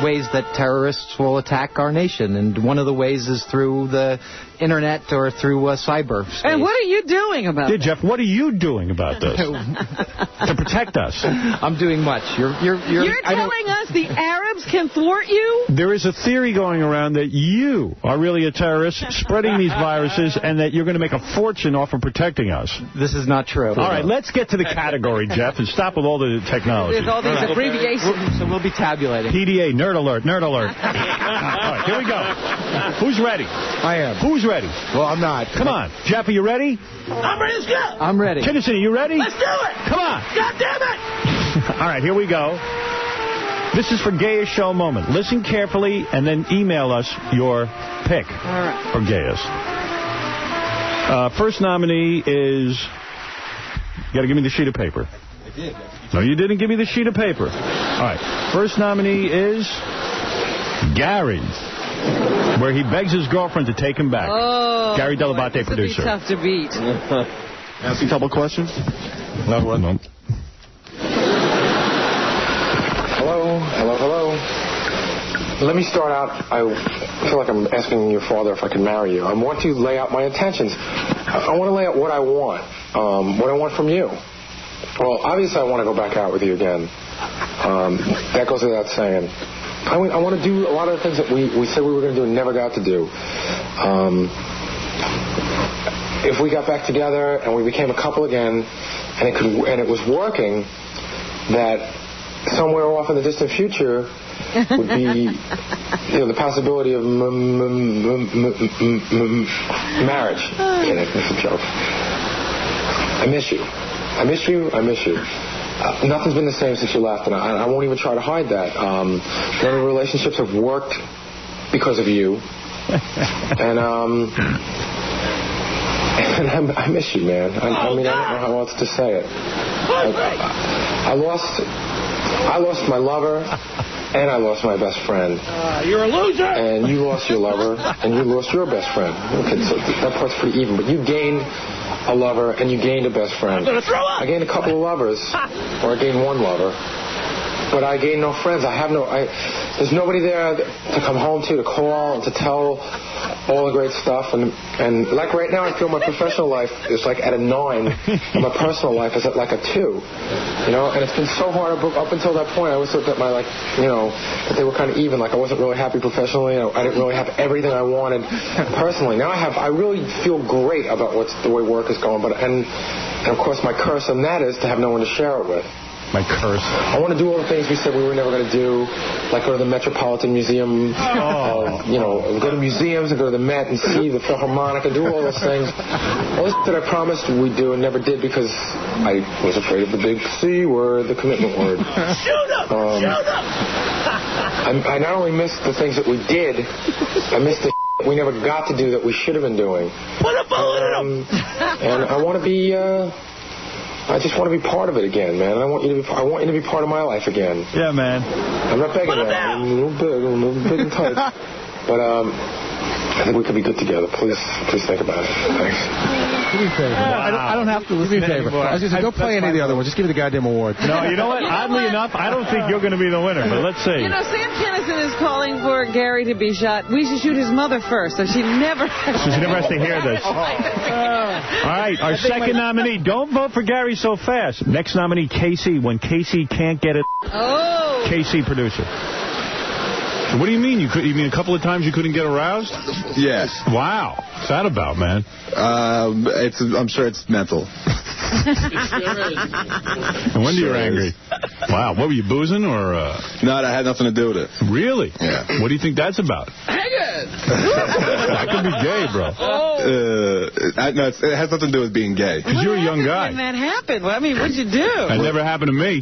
ways that terrorists will attack our nation, and one of the ways is through the internet or through cyberspace. And what are you doing about Yeah, that? Jeff, what are you doing about this? To protect us. I'm doing much. You're telling us the Arabs can thwart you? There is a theory going around that you are really a terrorist spreading these viruses and that you're going to make a fortune off of protecting us. This is not true. All right, let's get to the category, Jeff, and stop with all the technology. With all these abbreviations. So we'll be tabulating. PDA, nerd alert, nerd alert. All right, here we go. Who's ready? I am. Who's ready? Well, I'm not. Come on. Jeff, are you ready? I'm ready to go. I'm ready. Kinnison, are you ready? Let's do it. Come on. God damn it. All right, here we go. This is for Gayest Show Moment. Listen carefully and then email us your pick for Gayest. First nominee is... You got to give me the sheet of paper. I did. No, you didn't give me the sheet of paper. All right. First nominee is Gary, where he begs his girlfriend to take him back. Oh, Gary Dell'Abate, producer. This would be tough to beat. Ask a couple questions? No. Hello. Let me start out. I feel like I'm asking your father if I can marry you. I want to lay out my intentions. I want to lay out what I want from you. Well, obviously I want to go back out with you again. That goes without saying. I want to do a lot of the things that we said we were going to do and never got to do. If we got back together and we became a couple again, and it was working, that somewhere off in the distant future would be, the possibility of marriage. It's a joke. I miss you. Nothing's been the same since you left, and I won't even try to hide that. None of the relationships have worked because of you, and I miss you, man. I don't know how else to say it. I lost my lover, and I lost my best friend. You're a loser. And you lost your lover, and you lost your best friend. Okay, so that part's pretty even. But you gained a lover, and you gained a best friend. I'm gonna throw up. I gained a couple of lovers, or I gained one lover. But I gained no friends. There's nobody there to come home to call, and to tell all the great stuff. And like right now, I feel my professional life is like at a 9, and my personal life is at like a 2. And it's been so hard up until that point. I always thought that that they were kind of even. Like I wasn't really happy professionally. I didn't really have everything I wanted personally. Now I really feel great about the way work is going. And of course, my curse on that is to have no one to share it with. My curse. I want to do all the things we said we were never going to do, like go to the Metropolitan Museum, go to museums and go to the Met and see the Philharmonic and do all those things. All this that I promised we'd do and never did because I was afraid of the big C word, the commitment word. Shoot up! I not only missed the things that we did, I missed the that we never got to do that we should have been doing. Put a bullet in him! And I want to be... I just want to be part of it again, man. I want you to be part of my life again. Yeah, man. I'm not begging that. I'm a little big and tight. But I think we could be good together. Please think about it. Thanks. Do me a favor. I don't have to listen to you anymore. I was just go play any of the other ones. Just give me the goddamn award. No, you know what? Oddly enough, I don't think you're going to be the winner, but let's see. Sam Kinison is calling for Gary to be shot. We should shoot his mother first, so she never has to hear this. All right, our second nominee. Don't vote for Gary so fast. Next nominee, Casey. When Casey can't get it. Oh. Casey, producer. What do you mean? You mean a couple of times you couldn't get aroused? Yes. Wow. What's that about, man? I'm sure it's mental. And when you're angry? Wow. What were you, boozing or? No, that had nothing to do with it. Really? Yeah. What do you think that's about? Hang it! That could be gay, bro. No, it has nothing to do with being gay. Because you're a young guy. When that happened? Well, I mean, what'd you do? That never happened to me.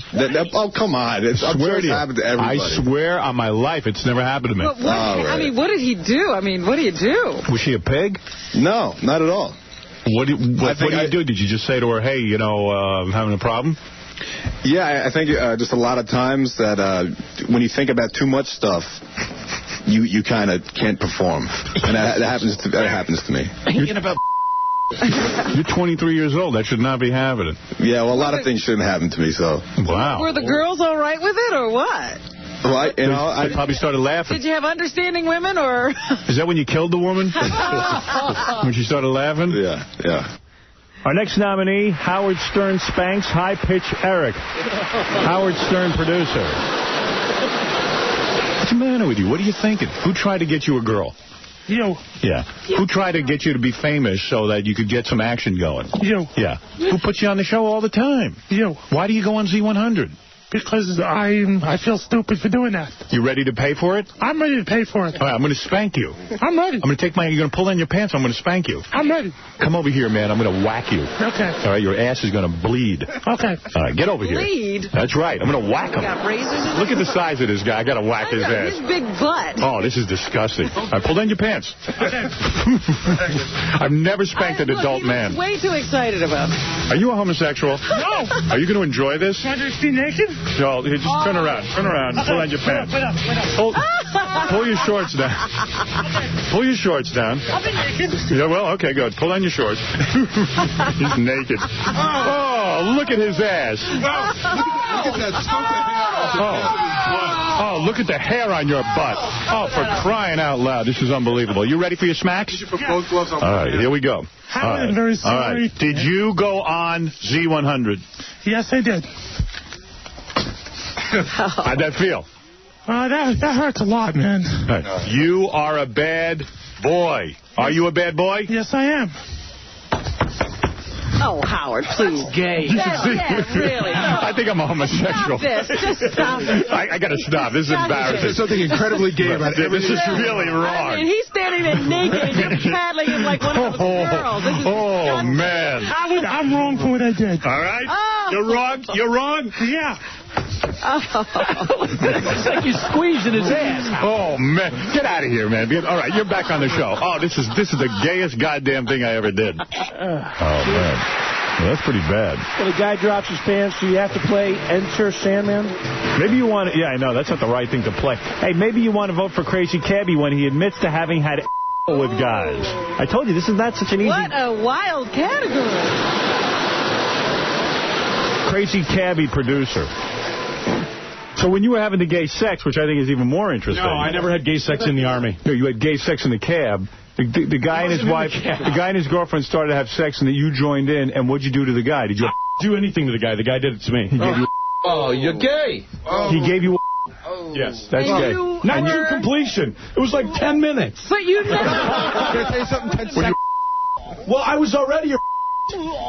Oh, come on. I swear to you. Happened to everybody. I swear on my life it's never happened to me. But I mean, what did he do? I mean, what do you do? Was she a pig? No, not at all. What do you do? Did you just say to her, hey, I'm having a problem? Yeah, I think just a lot of times that when you think about too much stuff, you kind of can't perform. And that happens to me. Thinking about You're 23 years old. That should not be happening. Yeah, well, a lot of things shouldn't happen to me, so. Wow. Were the girls all right with it, or what? Well, I probably started laughing. Did you have understanding women, or? Is that when you killed the woman? When she started laughing? Yeah. Our next nominee, Howard Stern spanks High Pitch Eric. Howard Stern, producer. What's the matter with you? What are you thinking? Who tried to get you a girl? You. Yeah. Who tried to get you to be famous so that you could get some action going? You. Yeah. Who puts you on the show all the time? You. Why do you go on Z100? Because I feel stupid for doing that. You ready to pay for it? I'm ready to pay for it. All right, I'm going to spank you. I'm ready. I'm going to take you're going to pull down your pants, I'm going to spank you. I'm ready. Come over here, man. I'm going to whack you. Okay. All right, your ass is going to bleed. Okay. All right, get over here. Bleed? That's right. I'm going to whack him. Got razors in Look at the size of this guy. I got to whack his ass. His big butt. Oh, this is disgusting. All right, pull down your pants. Okay. I've never spanked an adult man. Way too excited about it. Are you a homosexual? No. Are you going to enjoy this? Can I just be naked? No, here, just turn around. Turn around. Pull down your pants. Wait up. Pull your shorts down. Pull your shorts down. I'll be naked. Yeah, well, okay, good. Pull down your shorts. He's naked. Oh, look at his ass. Look at that. Oh, look at the hair on your butt. Oh, for crying out loud. This is unbelievable. You ready for your smacks? All right, here we go. All right. Did you go on Z100? Yes, I did. How'd that feel? That hurts a lot, man. Right. You are a bad boy. Are you a bad boy? Yes, I am. Oh, Howard, please. Gay. Yes, really. I think I'm a homosexual. Stop this. Just stop it. I got to stop. This is embarrassing. There's something incredibly gay about it. This is really wrong. I mean, he's standing there naked and you're paddling him like one of those girls. This is disgusting. Man. I'm wrong for what I did. All right? Oh. You're wrong? You're wrong? Yeah. It's like you're squeezing his ass. Oh, man. Get out of here, man. All right, you're back on the show. Oh, this is the gayest goddamn thing I ever did. Oh, man. Well, that's pretty bad. When a guy drops his pants, do you have to play Enter Sandman? Maybe you want to... Yeah, I know. That's not the right thing to play. Hey, maybe you want to vote for Crazy Cabbie when he admits to having had with guys. I told you, this is not such an easy... What a wild category. Crazy Cabbie producer. So when you were having the gay sex, which I think is even more interesting. No, I never had gay sex in the Army. No, you had gay sex in the cab. The guy and his wife, the guy and his girlfriend started to have sex, and then you joined in. And what'd you do to the guy? Did you do anything to the guy? The guy did it to me. He gave you. Oh, you're gay. He gave you. Yes, that's gay. Not to completion. It was like 10 minutes. But you never. Can I tell you something? 10 seconds. Well, I was already.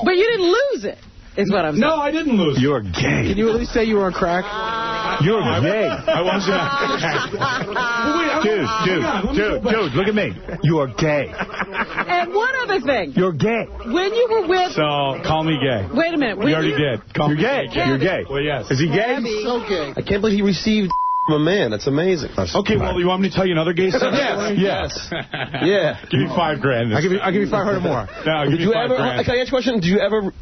But you didn't lose it. Is what I'm saying. No, I didn't lose. You're gay. Can you at least say you were on crack? You're gay. I wasn't on Dude, look at me. You are gay. And one other thing. You're gay. When you were with... So, call me gay. Wait a minute. We already did. You're gay. You're gay. Well, yes. Is he gay? So gay. I can't believe he received from a man. That's amazing. Okay, well, you want me to tell you another gay story? Yes. Yeah. Give me $5,000. I'll give you 500 more. No, give me $5,000. Can I ask you a question? Did you ever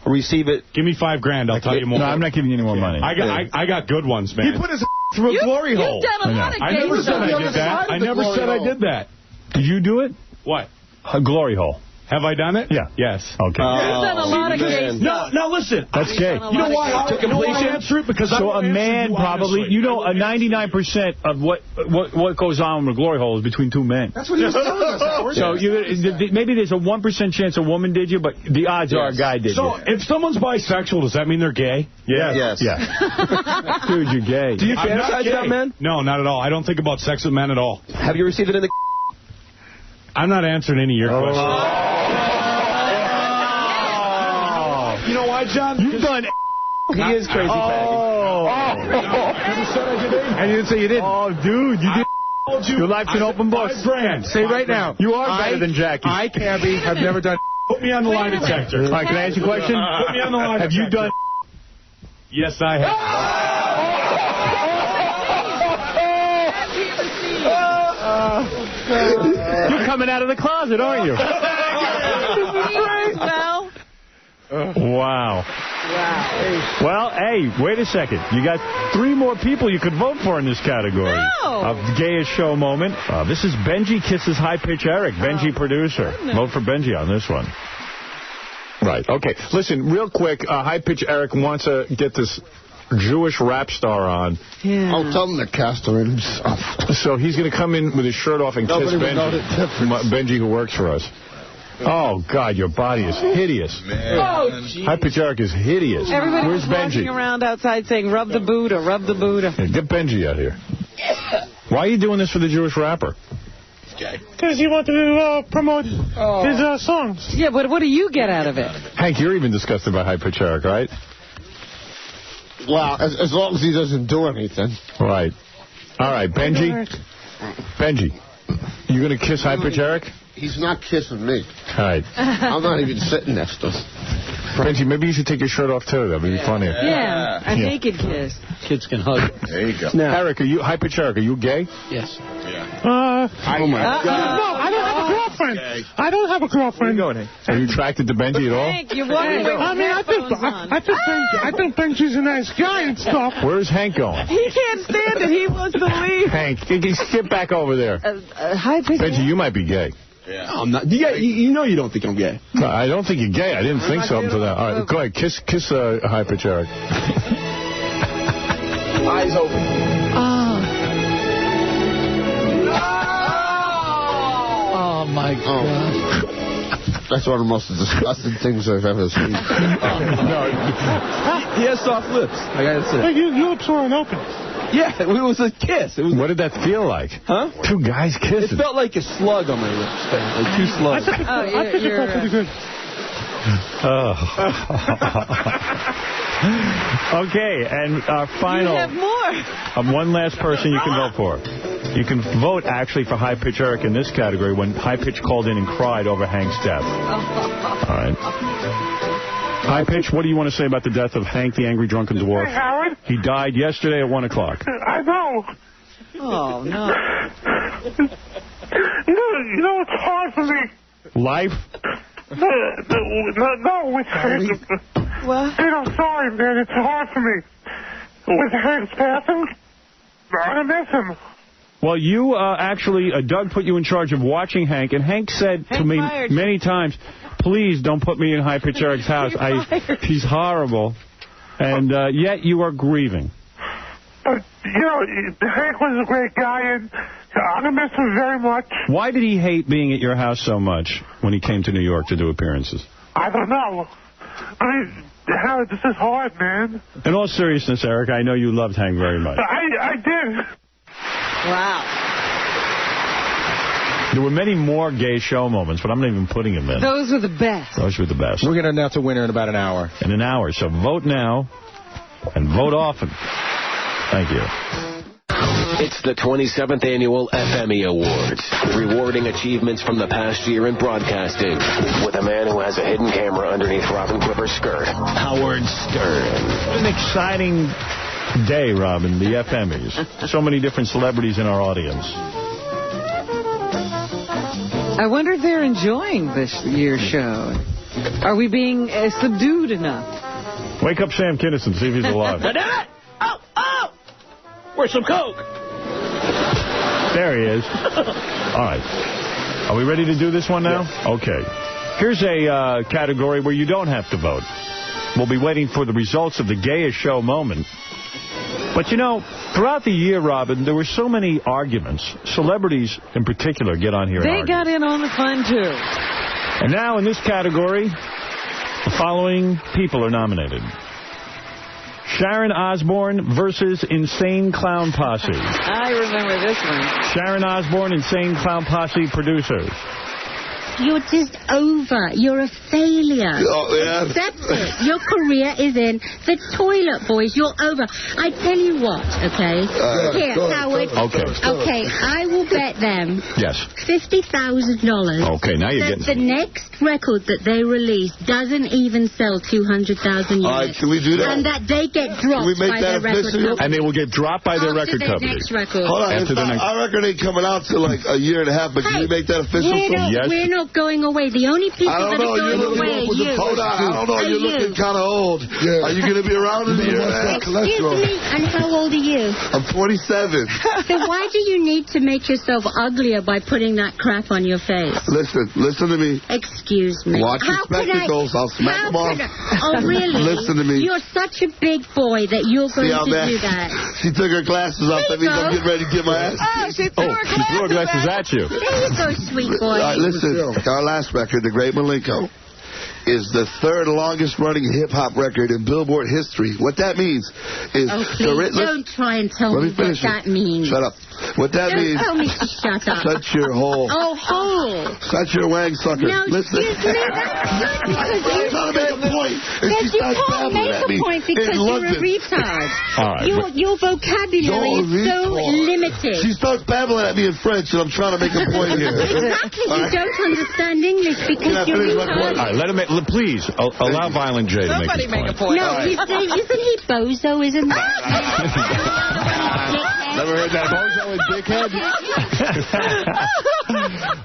receive it? Give me $5,000. I'll tell you more. No, I'm not giving you any more money. I got good ones, man. He put his through a glory hole. You've done a lot of I never said I did that. I never said I did that. Did you do it? What? A glory hole. Have I done it? Yeah. Yes. Okay. You've done a lot of gay stuff. No, listen. That's gay. You know why? I answer it? Because so a man probably, a 99% of what goes on with a glory hole is between two men. That's what he was telling us, Howard. So maybe there's a 1% chance a woman did you, but the odds are a guy did you. So if someone's bisexual, does that mean they're gay? Yes. Yeah. Dude, you're gay. Do you fantasize about men? No, not at all. I don't think about sex with men at all. Have you received it in the... I'm not answering any of your questions. You know why, John? You've done... He is crazy. Never said I did anything. And you didn't say you did. Oh, dude, you did... Your life's an open book. Say right now. You are better than Jackie. I, Cabbie, have never done... Put me on the lie detector. All right, can I ask you a question? Put me on the lie detector. Have you done... Yes, I have. You're coming out of the closet, aren't you? Well. Wow. Wow. Well, hey, wait a second. You got 3 more people you could vote for in this category. Of gayest show moment. This is Benji Kisses High Pitch Eric. Benji producer. Vote for Benji on this one. Right. Okay. Listen, real quick. High Pitch Eric wants to get this Jewish rap star on. Yeah. I'll tell him to cast her in stuff. So he's going to come in with his shirt off and kiss Benji, who works for us. Oh, God, your body is hideous. High Pitch Eric is hideous. Everybody Where's was walking Benji? around outside saying, rub the Buddha, rub the Buddha. Yeah, get Benji out here. Why are you doing this for the Jewish rapper? Because he wanted to promote his songs. Yeah, but what do you get out of it? Hank, you're even disgusted by High Pitch Eric, right? Well, as long as he doesn't do anything. Right. All right, Benji. Benji, you going to kiss High Pitch Eric? He's not kissing me. All right. I'm not even sitting next to him. Benji, maybe you should take your shirt off, too. That would be funnier. Yeah, a naked kiss. Kids can hug. There you go. Eric, High Pitch Eric, are you gay? Yes. Oh, my God. No, I don't have a girlfriend. I don't have a girlfriend. Are you attracted to Benji at all? Hank, you're walking away I mean, I think Benji's a nice guy and stuff. Where's Hank going? He can't stand it. He wants to leave. Hank, get back over there. High Pitch Benji, you might be gay. Yeah. I'm not. You know you don't think I'm gay. No, I don't think you're gay. I didn't think so until that. All right, go ahead. Kiss High Pitch Eric. Eyes open. Oh, my God. That's one of the most disgusting things I've ever seen. He has soft lips. I gotta say. Hey, your lips weren't open. Yeah, it was a kiss. What did that feel like? Huh? 2 guys kissing. It felt like a slug on my lips. Like 2 slugs. I think it felt pretty good. Okay, and our final. You have more. One last person you can vote for. You can vote, actually, for High Pitch Eric in this category when High Pitch called in and cried over Hank's death. All right. High Pitch, what do you want to say about the death of Hank the Angry Drunken Dwarf? Hey, Howard. He died yesterday at 1 o'clock. I know. Oh, no. You know, it's hard for me. Life? No, with Hank. What? I'm sorry, man. It's hard for me. With Hank's passing, I'm going to miss him. Well, you actually, Doug put you in charge of watching Hank, and Hank said to me many times, please don't put me in High Pitch Eric's house. He's horrible. And yet you are grieving. Hank was a great guy, and I'm going to miss him very much. Why did he hate being at your house so much when he came to New York to do appearances? I don't know. I mean, Howard, this is hard, man. In all seriousness, Eric, I know you loved Hank very much. I did. Wow. There were many more gay show moments, but I'm not even putting them in. Those were the best. Those were the best. We're going to announce a winner in about an hour. In an hour. So vote now and vote often. Thank you. It's the 27th Annual FME Awards, rewarding achievements from the past year in broadcasting with a man who has a hidden camera underneath Robin Clipper's skirt, Howard Stern. An exciting day, Robin, the FMEs. So many different celebrities in our audience. I wonder if they're enjoying this year's show. Are we being subdued enough? Wake up Sam Kinison, see if he's alive. Oh! Where's some Coke? There he is. All right. Are we ready to do this one now? Yes. Okay. Here's a category where you don't have to vote. We'll be waiting for the results of the gayest show moment. But, throughout the year, Robin, there were so many arguments. Celebrities, in particular, get on here and argue. They got in on the fun, too. And now, in this category, the following people are nominated. Sharon Osbourne versus Insane Clown Posse. I remember this one. Sharon Osbourne, Insane Clown Posse producers. You're just over. You're a failure. Oh, yeah. Accept it. Your career is in the toilet, boys. You're over. I tell you what, okay? Here, Howard. Okay, I will bet them $50,000. Okay, now you're getting... The next record that they release doesn't even sell 200,000 units. All right, can we do that? And that they get dropped by their record company. And they will get dropped by their record company. Next record. Hold on, our record ain't coming out till like a year and a half, but can we make that official? We're not yourself going away. The only people I don't that know. are going away are you. Hold on. I don't know. You're looking kind of old. Yeah. Are you going to be around in a year and a half? Excuse me, and how old are you? I'm 47. So why do you need to make yourself uglier by putting that crap on your face? Listen to me. Excuse me. Watch your spectacles. I'll smack them off. Oh, really? Listen to me. You're such a big boy that you're going to do that. She took her glasses off. That means I'm getting ready to get my ass kicked. She threw her glasses at you. There you go, sweet boy. All right, listen. Our last record, The Great Malenko, is the third longest running hip-hop record in Billboard history. What that means is... Oh, please, don't try and tell me what that means. Shut up. What that don't means... Don't tell me to shut up. Shut your hole. Oh, hole. Shut your wang sucker. No, listen. excuse me, that's not because I'm trying to make a point. Because you can't make a point because you're a retard. All right, your vocabulary is so limited. She starts babbling at me in French, and I'm trying to make a point here. Exactly. You don't understand English because you're retarded. All right, let him make... Please, allow Violent J to Somebody make a point. No, isn't he bozo, isn't he? Never heard that bozo and dickhead?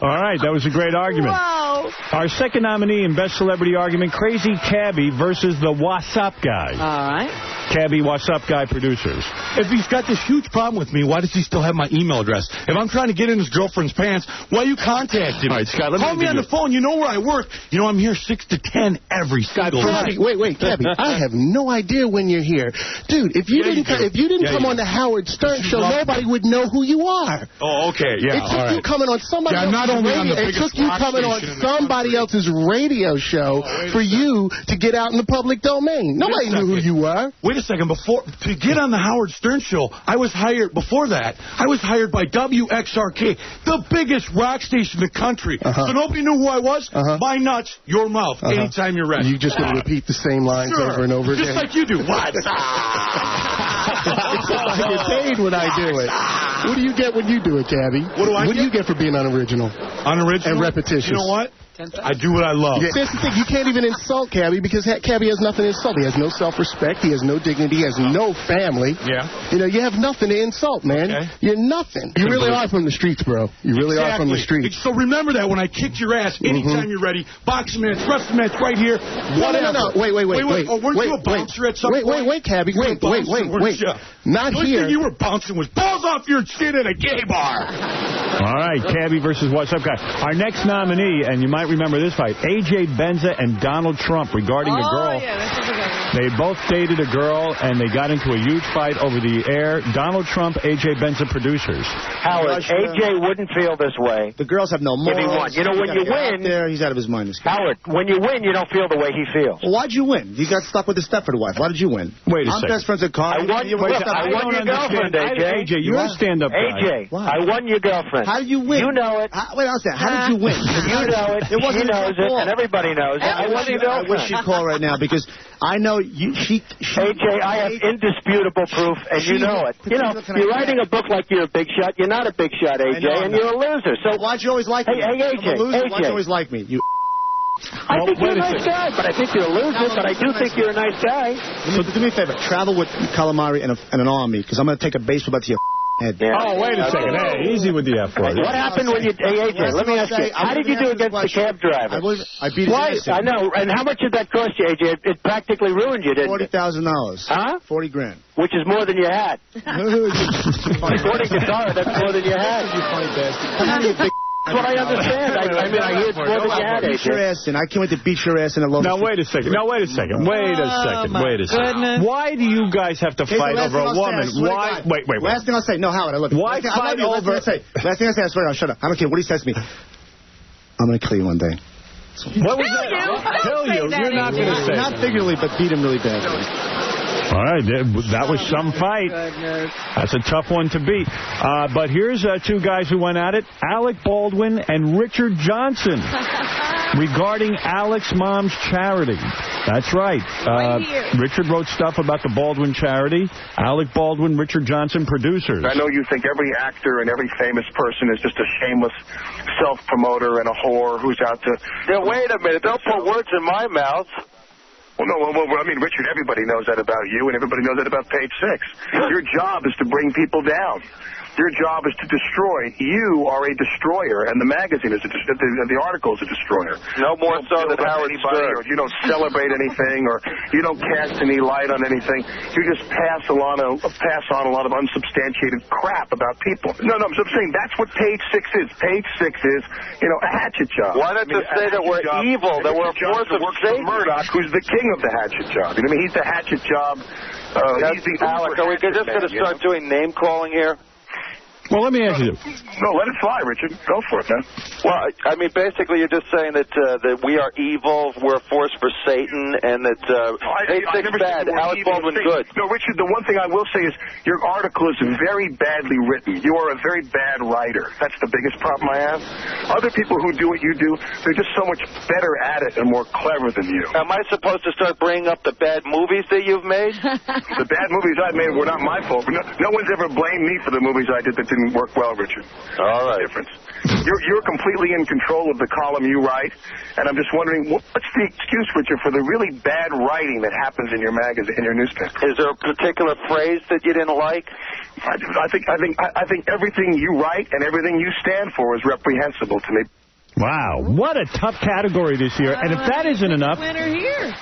All right, that was a great argument. Wow. Our second nominee in Best Celebrity Argument, Crazy Cabbie versus the What's Up Guy. All right. Cabbie, What's Up Guy producers. If he's got this huge problem with me, why does he still have my email address? If I'm trying to get in his girlfriend's pants, why are you contacting me? All right, Scott, call me on the phone. You know where I work. You know I'm here 6 to 10 every single night. Wait, Cabbie. I have no idea when you're here. Dude, if you didn't come on the Howard Stern show, nobody would know who you are. Oh, okay, yeah, It took you coming on somebody else's radio. It took you coming on somebody else's radio show for you to get out in the public domain. Nobody knew who you were. Wait a second. To get on the Howard Stern show, I was hired by WXRK, the biggest rock station in the country. So nobody knew who I was. My nuts, your mouth, anytime you're ready. You just going to repeat the same lines over and over again? Just like you do. What? I get paid when I do it. What do you get when you do it, Cabbie? What do you get for being unoriginal? Unoriginal? And repetitious. You know what? I do what I love. That's the thing. You can't even insult Cabbie because Cabbie has nothing to insult. He has no self-respect. He has no dignity. He has no family. Yeah. You know, you have nothing to insult, man. Okay. You're nothing. You really are from the streets, bro. You really are from the streets. So remember that when I kicked your ass, anytime you're ready, boxing match, wrestling match, right here, whatever. No. Wait. Oh, weren't you a bouncer at some point? Wait, Cabbie. Wait. Not here. The thing you were bouncing was balls off your chin at a gay bar. All right, Cabbie versus What's Up Guy. Our next nominee, and you might remember this fight, A.J. Benza and Donald Trump regarding a girl. Yeah, that's a good one. They both dated a girl, and they got into a huge fight over the air. Donald Trump, A.J. Benza producers. Howard, A.J. wouldn't feel this way. The girls have no morals. If he won. You know, when you win... He's out of his mind. Howard, when you win, you don't feel the way he feels. Well, why'd you win? You got stuck with the Stepford wife. Why did you win? Wait a second. I'm best friends with Carl. I won your girlfriend, A.J. A.J., you're a stand-up guy. A.J., I won your girlfriend. How did you win? You know it. Wait, How did you win? You know it. She knows it, and everybody knows it. I won your girlfriend. I wish you'd call right now because I know she A.J., I have indisputable proof, and you know it. You know, you're writing a book like you're a big shot. You're not a big shot, A.J., and you're a loser. So why'd you always like me? Hey, A.J., why'd you always like me? I think you're a nice guy, but I think you're a loser, but I do think you're a nice guy. Do me a favor. Travel with calamari and an army, because I'm going to take a baseball bat to your head. Yeah. Oh, wait a second. Hey, easy with the F word. What happened when you... Hey, A.J., let me ask you. How did you do against the cab driver? I beat his ass. I know. And how much did that cost you, A.J.? It practically ruined you, didn't it? $40,000. Huh? $40,000. Which is more than you had. According to Tara, that's more than you had. You funny bastard. That's what I understand. I mean, I hear it's more than you had, beat your ass in. I can't wait to beat your ass in a low. Now, wait a second. Wait a second. Why do you guys have to fight over a woman? Why? Wait. Last thing I'll say. No, Howard, I love you. Why fight over... Last thing I say, I swear, shut up. I don't care what he says to me. I'm going to kill you one day. What was that? Kill you? You're not going to say not figuratively, but beat him really badly. All right, that was some fight. That's a tough one to beat. But here's two guys who went at it, Alec Baldwin and Richard Johnson, regarding Alec's mom's charity. That's right. Richard wrote stuff about the Baldwin charity. Alec Baldwin, Richard Johnson, producers. I know you think every actor and every famous person is just a shameless self-promoter and a whore who's out to... Now, wait a minute. Don't put words in my mouth. Well, no, I mean, Richard, everybody knows that about you, and everybody knows that about Page 6. Your job is to bring people down. Your job is to destroy. You are a destroyer, and the magazine is the article is a destroyer. No more so than Howard Stern. Or you don't celebrate anything, or you don't cast any light on anything. You just pass on a lot of unsubstantiated crap about people. No, I'm saying that's what Page 6 is. Page 6 is, a hatchet job. Why not just say that we're evil, that we're a force of Satan? Murdoch, who's the king of the hatchet job. You know what I mean? He's the hatchet job. He's the Alec, are we just going to start doing name calling here? Well, let me ask you. No, let it fly, Richard. Go for it, man. Well, I mean, basically, you're just saying that we are evil, we're a force for Satan, and that Page 6 bad, Alec Baldwin good. No, Richard, the one thing I will say is your article is very badly written. You are a very bad writer. That's the biggest problem I have. Other people who do what you do, they're just so much better at it and more clever than you. Am I supposed to start bringing up the bad movies that you've made? The bad movies I've made were not my fault. No one's ever blamed me for the movies I did that didn't work well, Richard. All right. Difference. You're completely in control of the column you write, and I'm just wondering what's the excuse, Richard, for the really bad writing that happens in your magazine, in your newspaper? Is there a particular phrase that you didn't like? I think everything you write and everything you stand for is reprehensible to me. Wow, what a tough category this year. And if that isn't enough, winner here.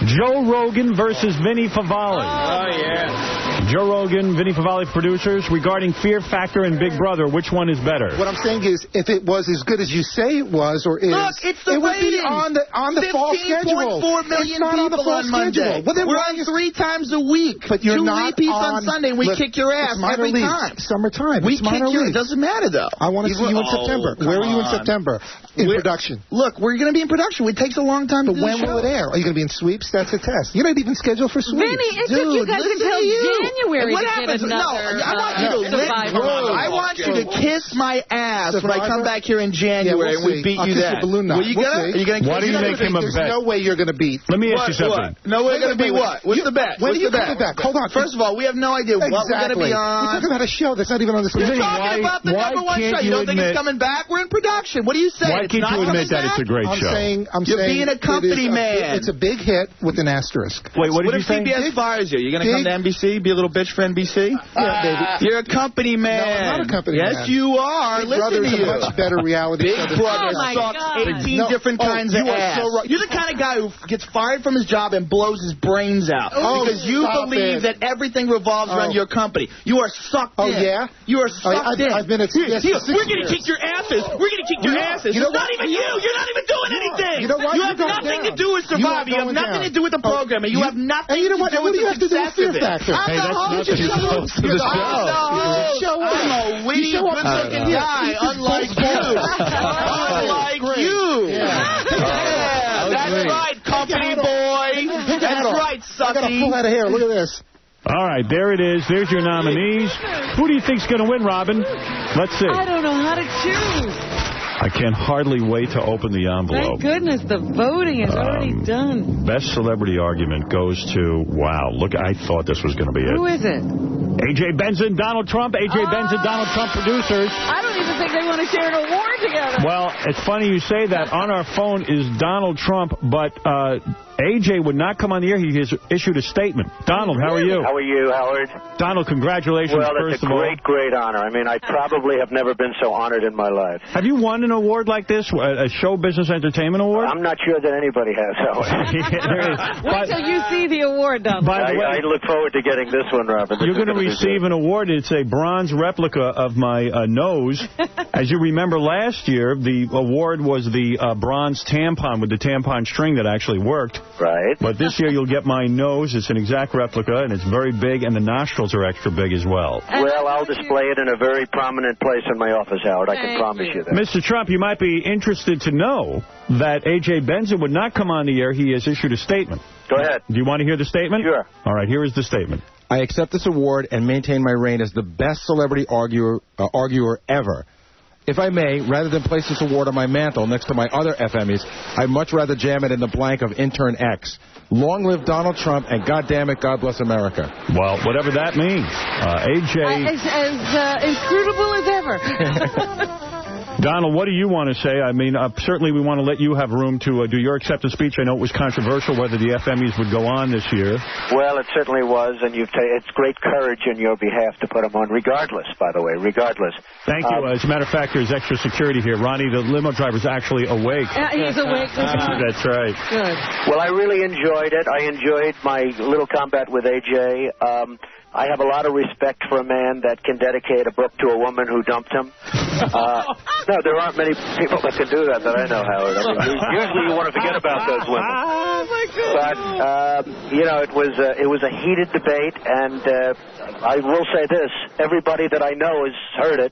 Joe Rogan versus Vinny Favale. Oh, yeah. Joe Rogan, Vinny Favale producers, regarding Fear Factor and Big Brother, which one is better? What I'm saying is, if it was as good as you say it was or is, look, it's the it would be ratings. on the fall schedule. 15.4 million people on Monday. Well, then we're on 3 times a week. But you're 2 not repeats on Sunday, and we kick your ass every time. Summertime. We kick your ass. It doesn't matter, though. I want to see you in September. Where are you in September? In production. Look, we're going to be in production. It takes a long time to do when will it air? Are you going to be in sweeps? That's a test. You're not even scheduled for sweeps. Vinny, it took you guys until January to get another I want you to kiss my ass when I come back here in January and we beat you then. Will you get it? Why do you make him a bet? There's no way you're going to beat. Let me ask you something. No way going to be what? What's the bet? When are you coming back? Hold on. First of all, we have no idea what we're going to be on. We're talking about a show that's not even on the schedule. We're talking about the number one show. You don't think it's coming back? We're in production. What do you say? Why can't you admit that it's a great show? You're being a company man. It's a big hit with an asterisk. Wait, what did you say? What if CBS fires you? You're going to come to NBC, be a little bitch for NBC? Yeah, baby. You're a company man. No, I'm not a company man. Yes, you are. Big Brother is a much better reality show. Big Brother sucks 18 different kinds of ass. You're the kind of guy who gets fired from his job and blows his brains out. Because you believe that everything revolves around your company. You are sucked in. Oh, yeah? You are sucked in. I've been at CBS for 6 We're going to years. kick your asses. We're going to kick your asses. It's not even you. You're not even doing anything. You know what? You have nothing to do with Survivor. You have nothing to do with the program. You have nothing to do with the success of it. Hey, that's not the host of the show. I'm a witty, good-looking guy, unlike you. Unlike you. Yeah, that's right, company boy. That's right, sucky. I got a full head of hair. Look at this. All right, there it is. There's your nominees. Who do you think's going to win, Robin? Let's see. I don't know how to choose. I can hardly wait to open the envelope. Thank goodness the voting is already done. Best celebrity argument goes to, wow, look, I thought this was going to be it. Who is it? A.J. Benson, Donald Trump. A.J. Benson, Donald Trump producers. I don't even think they want to share an award together. Well, it's funny you say that. On our phone is Donald Trump, but A.J. would not come on the air. He has issued a statement. Donald, how are you? How are you, Howard? Donald, congratulations, well, first of all. Well, it's a great honor. I mean, I probably have never been so honored in my life. Have you won an award like this, a show business entertainment award? I'm not sure that anybody has, Howard. There is. Wait till you see the award, Donald. I look forward to getting this one, Robin. You're going to receive an award. It's a bronze replica of my nose. As you remember last year, the award was the bronze tampon with the tampon string that actually worked. Right. But this year you'll get my nose. It's an exact replica, and it's very big, and the nostrils are extra big as well. Well, I'll display it in a very prominent place in my office, Howard. I can promise you that. Mr. Trump, you might be interested to know that A.J. Benson would not come on the air. He has issued a statement. Go ahead. Do you want to hear the statement? Sure. All right, here is the statement. I accept this award and maintain my reign as the best celebrity arguer ever. If I may, rather than place this award on my mantle next to my other FMEs, I'd much rather jam it in the blank of Intern X. Long live Donald Trump, and goddammit, God bless America. Well, whatever that means. A.J. As inscrutable as ever. Donald, what do you want to say? I mean, certainly we want to let you have room to do your acceptance speech. I know it was controversial whether the FMEs would go on this year. Well, it certainly was, and it's great courage on your behalf to put them on, regardless, by the way, regardless. Thank you. As a matter of fact, there's extra security here. Ronnie, the limo driver's actually awake. He's awake. That's right. Good. Well, I really enjoyed it. I enjoyed my little combat with AJ. I have a lot of respect for a man that can dedicate a book to a woman who dumped him. No, there aren't many people that can do that I know, Howard. I mean, usually you want to forget about those women. Oh, my goodness. But, you know, it was a heated debate, and I will say this. Everybody that I know has heard it.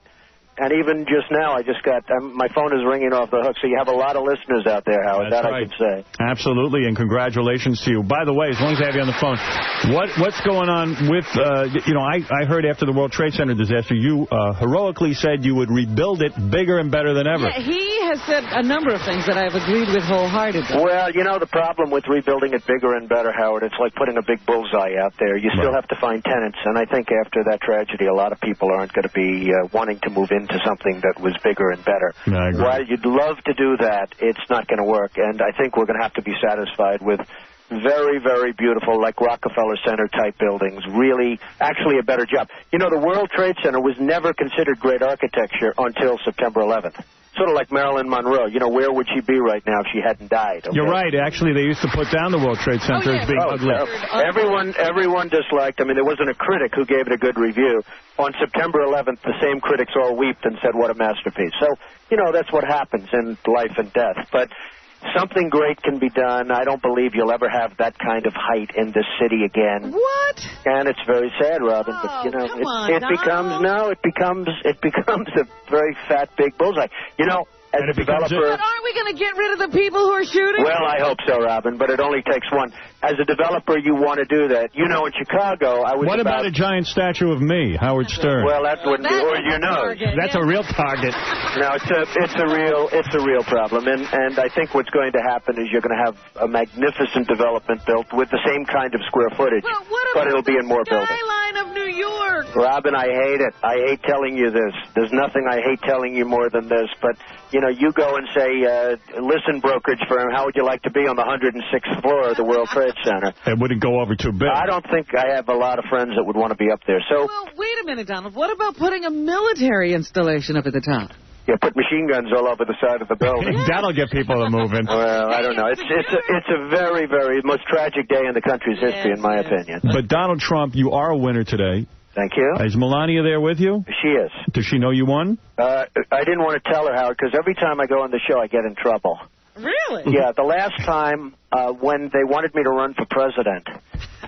And even just now, I just got, my phone is ringing off the hook, so you have a lot of listeners out there, Howard. That's that right. I can say. Absolutely, and congratulations to you. By the way, as long as I have you on the phone, what's going on with, you know, I heard after the World Trade Center disaster, you heroically said you would rebuild it bigger and better than ever. Yeah, he has said a number of things that I've agreed with wholeheartedly. Well, you know, the problem with rebuilding it bigger and better, Howard, it's like putting a big bullseye out there. You still have to find tenants, and I think after that tragedy, a lot of people aren't going to be wanting to move into something that was bigger and better. I agree. While you'd love to do that, it's not going to work, and I think we're going to have to be satisfied with very, very beautiful, like Rockefeller Center type buildings, really, actually a better job. You know, the World Trade Center was never considered great architecture until September 11th. Sort of like Marilyn Monroe. You know, where would she be right now if she hadn't died? Okay? You're right. Actually, they used to put down the World Trade Center as being ugly. Everyone disliked. I mean, there wasn't a critic who gave it a good review. On September 11th, the same critics all wept and said, what a masterpiece. So, you know, that's what happens in life and death. But something great can be done. I don't believe you'll ever have that kind of height in this city again. What? And it's very sad, Robin. Oh, but you know, it becomes a very fat, big bullseye. You know, as a developer. But aren't we going to get rid of the people who are shooting? Well, I hope so, Robin. But it only takes one. As a developer, you want to do that. You know, in Chicago, I was. What about a giant statue of me, Howard Stern? Well, that wouldn't be, or your nose. That's a real target. No, it's a real problem, and I think what's going to happen is you're going to have a magnificent development built with the same kind of square footage, but it'll be in more buildings. Skyline of New York. Robin, I hate it. I hate telling you this. There's nothing I hate telling you more than this, but. You know, you go and say, listen, brokerage firm, how would you like to be on the 106th floor of the World Trade Center? It wouldn't go over too big. I don't think I have a lot of friends that would want to be up there. So, well, wait a minute, Donald. What about putting a military installation up at the top? Yeah, put machine guns all over the side of the building. That'll get people to move in. Well, I don't know. It's a very, very most tragic day in the country's history, in my opinion. But Donald Trump, you are a winner today. Thank you. Is Melania there with you? She is. Does she know you won? I didn't want to tell her, Howard, because every time I go on the show, I get in trouble. Really? Yeah, the last time when they wanted me to run for president,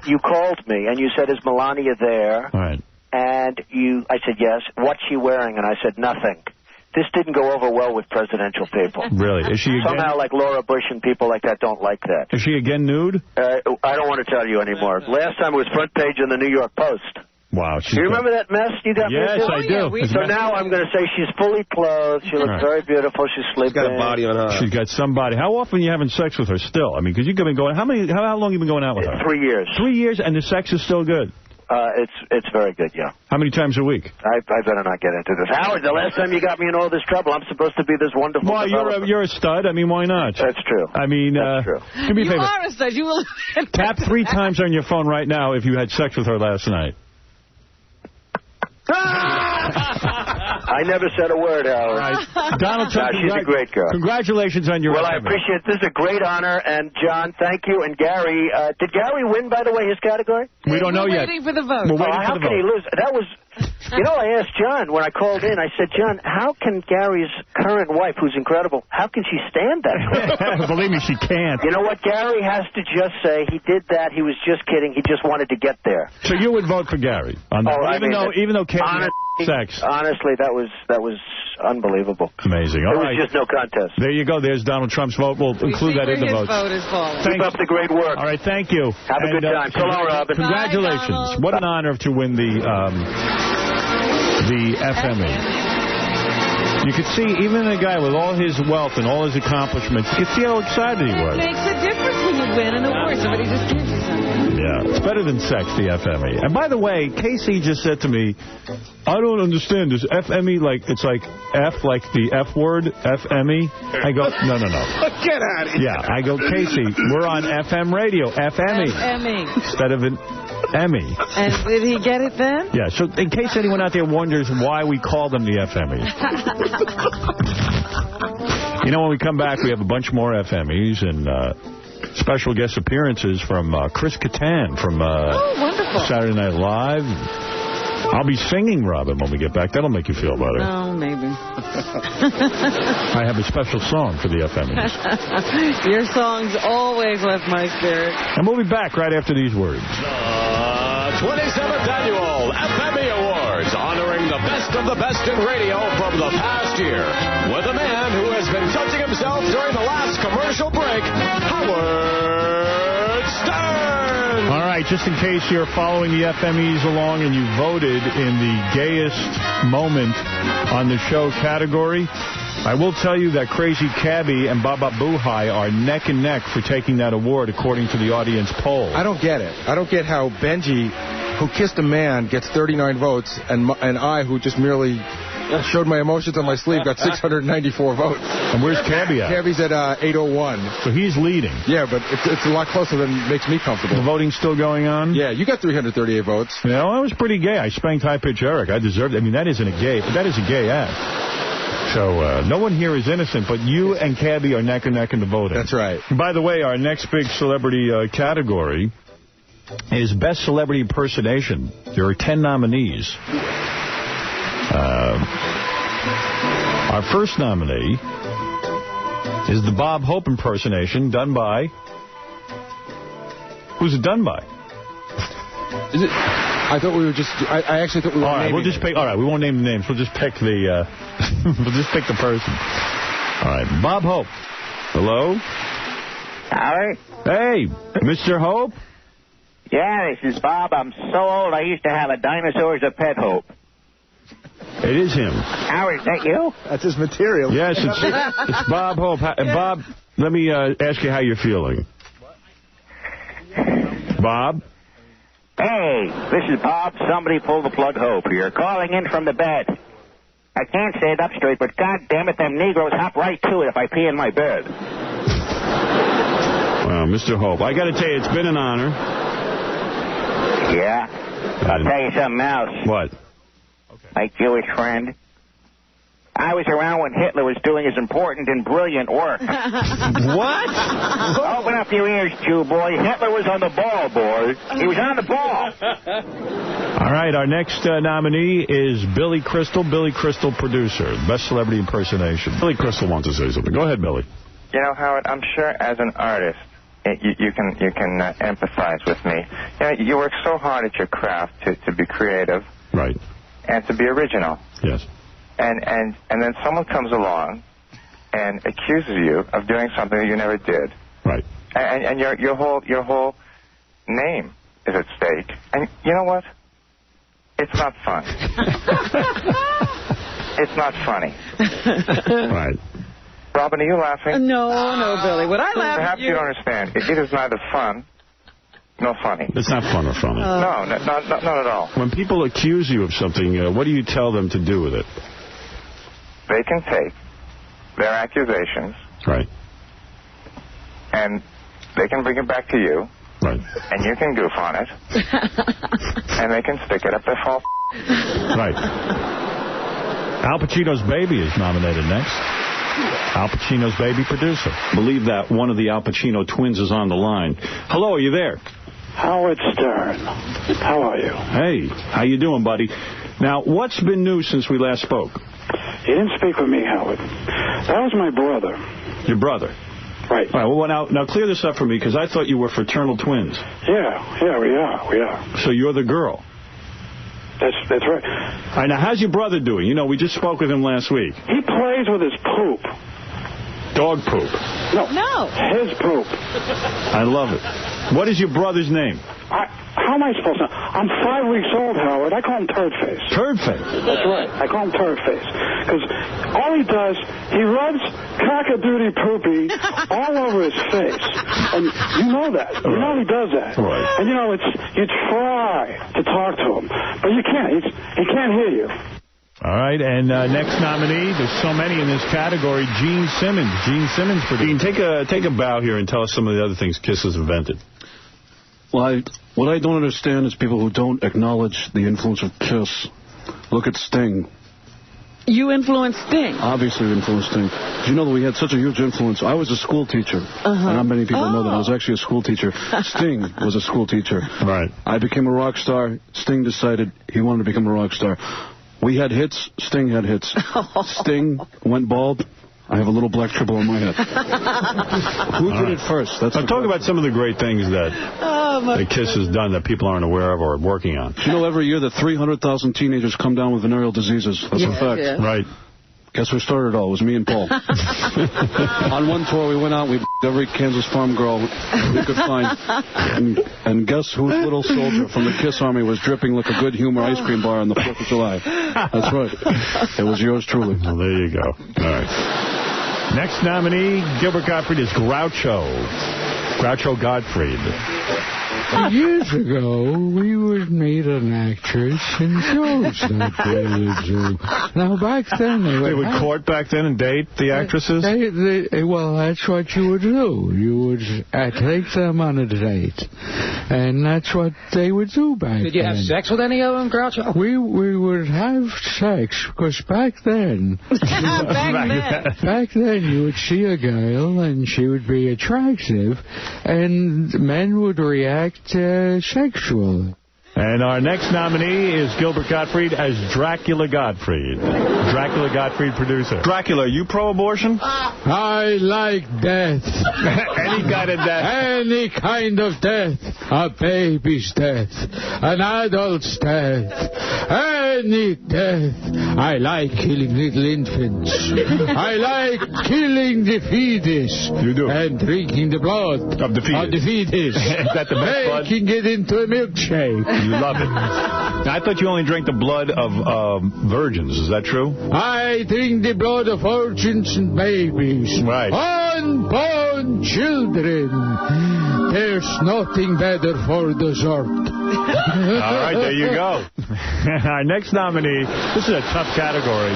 you called me and you said, is Melania there? Right. And I said, yes. What's she wearing? And I said, nothing. This didn't go over well with presidential people. Really? Is she again? Somehow, like Laura Bush and people like that don't like that. Is she again nude? I don't want to tell you anymore. Last time it was front page in the New York Post. Wow. Do you remember that mess you got me into? Yes, I do. So now I'm going to say she's fully clothed. She looks very beautiful. She's sleeping. She's got a body on her. She's got some body. How often are you having sex with her still? I mean, because you've been going, how long have you been going out with her? 3 years. 3 years, and the sex is still good? It's very good, yeah. How many times a week? I better not get into this. Howard, the last time you got me in all this trouble, I'm supposed to be this wonderful developer. You're a stud. I mean, why not? That's true. I mean, that's true. Do me a favor. You are a stud. You will Tap 3 times on your phone right now if you had sex with her last night. I never said a word, Howard. Right. Donald Trump, she's a great girl. Congratulations on your... Well, I appreciate it. This is a great honor. And, John, thank you. And Gary, did Gary win, by the way, his category? We don't know yet. We're waiting for the vote. We're waiting for how the can vote. he lose? That was... You know, I asked John when I called in, I said, John, how can Gary's current wife, who's incredible, how can she stand that? Believe me, she can't. You know what? Gary has to just say he did that. He was just kidding. He just wanted to get there. So you would vote for Gary? On that. Even though Katie had sex. Honestly, that was unbelievable. Amazing. All right. It was just no contest. There you go. There's Donald Trump's vote. We'll include that in the vote. Vote is falling. Keep up the great work. All right. Thank you. Have a good time. So long, Robin. Congratulations. What an honor to win the FME. You could see, even a guy with all his wealth and all his accomplishments, you could see how excited he was. It makes a difference when you win an award. Somebody just gives you something. Yeah, it's better than sex, the FME. And by the way, Casey just said to me, I don't understand. Is FME like, it's like F, like the F word, FME? I go, no. Get out of here. Yeah, I go, Casey, we're on FM radio, FME. FME. Instead of an Emmy. And did he get it then? Yeah, so in case anyone out there wonders why we call them the FMEs. You know, when we come back, we have a bunch more FMEs and special guest appearances from Chris Kattan from Saturday Night Live. I'll be singing, Robin, when we get back. That'll make you feel better. Oh, maybe. I have a special song for the FMEs. Your songs always lift my spirit. And we'll be back right after these words. 27th Annual FME Awards, honoring the best in radio from the past year, with a man who has been touching himself during the last commercial break, Howard Stern. All right, just in case you're following the FMEs along and you voted in the gayest moment on the show category, I will tell you that Crazy Cabby and Baba Boohai are neck and neck for taking that award, according to the audience poll. I don't get it. I don't get how Benji, who kissed a man, gets 39 votes, and I, who just merely showed my emotions on my sleeve, got 694 votes. And where's Cabby at? Cabby's at 801. So he's leading. Yeah, but it's a lot closer than makes me comfortable. The voting's still going on? Yeah, you got 338 votes. Yeah, well, that was pretty gay. I spanked High Pitch Eric. I deserved it. I mean, that isn't a gay, but that is a gay act. So no one here is innocent, but you and Cabby are neck and neck in the voting. That's right. By the way, our next big celebrity category is Best Celebrity Impersonation. There are 10 nominees. Our first nominee is the Bob Hope impersonation done by... Who's it done by? Is it... I thought we were just... I actually thought we were naming we'll just pick... All right, we won't name the names. We'll just pick the... we'll just pick the person. All right, Bob Hope. Hello? Howard? Hey, Mr. Hope? Yeah, this is Bob. I'm so old I used to have a dinosaur as a pet, Hope. It is him. Howard, is that you? That's his material. Yes, it's Bob Hope. Bob, let me ask you how you're feeling. Bob? Hey, this is Bob. Somebody pull the plug Hope here. Calling in from the bed. I can't say it up straight, but goddammit, them Negroes hop right to it if I pee in my bed. Well, Mr. Hope, I got to tell you, it's been an honor. Yeah? I'll tell you something else. What? My Jewish friend. I was around when Hitler was doing his important and brilliant work. What? Open up your ears, Jew boy. Hitler was on the ball, boy. He was on the ball. All right, our next nominee is Billy Crystal. Billy Crystal, producer. Best Celebrity Impersonation. Billy Crystal wants to say something. Go ahead, Billy. You know, Howard, I'm sure as an artist, you can empathize with me. You know, you work so hard at your craft to be creative. Right. And to be original. Yes. And then someone comes along and accuses you of doing something that you never did. Right. And your whole name is at stake. And you know what? It's not fun. It's not funny. Right. Robin, are you laughing? No, Billy. Would I laugh? Perhaps you don't understand. It is neither fun nor funny. It's not fun or funny. No, not at all. When people accuse you of something, what do you tell them to do with it? They can take their accusations. Right. And they can bring it back to you. Right. And you can goof on it. And they can stick it up their fall. Right. Al Pacino's Baby is nominated next. Al Pacino's Baby producer. Believe that one of the Al Pacino twins is on the line. Hello, are you there? Howard Stern. How are you? Hey, how you doing, buddy? Now, what's been new since we last spoke? You didn't speak with me, Howard. That was my brother. Your brother? Right. All right, well, now clear this up for me, because I thought you were fraternal twins. Yeah, we are. So you're the girl? That's right. All right, now, how's your brother doing? You know, we just spoke with him last week. He plays with his poop. Dog poop? No. His poop. I love it. What is your brother's name? How am I supposed to know? I'm 5 weeks old, Howard. I call him Turd Face. Turd Face? That's right. I call him Turd Face. Because all he does, he rubs cock-a-doodie poopy all over his face. And you know that. You know he does that. Right. And you know, you'd try to talk to him, but you can't. He can't hear you. All right, and next nominee, there's so many in this category, Gene Simmons. Gene Simmons produced. Gene, take a bow here and tell us some of the other things Kiss has invented. Well, what I don't understand is people who don't acknowledge the influence of Kiss. Look at Sting. You influenced Sting? Obviously we influenced Sting. Did you know that we had such a huge influence? I was a school teacher, and not many people know that. I was actually a school teacher. Sting was a school teacher. Right. I became a rock star. Sting decided he wanted to become a rock star. We had hits. Sting had hits. Sting went bald. I have a little black triple on my head. Who did it first? Talk about some of the great things that Kiss has done that people aren't aware of or working on. You know, every year that 300,000 teenagers come down with venereal diseases. That's a fact. Yeah. Right. Guess who started it all? It was me and Paul. On one tour, we went out, we every Kansas farm girl we could find. And guess whose little soldier from the Kiss Army was dripping like a good humor ice cream bar on the 4th of July? That's right. It was yours truly. Well, there you go. All right. Next nominee, Gilbert Gottfried, is Groucho. Groucho Gottfried. Years ago, we would meet an actress in shows that they would do. Now, back then, they would court back then and date the actresses? Well, that's what you would do. You would take them on a date. And that's what they would do back then. Did you have sex with any of them, Groucho? We would have sex, because back then... back then, you would see a girl, and she would be attractive, and men would react sexual. And our next nominee is Gilbert Gottfried as Dracula Gottfried. Dracula Gottfried, producer. Dracula, you pro-abortion? I like death. Any kind of death? Any kind of death. A baby's death. An adult's death. Any death. I like killing little infants. I like killing the fetus. You do? And drinking the blood of the fetus. Is that the best blood? Making it into a milkshake. You love it. I thought you only drank the blood of virgins. Is that true? I drink the blood of virgins and babies. Right. Unborn children. There's nothing better for dessert. All right, there you go. Our next nominee, this is a tough category.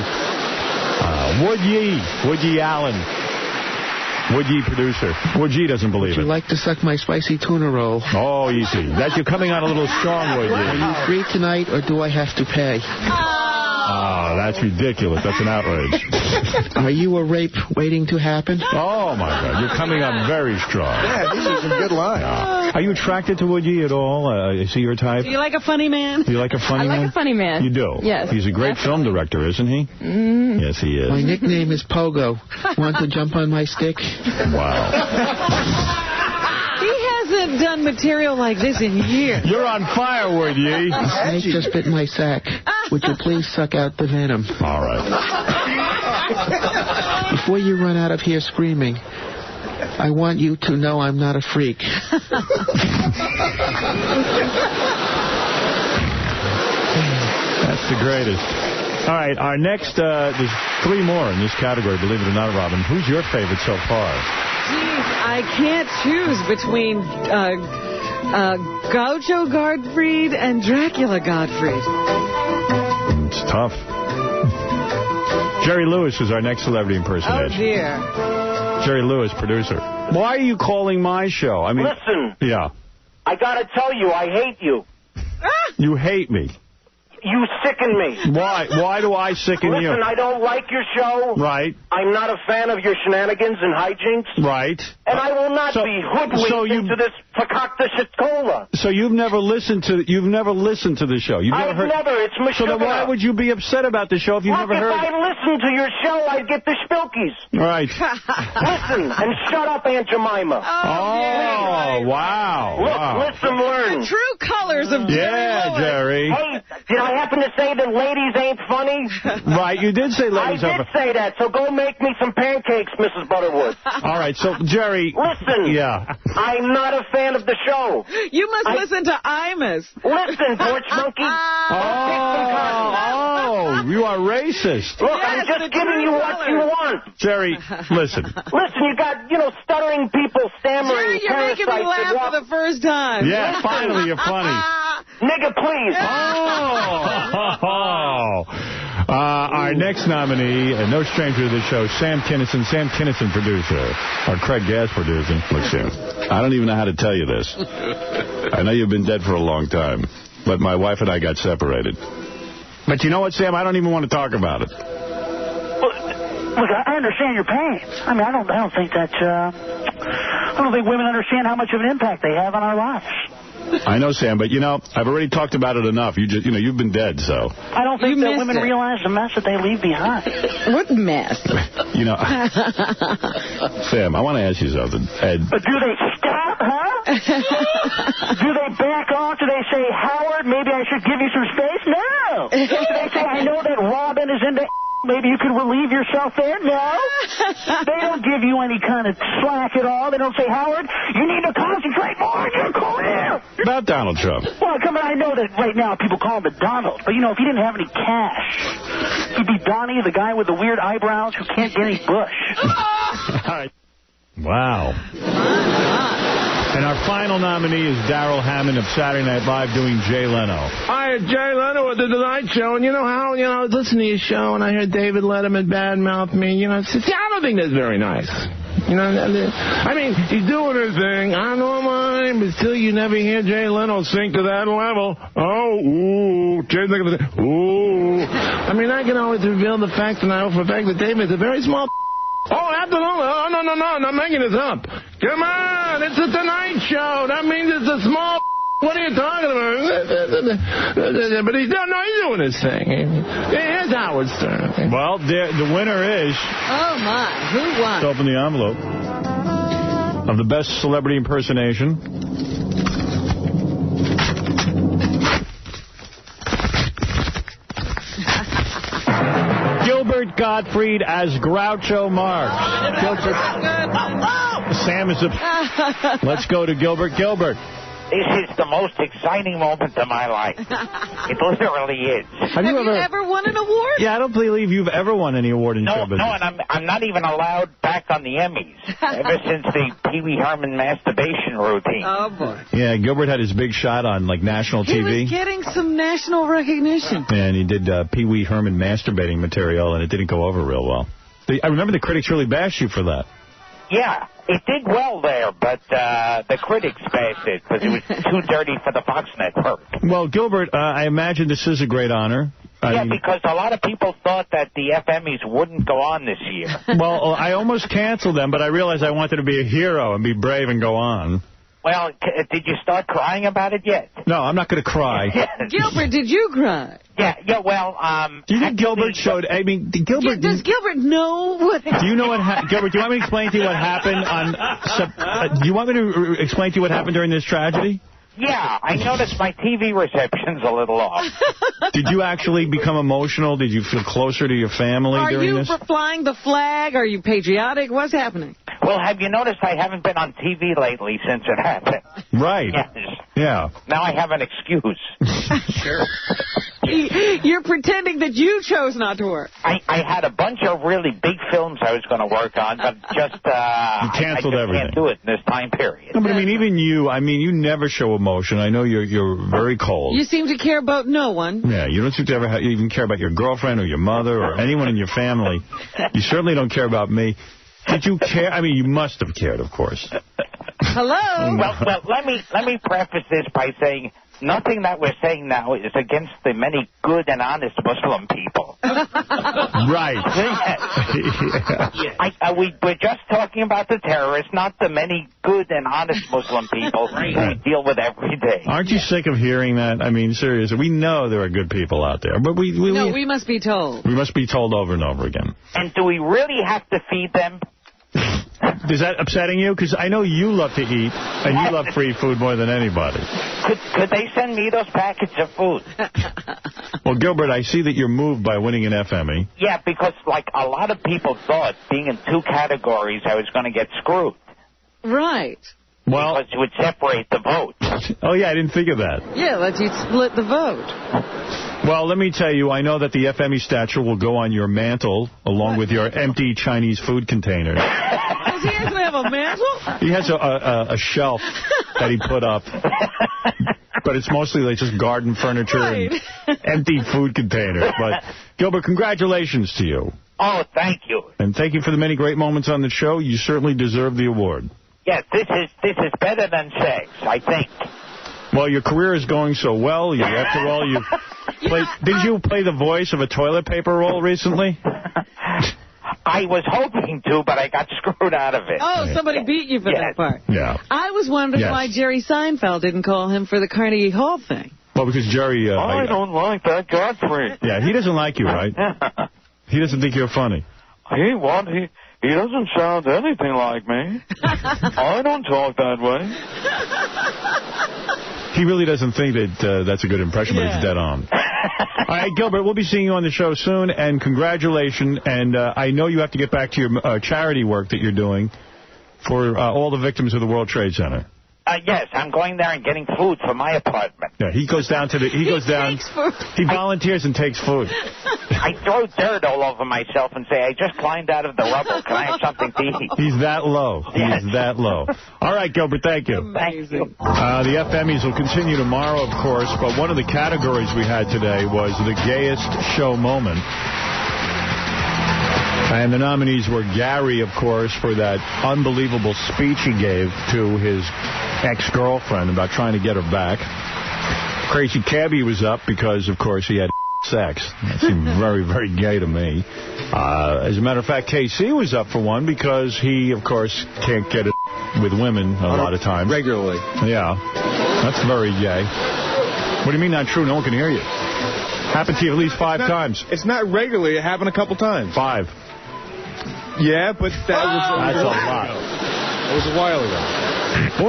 Woody Allen. Woody, producer. Woody doesn't believe it. Would you like to suck my spicy tuna roll? Oh, easy. You're coming on a little strong, Woody. Are you free tonight, or do I have to pay? Oh, that's ridiculous. That's an outrage. Are you a rape waiting to happen? Oh, my God. You're coming on very strong. Yeah, these are some good lines. Are you attracted to Woody at all? Is he your type? Do you like a funny man? Do you like a funny man? I like a funny man. You do? Yes. He's a great film director, isn't he? Mm. Yes, he is. My nickname is Pogo. Want to jump on my stick? Wow. He hasn't done material like this in years. You're on fire, Woody. The snake just bit my sack. Would you please suck out the venom? All right. Before you run out of here screaming, I want you to know I'm not a freak. That's the greatest. All right, our next, there's 3 more in this category, believe it or not, Robin. Who's your favorite so far? Jeez, I can't choose between Groucho Gottfried and Dracula Gottfried. It's tough. Jerry Lewis is our next celebrity impersonation. Oh, dear. Jerry Lewis, producer. Why are you calling my show? I mean, listen. Yeah. I gotta tell you, I hate you. You hate me. You sicken me. Why? Why do I sicken you? Listen, I don't like your show. Right. I'm not a fan of your shenanigans and hijinks. Right. And I will not be hoodwinked into this fakakta shitkola. So you've never listened to the show. You've never heard. It's Meshuggah. So then why would you be upset about the show if you've never heard? If I listened to your show, I'd get the spilkies. Right. Listen and shut up, Aunt Jemima. Oh, wow. Look, wow. listen, learn. The true colors of Jerry Lewis. Jerry. Hey, did I happen to say that ladies ain't funny? Right, you did say ladies I did say that, so go make me some pancakes, Mrs. Butterwood. All right, so, Jerry. Listen. Yeah. I'm not a fan of the show. You must listen to Imus. Listen, porch monkey. Oh, you are racist. Look, I'm just giving you what you want. Jerry, listen. Listen, you got, stuttering people, stammering. Jerry, you're making me laugh for the first time. Yeah, finally, you're funny. Nigga, please. Our next nominee, no stranger to the show, Sam Kinison. Sam Kinison, producer. Or Craig Gass, producer. Look, Sam, I don't even know how to tell you this. I know you've been dead for a long time, but my wife and I got separated. But you know what, Sam? I don't even want to talk about it. Look, I understand your pain. I mean, I don't think that, I don't think women understand how much of an impact they have on our lives. I know, Sam, but, I've already talked about it enough. You've been dead, so. I don't think that women realize the mess that they leave behind. What mess? Sam, I want to ask you something. Do they stop, huh? Do they back off? Do they say, Howard, maybe I should give you some space? No. Do they say, I know that Robin is into... Maybe you could relieve yourself there? No. They don't give you any kind of slack at all. They don't say, Howard, you need to concentrate more on your career. About Donald Trump. Well, come on, I know that right now people call him the Donald. But, if he didn't have any cash, he'd be Donnie, the guy with the weird eyebrows who can't get any bush. Wow. And our final nominee is Darrell Hammond of Saturday Night Live doing Jay Leno. Hi, Jay Leno at the Tonight Show. And I was listening to your show, and I heard David Letterman badmouth me. I don't think that's very nice. I mean, he's doing his thing. I don't mind, but still you never hear Jay Leno sink to that level. Oh, ooh, Jay's not going to ooh. I mean, I can always reveal the fact, and I know for a fact that David's a very small... Oh, absolutely. Oh, no, I'm not making this up. Come on, it's a Tonight Show. That means it's a small... What are you talking about? But he's doing his thing. Here's Howard Stern. Well, the winner is... Oh, my. Who won? Let's open the envelope of the best celebrity impersonation. Gilbert Gottfried as Groucho Marx. Sam is Let's go to Gilbert. Gilbert. This is the most exciting moment of my life. It literally is. Have you ever won an award? Yeah, I don't believe you've ever won any award in show business. No, and I'm not even allowed back on the Emmys ever since the Pee Wee Herman masturbation routine. Oh, boy. Yeah, Gilbert had his big shot on, national TV. He was getting some national recognition. And he did Pee Wee Herman masturbating material, and it didn't go over real well. I remember the critics really bashed you for that. Yeah, it did well there, but the critics bashed it because it was too dirty for the Fox network. Well, Gilbert, I imagine this is a great honor. Because a lot of people thought that the FMEs wouldn't go on this year. Well, I almost canceled them, but I realized I wanted to be a hero and be brave and go on. Well, did you start crying about it yet? No, I'm not going to cry. Gilbert, did you cry? Yeah, well, do you think Gilbert showed... I mean, Gilbert... Does Gilbert know what... Do you know what... Gilbert, do you want me to explain to you what happened on... do you want me to explain to you what happened during this tragedy? Yeah, I noticed my TV reception's a little off. Did you actually become emotional? Did you feel closer to your family during this? Are you flying the flag? Are you patriotic? What's happening? Well, have you noticed I haven't been on TV lately since it happened? Right. Yes. Yeah. Now I have an excuse. Sure. You're pretending that you chose not to work. I had a bunch of really big films I was going to work on, but just you canceled everything. Can't do it in this time period. No, but I mean, even you, you never show emotion. I know you're very cold. You seem to care about no one. Yeah, you don't seem to ever even care about your girlfriend or your mother or anyone in your family. You certainly don't care about me. Did you care? I mean, you must have cared, of course. Hello? Well, let me preface this by saying nothing that we're saying now is against the many good and honest Muslim people. Right. We're just talking about the terrorists, not the many good and honest Muslim people we deal with every day. Aren't you sick of hearing that? I mean, seriously, we know there are good people out there, but we must be told. We must be told over and over again. And do we really have to feed them? Is that upsetting you? Because I know you love to eat, and you love free food more than anybody. Could they send me those packets of food? Well, Gilbert, I see that you're moved by winning an FME. Yeah, because, a lot of people thought being in two categories, I was going to get screwed. Right. Well, because it would separate the vote. Oh, yeah, I didn't think of that. Yeah, let you split the vote. Well, let me tell you, I know that the FME statue will go on your mantle along with your empty Chinese food container. Does he actually have a mantle? He has a shelf that he put up, but it's mostly like just garden furniture and empty food containers. But, Gilbert, congratulations to you. Oh, thank you. And thank you for the many great moments on the show. You certainly deserve the award. Yes, this is better than sex, I think. Well, your career is going so well. After all, did you play the voice of a toilet paper roll recently? I was hoping to, but I got screwed out of it. Oh, somebody beat you for that part. Yeah. I was wondering why Jerry Seinfeld didn't call him for the Carnegie Hall thing. Well, because Jerry... I don't like that Godfrey. Yeah, he doesn't like you, right? He doesn't think you're funny. He doesn't sound anything like me. I don't talk that way. He really doesn't think that that's a good impression, but it's dead on. All right, Gilbert, we'll be seeing you on the show soon, and congratulations. And I know you have to get back to your charity work that you're doing for all the victims of the World Trade Center. Yes, I'm going there and getting food for my apartment. Yeah, he goes down. He volunteers and takes food. I throw dirt all over myself and say, I just climbed out of the rubble. Can I have something to eat? He's that low. Yes. He's that low. All right, Gilbert, thank you. Thank you. The FMEs will continue tomorrow, of course, but one of the categories we had today was the gayest show moment. And the nominees were Gary, of course, for that unbelievable speech he gave to his ex-girlfriend about trying to get her back. Crazy Cabbie was up because, of course, he had sex. That seemed very, very gay to me. As a matter of fact, KC was up for one because he, of course, can't get it with women a lot of times. Regularly. Yeah. That's very gay. What do you mean not true? No one can hear you. Happened to you at least 5 times. It's not regularly. It happened a couple times. 5. Yeah, but that was that's a lot. It was a while ago.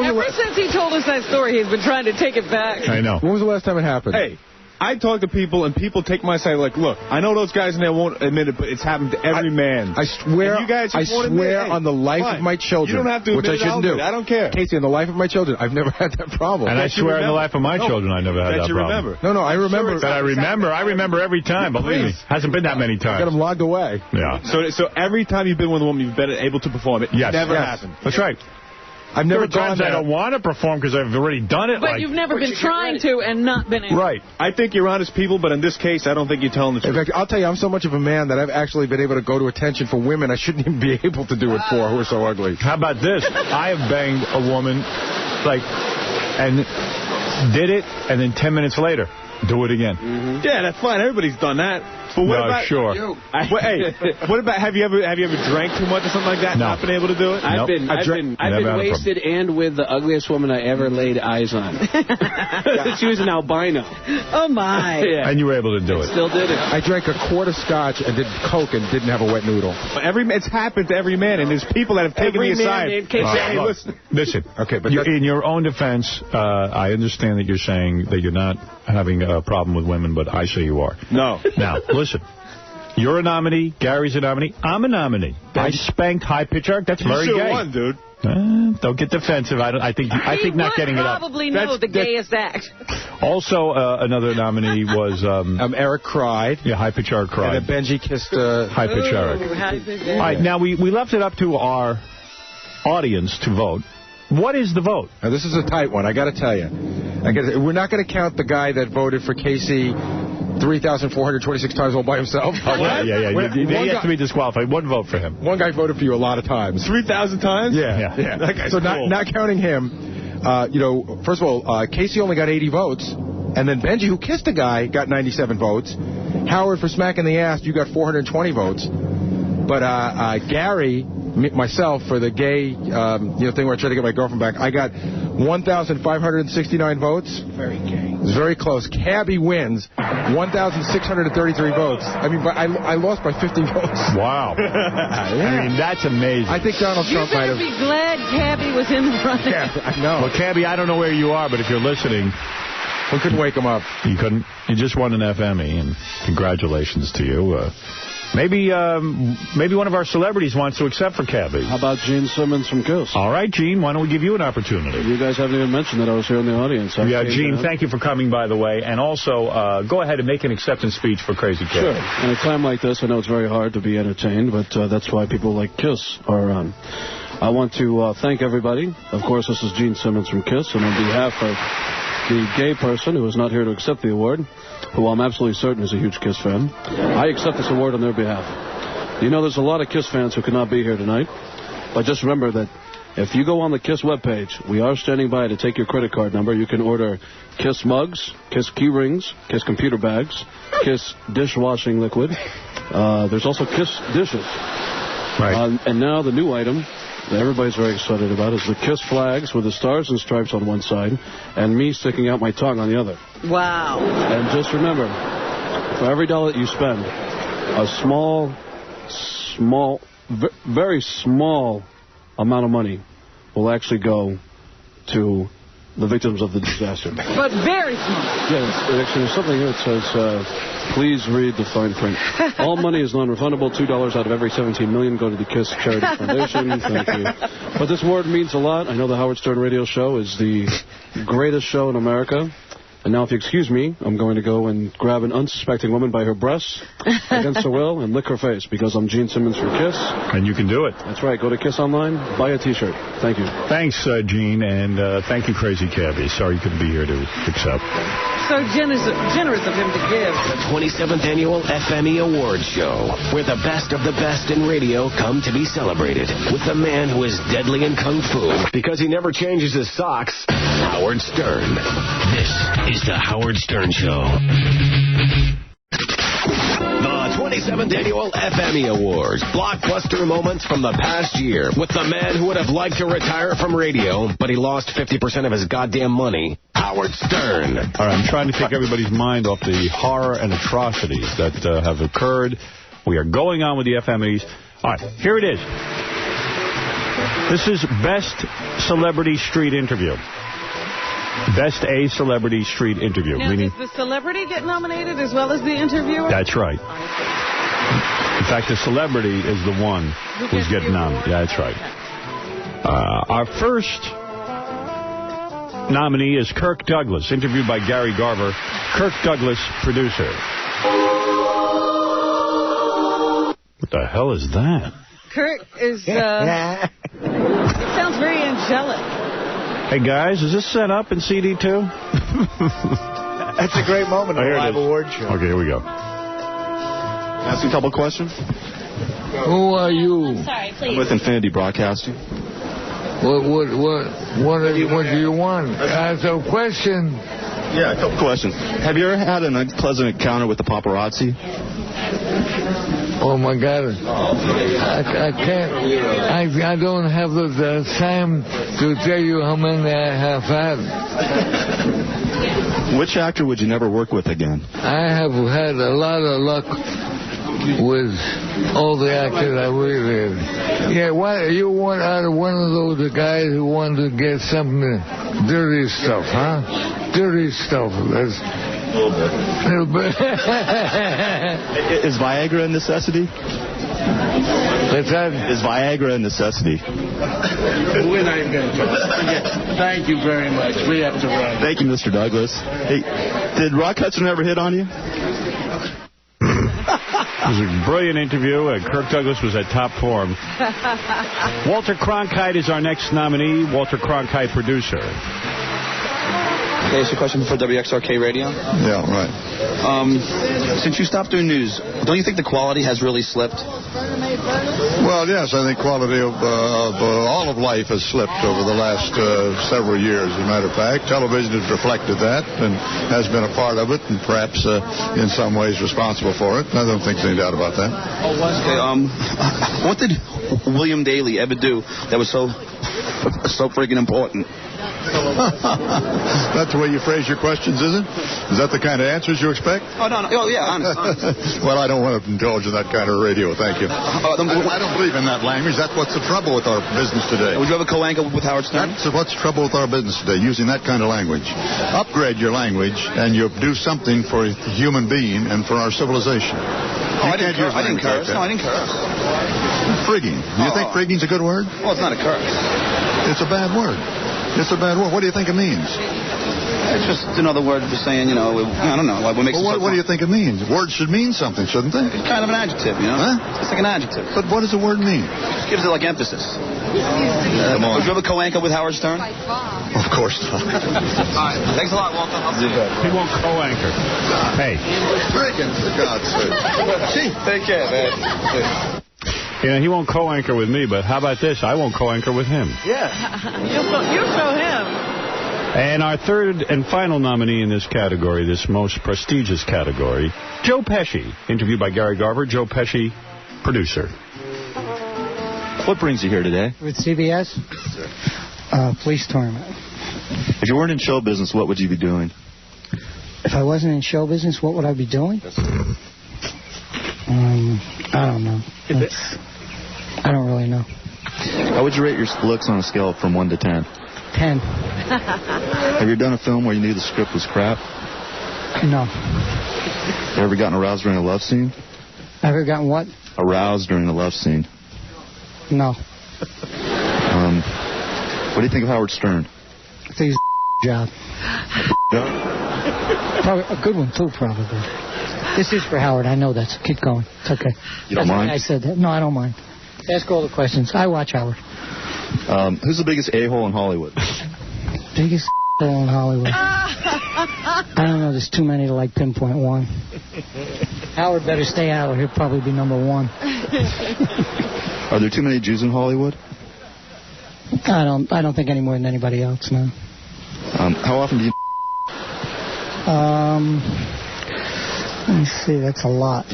Ever since he told us that story, he's been trying to take it back. I know. When was the last time it happened? Hey, I talk to people, and people take my side like, look, I know those guys, and they won't admit it, but it's happened to every man. I swear, you guys on the life of my children, you don't have to which I shouldn't do. I don't care. Casey, on the life of my children, I've never had that problem. And I swear on the life of my children, I never had that problem. No, I remember. But I remember every time, believe me. Hasn't been that many times. I got them logged away. Yeah. So every time you've been with a woman, you've been able to perform it. Yes. Never happened. That's right. I've never gone there. I don't want to perform because I've already done it. But you've never been trying to and not been able. Right. I think you're honest people, but in this case, I don't think you're telling the truth. In fact, I'll tell you, I'm so much of a man that I've actually been able to go to attention for women I shouldn't even be able to do it for, who are so ugly. How about this? I have banged a woman, and did it, and then 10 minutes later, do it again. Mm-hmm. Yeah, that's fine. Everybody's done that. But what about, sure. Hey, what about, have you ever drank too much or something like that? No. Not been able to do it? I've been wasted and with the ugliest woman I ever laid eyes on. She was an albino. Oh, my. Yeah. And you were able to do it. Still did it. I drank a quart of scotch and did Coke and didn't have a wet noodle. It's happened to every man, and there's people that have taken me aside. Hey, listen. Okay, but in your own defense, I understand that you're saying that you're not having a problem with women, but I say you are. No. Now, listen. You're a nominee. Gary's a nominee. I'm a nominee. I spanked High Pitch Arc. That's very gay. You won, dude. Don't get defensive. I think not getting it up. He probably know the gayest act. Also, another nominee was Eric cried. Yeah, High Pitch Arc cried. And then Benji kissed High Pitch Arc. All right, now we left it up to our audience to vote. What is the vote? Now, this is a tight one. I got to tell you. We're not going to count the guy that voted for Casey 3,426 times all by himself. Yeah. He has to be disqualified. One vote for him. One guy voted for you a lot of times. 3,000 times? Yeah. That guy's so cool. not counting him, first of all, Casey only got 80 votes. And then Benji, who kissed a guy, got 97 votes. Howard, for smacking the ass, you got 420 votes. But Gary, myself, for the gay thing where I tried to get my girlfriend back, I got 1,569 votes. Very gay. It's very close. Cabby wins 1,633 votes. I mean, but I lost by 50 votes. Wow. I mean, that's amazing. I think Donald Trump might have... You better be glad Cabby was in the running. Yeah, I know. Well, Cabby, I don't know where you are, but if you're listening... We couldn't wake him up. You couldn't. You just won an FME, and congratulations to you. Maybe one of our celebrities wants to accept for Cabby. How about Gene Simmons from Kiss? All right, Gene, why don't we give you an opportunity? You guys haven't even mentioned that I was here in the audience. Yeah, Gene, thank you for coming, by the way. And also, go ahead and make an acceptance speech for Crazy Cabby. Sure. In a time like this, I know it's very hard to be entertained, but that's why people like Kiss are around. I want to thank everybody. Of course, this is Gene Simmons from Kiss, and on behalf of the gay person who is not here to accept the award, who I'm absolutely certain is a huge Kiss fan, I accept this award on their behalf. You know, there's a lot of Kiss fans who could not be here tonight, but just remember that if you go on the Kiss webpage, we are standing by to take your credit card number. You can order Kiss mugs, Kiss key rings, Kiss computer bags, Kiss dishwashing liquid. There's also Kiss dishes. Right. And now the new item that everybody's very excited about is the Kiss flags with the stars and stripes on one side and me sticking out my tongue on the other. Wow. And just remember, for every dollar that you spend, a very small amount of money will actually go to the victims of the disaster. But very small. Yeah, actually, there's something here that says, please read the fine print. All money is non-refundable. $2 out of every $17 million go to the KISS Charity Foundation. Thank you. But this award means a lot. I know the Howard Stern Radio Show is the greatest show in America. And now, if you excuse me, I'm going to go and grab an unsuspecting woman by her breasts against her will and lick her face because I'm Gene Simmons for KISS. And you can do it. That's right. Go to KISS Online, buy a T-shirt. Thank you. Thanks, Gene, and thank you, Crazy Cabby. Sorry you couldn't be here to accept. So generous of him to give. The 27th Annual FME Awards Show, where the best of the best in radio come to be celebrated with the man who is deadly in Kung Fu because he never changes his socks, Howard Stern. This is The Howard Stern Show. The 27th Annual FME Awards. Blockbuster moments from the past year with the man who would have liked to retire from radio, but he lost 50% of his goddamn money, Howard Stern. All right, I'm trying to take everybody's mind off the horror and atrocities that have occurred. We are going on with the FMEs. All right, here it is. This is Best Celebrity Street Interview. Best A Celebrity Street Interview. Now, does the celebrity get nominated as well as the interviewer? That's right. In fact, the celebrity is the one who's getting nominated. Yeah, that's right. Our first nominee is Kirk Douglas, interviewed by Gary Garver. Kirk Douglas, producer. What the hell is that? Kirk is, it sounds very angelic. Hey, guys, is this set up in CD2? That's a great moment in a live award show. Okay, here we go. Ask a couple questions. Who are you? Sorry, please. I'm with Infinity Broadcasting. What do you want? Ask a question. Yeah, a couple questions. Have you ever had an unpleasant encounter with the paparazzi? Oh, my God. I can't. I don't have the time to tell you how many I have had. Which actor would you never work with again? I have had a lot of luck with all the actors I worked with. Yeah, you want out of one of those guys who wanted to get something dirty stuff, huh? Dirty stuff. That's... A little bit. Is Viagra a necessity? What's that? Is Viagra a necessity? We're not even going to talk. Thank you very much. We have to run. Thank you, Mr. Douglas. Hey, did Rock Hudson ever hit on you? It was a brilliant interview. Kirk Douglas was at top form. Walter Cronkite is our next nominee. Walter Cronkite, producer. Okay, so a question for WXRK Radio. Yeah, right. Since you stopped doing news, don't you think the quality has really slipped? Well, yes, I think quality of all of life has slipped over the last several years. As a matter of fact, television has reflected that and has been a part of it, and perhaps in some ways responsible for it. I don't think there's any doubt about that. Okay. What did William Daley ever do that was so freaking important? That's the way you phrase your questions, is it? Is that the kind of answers you expect? Oh, no. Oh, yeah, honest. Well, I don't want to indulge in that kind of radio, thank you. I don't believe in that language. That's what's the trouble with our business today. Would you have a co-anchor with Howard Stern? That's what's the trouble with our business today, using that kind of language. Upgrade your language, and you'll do something for a human being and for our civilization. Oh, I didn't curse. No, I didn't curse. Frigging. Do you think frigging's a good word? Well, it's not a curse. It's a bad word. It's a bad word. What do you think it means? It's just another word for saying, I don't know. What makes what do you think it means? Words should mean something, shouldn't they? It's kind of an adjective, Huh? It's like an adjective. But what does the word mean? It gives it, like, emphasis. Come on. Did you ever co-anchor with Howard Stern? Of course not. All right. Thanks a lot, Walter. I'll see you. He won't co-anchor. Hey. Friggin', for God's sake. Gee, take care, man. He won't co-anchor with me, but how about this? I won't co-anchor with him. Yeah. You show him. And our third and final nominee in this category, this most prestigious category, Joe Pesci, interviewed by Gary Garver. Joe Pesci, producer. What brings you here today? With CBS? Police tournament. If you weren't in show business, what would you be doing? If I wasn't in show business, what would I be doing? I don't know. I don't really know. How would you rate your looks on a scale from 1 to 10? 10. Have you done a film where you knew the script was crap? No. You ever gotten aroused during a love scene? Ever gotten what? Aroused during a love scene. No. What do you think of Howard Stern? I think he's a job. Probably a good one, too, probably. This is for Howard. I know that. So keep going. It's okay. You don't mind? I said that. No, I don't mind. Ask all the questions. I watch Howard. Who's the biggest a-hole in Hollywood? Biggest a-hole in Hollywood. I don't know. There's too many to, like, pinpoint one. Howard better stay out or he'll probably be number one. Are there too many Jews in Hollywood? I don't think any more than anybody else, no. How often do you... Let me see. That's a lot.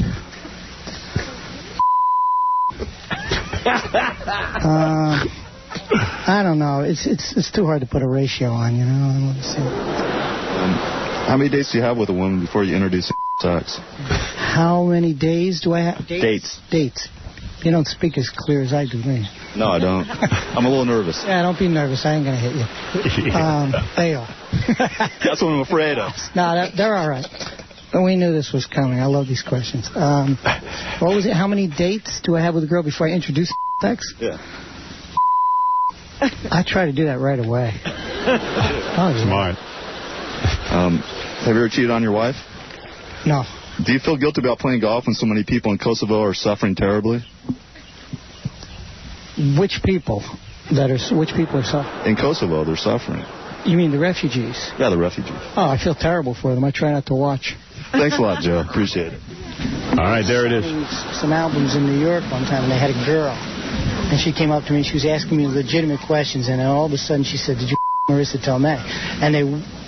I don't know. It's too hard to put a ratio on, Let's see. How many dates do you have with a woman before you introduce sex? How many days do I have? Dates. You don't speak as clear as I do, me. No, I don't. I'm a little nervous. Yeah, don't be nervous. I ain't going to hit you. They are. That's what I'm afraid of. No, they're all right. We knew this was coming. I love these questions. What was it? How many dates do I have with a girl before I introduce sex? Yeah. I try to do that right away. Oh, yeah. Smart. Have you ever cheated on your wife? No. Do you feel guilty about playing golf when so many people in Kosovo are suffering terribly? Which people are suffering? In Kosovo, they're suffering. You mean the refugees? Yeah, the refugees. Oh, I feel terrible for them. I try not to watch. Thanks a lot, Joe. Appreciate it. All right, there it is. Some albums in New York one time, and they had a girl. And she came up to me, and she was asking me legitimate questions, and then all of a sudden she said, "Did you Marissa Tomei?" And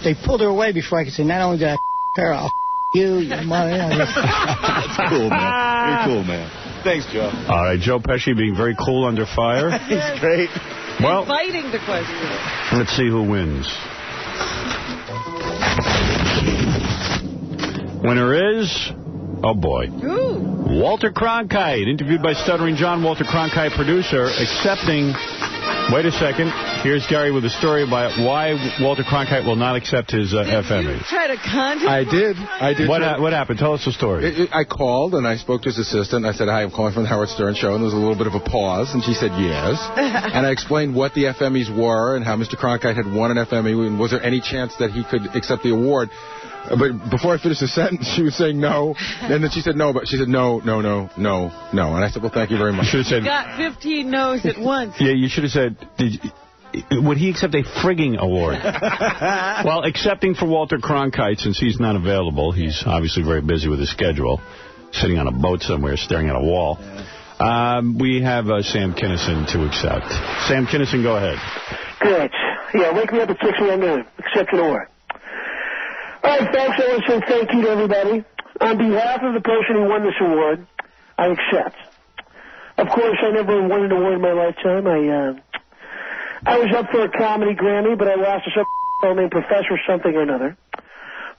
they pulled her away before I could say, "Not only did I her, I'll you, your mother." That's cool, man. You're cool, man. Thanks, Joe. All right, Joe Pesci being very cool under fire. He's great. Well, inviting the question. Let's see who wins. Winner is, oh boy, Walter Cronkite, interviewed by Stuttering John. Walter Cronkite, producer, accepting. Wait a second. Here's Gary with a story about why Walter Cronkite will not accept his FME. Try to contact I did. What happened? Tell us the story. I called and I spoke to his assistant. I said, "Hi, I'm calling from the Howard Stern Show." And there was a little bit of a pause. And she said, "Yes." And I explained what the FMEs were and how Mr. Cronkite had won an FME. And was there any chance that he could accept the award? But before I finished the sentence, she was saying no. And then she said no, but she said no. And I said, "Well, thank you very much." You got 15 no's at once. Yeah, you should have said, would he accept a frigging award? Well, accepting for Walter Cronkite, since he's not available, he's obviously very busy with his schedule, sitting on a boat somewhere, staring at a wall. We have Sam Kinison to accept. Sam Kinison, go ahead. Good. Yeah, wake me up at 6 a.m. to accept an award. All right, folks, I want to say thank you to everybody. On behalf of the person who won this award, I accept. Of course, I never won an award in my lifetime. I was up for a comedy Grammy, but I lost to some fellow named Professor something or another.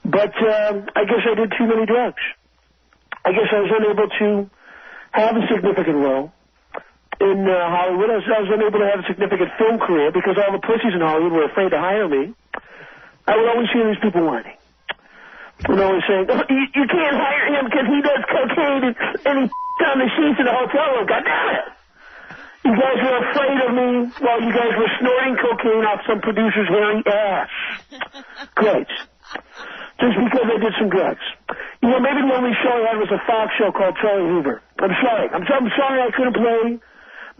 But I guess I did too many drugs. I guess I was unable to have a significant role in Hollywood. I was unable to have a significant film career because all the pussies in Hollywood were afraid to hire me. I would always hear these people whining. And always saying, oh, you can't hire him because he does cocaine and he on the sheets in the hotel room. God damn it. You guys were afraid of me while you guys were snorting cocaine off some producer's hairy ass. Great. Just because I did some drugs. You know, maybe the only show I had was a Fox show called Charlie Hoover. I'm sorry. I'm sorry I couldn't play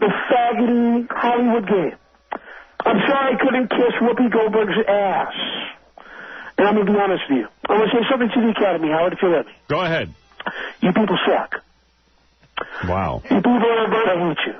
the faggoty Hollywood game. I'm sorry I couldn't kiss Whoopi Goldberg's ass. And I'm going to be honest with you. I want to say something to the Academy, Howard, if you let me. Go ahead. You people suck. Wow. You people are going to hate you.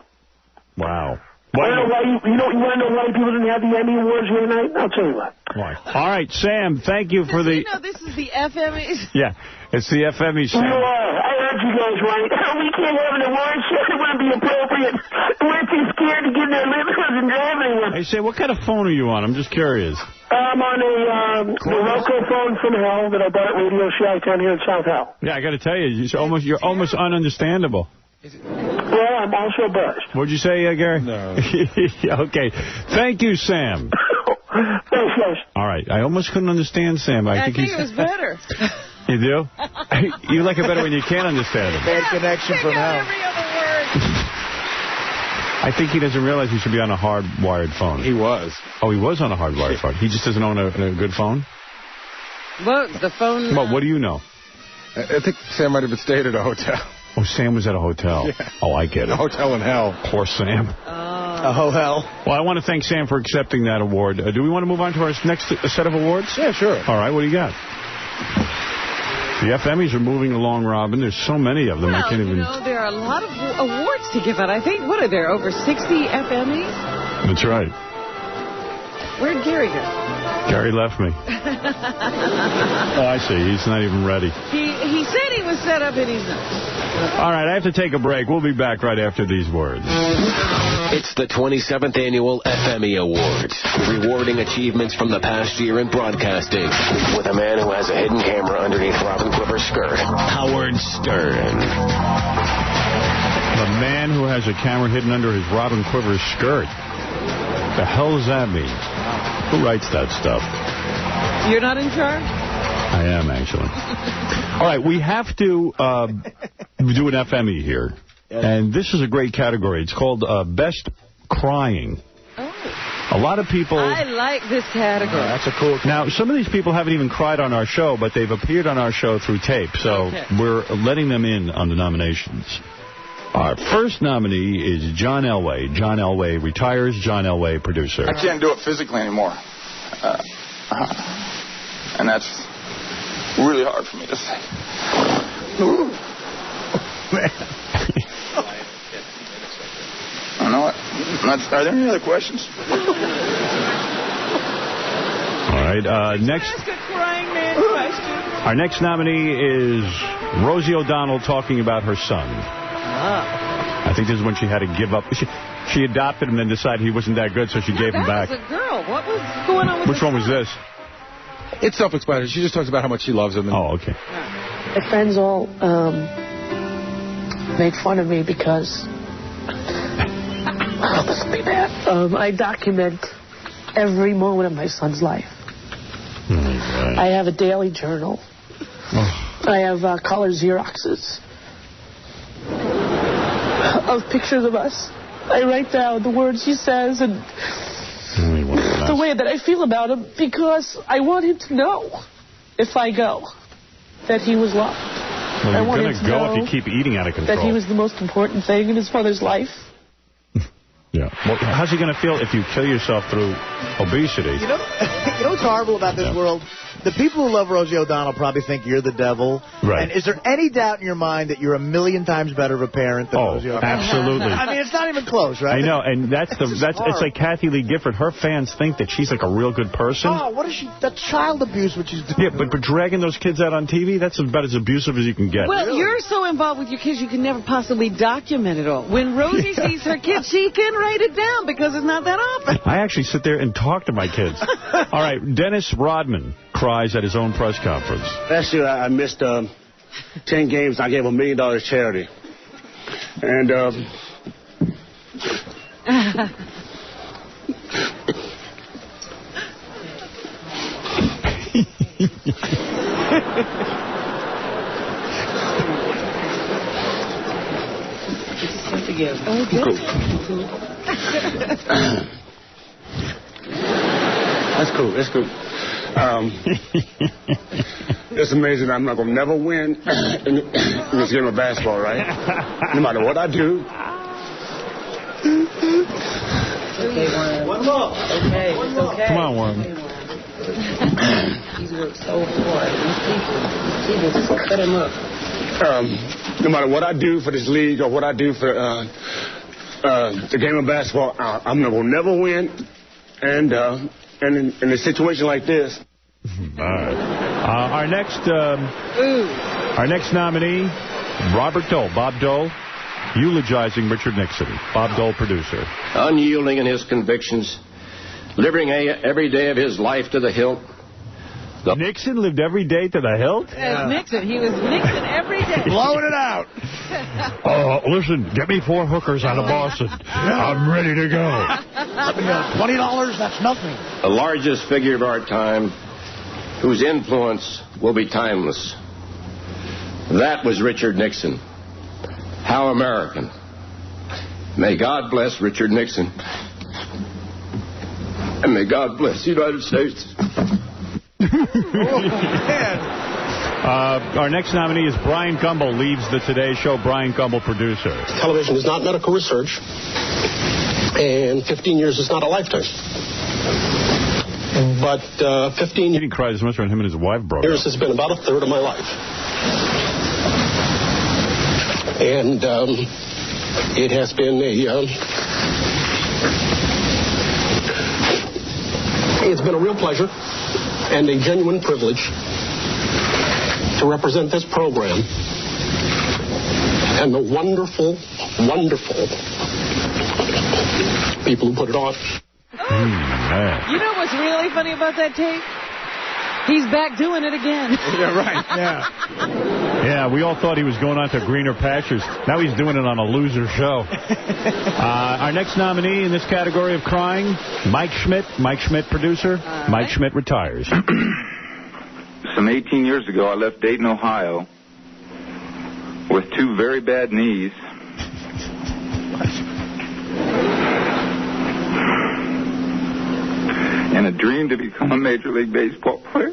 Wow. I don't know why you want to know why people didn't have the Emmy Awards here tonight? I'll tell you what. Why? All right, Sam, thank you for the... You know, this is the FMEs. Yeah, it's the FME, Sam. I heard you guys right. We can't have an award show. It wouldn't be appropriate. We're too scared to get in their living rooms and drive anyone. Hey, Sam, what kind of phone are you on? I'm just curious. I'm on a Morocco phone from hell that I bought at Radio Shack down here in South Hell. Yeah, I got to tell you, you're almost ununderstandable. Well, I'm also buzzed. What'd you say, Gary? No. Okay. Thank you, Sam. Thanks, guys. All right. I almost couldn't understand Sam. I think it was better. You do? You like it better when you can't understand it. Bad connection from hell. Every other word. I think he doesn't realize he should be on a hardwired phone. He was. Oh, he was on a hardwired phone. He just doesn't own a good phone? Well, the phone... Well, what do you know? I think Sam might have been staying at a hotel. Oh, Sam was at a hotel. Yeah. Oh, I get it. A hotel in hell. Poor Sam. Oh, hell. Well, I want to thank Sam for accepting that award. Do we want to move on to our next set of awards? Yeah, sure. All right, what do you got? The FMEs are moving along, Robin. There's so many of them. Well, I can't even... you know, there are a lot of awards to give out. I think, what are there, over 60 FMEs? That's right. Where'd Gary go? Gary left me. Oh, I see. He's not even ready. He said he was set up, and he's not. All right, I have to take a break. We'll be back right after these words. It's the 27th Annual FME Awards, rewarding achievements from the past year in broadcasting, with a man who has a hidden camera underneath Robin Quiver's skirt, Howard Stern. The man who has a camera hidden under his Robin Quiver's skirt. The hell does that mean? Who writes that stuff? You're not in charge? I am, actually. All right, we have to do an FME here. And this is a great category. It's called Best Crying. Oh. A lot of people... I like this category. That's a cool category. Now, some of these people haven't even cried on our show, but they've appeared on our show through tape. So we're letting them in on the nominations. Our first nominee is John Elway. John Elway retires. John Elway, producer. I can't do it physically anymore. And that's really hard for me to say. I know what? Are there any other questions? All right. Next. Our next nominee is Rosie O'Donnell talking about her son. I think this is when she had to give up. She adopted him and then decided he wasn't that good, so she gave him back. That was a girl. What was going on with Which one was this? It's self-explanatory. She just talks about how much she loves him. Oh, okay. My friends all make fun of me because this will be bad. I document every moment of my son's life. I have a daily journal. I have color Xeroxes of pictures of us. I write down the words he says and the way that I feel about him because I want him to know, if I go, that he was loved. Well, you're going to go if you keep eating out of control. That he was the most important thing in his father's life. Yeah. Well, how's he going to feel if you kill yourself through obesity? You know what's horrible about this world? The people who love Rosie O'Donnell probably think you're the devil. Right. And is there any doubt in your mind that you're a million times better of a parent than Rosie O'Donnell? Absolutely. I mean, it's not even close, right? I know, and it's like Kathy Lee Gifford. Her fans think that she's like a real good person. Oh, what is she? That's child abuse, what she's doing. Yeah, but dragging those kids out on TV, that's about as abusive as you can get. Well, you're so involved with your kids, you can never possibly document it all. When Rosie sees her kids, she can write it down because it's not that often. I actually sit there and talk to my kids. All right, Dennis Rodman cries at his own press conference. Last year, I missed 10 games. I gave $1 million charity. And Oh, good. Cool. That's cool. That's cool. It's amazing. I'm not going to never win in this game of basketball, right? No matter what I do. Okay, Worm. One more. Okay, it's okay. Come on, Worm. He's worked so hard. These people just cut him up. No matter what I do for this league or what I do for the game of basketball, I'm going to never win. And in a situation like this. All right. Our next nominee, Robert Dole, Bob Dole, eulogizing Richard Nixon. Bob Dole, producer. Unyielding in his convictions, living every day of his life to the hilt. Nixon lived every day to the hilt? Yes, Nixon. He was Nixon every day. Blowing it out. Listen, get me 4 hookers out of Boston. I'm ready to go. $20, that's nothing. The largest figure of our time, whose influence will be timeless. That was Richard Nixon. How American. May God bless Richard Nixon. And may God bless the United States. Our next nominee is Brian Gumbel, leaves the Today Show. Brian Gumbel, producer. Television is not medical research, and 15 years is not a lifetime. But 15 He didn't cry as much when him and his wife broke years up. has been about a third of my life. And it has been it's been a real pleasure and a genuine privilege to represent this program and the wonderful, wonderful people who put it on. You know what's really funny about that tape? He's back doing it again. Yeah, right. Yeah. Yeah, we all thought he was going on to greener pastures. Now he's doing it on a loser show. Our next nominee in this category of crying, Mike Schmidt. Mike Schmidt, producer. Mike Schmidt retires. Some 18 years ago, I left Dayton, Ohio, with 2 very bad knees. And a dream to become a Major League Baseball player.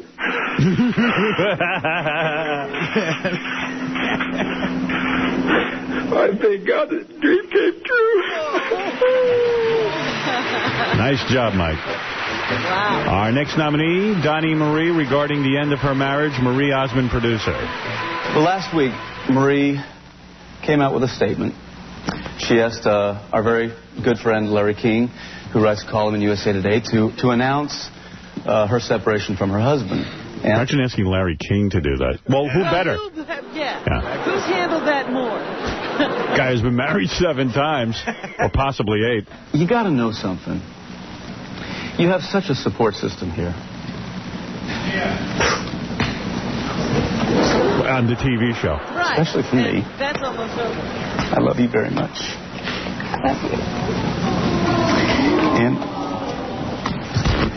I thank God that dream came true. Nice job, Mike. Wow. Our next nominee, Donnie Marie, regarding the end of her marriage. Marie Osmond, producer. Well, last week, Marie came out with a statement. She asked our very good friend Larry King, who writes a column in USA Today, to announce her separation from her husband. And imagine asking Larry King to do that. Well, who better? Yeah. Who's handled that more? Guy who's been married 7 times, or possibly 8. You got to know something. You have such a support system here. On the TV show. Right. Especially for me. That's almost over. I love you very much. I love you. And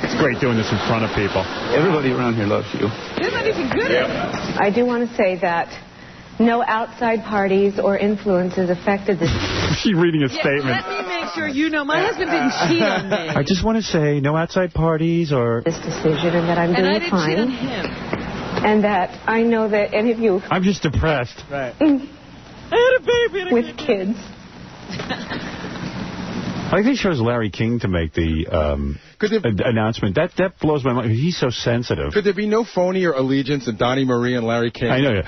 it's great doing this in front of people. Everybody around here loves you. Isn't that even good? Yeah. I do want to say that no outside parties or influences affected this. She's reading a statement. Let me make sure you know my husband didn't cheat on me. I just want to say no outside parties or... This decision and that I'm doing I didn't fine. cheat on him. And that I know that any of you... I'm just depressed. Right. I had a baby. With kids. I think it shows Larry King to make the announcement. That blows my mind. He's so sensitive. Could there be no phonier allegiance than Donnie Marie and Larry King? I know.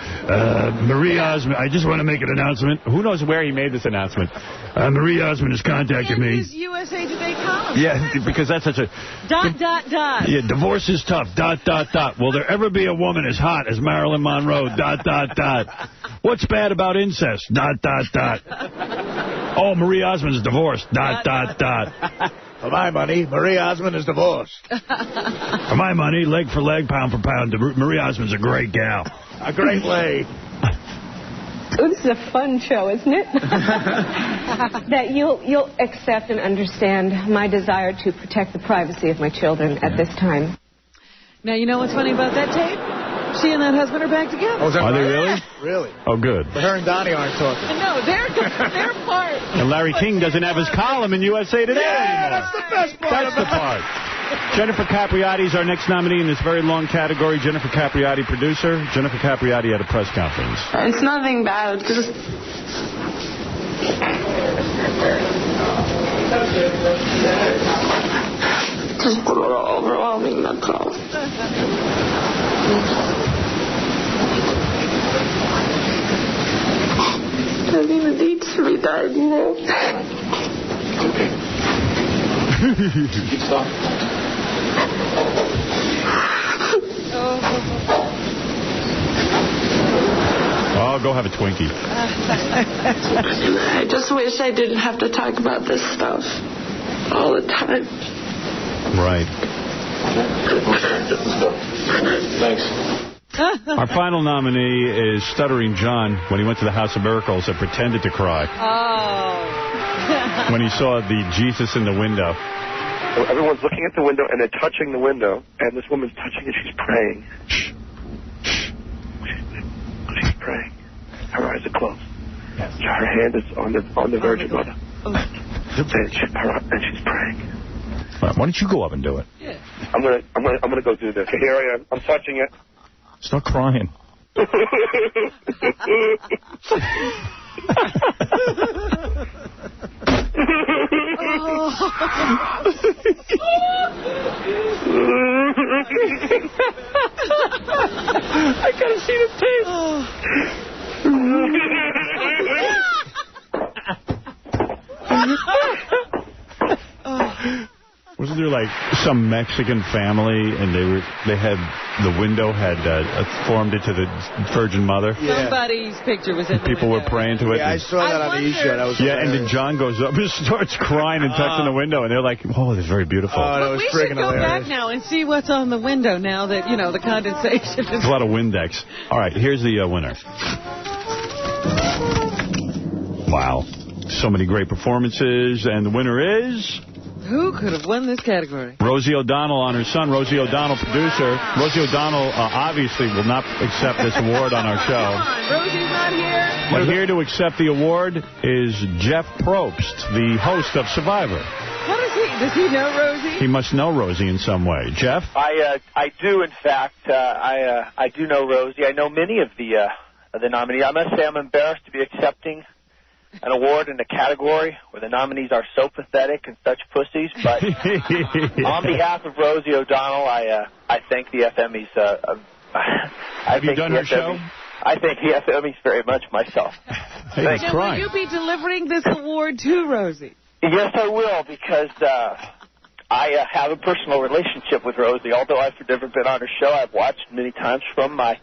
Marie Osmond, I just want to make an announcement. Who knows where he made this announcement? Marie Osmond has contacted me. His USA Today column. Yeah, because that's such a... ... Yeah, divorce is tough, ... Will there ever be a woman as hot as Marilyn Monroe, ... What's bad about incest, ... Oh, Marie Osmond's divorced, ... For my money, Marie Osmond is divorced. For my money, leg for leg, pound for pound, Marie Osmond's a great gal. A great lady. Oh, this is a fun show, isn't it? That you'll accept and understand my desire to protect the privacy of my children at this time. Now, you know what's funny about that tape? She and that husband are back together. Oh, are they really? Really? Oh, good. But her and Donnie aren't talking. No, they're part And Larry King doesn't have his column in USA Today anymore. That's the best part. That's the part. Jennifer Capriati is our next nominee in this very long category. Jennifer Capriati, producer. Jennifer Capriati at a press conference. It's nothing bad. Just a little overwhelming, that's all. I think it needs to be done, you know? Stop. Oh, go have a Twinkie. I just wish I didn't have to talk about this stuff all the time. Right. Thanks. Our final nominee is Stuttering John when he went to the House of Miracles and pretended to cry. Oh. When he saw the Jesus in the window. Everyone's looking at the window and they're touching the window, and this woman's touching and she's praying. She's praying. Her eyes are closed. Her hand is on the Virgin Mother. And she's praying. Why don't you go up and do it? Yeah. I'm gonna go do this. Here I am. I'm touching it. Start crying. I gotta see the tape. Wasn't there like some Mexican family and they had the window had formed into the Virgin Mother? Yeah. Somebody's picture was in the People window. were praying to it. Yeah, I saw that on the E-show. That was and then John goes up and starts crying and touching the window, and they're like, "Oh, this is very beautiful." But we should go back now and see what's on the window now that, you know, the condensation is... There's a lot of Windex. All right, here's the winner. Wow. So many great performances, and the winner is... Who could have won this category? Rosie O'Donnell on her son. Rosie O'Donnell, producer. Rosie O'Donnell obviously will not accept this award on our show. Come on, Rosie's not here. But here to accept the award is Jeff Probst, the host of Survivor. What is he? Does he know Rosie? He must know Rosie in some way. Jeff? I do, in fact. I do know Rosie. I know many of the nominees. I must say I'm embarrassed to be accepting an award in a category where the nominees are so pathetic and such pussies. But on behalf of Rosie O'Donnell, I thank the FMEs. Have you done her show? I thank the FMEs very much myself. Thanks. Now, will you be delivering this award to Rosie? Yes, I will, because I have a personal relationship with Rosie. Although I've never been on her show, I've watched many times from my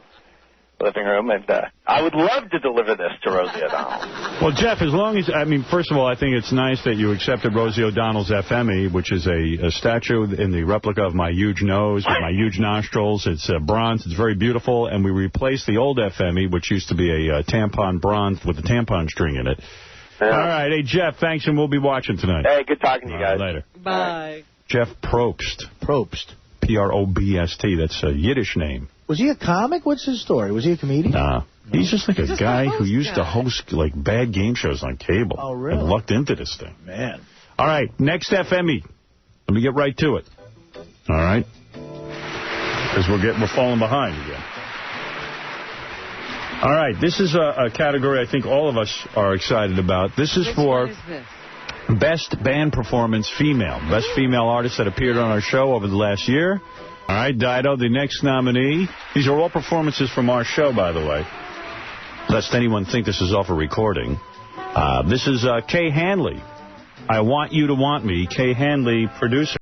living room, and I would love to deliver this to Rosie O'Donnell. Well, Jeff, as long as, I mean, first of all, I think it's nice that you accepted Rosie O'Donnell's FME, which is a statue in the replica of my huge nose with my huge nostrils. It's bronze. It's very beautiful, and we replaced the old FME, which used to be a tampon bronze with a tampon string in it. Yeah. All right. Hey, Jeff, thanks, and we'll be watching tonight. Hey, good talking to you guys. Later. Bye. Jeff Probst. Probst. P-R-O-B-S-T. That's a Yiddish name. Was he a comic? What's his story? Was he a comedian? Nah. He's just like a guy who used to host like bad game shows on cable. Oh, really? And lucked into this thing. Man. All right. Next FME. Let me get right to it. All right? Because we're falling behind again. All right. This is a category I think all of us are excited about. This is for Best Band Performance Female. Best female artist that appeared on our show over the last year. All right, Dido, the next nominee. These are all performances from our show, by the way, lest anyone think this is off a recording. This is Kay Hanley. I Want You to Want Me. Kay Hanley, producer.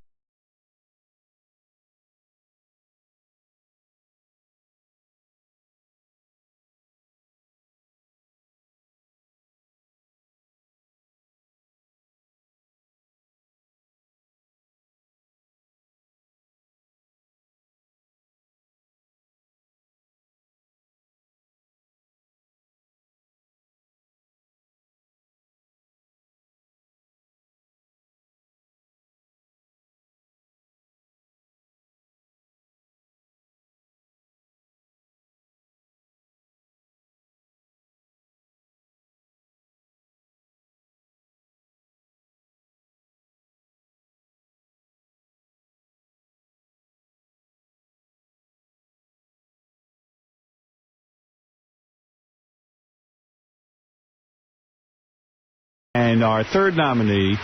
And our third nominee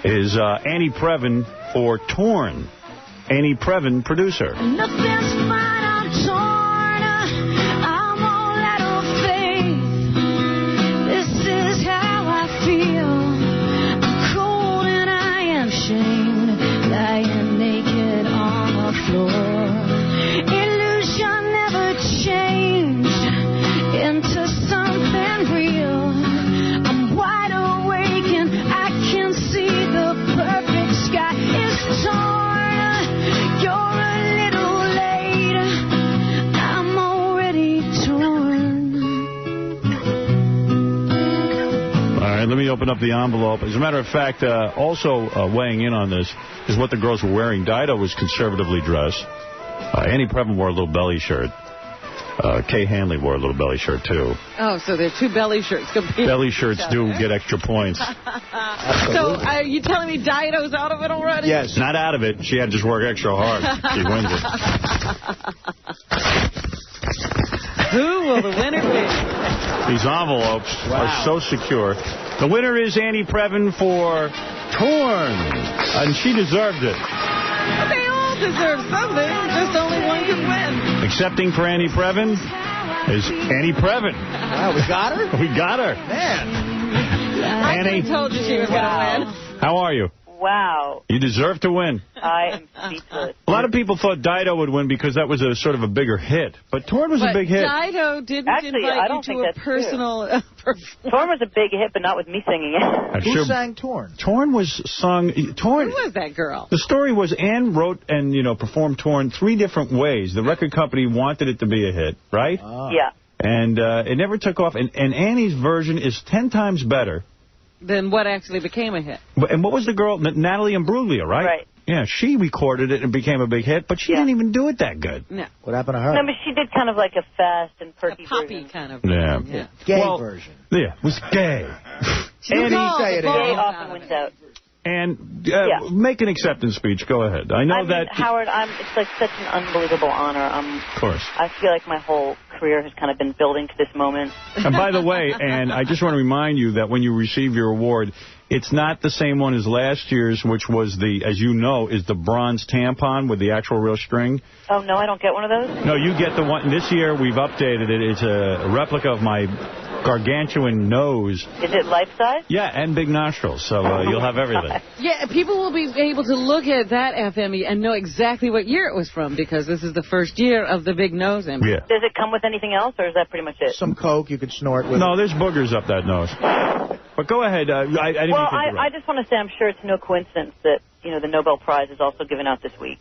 is Annie Previn for Torn. Annie Previn, producer. Nothing's fine, I'm torn. I'm all out of faith. This is how I feel. I'm cold and I am shamed, lying naked on the floor. Illusion never changed into something real. I'm wide awake and I can see the perfect sky is torn. Let me open up the envelope. As a matter of fact, also weighing in on this is what the girls were wearing. Dido was conservatively dressed. Annie Previn wore a little belly shirt. Kay Hanley wore a little belly shirt, too. Oh, so there are two belly shirts competing. Belly shirts do get extra points. So are you telling me Dido's out of it already? Yes. Not out of it. She had to just work extra hard. She wins it. Who will the winner be? These envelopes are so secure. The winner is Annie Previn for Torn, and she deserved it. They all deserve something, just only one can win. Accepting for Annie Previn is Annie Previn. Wow, we got her? We got her. Man. Annie. I told you she was going to win. How are you? Wow. You deserve to win. I am speechless. A lot of people thought Dido would win because that was a sort of a bigger hit. But Torn was a big hit. Dido didn't Actually, I invite don't you think to a that's personal performance. Torn was a big hit, but not with me singing it. Who sang Torn? Torn was sung... Torn. Who was that girl? The story was Ann wrote and, performed Torn 3 different ways. The record company wanted it to be a hit, right? Yeah. And it never took off. And Annie's version is 10 times better. Then what actually became a hit? And what was the girl? Natalie Imbruglia, right? Right. Yeah, she recorded it and became a big hit, but she didn't even do it that good. No. What happened to her? No, but she did kind of like a fast and perky poppy version. kind of Yeah. version. Yeah. Gay version. Yeah, it was gay. Annie, say it gay again. often wins out. And make an acceptance speech. Go ahead. I know that... Howard, it's like such an unbelievable honor. Of course. I feel like my whole career has kind of been building to this moment. And by the way, Ann, I just want to remind you that when you receive your award, it's not the same one as last year's, which was as you know, is the bronze tampon with the actual real string. Oh, no, I don't get one of those? No, you get the one. This year, we've updated it. It's a replica of my gargantuan nose. Is it life-size? Yeah, and big nostrils, so you'll have everything. Yeah, people will be able to look at that FME and know exactly what year it was from, because this is the first year of the big nose image. Yeah. Does it come with anything else, or is that pretty much it? Some coke you could snort with. No, there's boogers up that nose. But go ahead. I didn't mean to interrupt. I just want to say I'm sure it's no coincidence that, the Nobel Prize is also given out this week.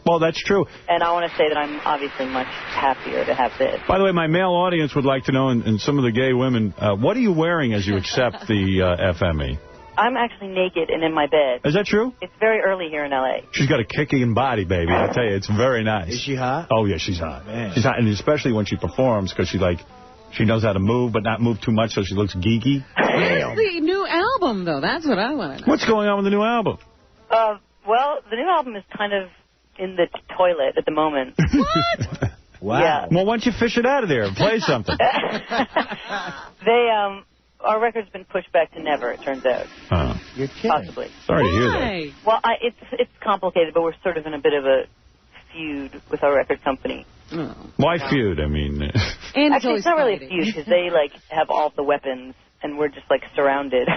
Well, that's true. And I want to say that I'm obviously much happier to have this. By the way, my male audience would like to know, and some of the gay women, what are you wearing as you accept the FME? I'm actually naked and in my bed. Is that true? It's very early here in L.A. She's got a kicking body, baby. I tell you, it's very nice. Is she hot? Oh, yeah, she's hot. Man. She's hot, and especially when she performs, because she knows how to move, but not move too much, so she looks geeky. Where's the new album, though? That's what I want to know. What's going on with the new album? Well, the new album is kind of in the toilet at the moment. What? Wow. Yeah. Well, why don't you fish it out of there and play something? Our record's been pushed back to never, it turns out. Oh. You're kidding. Possibly. Sorry to hear that. Well, it's complicated, but we're sort of in a bit of a feud with our record company. Oh. Why feud? I mean... Actually, it's not really a feud, because they, have all the weapons, and we're just, surrounded.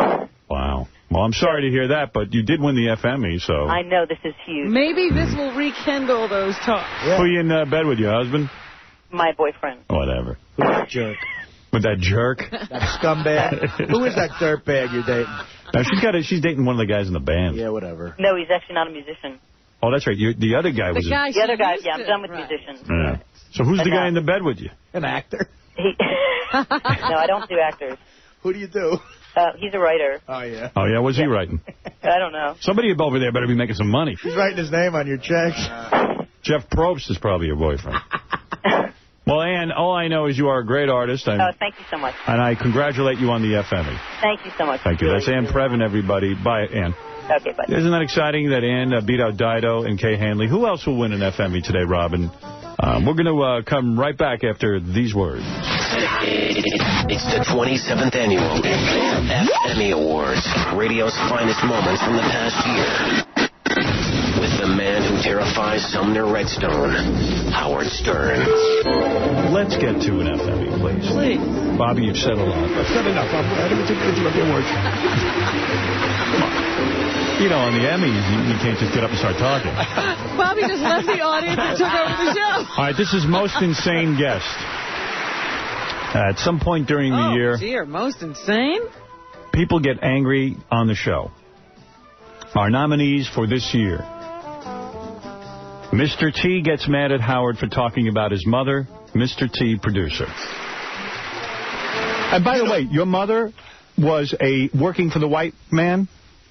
Wow. Well, I'm sorry to hear that, but you did win the FME, so... I know, this is huge. Maybe this will rekindle those talks. Yeah. Who are you in bed with, your husband? My boyfriend. Whatever. Who's that jerk? With that jerk? That scumbag? Who is that dirtbag you're dating? No, she's dating one of the guys in the band. Yeah, whatever. No, he's actually not a musician. Oh, that's right. The other guy was... The other guy, I'm done with musicians. Yeah. So who's the guy in the bed with you? An actor. No, I don't do actors. Who do you do? He's a writer. Oh, yeah. Oh, yeah? What's he writing? I don't know. Somebody over there better be making some money. He's writing his name on your checks. Jeff Probst is probably your boyfriend. Well, Ann, all I know is you are a great artist. Thank you so much. And I congratulate you on the FME. Thank you so much. Thank you. That's Ann Previn, everybody. Bye, Ann. Okay, bye. Isn't that exciting that Ann beat out Dido and Kay Hanley? Who else will win an FME today, Robin? We're going to come right back after these words. It's the 27th annual Emmy Awards, radio's finest moments from the past year. With the man who terrifies Sumner Redstone, Howard Stern. Let's get to an FME, please. Please. Bobby, you've said a lot. That's not enough. I didn't interrupt your words. You know, on the Emmys, you can't just get up and start talking. Bobby just left the audience and took over the show. All right, this is Most Insane Guest. At some point during the year... Oh, dear, most insane? People get angry on the show. Our nominees for this year. Mr. T gets mad at Howard for talking about his mother. Mr. T, producer. And by the way, your mother was working for the white man?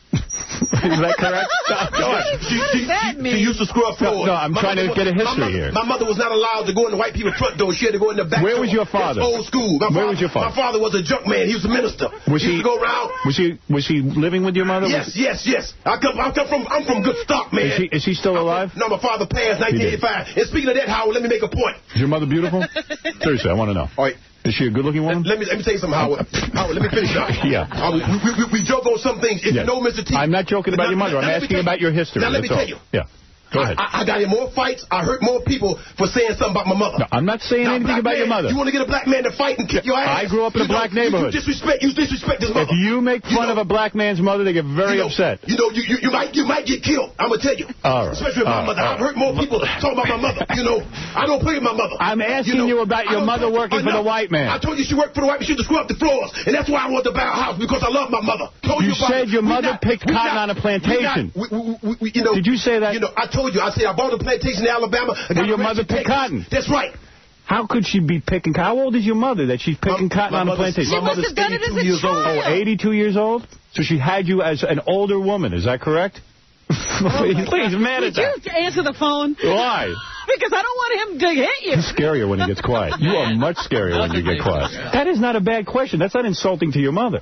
Is that correct? Go on. She used to screw up floors. No, I'm trying to get a history here. My mother was not allowed to go in the white people's front door. She had to go in the back door. Where was your father? That's old school. Where was your father? My father was a junk man. He was a minister. Was he used to go around? Was he living with your mother? Yes. I'm from good stock, man. Is he still alive? No, my father passed 1985. And speaking of that, Howard, let me make a point. Is your mother beautiful? Seriously, I want to know. All right. Is she a good-looking woman? Let me tell you something, Howard. Howard, let me finish up. Yeah. We joke on some things. If you know Mr. T... I'm not joking about your mother. I'm asking about your history. Now, let me tell you. Yeah. Go ahead. I got in more fights. I hurt more people for saying something about my mother. No, I'm not saying anything about your mother. You want to get a black man to fight and kick your ass? I grew up in a black neighborhood. You disrespect his mother. If you make fun of a black man's mother, they get very upset. You might get killed. I'm going to tell you. All right. Especially with my mother. I've heard more people talk about my mother. I don't play with my mother. I'm asking you about your mother working for the white man. I told you she worked for the white man. She used to screw up the floors. And that's why I want to buy a house, because I love my mother. You said your mother picked cotton on a plantation. Did you say that? I told you. I said I bought a plantation in Alabama. Where your mother picked cotton. That's right. How could she be picking cotton? How old is your mother that she's picking cotton on a plantation? She must have done it as a child. Oh, 82 years old? So she had you as an older woman. Is that correct? Please, mad at that. Would you answer the phone? Why? Because I don't want him to hit you. He's scarier when he gets quiet. You are much scarier when you get quiet. That is not a bad question. That's not insulting to your mother.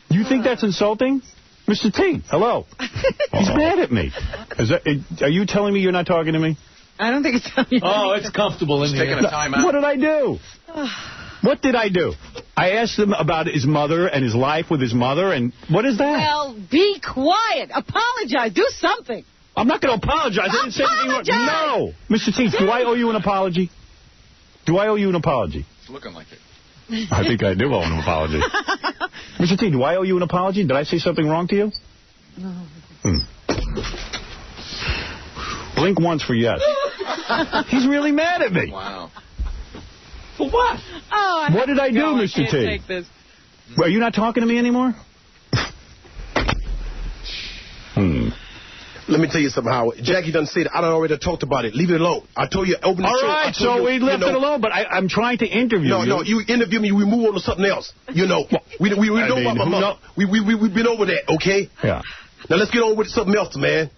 You think that's insulting? Mr. T, hello. He's mad at me. Are you telling me you're not talking to me? I don't think it's telling you. Oh, it's comfortable in here. Taking a time out. What did I do? What did I do? I asked him about his mother and his life with his mother, and what is that? Well, be quiet. Apologize. Do something. I'm not going to apologize. I didn't say anything wrong. No. Mr. T, do I owe you an apology? Do I owe you an apology? It's looking like it. I think I do owe an apology. Mr. T, do I owe you an apology? Did I say something wrong to you? No. Blink once for yes. He's really mad at me. Wow. For what? Oh, what did I do, Mr. T? Take this. Are you not talking to me anymore? Let me tell you something, Howard. Jackie done said I done already talked about it. Leave it alone. I told you, open the show. All right, so we left it alone, but I'm trying to interview you. No, you interview me, we move on to something else. We know about my mother. We've been over that, okay? Yeah. Now let's get on with something else, man.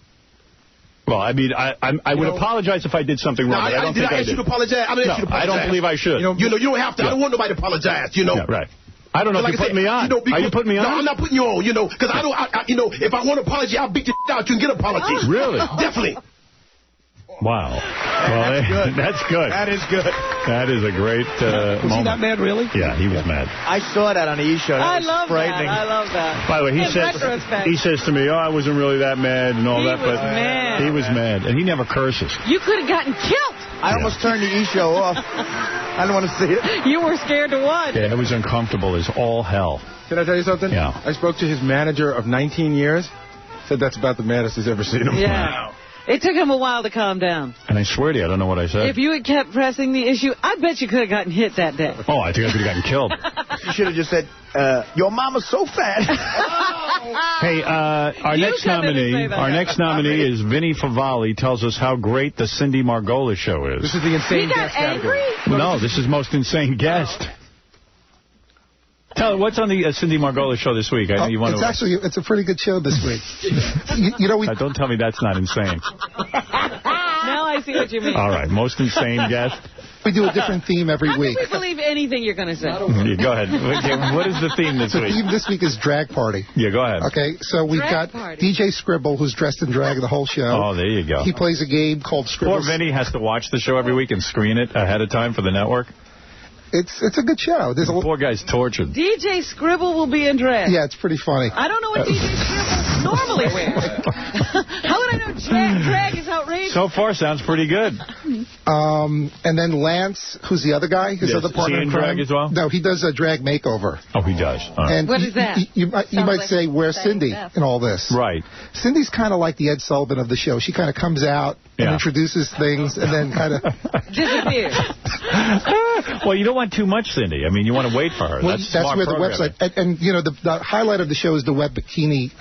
Well, I mean, I would apologize if I did something wrong, but I don't think I did. Did I ask you to apologize? I didn't ask you to apologize. I don't believe I should. You don't have to. I don't want nobody to apologize, Yeah, right. I don't know if you're putting me on. Are you putting me on? No, I'm not putting you on, because I don't, if I want an apology, I'll beat you out. You can get an apology. Really? Definitely. Wow. Well, that's good. That is good. That is a great moment. Was he not mad, really? Yeah, he was mad. I saw that on the E! Show. I love frightening. that. I love that. By the way, he says to me, oh, I wasn't really that mad and all that, but mad. He was mad, and he never curses. You could have gotten killed. I almost turned the E! Show off. I don't want to see it. You were scared to watch. Yeah, it was uncomfortable as all hell. Can I tell you something? Yeah. I spoke to his manager of 19 years. Said that's about the maddest he's ever seen him. Yeah. Wow. It took him a while to calm down. And I swear to you, I don't know what I said. If you had kept pressing the issue, I bet you could have gotten hit that day. Oh, I think I could have gotten killed. You should have just said, your mama's so fat. Hey, our next nominee is Vinny Favale, tells us how great the Cindy Margolis show is. This is the insane guest category. No, this is most insane guest. Tell what's on the Cindy Margolis show this week? I know you want to. It's a pretty good show this week. Don't tell me that's not insane. Now I see what you mean. All right, most insane guest. We do a different theme every week. I believe anything you're going to say. Go ahead. What is the theme this week? The theme this week is drag party. Yeah, go ahead. Okay, so we've got DJ Scribble, who's dressed in drag the whole show. Oh, there you go. He plays a game called Scribble. Poor Vinny has to watch the show every week and screen it ahead of time for the network. It's a good show. There's a poor guy's tortured. DJ Scribble will be in drag. Yeah, it's pretty funny. I don't know what DJ Scribble normally wears. How would I know drag is outrageous? So far, sounds pretty good. And then Lance, who's the other guy, his other partner in crime. Drag as well? No, he does a drag makeover. Oh, he does. And what is that? You might say, where's Cindy in all this? Right. Cindy's kind of like the Ed Sullivan of the show. She kind of comes out and introduces things and then kind of disappears. Well, you don't want too much, Cindy. I mean, you want to wait for her. Well, that's where the programming. website... And you know, the highlight of the show is the web bikini...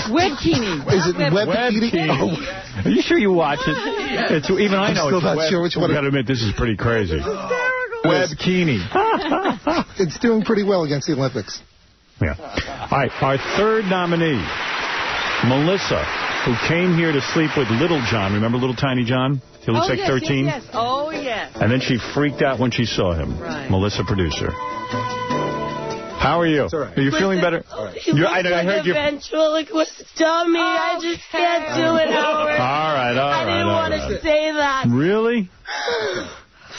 Webkini. Is it web bikini? Oh. Are you sure you watch it? It's, even I know I'm still it's not sure which one. I've got to admit, this is pretty crazy. Webkini. It's doing pretty well against the Olympics. Yeah. All right, our third nominee, Melissa, who came here to sleep with Little John. Remember Little Tiny John? He looks like 13. Yes. Oh, yes. And then she freaked out when she saw him. Right. Melissa, producer. How are you? Right. Are you feeling better? I heard you. Ventriloquist dummy. I just can't do it, Howard. All right. I didn't want to say that. Really?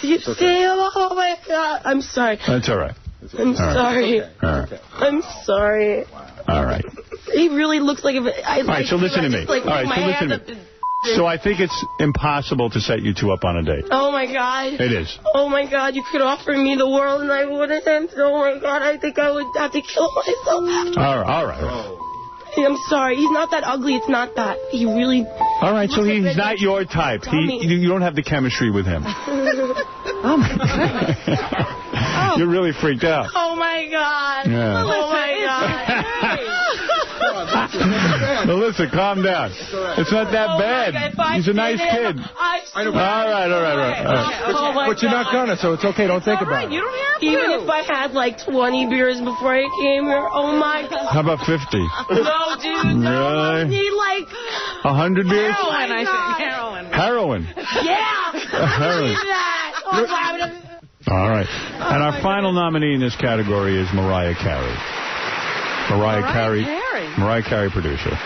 You say, oh my God. I'm sorry. That's all right. I'm sorry. All right. I'm sorry. All right. He really looks like a... All right, so listen to me. All right, so listen to me. So I think it's impossible to set you two up on a date. Oh, my God. It is. Oh, my God. You could offer me the world and I wouldn't. Oh, my God. I think I would have to kill myself. All right. I'm sorry. He's not that ugly. It's not that. He really... All right, so he's not your type. You don't have the chemistry with him. Oh, my God. You're really freaked out. Oh, my God. Yeah. Oh, my God. Melissa, calm down. It's not that bad. He's a nice kid. All right. But you're not gonna, so it's okay. Don't think about it. You don't have to. Even if I had like 20 beers before I came here, oh my God. How about 50? No, dude. No. Really? I need like 100 beers? heroin. I said heroin. Heroin? Yeah. Heroin. I need that. Oh, wow. All right. And our final nominee in this category is Mariah Carey. Mariah Carey, producer.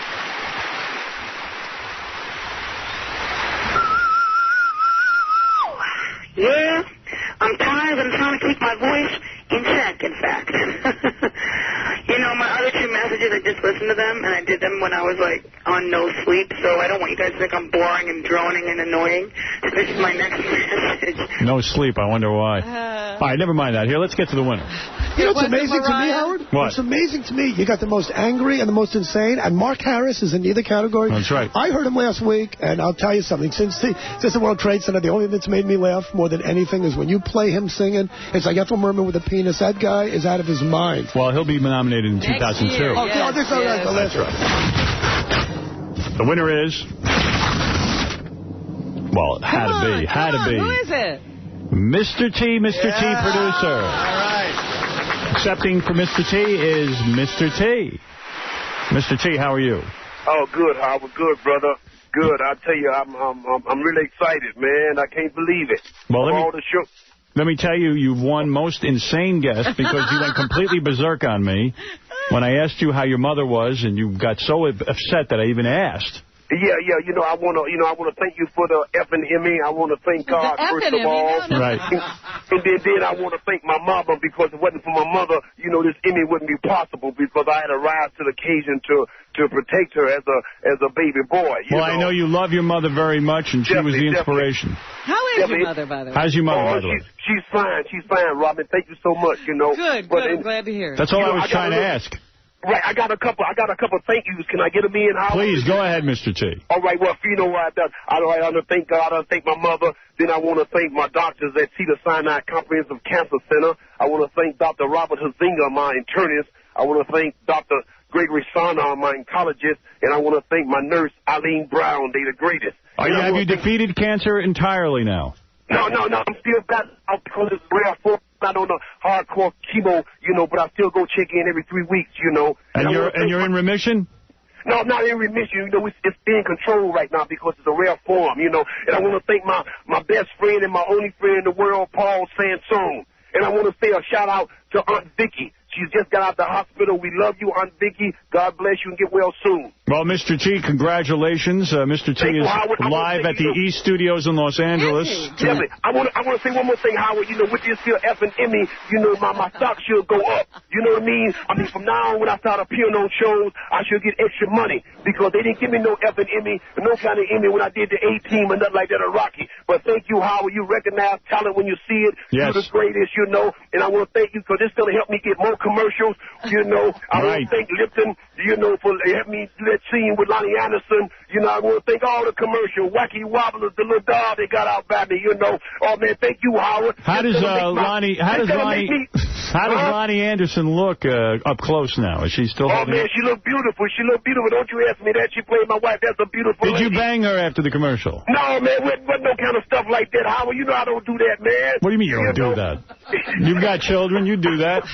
Yeah, I'm tired. I'm trying to keep my voice in check, in fact. You know, my other two messages, I just listened to them, and I did them when I was, like, on no sleep, so I don't want you guys to think I'm boring and droning and annoying. So this is my next message. No sleep. I wonder why. All right, never mind that. Here, let's get to the winner. You know what's amazing to me, Howard? What? What's amazing to me, you got the most angry and the most insane, and Mark Harris is in either category. That's right. I heard him last week, and I'll tell you something. Since the World Trade Center, the only thing that's made me laugh more than anything is when you play him singing, it's like Ethel Merman with a penis. That guy is out of his mind. Well, he'll be nominated in 2002. That's right. The winner is... Well, it had to be. Who is it? Mr. T, producer. All right. Accepting for Mr. T is Mr. T. Mr. T, how are you? Oh, good, Howard. Good, brother. Good. I tell you, I'm really excited, man. I can't believe it. Well, let me tell you, you've won most insane guest because you went completely berserk on me when I asked you how your mother was, and you got so upset that I even asked. Yeah. You know, I wanna thank you for the effing Emmy. I wanna thank God first of all. Right. And then I wanna thank my mother, because if it wasn't for my mother, you know, this Emmy wouldn't be possible, because I had to rise to the occasion to protect her as a baby boy. Well, I know you love your mother very much, and she was the inspiration. How is your mother, by the way? How's your mother, by the way? She's fine. She's fine, Robin. Thank you so much. You know. Good. I'm glad to hear. That's all I was trying to ask. Right, I got a couple thank yous. Can I get them in? Please, go ahead, Mr. T. All right, well, you know what I want to thank God. I thank my mother. Then I want to thank my doctors at Cedars-Sinai Comprehensive Cancer Center. I want to thank Dr. Robert Huizinga, my internist. I want to thank Dr. Gregory Sana, my oncologist. And I want to thank my nurse, Eileen Brown. They the greatest. Have you defeated cancer entirely now? No. I'm still got out because it's rare form. Not on the hardcore chemo, you know, but I still go check in every 3 weeks, you know. And you're in remission? No, not in remission. You know, it's being controlled right now because it's a rare form, you know. And I want to thank my best friend and my only friend in the world, Paul Sansone. And I want to say a shout-out to Aunt Vicky. She's just got out of the hospital. We love you, Aunt Vicky. God bless you and get well soon. Well, Mr. T, congratulations. Mr. T is live at the East Studios in Los Angeles. Definitely. I want to say one more thing, Howard. You know, with this here F and Emmy, you know, my stock should go up. You know what I mean? I mean, from now on, when I start appearing on shows, I should get extra money because they didn't give me no F and Emmy, no kind of Emmy when I did the A-Team and nothing like that at Rocky. But thank you, Howard. You recognize talent when you see it. Yes. You're the greatest, you know. And I want to thank you because it's going to help me get more commercials. You know, I want to thank Lipton, you know, for helping me do that scene with Lonnie Anderson. You know, I want to thank all the commercial Wacky Wobblers, the little dog they got out by me. You know, oh man, thank you, Howard. How does Lonnie Anderson look up close now? Is she still? Oh man, she look beautiful. She look beautiful. Don't you ask me that. She played my wife. That's a beautiful. Did you lady. bang her after the commercial? No, man, wasn't no kind of stuff like that, Howard. You know I don't do that, man. What do you mean you don't do that? You've got children. You do that.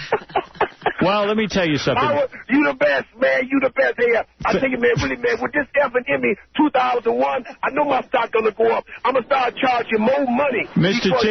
Well, let me tell you something. Howard, you the best, man. You the best here. I tell you, man, really, man, with this F and Emmy 2001, I know my stock going to go up. I'm going to start charging more money. Mr. T,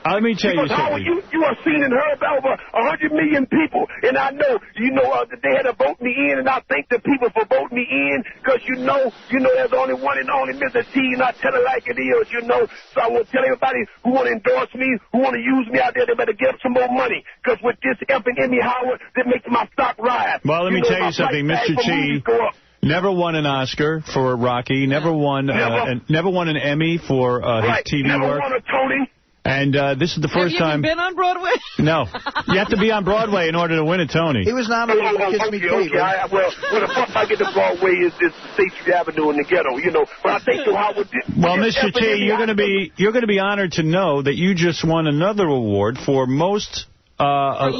let me tell you something. Howard, you are seen and heard by over 100 million people. And I know, they had to vote me in, and I thank the people for voting me in because, you know, there's only one and only Mr. T, and I tell it like it is, you know. So I want to tell everybody who want to endorse me, who want to use me out there, they better give some more money because with this F and Emmy, Howard, that makes my stock rise. Well, let me tell you something, Mr. T. Never won an Oscar for Rocky. Never won an Emmy for his TV never work. Won a Tony. And this is the first time. Have you been on Broadway? No. You have to be on Broadway in order to win a Tony. He was nominated for Kiss Me Kate. Well, the first I get to Broadway is State Street Avenue in the ghetto, you know. But I think so, Howard. Well, Mr. T, you're going to be honored to know that you just won another award for most. For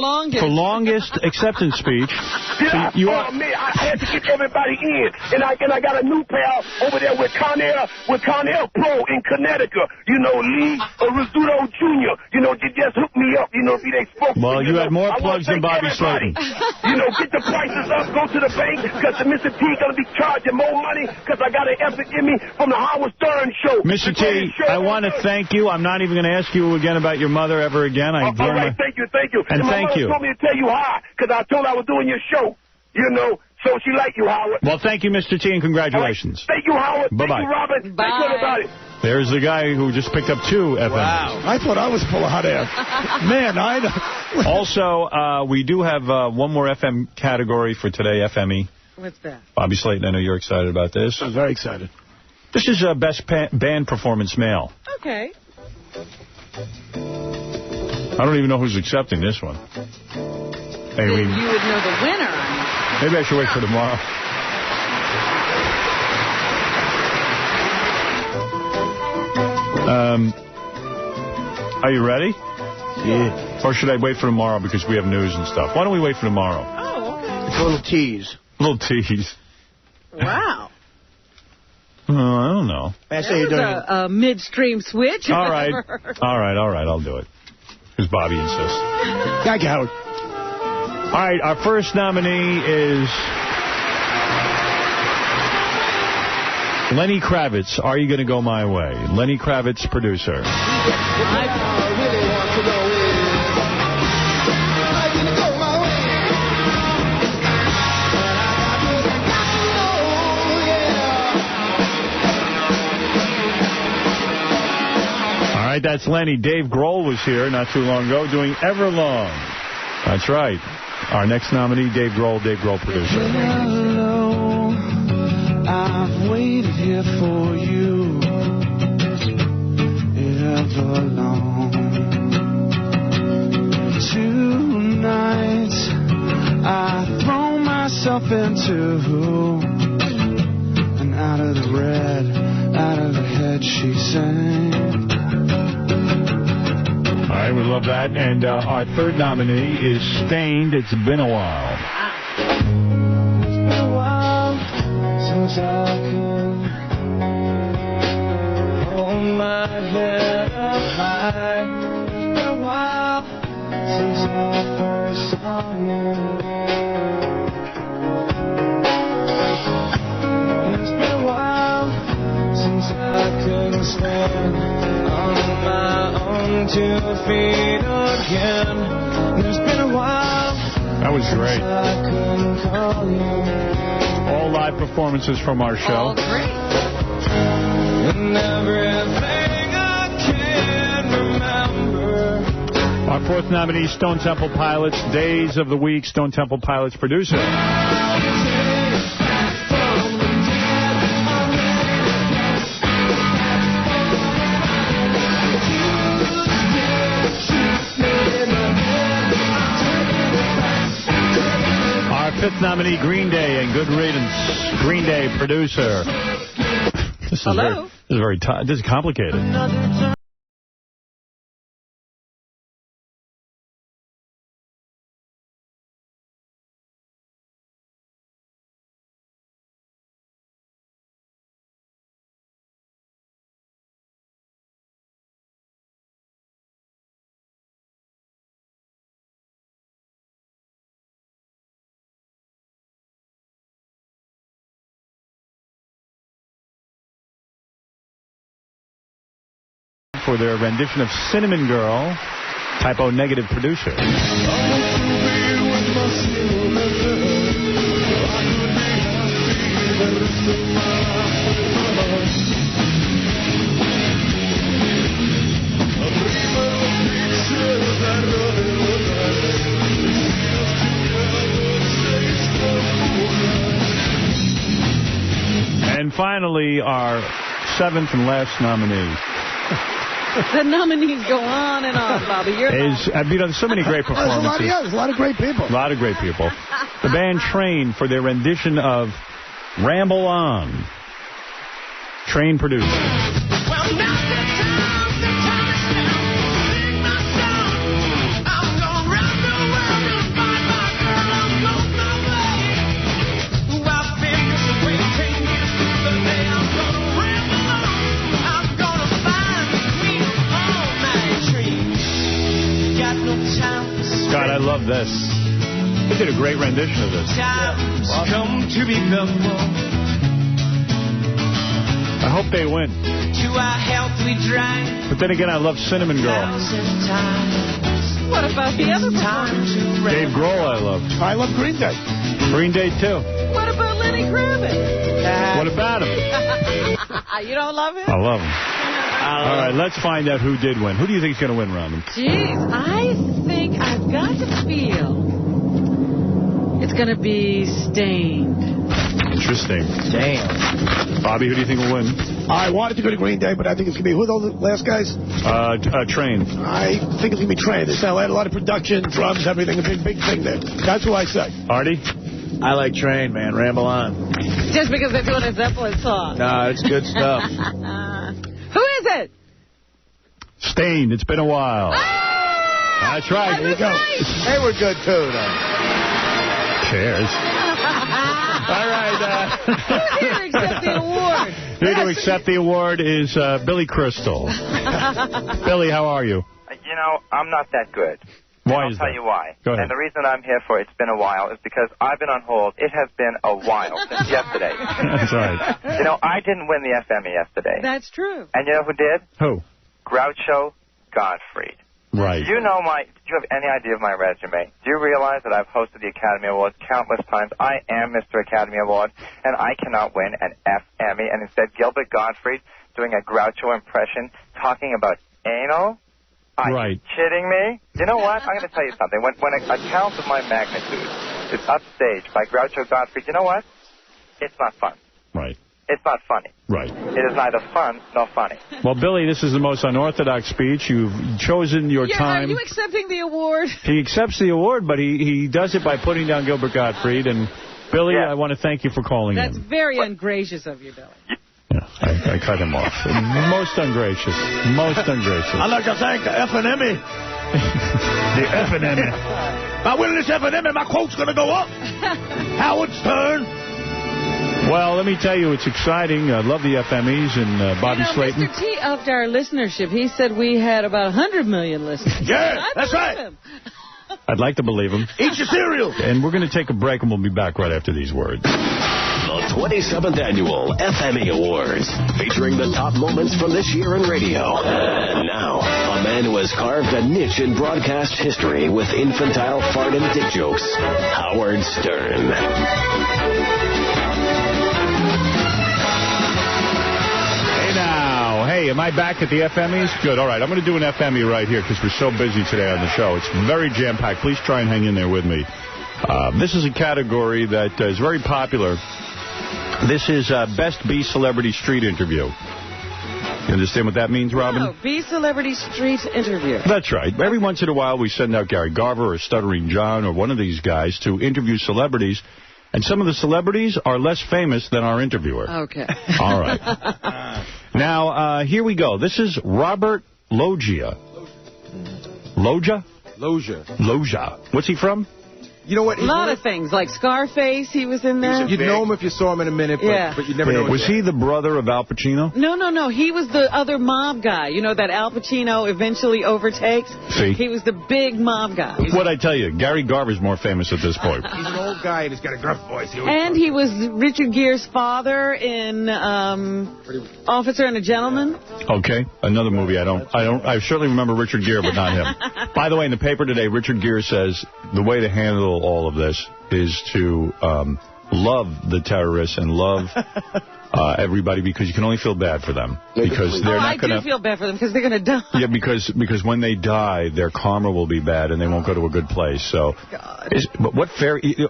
longest acceptance speech. Yeah, man, I had to get everybody in, and I got a new pal over there with Cornell Pro in Connecticut. You know, Lee Rizzuto Jr. You know, they just hooked me up. You know, they spoke. Well, you had more plugs than Bobby Slayton. You know, get the prices up, go to the bank, because the Mr. T gonna be charging more money because I got an epic Emmy from the Howard Stern show. Mr. T, I want to thank you. I'm not even going to ask you again about your mother ever again. All right, thank you. And thank you. My mother told me to tell you hi, because I told her I was doing your show, you know, so she liked you, Howard. Well, thank you, Mr. T, and congratulations. Right. Thank you, Howard. Bye-bye. Thank you, Robin. Bye. Thank you, everybody. There's the guy who just picked up 2 FMEs. Wow. I thought I was full of hot air. Man, Also, we do have one more FM category for today, FME. What's that? Bobby Slayton, I know you're excited about this. I'm very excited. This is Best Band Performance Male. Okay. I don't even know who's accepting this one. You would know the winner. Maybe I should wait for tomorrow. Are you ready? Yeah. Or should I wait for tomorrow because we have news and stuff? Why don't we wait for tomorrow? Oh, okay. It's a little tease. Little tease. Wow. I don't know. That was a midstream switch. All right. I'll do it. Because Bobby insists. Thank you, Howard. All right, our first nominee is Lenny Kravitz, Are You Gonna Go My Way? Lenny Kravitz, producer. All right, that's Lenny. Dave Grohl was here not too long ago doing Everlong. That's right. Our next nominee, Dave Grohl, producer. Hello, I've waited here for you ever long. Tonight, I throw myself into and out of the red, out of the head she sang. All right, we love that. And our third nominee is Stained, It's Been a While. It's been a while since I could hold my head up high. It's been a while since I first saw you. It's been a while since I couldn't stand on my own 2 feet again. There's been a while. That was great. I couldn't call you. All live performances from our show. All great. And everything I can remember. Our fourth nominee, Stone Temple Pilots, Days of the Week, Stone Temple Pilots producer. Our fifth nominee, Green Day, and Good Riddance, Green Day producer. This is complicated. For their rendition of Cinnamon Girl, typo negative producer. And finally, our seventh and last nominee. The nominees go on and on, Bobby. There's so many great performances. There's a lot of great people. A lot of great people. The band Train for their rendition of Ramble On. Train producer. Well, now the time is now. Sing my song. I'm gonna round the world and find my girl. I'm on my way. Who I've been just waiting years through the day. I'm gonna ramble on. I'm gonna find me all my dreams. Got no time. God, I love this. They did a great rendition of this. Time's come to become more. I hope they win. To our health we drank. But then again, I love Cinnamon Girl. What about the other performers? Dave Grohl I love. I love Green Day. Green Day, too. What about Lenny Kravitz? What about him? You don't love him? I love him. All right, let's find out who did win. Who do you think is going to win, Robin? Jeez, I think I've got to feel it's going to be Stained. Interesting. Damn. Bobby, who do you think will win? I wanted to go to Green Day, but I think it's going to be, who are those last guys? Train. I think it's going to be Train. They had a lot of production, drums, everything, a big thing there. That's who I say. Artie? I like Train, man. Ramble on. Just because they're doing a Zeppelin song. No, it's good stuff. Who is it? Stained. It's been a while. That's right. There you go. They were good, too, though. Cheers. All right. Who's here to accept the award? Here to accept the award is Billy Crystal. Billy, how are you? You know, I'm not that good. Why is that? I'll tell you why. Go ahead. And the reason I'm here for It's Been a While is because I've been on hold. It has been a while since yesterday. That's right. You know, I didn't win the FME yesterday. That's true. And you know who did? Who? Groucho Gottfried. Right. Do you have any idea of my resume? Do you realize that I've hosted the Academy Awards countless times? I am Mr. Academy Award, and I cannot win an FME. And instead, Gilbert Gottfried doing a Groucho impression, talking about anal? Are you kidding me? You know what? I'm going to tell you something. When a talent of my magnitude is upstaged by Groucho Gottfried, you know what? It's not fun. Right. It's not funny. Right. It is neither fun nor funny. Well, Billy, this is the most unorthodox speech. You've chosen your time. Are you accepting the award? He accepts the award, but he does it by putting down Gilbert Gottfried. And, Billy, I want to thank you for calling That's in. very ungracious of you, Billy. Yeah, I cut him off. Most ungracious. Most ungracious. I'd like to thank the FNME. The FNME. By winning this FNME, my quote's going to go up. Howard Stern. Well, let me tell you, it's exciting. I love the FMEs and Bobby Slayton. Mr. T upped our listenership. He said we had about 100 million listeners. Yeah, that's right. Him. I'd like to believe him. Eat your cereal. And we're going to take a break, and we'll be back right after these words. The 27th Annual FME Awards, featuring the top moments from this year in radio. And now, a man who has carved a niche in broadcast history with infantile fart and dick jokes, Howard Stern. Hey, am I back at the FMEs? Good. All right, I'm going to do an FME right here because we're so busy today on the show. It's very jam-packed. Please try and hang in there with me. This is a category that is very popular. This is Best B Celebrity Street Interview. You understand what that means, Robin? No, B Celebrity Street Interview. That's right. Every once in a while, we send out Gary Garver or Stuttering John or one of these guys to interview celebrities. And some of the celebrities are less famous than our interviewer. Okay. All right. Now, here we go. This is Robert Loggia. Loggia? Loggia. What's he from? You know what? A lot of things, like Scarface, he was in there. You'd know him if you saw him in a minute, but you'd never know. Was he the brother of Al Pacino? No. He was the other mob guy. You know, that Al Pacino eventually overtakes? See? He was the big mob guy. What'd I tell you? Gary Garver's more famous at this point. He's an old guy and he's got a gruff voice. And he was Richard Gere's father in Officer and a Gentleman. Okay, another movie I certainly remember Richard Gere, but not him. By the way, in the paper today, Richard Gere says the way to handle all of this is to love the terrorists and love everybody, because you can only feel bad for them. Because they're not going to... I do feel bad for them because they're going to die. Yeah, because when they die, their karma will be bad and they won't go to a good place. So,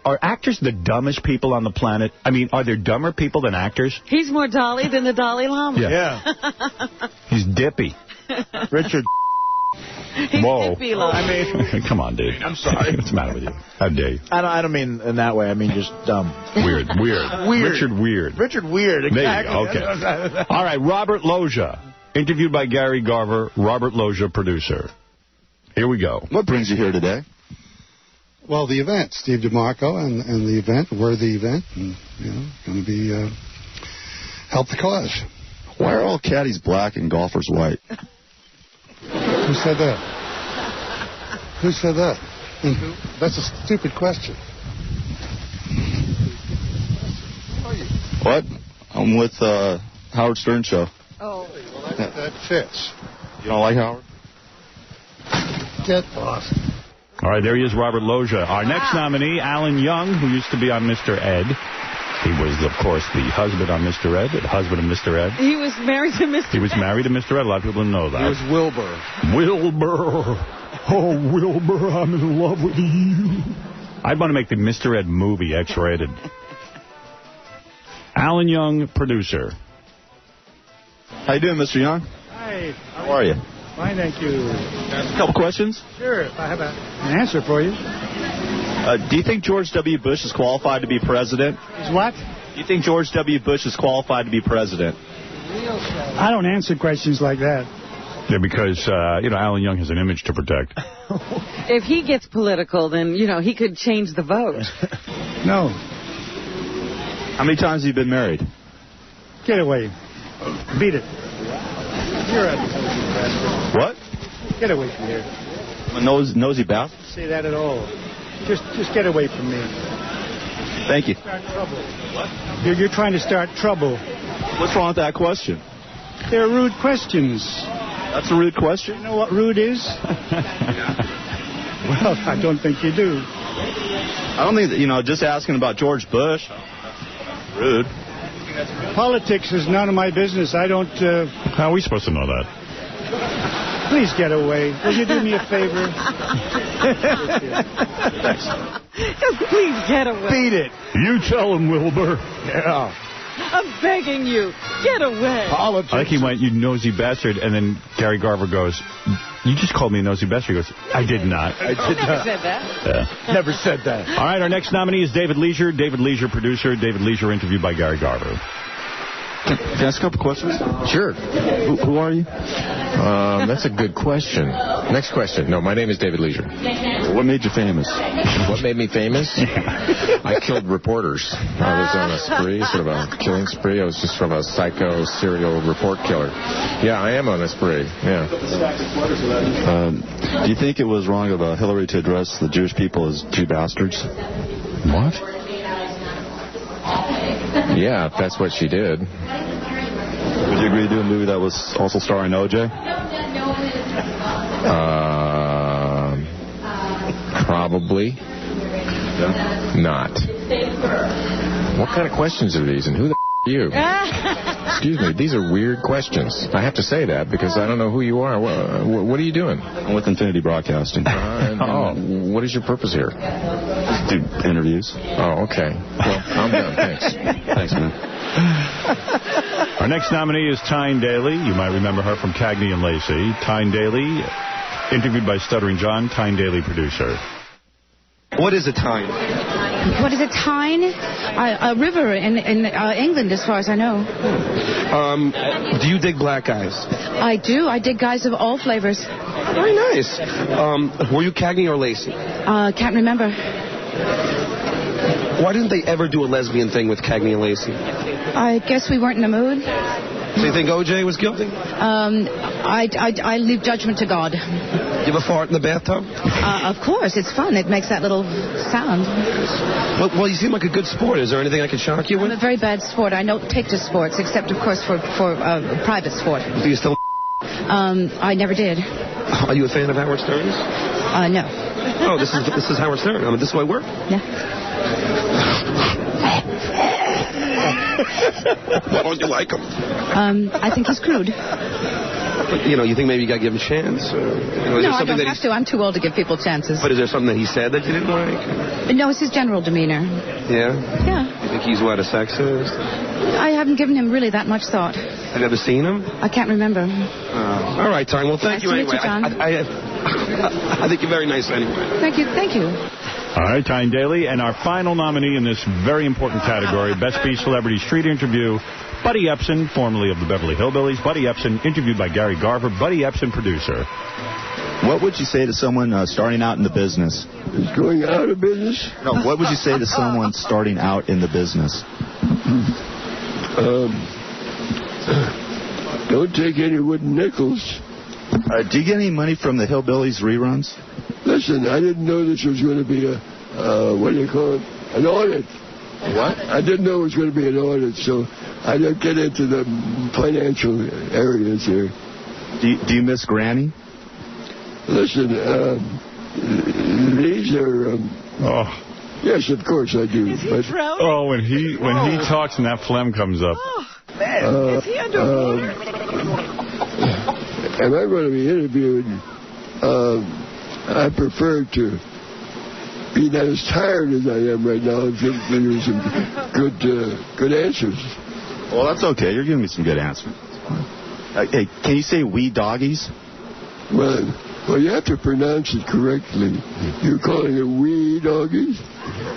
are actors the dumbest people on the planet? I mean, are there dumber people than actors? He's more Dalai than the Dalai Lama. Yeah. He's dippy. Richard. Whoa. I mean, come on, dude. I'm sorry. What's the matter with you? How dare you? I don't mean in that way. I mean just dumb. Weird. Richard Weird. Richard Weird, exactly. There you go. Okay. All right, Robert Loggia. Interviewed by Gary Garver. Robert Loggia, producer. Here we go. What brings you here today? Well, the event. Steve DeMarco and the event. We're the event. And, going to be help the cause. Why are all caddies black and golfers white? Who said that? Who said that? That's a stupid question. What? I'm with Howard Stern Show. Oh. Well, that fits. You don't like Howard? Get lost. All right, there he is, Robert Loggia. Our next nominee, Alan Young, who used to be on Mr. Ed. He was, of course, the husband on Mr. Ed, the husband of Mr. Ed. He was married to Mr. Ed. He was married to Mr. Ed. A lot of people didn't know that. He was Wilbur. Oh, Wilbur, I'm in love with you. I'd want to make the Mr. Ed movie X-rated. Alan Young, producer. How you doing, Mr. Young? Hi. How are you? Fine, thank you. A couple questions? Sure, I have an answer for you. Do you think George W. Bush is qualified to be president? Is what? Do you think George W. Bush is qualified to be president? I don't answer questions like that. Yeah, because, Alan Young has an image to protect. If he gets political, then, he could change the vote. No. How many times have you been married? Get away. Beat it. You're a What? Get away from here. A nosy bastard? Don't say that at all. Just get away from me. Thank you. Start trouble. What? You're trying to start trouble. What's wrong with that question? They're rude questions. That's a rude question? You know what rude is? Well, I don't think you do. I don't think that, just asking about George Bush. Rude. Politics is none of my business. I don't... How are we supposed to know that? Please get away. Will you do me a favor? Thanks. Please get away. Beat it. You tell him, Wilbur. Yeah. I'm begging you. Get away. Politics. I think he went, you nosy bastard, and then Gary Garver goes, you just called me a nosy bastard. He goes, I did not. I never said that. Yeah. Never said that. All right, our next nominee is David Leisure. David Leisure, producer. David Leisure, interviewed by Gary Garver. Can I ask a couple questions? Sure. Who are you? That's a good question. Next question. No, my name is David Leisure. What made you famous? What made me famous? I killed reporters. I was on a spree, sort of a killing spree. I was just from a psycho serial report killer. Yeah, I am on a spree. Yeah. Do you think it was wrong of Hillary to address the Jewish people as Jew bastards? What? Yeah, if that's what she did. Would you agree to do a movie that was also starring OJ? Probably. Not. What kind of questions are these, and who the are you? Excuse me, these are weird questions. I have to say that because I don't know who you are. What are you doing? I'm with Infinity Broadcasting. And what is your purpose here? Do interviews. Oh, okay. Well, I'm done. Thanks. Thanks, man. Our next nominee is Tyne Daly. You might remember her from Cagney and Lacey. Tyne Daly, interviewed by Stuttering John. Tyne Daly, producer. What is a Tyne? What is a Tyne? A river in England, as far as I know. Do you dig black guys? I do. I dig guys of all flavors. Very nice. Were you Cagney or Lacey? Can't remember. Why didn't they ever do a lesbian thing with Cagney and Lacey? I guess we weren't in the mood. So you think O.J. was guilty? I leave judgment to God. You ever fart in the bathtub? Of course. It's fun. It makes that little sound. Well, you seem like a good sport. Is there anything I can shock you with? I'm a very bad sport. I don't take to sports, except, of course, for private sport. Do you still... I never did. Are you a fan of Howard Stern's? No. Oh, this is Howard Stern. I mean, this is why I work? Yeah. Why don't you like him? I think he's crude. You think maybe you got to give him a chance? No, I don't have to. I'm too old to give people chances. But is there something that he said that you didn't like? No, it's his general demeanor. Yeah? Yeah. You think he's, what, a sexist? I haven't given him really that much thought. Have you ever seen him? I can't remember. All right, Tyne. Well, thank you anyway. Nice to meet you, John. I think you're very nice anyway. Thank you. Thank you. All right, Tyne Daly. And our final nominee in this very important category, Best B-Celebrity Street Interview, Buddy Epson, formerly of the Beverly Hillbillies. Buddy Epson, interviewed by Gary Garver. Buddy Epson, producer. What would you say to someone starting out in the business? Is going out of business? No, what would you say to someone starting out in the business? Don't take any wooden nickels. Do you get any money from the Hillbillies reruns? Listen, I didn't know this was going to be a, what do you call it, an audit. What? I didn't know it was going to be an audit, so I don't get into the financial areas here. Do you miss Granny? Listen, these are... Yes, of course I do. Oh, when he talks and that phlegm comes up. Man, is he underwater? Am I going to be interviewed? I prefer to be not as tired as I am right now and give you some good answers. Well, that's okay. You're giving me some good answers. Hey, can you say "we doggies"? Well, you have to pronounce it correctly. You're calling it "we doggies"?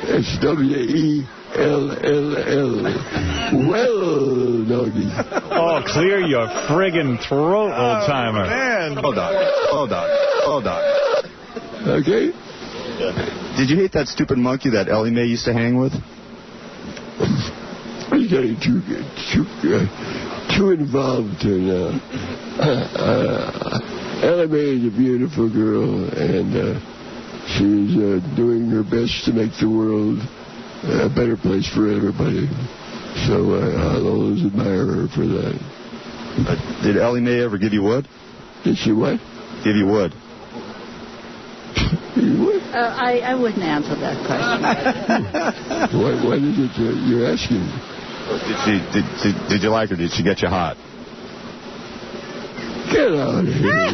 It's W-E-L-L-L. Well, doggies. Oh, clear your friggin' throat, old-timer. Man. Hold on. Okay. Did you hate that stupid monkey that Ellie Mae used to hang with? You're getting too involved here now. Ellie Mae is a beautiful girl, and she's doing her best to make the world a better place for everybody. So I'll always admire her for that. Did Ellie Mae ever give you wood? Did she what? Give you wood. I wouldn't answer that question. What is it you're asking? Did you like her? Did she get you hot? Get out of here.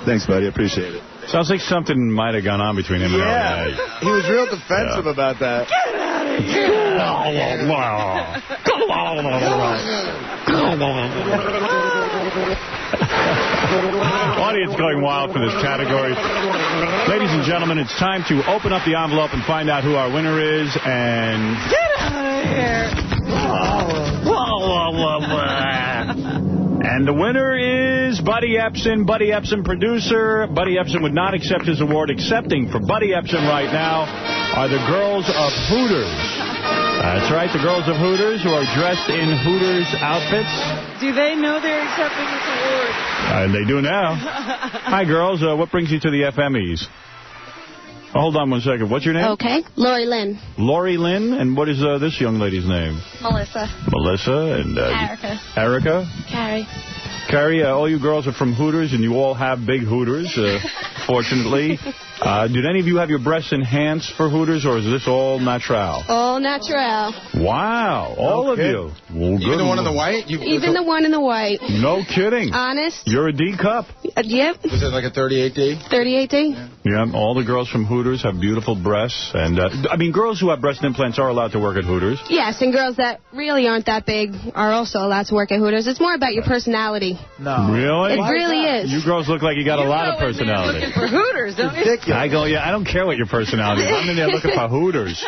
Thanks, buddy. I appreciate it. Sounds like something might have gone on between him and Ellie. He was real defensive about that. Get out of here! Audience going wild for this category. Ladies and gentlemen, it's time to open up the envelope and find out who our winner is. And get out of here! And the winner is Buddy Epson. Buddy Epson, producer. Buddy Epson would not accept his award. Accepting for Buddy Epson right now are the girls of Hooters. That's right, the girls of Hooters who are dressed in Hooters outfits. Do they know they're accepting this award? And they do now. Hi, girls. What brings you to the FMEs? Oh, hold on one second. What's your name? Okay. Lori Lynn. Lori Lynn. And what is this young lady's name? Melissa. Melissa. And Erica. Erica. Carrie. Carrie, all you girls are from Hooters, and you all have big Hooters, fortunately. Did any of you have your breasts enhanced for Hooters, or is this all natural? All natural. Wow, all of you. Well, Even the one in the white? Even the one in the white. No kidding. Honest? You're a D cup. Yep. Was it like a 38D? 38D. Yeah, all the girls from Hooters have beautiful breasts. And, I mean, girls who have breast implants are allowed to work at Hooters. Yes, and girls that really aren't that big are also allowed to work at Hooters. It's more about your personality. No. Really? It really is. You girls look like you got a lot of You're personality. looking for Hooters, don't you? I go, yeah, I don't care what your personality is. I'm in there looking for Hooters.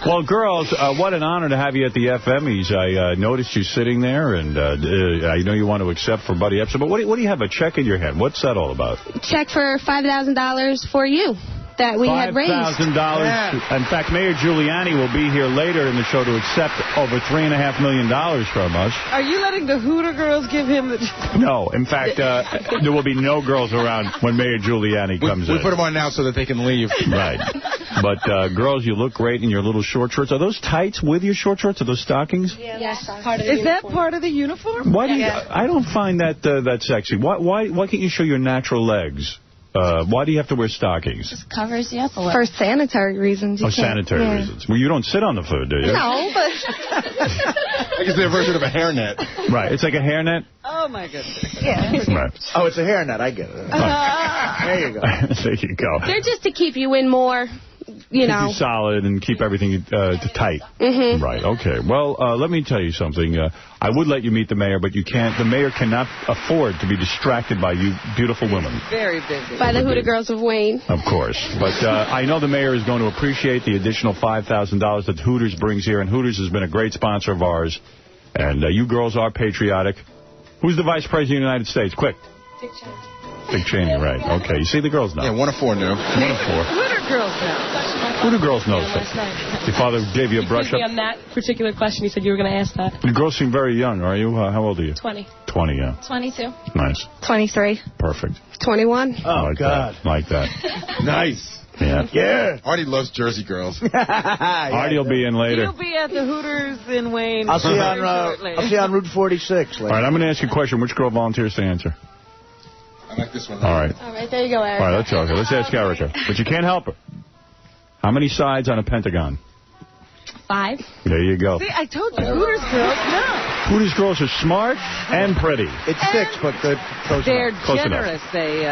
Well, girls, what an honor to have you at the FMEs. I noticed you sitting there, and I know you want to accept for Buddy Epson. But what do you have, a check in your hand? What's that all about? Check for $5,000 for you that we had raised. $5,000. Yeah. In fact, Mayor Giuliani will be here later in the show to accept over $3.5 million from us. Are you letting the Hooter girls give him the... No. In fact, there will be no girls around when Mayor Giuliani comes in. We put them on now so that they can leave. Right. But, girls, you look great in your little short shorts. Are those tights with your short shorts? Are those stockings? Yeah, yes. Is that part of the uniform? Why do you, I don't find that that sexy. Why can't you show your natural legs? Why do you have to wear stockings? Just covers you up a little. For sanitary reasons. Sanitary reasons. Well, you don't sit on the food, do you? No, but... I guess they're a version of a hairnet. Right. It's like a hairnet? Oh, my goodness. Yeah. Right. Oh, it's a hairnet. I get it. There you go. There you go. They're just to keep you in more... You know. Keep you solid and keep everything tight. Mm-hmm. Right, okay. Well, let me tell you something. I would let you meet the mayor, but you can't. The mayor cannot afford to be distracted by you beautiful women. Very busy. By the Hooter Girls of Wayne. Of course. But I know the mayor is going to appreciate the additional $5,000 that Hooters brings here, and Hooters has been a great sponsor of ours. And you girls are patriotic. Who's the vice president of the United States? Quick. Dick Cheney. Dick Cheney, right. Okay, you see the girls know. Yeah, 1 of 4 knew. 1 of 4. Hooter girls know. Who do girls know? Your father gave you a brush up? On that particular question, he said you were going to ask that. You girls seem very young, are you? How old are you? 20. 20, yeah. 22. Nice. 23. Perfect. 21. Oh, like God. That. Like that. Nice. Yeah. Yeah. Artie loves Jersey girls. Artie will be in later. He'll be at the Hooters in Wayne. I'll see you on Route 46 later. All right, I'm going to ask you a question. Which girl volunteers to answer? I like this one. All right. All right, there you go, Erica. All right, let's ask Erica. But you can't help her. How many sides on a pentagon? 5. There you go. See, I told you, Hooters girls know. Hooters girls are smart and pretty. It's 6, but they're close They're enough. generous. They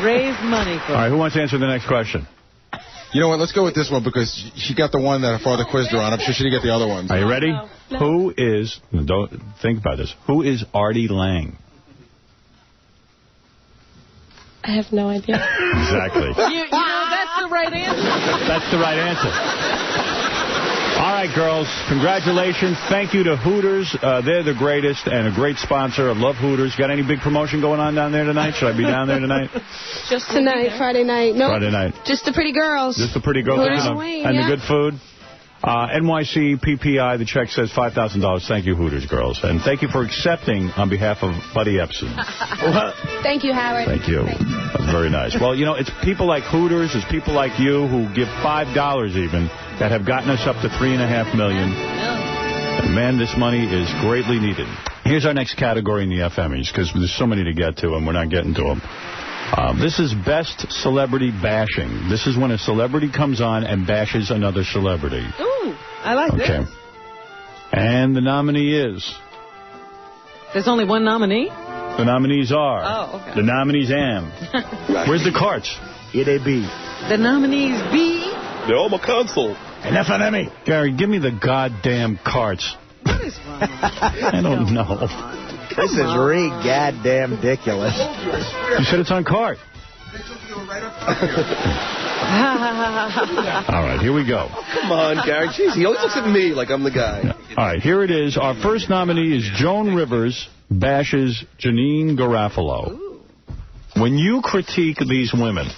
raise money for All right, who wants to answer the next question? You know what? Let's go with this one because she got the one that her father quizzed her on. I'm sure she didn't get the other ones. Are you ready? No. Who is, don't think about this, who is Artie Lange? I have no idea. Exactly. You know, that's the right answer. That's the right answer. All right, girls, congratulations. Thank you to Hooters. They're the greatest and a great sponsor. I love Hooters. Got any big promotion going on down there tonight? Should I be down there tonight? Just tonight, Friday night. No, Friday night. Just the pretty girls. Just the pretty girls. Hooters of Wayne, and yeah. the good food. NYC PPI, the check says $5,000. Thank you, Hooters girls. And thank you for accepting on behalf of Buddy Epson. Thank you, Howard. Thank you. That's very nice. Well, you know, it's people like Hooters, it's people like you who give $5 even that have gotten us up to $3.5 million. And man, this money is greatly needed. Here's our next category in the FMEs, because there's so many to get to and we're not getting to them. This is best celebrity bashing. This is when a celebrity comes on and bashes another celebrity. Ooh, I like this. And the nominee is? There's only one nominee? The nominees are? Oh, okay. The nominees am. Where's the carts? Here they be. The nominees be? They're on my console. An FME. Gary, give me the goddamn carts. What is wrong? I don't know. This is goddamn ridiculous. You said it's on cart. All right, here we go. Come on, Gary. Jeez, he always looks at me like I'm the guy. Yeah. All right, here it is. Our first nominee is Joan Rivers bashes Janine Garofalo. Ooh. When you critique these women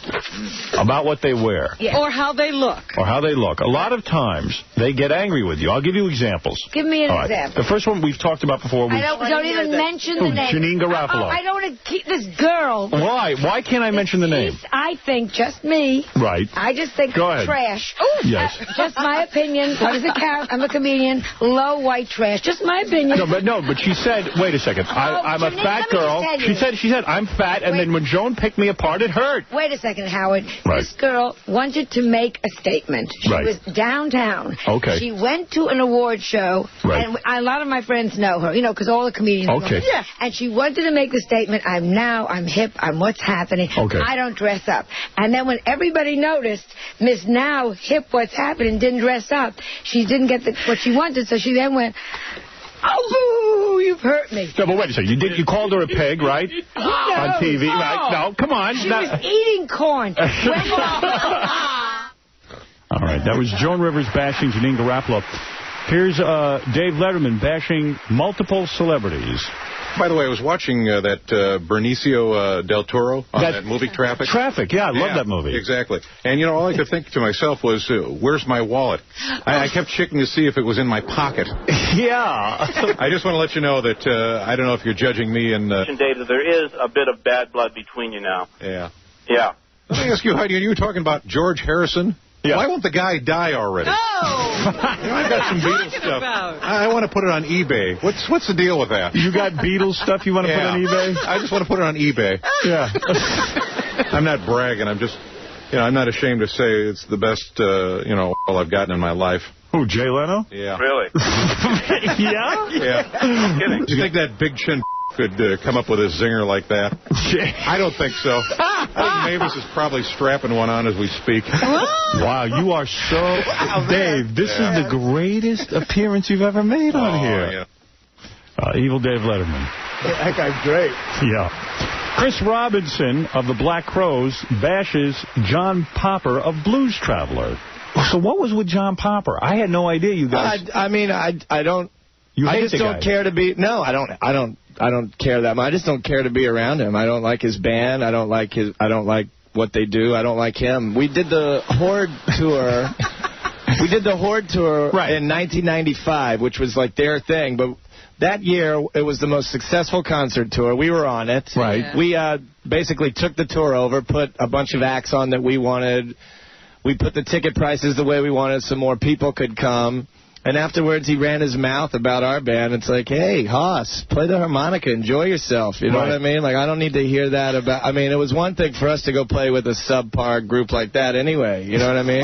about what they wear. Yeah. Or how they look. Or how they look. A lot of times, they get angry with you. I'll give you examples. Give me an example. The first one we've talked about before. Don't even mention the name. Janine Garofalo. I don't want to keep this girl. Why? Why can't I mention the name? I think, just me. Right. I just think Go ahead. trash. Yes. Just my opinion. What does it count? I'm a comedian. Low white trash. Just my opinion. No, but she said, wait a second. I'm a fat girl. She said, I'm fat, and then when Joan picked me apart, it hurt. Wait a second, Howard. Right. This girl wanted to make a statement. She Right. was downtown. Okay. She went to an award show, Right. and a lot of my friends know her, because all the comedians know her. Okay. Yeah. And she wanted to make the statement, I'm hip, I'm what's happening. Okay. I don't dress up. And then when everybody noticed Miss Now, hip, what's happening, didn't dress up, she didn't get what she wanted, so she then went, oh, boo, you've hurt me. No, but wait a second. You called her a pig, right? On TV, right? No, come on. She was eating corn. All right, that was Joan Rivers bashing Janine Garofalo. Here's Dave Letterman bashing multiple celebrities. By the way, I was watching that Benicio del Toro on that movie Traffic. Traffic, yeah, I love that movie. Exactly. And, all I could think to myself was, where's my wallet? I kept checking to see if it was in my pocket. Yeah. I just want to let you know that I don't know if you're judging me and... Dave, that there is a bit of bad blood between you now. Yeah. Yeah. Let me ask you, Heidi, you were talking about George Harrison? Yeah. Why won't the guy die already? I've got some Beatles stuff. I want to put it on eBay. What's the deal with that? You got Beatles stuff you want to put on eBay? I just want to put it on eBay. Yeah. I'm not bragging. I'm just, I'm not ashamed to say it's the best, all I've gotten in my life. Who, Jay Leno? Yeah. Really? Yeah? Yeah. I'm kidding. Do you think that big chin could come up with a zinger like that? I don't think so. I think Mavis is probably strapping one on as we speak. Wow, you are so... Dave, this is the greatest appearance you've ever made on here. Yeah. Evil Dave Letterman. That guy's great. Yeah. Chris Robinson of the Black Crowes bashes John Popper of Blues Traveler. So what was with John Popper? I had no idea you guys... I don't... I just don't care to be... No, I don't care that much. I just don't care to be around him. I don't like his band. I don't like what they do. I don't like him. We did the Horde tour. In 1995, which was like their thing. But that year, it was the most successful concert tour. We were on it. Right. Yeah. We basically took the tour over, put a bunch of acts on that we wanted. We put the ticket prices the way we wanted so more people could come. And afterwards, he ran his mouth about our band. It's like, hey, Haas, play the harmonica, enjoy yourself. You know what I mean? Like, I don't need to hear that about... I mean, it was one thing for us to go play with a subpar group like that anyway. You know what I mean?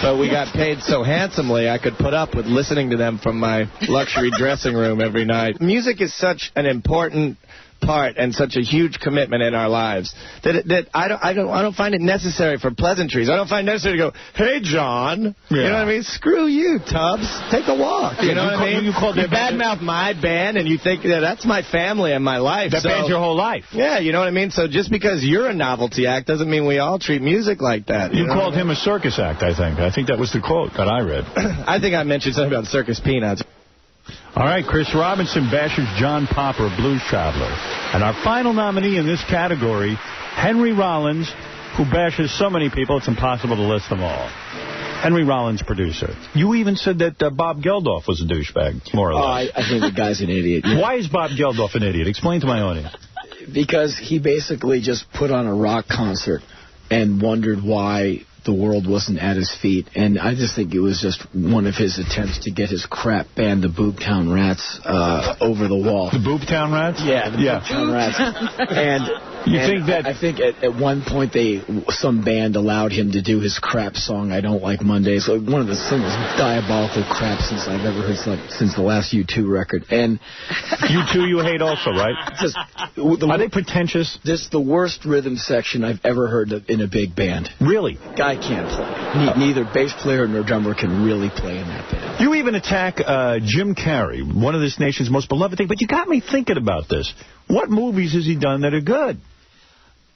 But we got paid so handsomely, I could put up with listening to them from my luxury dressing room every night. Music is such an important part and such a huge commitment in our lives that I don't find it necessary for pleasantries. I don't find it necessary to go, hey, John. Yeah. You know what I mean? Screw you, Tubbs. Take a walk. You know what I mean? You badmouth my band and you think that's my family and my life. That band's your whole life. Yeah, you know what I mean? So just because you're a novelty act doesn't mean we all treat music like that. You called him a circus act, I think. I think that was the quote that I read. I think I mentioned something about Circus Peanuts. All right, Chris Robinson bashes John Popper, Blues Traveler. And our final nominee in this category, Henry Rollins, who bashes so many people it's impossible to list them all. Henry Rollins, producer. You even said that Bob Geldof was a douchebag, more or less. I think the guy's an idiot. Yeah. Why is Bob Geldof an idiot? Explain to my audience. Because he basically just put on a rock concert and wondered why the world wasn't at his feet, and I just think it was just one of his attempts to get his crap band, the Boobtown Rats, over the wall. The Boobtown Rats? Yeah, the Boobtown Rats. And I think at one point some band allowed him to do his crap song, I Don't Like Mondays, like one of the most diabolical crap since I've ever heard, since the last U2 record. And U2 you hate also, right? Are they pretentious? This is the worst rhythm section I've ever heard in a big band. Really? Guy can't play. Neither bass player nor drummer can really play in that band. You even attack Jim Carrey, one of this nation's most beloved things. But you got me thinking about this. What movies has he done that are good?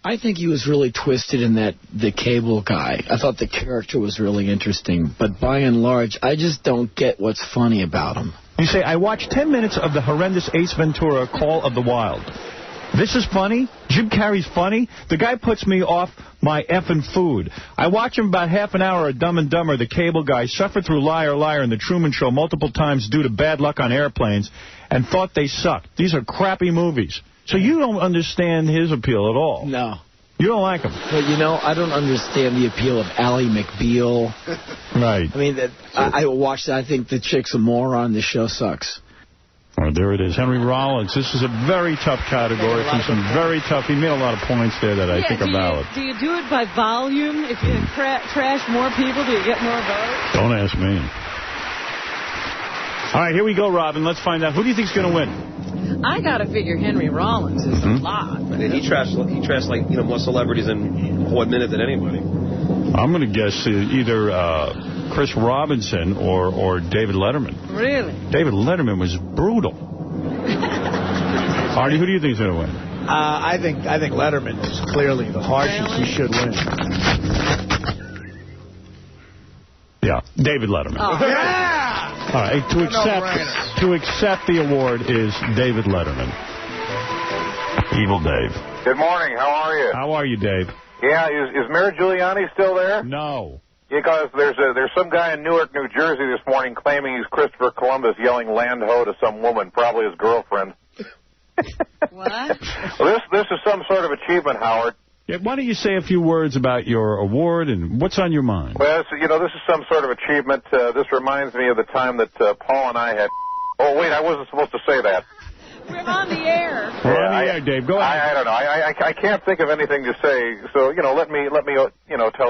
I think he was really twisted in that The Cable Guy. I thought the character was really interesting. But by and large, I just don't get what's funny about him. You say, I watched 10 minutes of the horrendous Ace Ventura, Call of the Wild. This is funny? Jim Carrey's funny? The guy puts me off my effing food. I watch him about half an hour of Dumb and Dumber, The Cable Guy, suffer through Liar, Liar, and The Truman Show multiple times due to bad luck on airplanes, and thought they sucked. These are crappy movies. So you don't understand his appeal at all. No. You don't like him. But, I don't understand the appeal of Ally McBeal. Right. I mean, I watched that. I think the chick's a moron. The show sucks. Oh, there it is. Henry Rollins. This is a very tough category from some very tough. He made a lot of points there that I think are valid. Do you do it by volume? If you trash more people, do you get more votes? Don't ask me. All right, here we go, Robin. Let's find out. Who do you think's going to win? I got to figure Henry Rollins is a lot. And he trashed like more celebrities in 1 minute than anybody. I'm going to guess either Chris Robinson or David Letterman. Really? David Letterman was brutal. Artie, who do you think is going to win? I think Letterman is clearly the harshest. He should win. Yeah, David Letterman. Oh. Yeah! All right, to accept the award is David Letterman. Evil Dave. Good morning. How are you? How are you, Dave? Yeah, is Mayor Giuliani still there? No. Because there's some guy in Newark, New Jersey this morning claiming he's Christopher Columbus yelling land ho to some woman, probably his girlfriend. What? Well, this is some sort of achievement, Howard. Yeah, why don't you say a few words about your award and what's on your mind? Well, this is some sort of achievement. This reminds me of the time that Paul and I had... Oh, wait, I wasn't supposed to say that. We're on the air. We're on the air, Dave. Go ahead. I don't know. I can't think of anything to say. So, let me tell